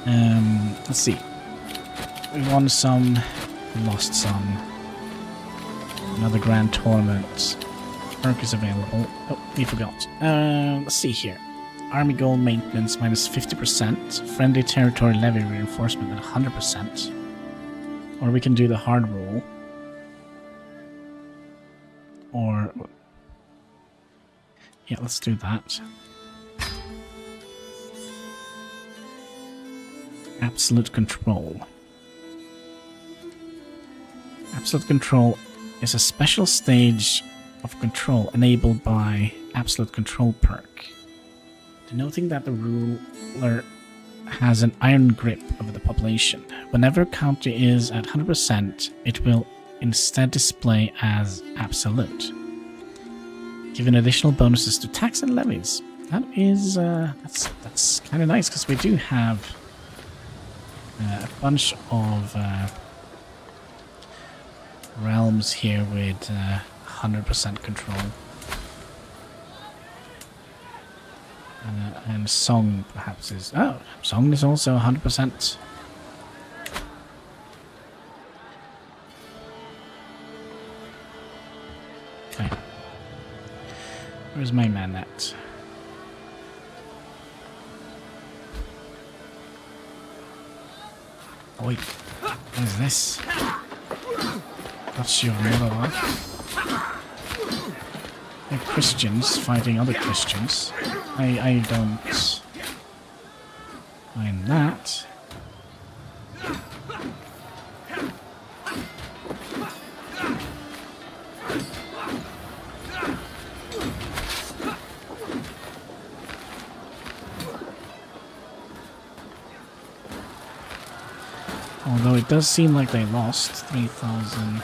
Let's see. We won some, we lost some. Another grand tournament. Lurk is available. Oh, we forgot. Let's see here. Army goal maintenance minus 50%. Friendly territory levy reinforcement at 100%. Or we can do the hard roll. Or... yeah, let's do that. Absolute control. Absolute control is a special stage of control enabled by absolute control perk. Denoting that the ruler has an iron grip over the population. Whenever country is at 100%, it will instead display as absolute. Given additional bonuses to tax and levies. That is, that's kind of nice, because we do have a bunch of realms here with 100% control. And Song perhaps is... oh, Song is also 100%. Okay. Where's my man at? Oh wait, what is this? That's your mother. They're Christians fighting other Christians. I don't mind that. Although it does seem like they lost 3,000.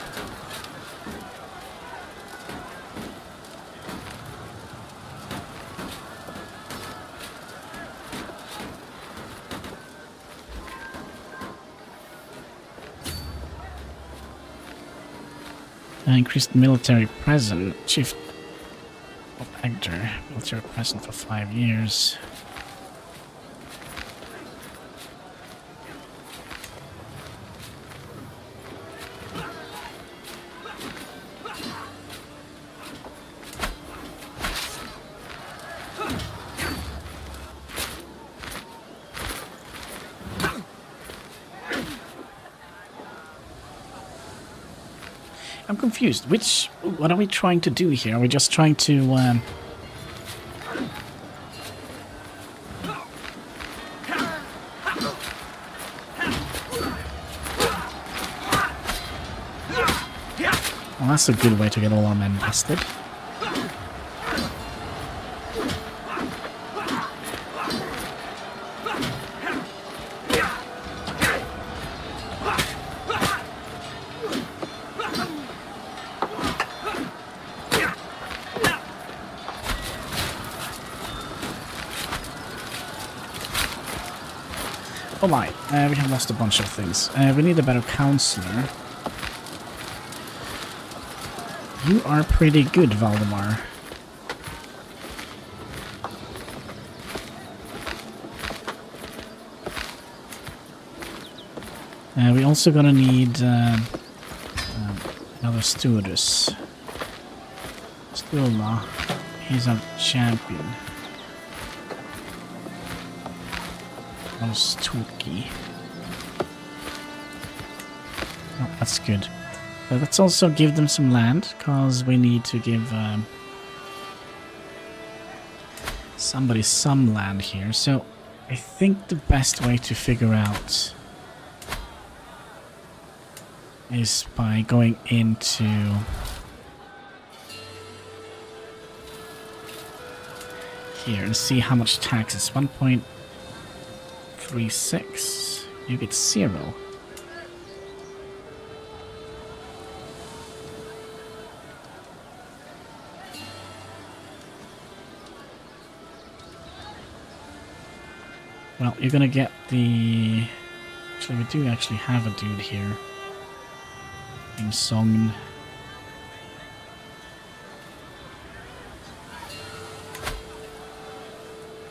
Increased military presence. Chief of actor. Military presence for 5 years. I'm confused. What are we trying to do here? Are we just trying to, well, that's a good way to get all our men busted. Oh my, we have lost a bunch of things. We need a better counselor. You are pretty good, Valdemar. We also gonna need another stewardess. Sturla, he's our champion. Turkey. Oh, that's good. Let's also give them some land, because we need to give somebody some land here. So I think the best way to figure out is by going into here and see how much tax is. 1.36. You get 0. Well, you're gonna get the... Actually, we do actually have a dude here. In Song.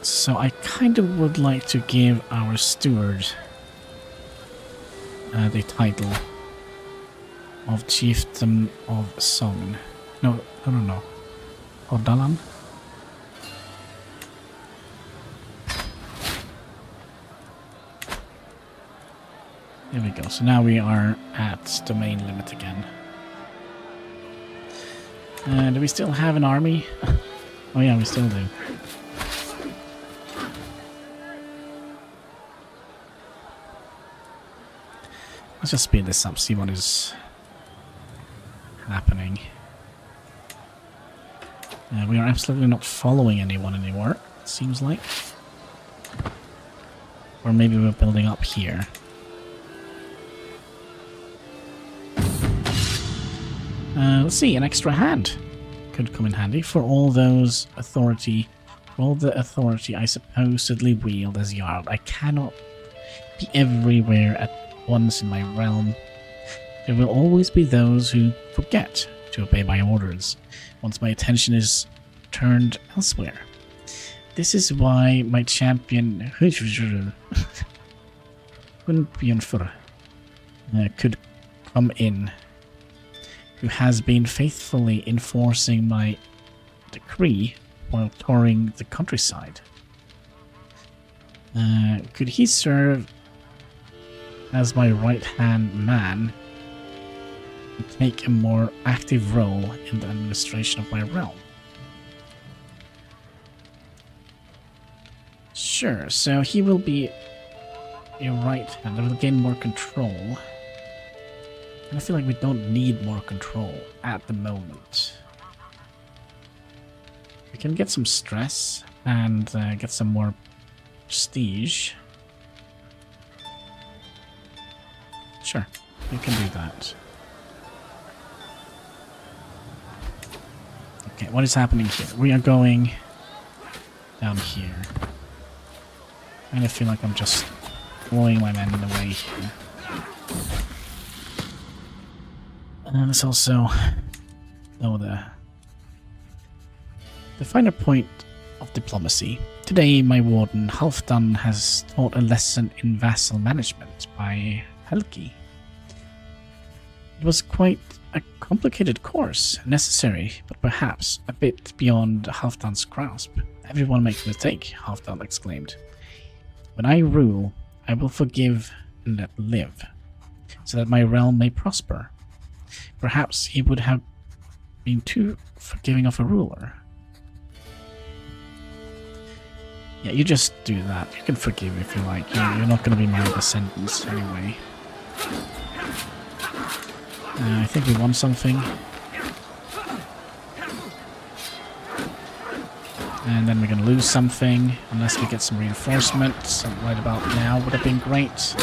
So I kind of would like to give our steward the title of Chieftain of Song. No. Odalan. There we go. So now we are at domain limit again. Do we still have an army? Oh yeah, we still do. Let's just speed this up, see what is happening. We are absolutely not following anyone anymore, it seems like. Or maybe we're building up here. Let's see, an extra hand could come in handy for all those authority, all the authority I supposedly wield as Jarl. I cannot be everywhere at once in my realm. There will always be those who forget to obey my orders once my attention is turned elsewhere. This is why my champion could come in, who has been faithfully enforcing my decree while touring the countryside. Could he serve as my right-hand man and take a more active role in the administration of my realm? Sure, so he will be a right-hand. I will gain more control. And I feel like we don't need more control at the moment. We can get some stress and get some more prestige. Sure, we can do that. Okay, what is happening here? We are going down here. And I feel like I'm just throwing my men in the way here. And it's also the finer point of diplomacy. Today, my warden Halfdan has taught a lesson in vassal management by Helgi. It was quite a complicated course, necessary, but perhaps a bit beyond Halfdan's grasp. Everyone makes a mistake, Halfdan exclaimed. When I rule, I will forgive and let live, so that my realm may prosper. Perhaps he would have been too forgiving of a ruler. Yeah, you just do that. You can forgive if you like. You're not going to be my descendants anyway. I think we won something. And then we're going to lose something, unless we get some reinforcements. Right about now would have been great.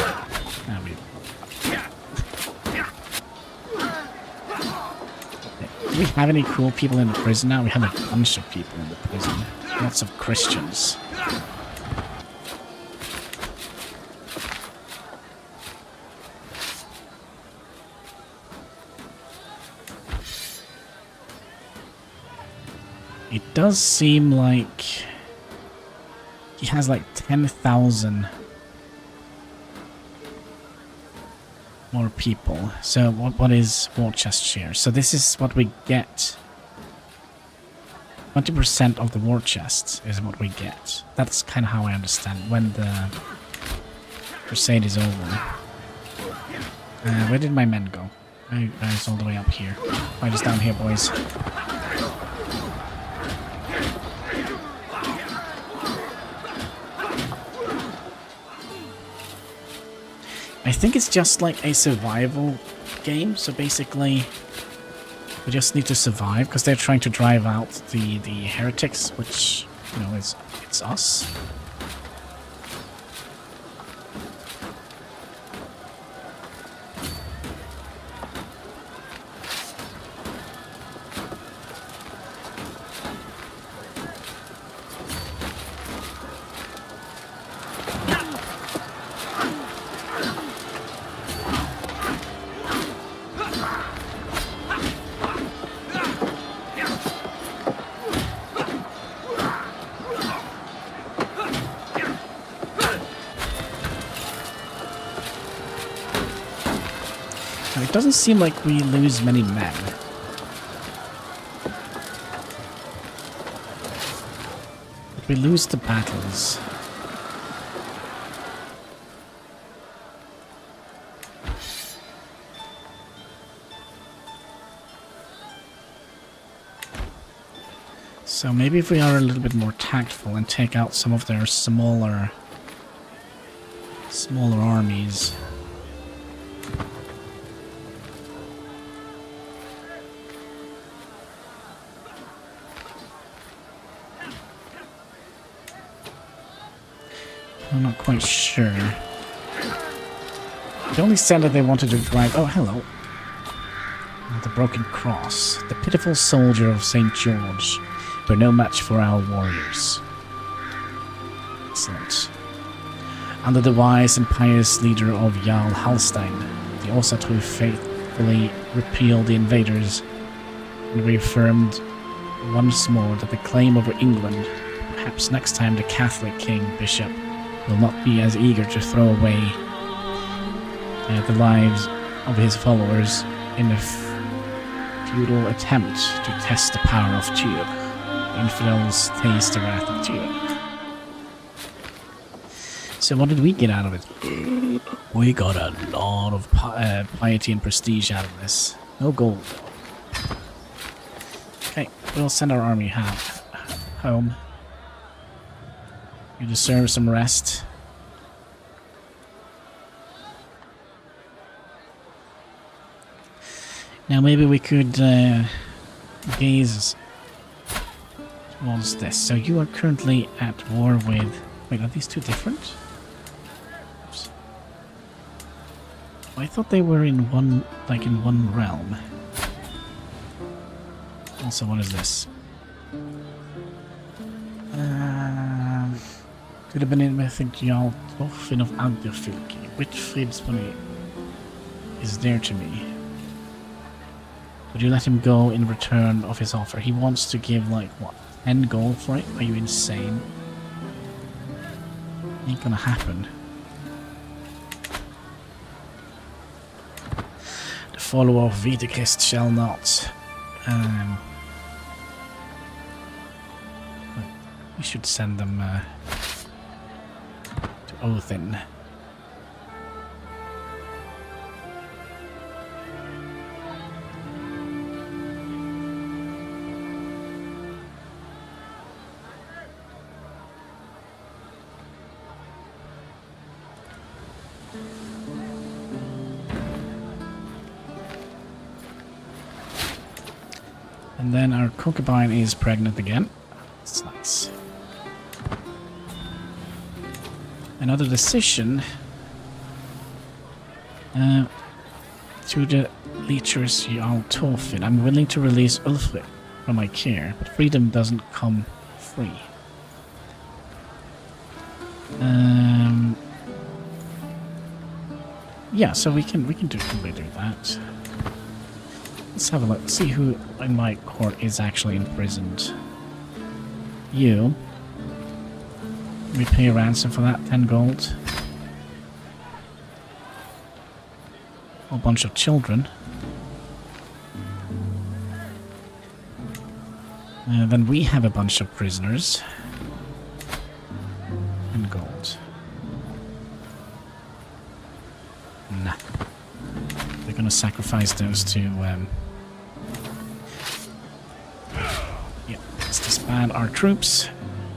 Do we have any cool people in the prison now? We have a bunch of people in the prison. Lots of Christians. It does seem like he has like 10,000 more people. So what is war chest share? So this is what we get. 20% of the war chest is what we get. That's kind of how I understand when the crusade is over. Where did my men go? Guys, all the way up here. Fight us down here, boys. I think it's just like a survival game, so basically we just need to survive because they're trying to drive out the heretics, which, you know, it's us. It doesn't seem like we lose many men. But we lose the battles. So maybe if we are a little bit more tactful and take out some of their smaller armies. I'm not quite sure. They only said that they wanted to drive... Oh, hello. The broken cross. The pitiful soldier of St. George were no match for our warriors. Excellent. Under the wise and pious leader of Jarl Halstein, the Osatru faithfully repelled the invaders and reaffirmed once more that the claim over England, perhaps next time the Catholic king, bishop, will not be as eager to throw away the lives of his followers in a futile attempt to test the power of Tyr. Infidels taste the wrath of Tyr. So what did we get out of it? We got a lot of piety and prestige out of this. No gold. Okay, we'll send our army home. You deserve some rest. Now maybe we could gaze towards this. So you are currently at war with... Wait, are these two different? Oops. I thought they were in one, like in one realm. Also, what is this? Could have been in, I think, Jarl Thorfinn of Agderfylke. Whitfrid's is dear to me. Would you let him go in return of his offer? He wants to give, like, what, 10 gold for it? Are you insane? Ain't gonna happen. The follower of Videkist shall not. We should send them to Othin. And then our concubine is pregnant again. That's nice. Another decision to the leechers Jarl Thorfinn. I'm willing to release Ulfric from my care, but freedom doesn't come free. Yeah, so we can probably do that. Let's have a look. See who in my court is actually imprisoned. You. We pay a ransom for that, 10 gold. whole bunch of children. Then we have a bunch of prisoners. And gold. Nah. They're gonna sacrifice those to, yeah, let's disband our troops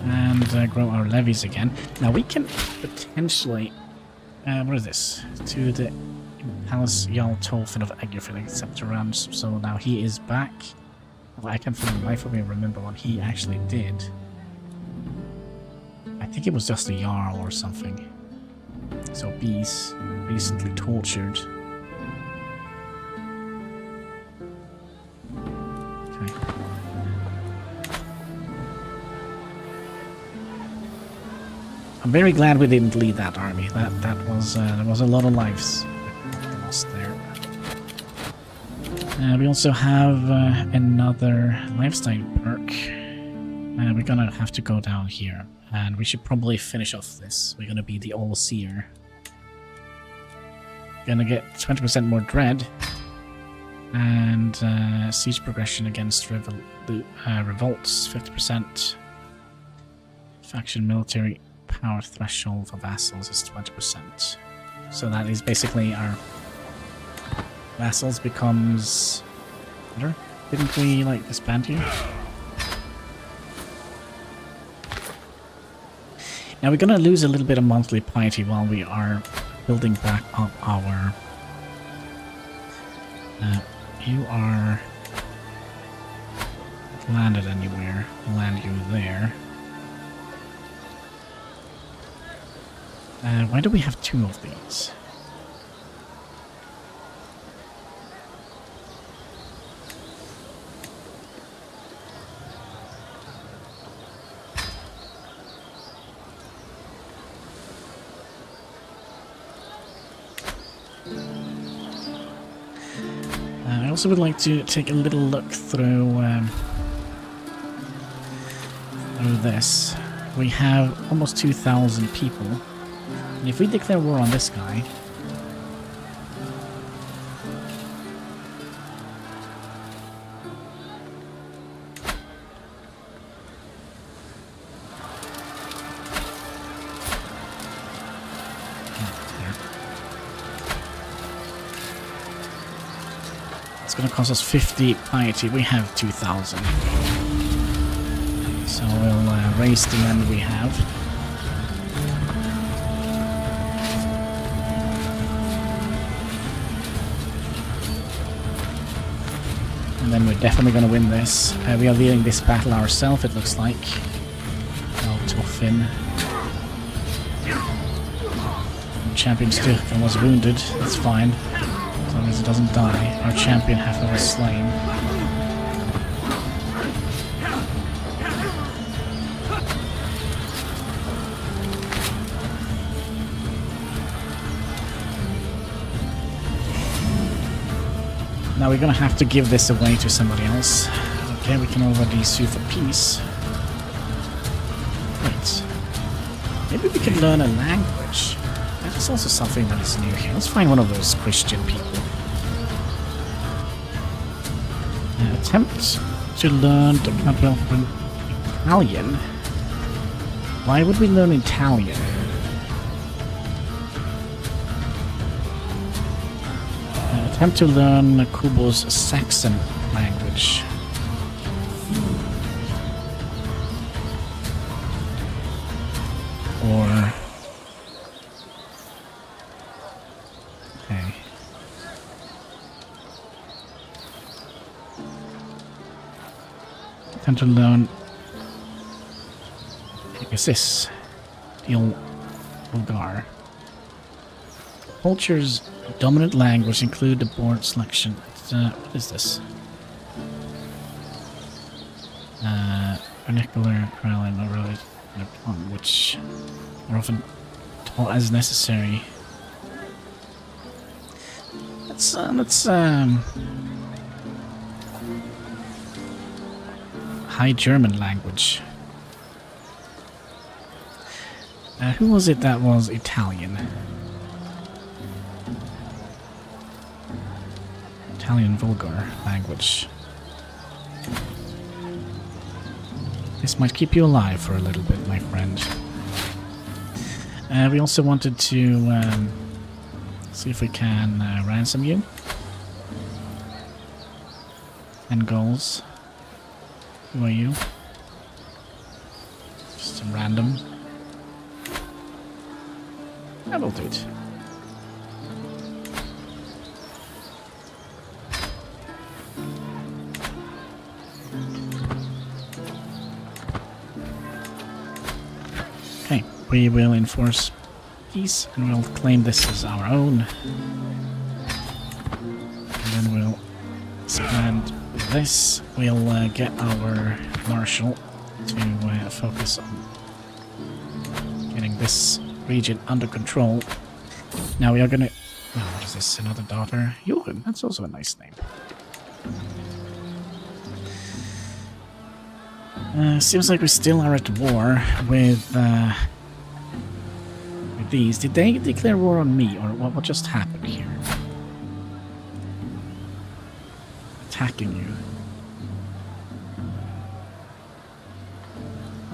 and grow our levies again. Now we can potentially, what is this? To the Palace Jarl Tolfin of Eggefilling, except around, so now he is back. Well, I can for the life of me remember what he actually did. I think it was just a Jarl or something. So bees recently tortured. Okay. I'm very glad we didn't lead that army. That was there was a lot of lives lost there. We also have another lifestyle perk. We're gonna have to go down here, and we should probably finish off this. We're gonna be the All-Seer. Gonna get 20% more dread, and siege progression against revolts, 50%. Faction military power threshold for vassals is 20%. So that is basically our vassals becomes better. Didn't we like disband you? Now we're gonna lose a little bit of monthly piety while we are building back up our. You are landed anywhere. Land you there. Why do we have two of these? I also would like to take a little look through this. We have almost 2,000 people. And if we declare war on this guy... It's going to cost us 50 piety. We have 2,000. So we'll raise the men we have. And then we're definitely going to win this. We are leading this battle ourselves, it looks like. Oh, Toffin. Champion still was wounded. That's fine. As long as it doesn't die. Our champion half of us slain. Now we're gonna have to give this away to somebody else. Okay, we can already sue for peace. Wait. Maybe we can learn a language. That's also something that is new here. Let's find one of those Christian people. Attempt to learn the Italian. Why would we learn Italian? Attempt to learn Kubo's Saxon language. Or... Okay. Attempt to learn... What is this? The Bulgar. Culture's dominant language include the board selection. What is this? Vernacular, Kralin, or really, which are often taught as necessary. Let's High German language. Who was it that was Italian? Italian vulgar language. This might keep you alive for a little bit, my friend. We also wanted to see if we can ransom you. 10 goals. Who are you? Just some random. I will do it. Okay, we will enforce peace and we'll claim this as our own. And then we'll expand this. We'll get our marshal to focus on getting this region under control. Now we are gonna... Oh, what is this? Another daughter? Jochen, that's also a nice name. Seems like we still are at war with these. Did they declare war on me, or what just happened here? Attacking you.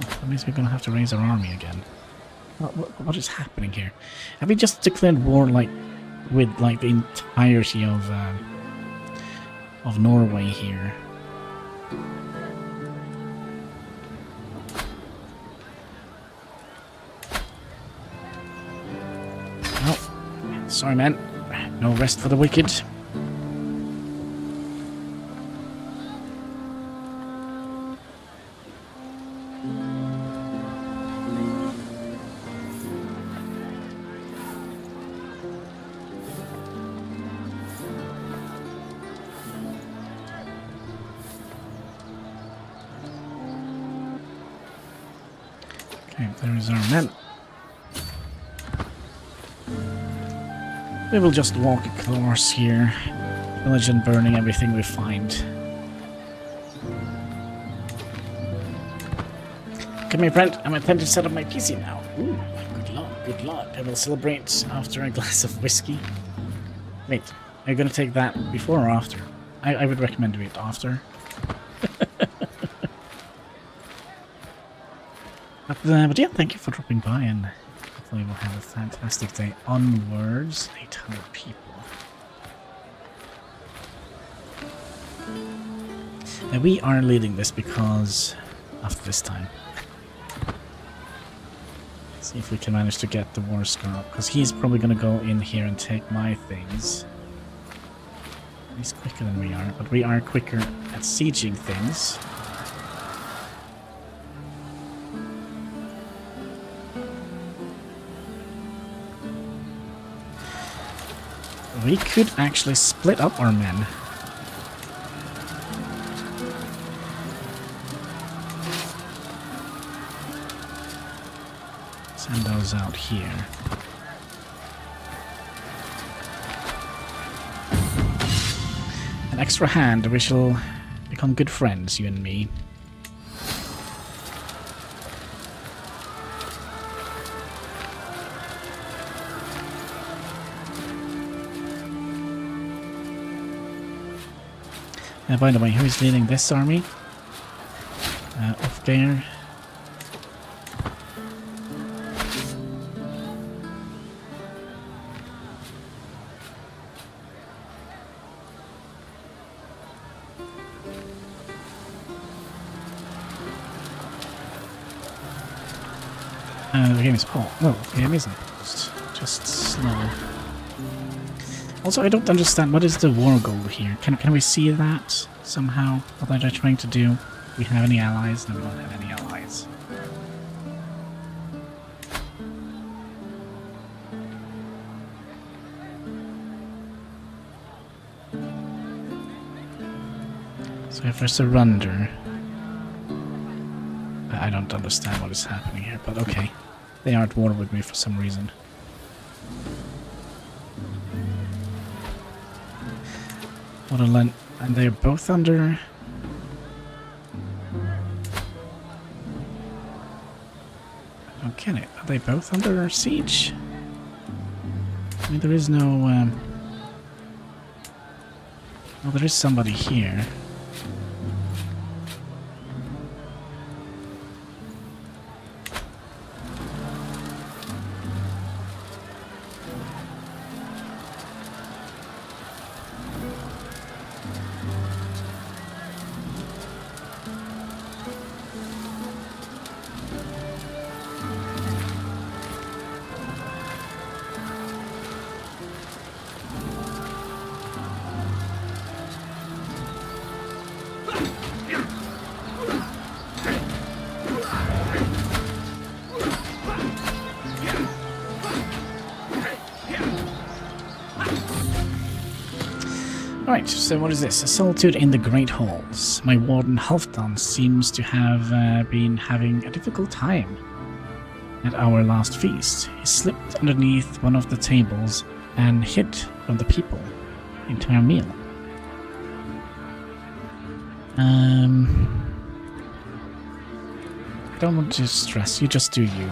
Oh, that means we're gonna have to raise our army again. What is happening here? Have we just declared war like with like the entirety of Norway here? Oh, sorry, man. No rest for the wicked. Okay, there is our men. We will just walk across here, pillage and burning everything we find. Come here, friend. I'm attempting to set up my PC now. Ooh, good luck, good luck. I will celebrate after a glass of whiskey. Wait, are you going to take that before or after? I would recommend doing it after. But yeah, thank you for dropping by, and hopefully we'll have a fantastic day onwards. 800 people. And we are leading this because of this time. Let's see if we can manage to get the war score up, because he's probably going to go in here and take my things. He's quicker than we are, but we are quicker at sieging things. We could actually split up our men. Send those out here. An extra hand, we shall become good friends, you and me. By the way, who is leading this army? Off there. The game is... Oh, no, the game isn't paused. Just slow. Also, I don't understand, what is the war goal here? Can we see that somehow? What are they trying to do? Do we have any allies? No, we don't have any allies. So if I surrender... I don't understand what is happening here, but okay. They are at war with me for some reason. What a land, and they're both under... I don't get it. Are they both under siege? I mean, there is no... Oh, there is somebody here. Right, so what is this? A solitude in the Great Halls. My warden Halfdan seems to have been having a difficult time at our last feast. He slipped underneath one of the tables and hid from the people the entire meal. I don't want to stress, you just do you.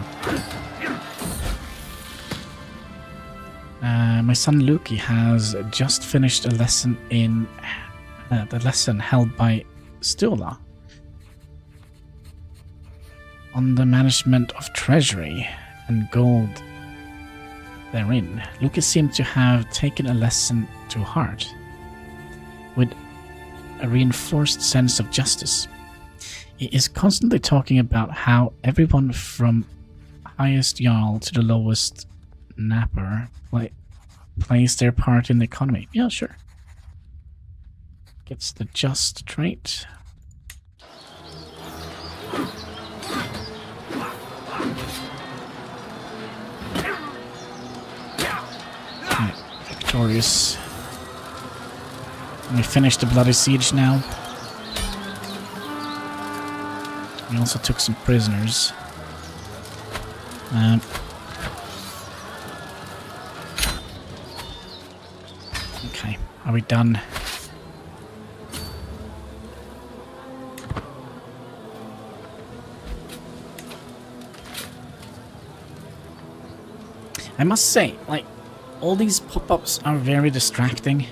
My son Luki has just finished a lesson in the lesson held by Sturla on the management of treasury and gold therein. Luki seemed to have taken a lesson to heart with a reinforced sense of justice. He is constantly talking about how everyone from highest Jarl to the lowest napper plays their part in the economy. Yeah, sure. Gets the just trait. Right, victorious. We finished the bloody siege now. We also took some prisoners. Okay, are we done? I must say, like, all these pop-ups are very distracting.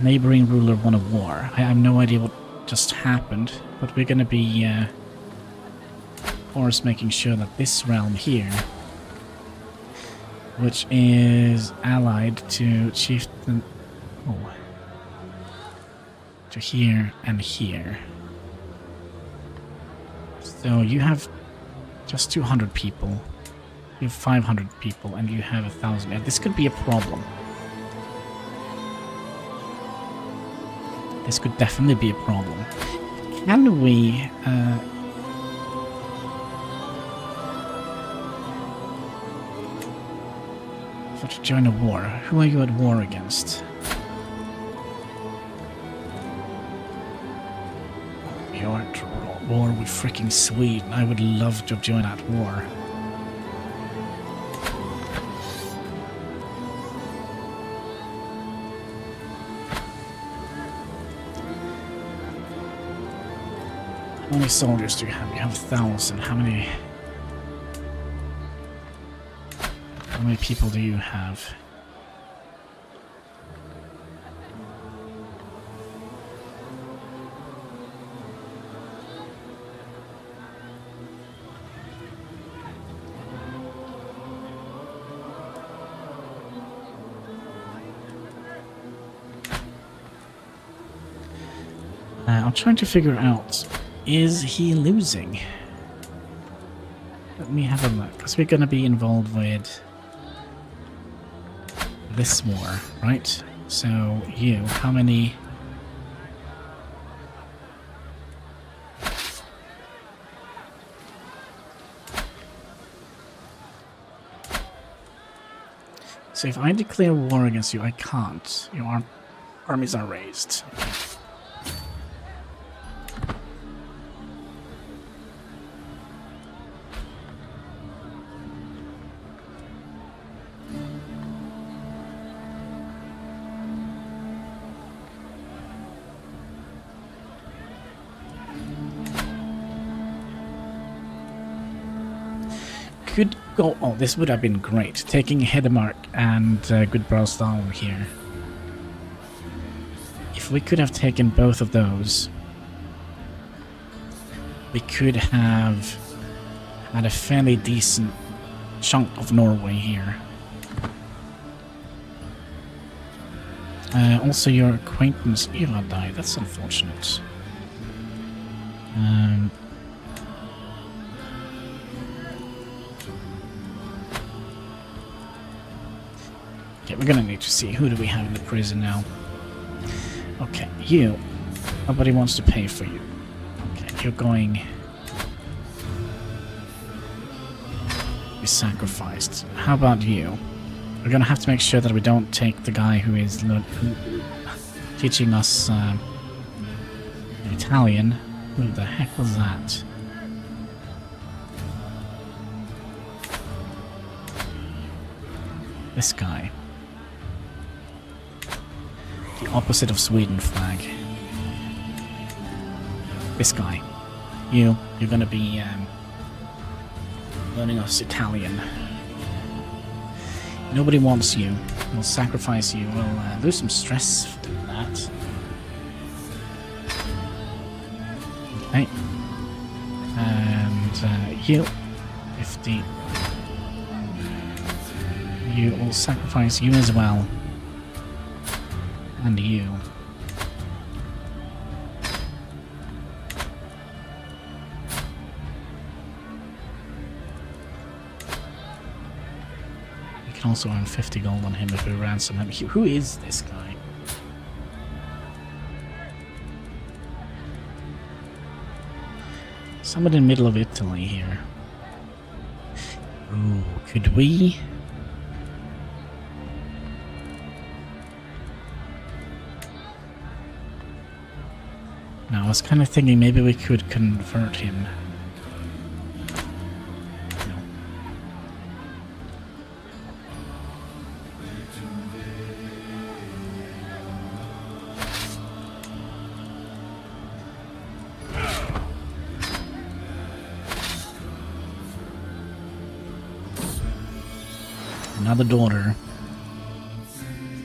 Neighboring ruler won a war. I have no idea what just happened, but we're gonna be, of course, making sure that this realm here, which is allied to chieftain, to here and here. So you have just 200 people, you have 500 people, and you have 1,000. Yeah, this could be a problem. This could definitely be a problem. Can we to join a war? Who are you at war against? You're at war with freaking Sweden. I would love to join that war. How many soldiers do you have? You have 1,000. How many people do you have? I'm trying to figure out, is he losing? Let me have a look, because we're going to be involved with this war, right? So you, how many? So if I declare war against you, I can't. Your armies are raised. could go... Oh, this would have been great. Taking Hedemark and Gudbrandsdal over here. If we could have taken both of those, we could have had a fairly decent chunk of Norway here. Also, your acquaintance Eva died. That's unfortunate. Okay, we're gonna need to see who do we have in the prison now. Okay, you. Nobody wants to pay for you. Okay, you're going... be sacrificed. How about you? We're gonna have to make sure that we don't take the guy who is teaching us Italian. Who the heck was that? This guy. The opposite of Sweden flag. This guy. You're gonna be learning us Italian. Nobody wants you. We'll sacrifice you. We'll lose some stress for doing that. Okay. And you, 50. You will sacrifice you as well. And you. We can also earn 50 gold on him if we ransom him. Who is this guy? Someone in the middle of Italy here. Ooh, could we? No, I was kind of thinking maybe we could convert him. No. Another daughter.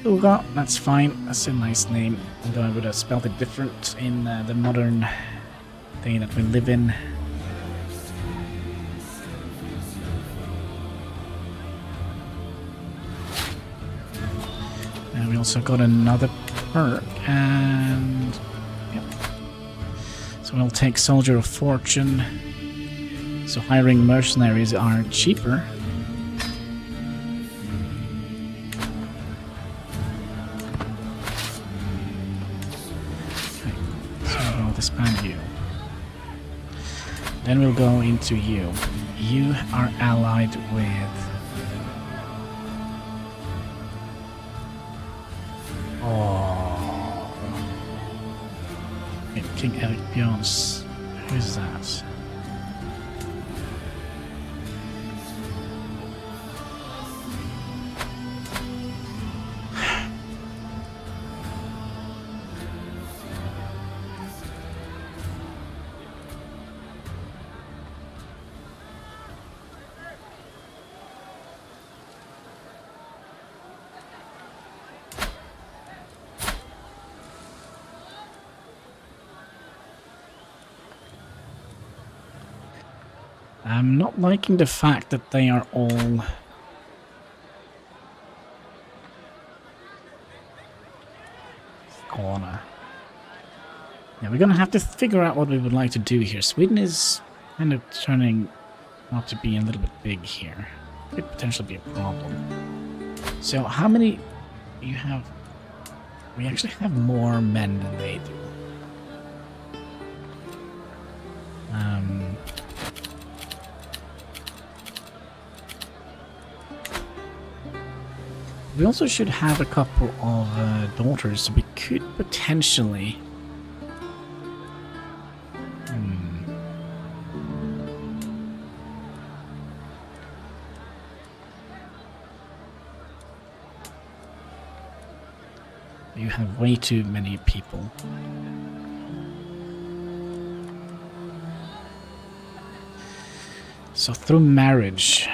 Uga, that's fine. That's a nice name. Although I would have spelled it different in the modern day that we live in. And we also got another perk, and yep. So we'll take Soldier of Fortune. So hiring mercenaries are cheaper. Disband you. Then we'll go into you. You are allied with... Oh. Okay, King Erik Björns. Who is that? I'm not liking the fact that they are all... corner. Yeah, we're gonna have to figure out what we would like to do here. Sweden is kind of turning out to be a little bit big here. Could potentially be a problem. So how many you have? We actually have more men than they do. We also should have a couple of daughters, so we could potentially... You have way too many people. So through marriage...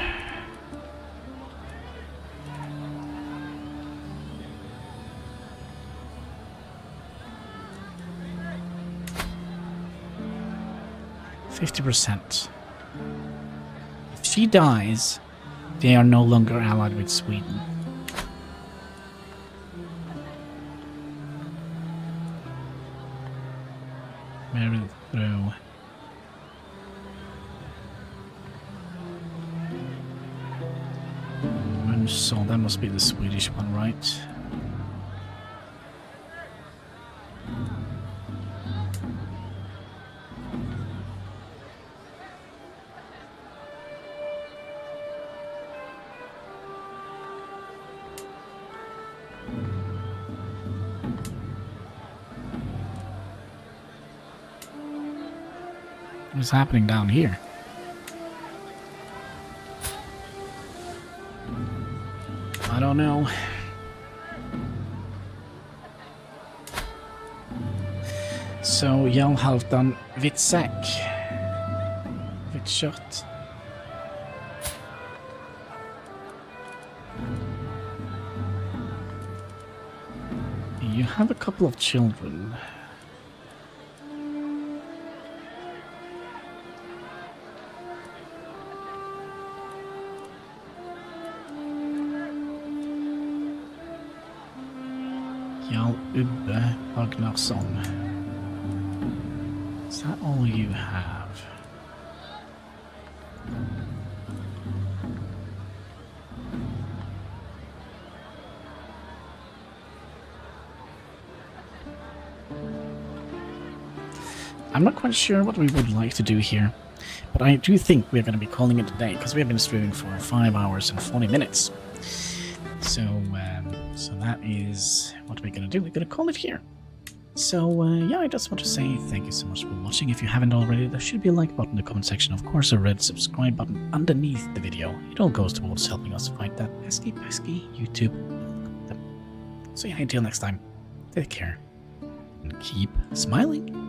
50%. If she dies, they are no longer allied with Sweden. Marry through. So that must be the Swedish one, right? What's happening down here? I don't know. Så jag halvdan vitt säck. Vitt kött. You have a couple of children. Jarl Ubbe Ragnarsson. Is that all you have? I'm not quite sure what we would like to do here, but I do think we're going to be calling it a day because we have been streaming for 5 hours and 40 minutes. So that is what we're going to do. We're going to call it here. So, yeah, I just want to say thank you so much for watching. If you haven't already, there should be a like button in the comment section. Of course, a red subscribe button underneath the video. It all goes towards helping us fight that pesky YouTube. So, yeah, until next time, take care and keep smiling.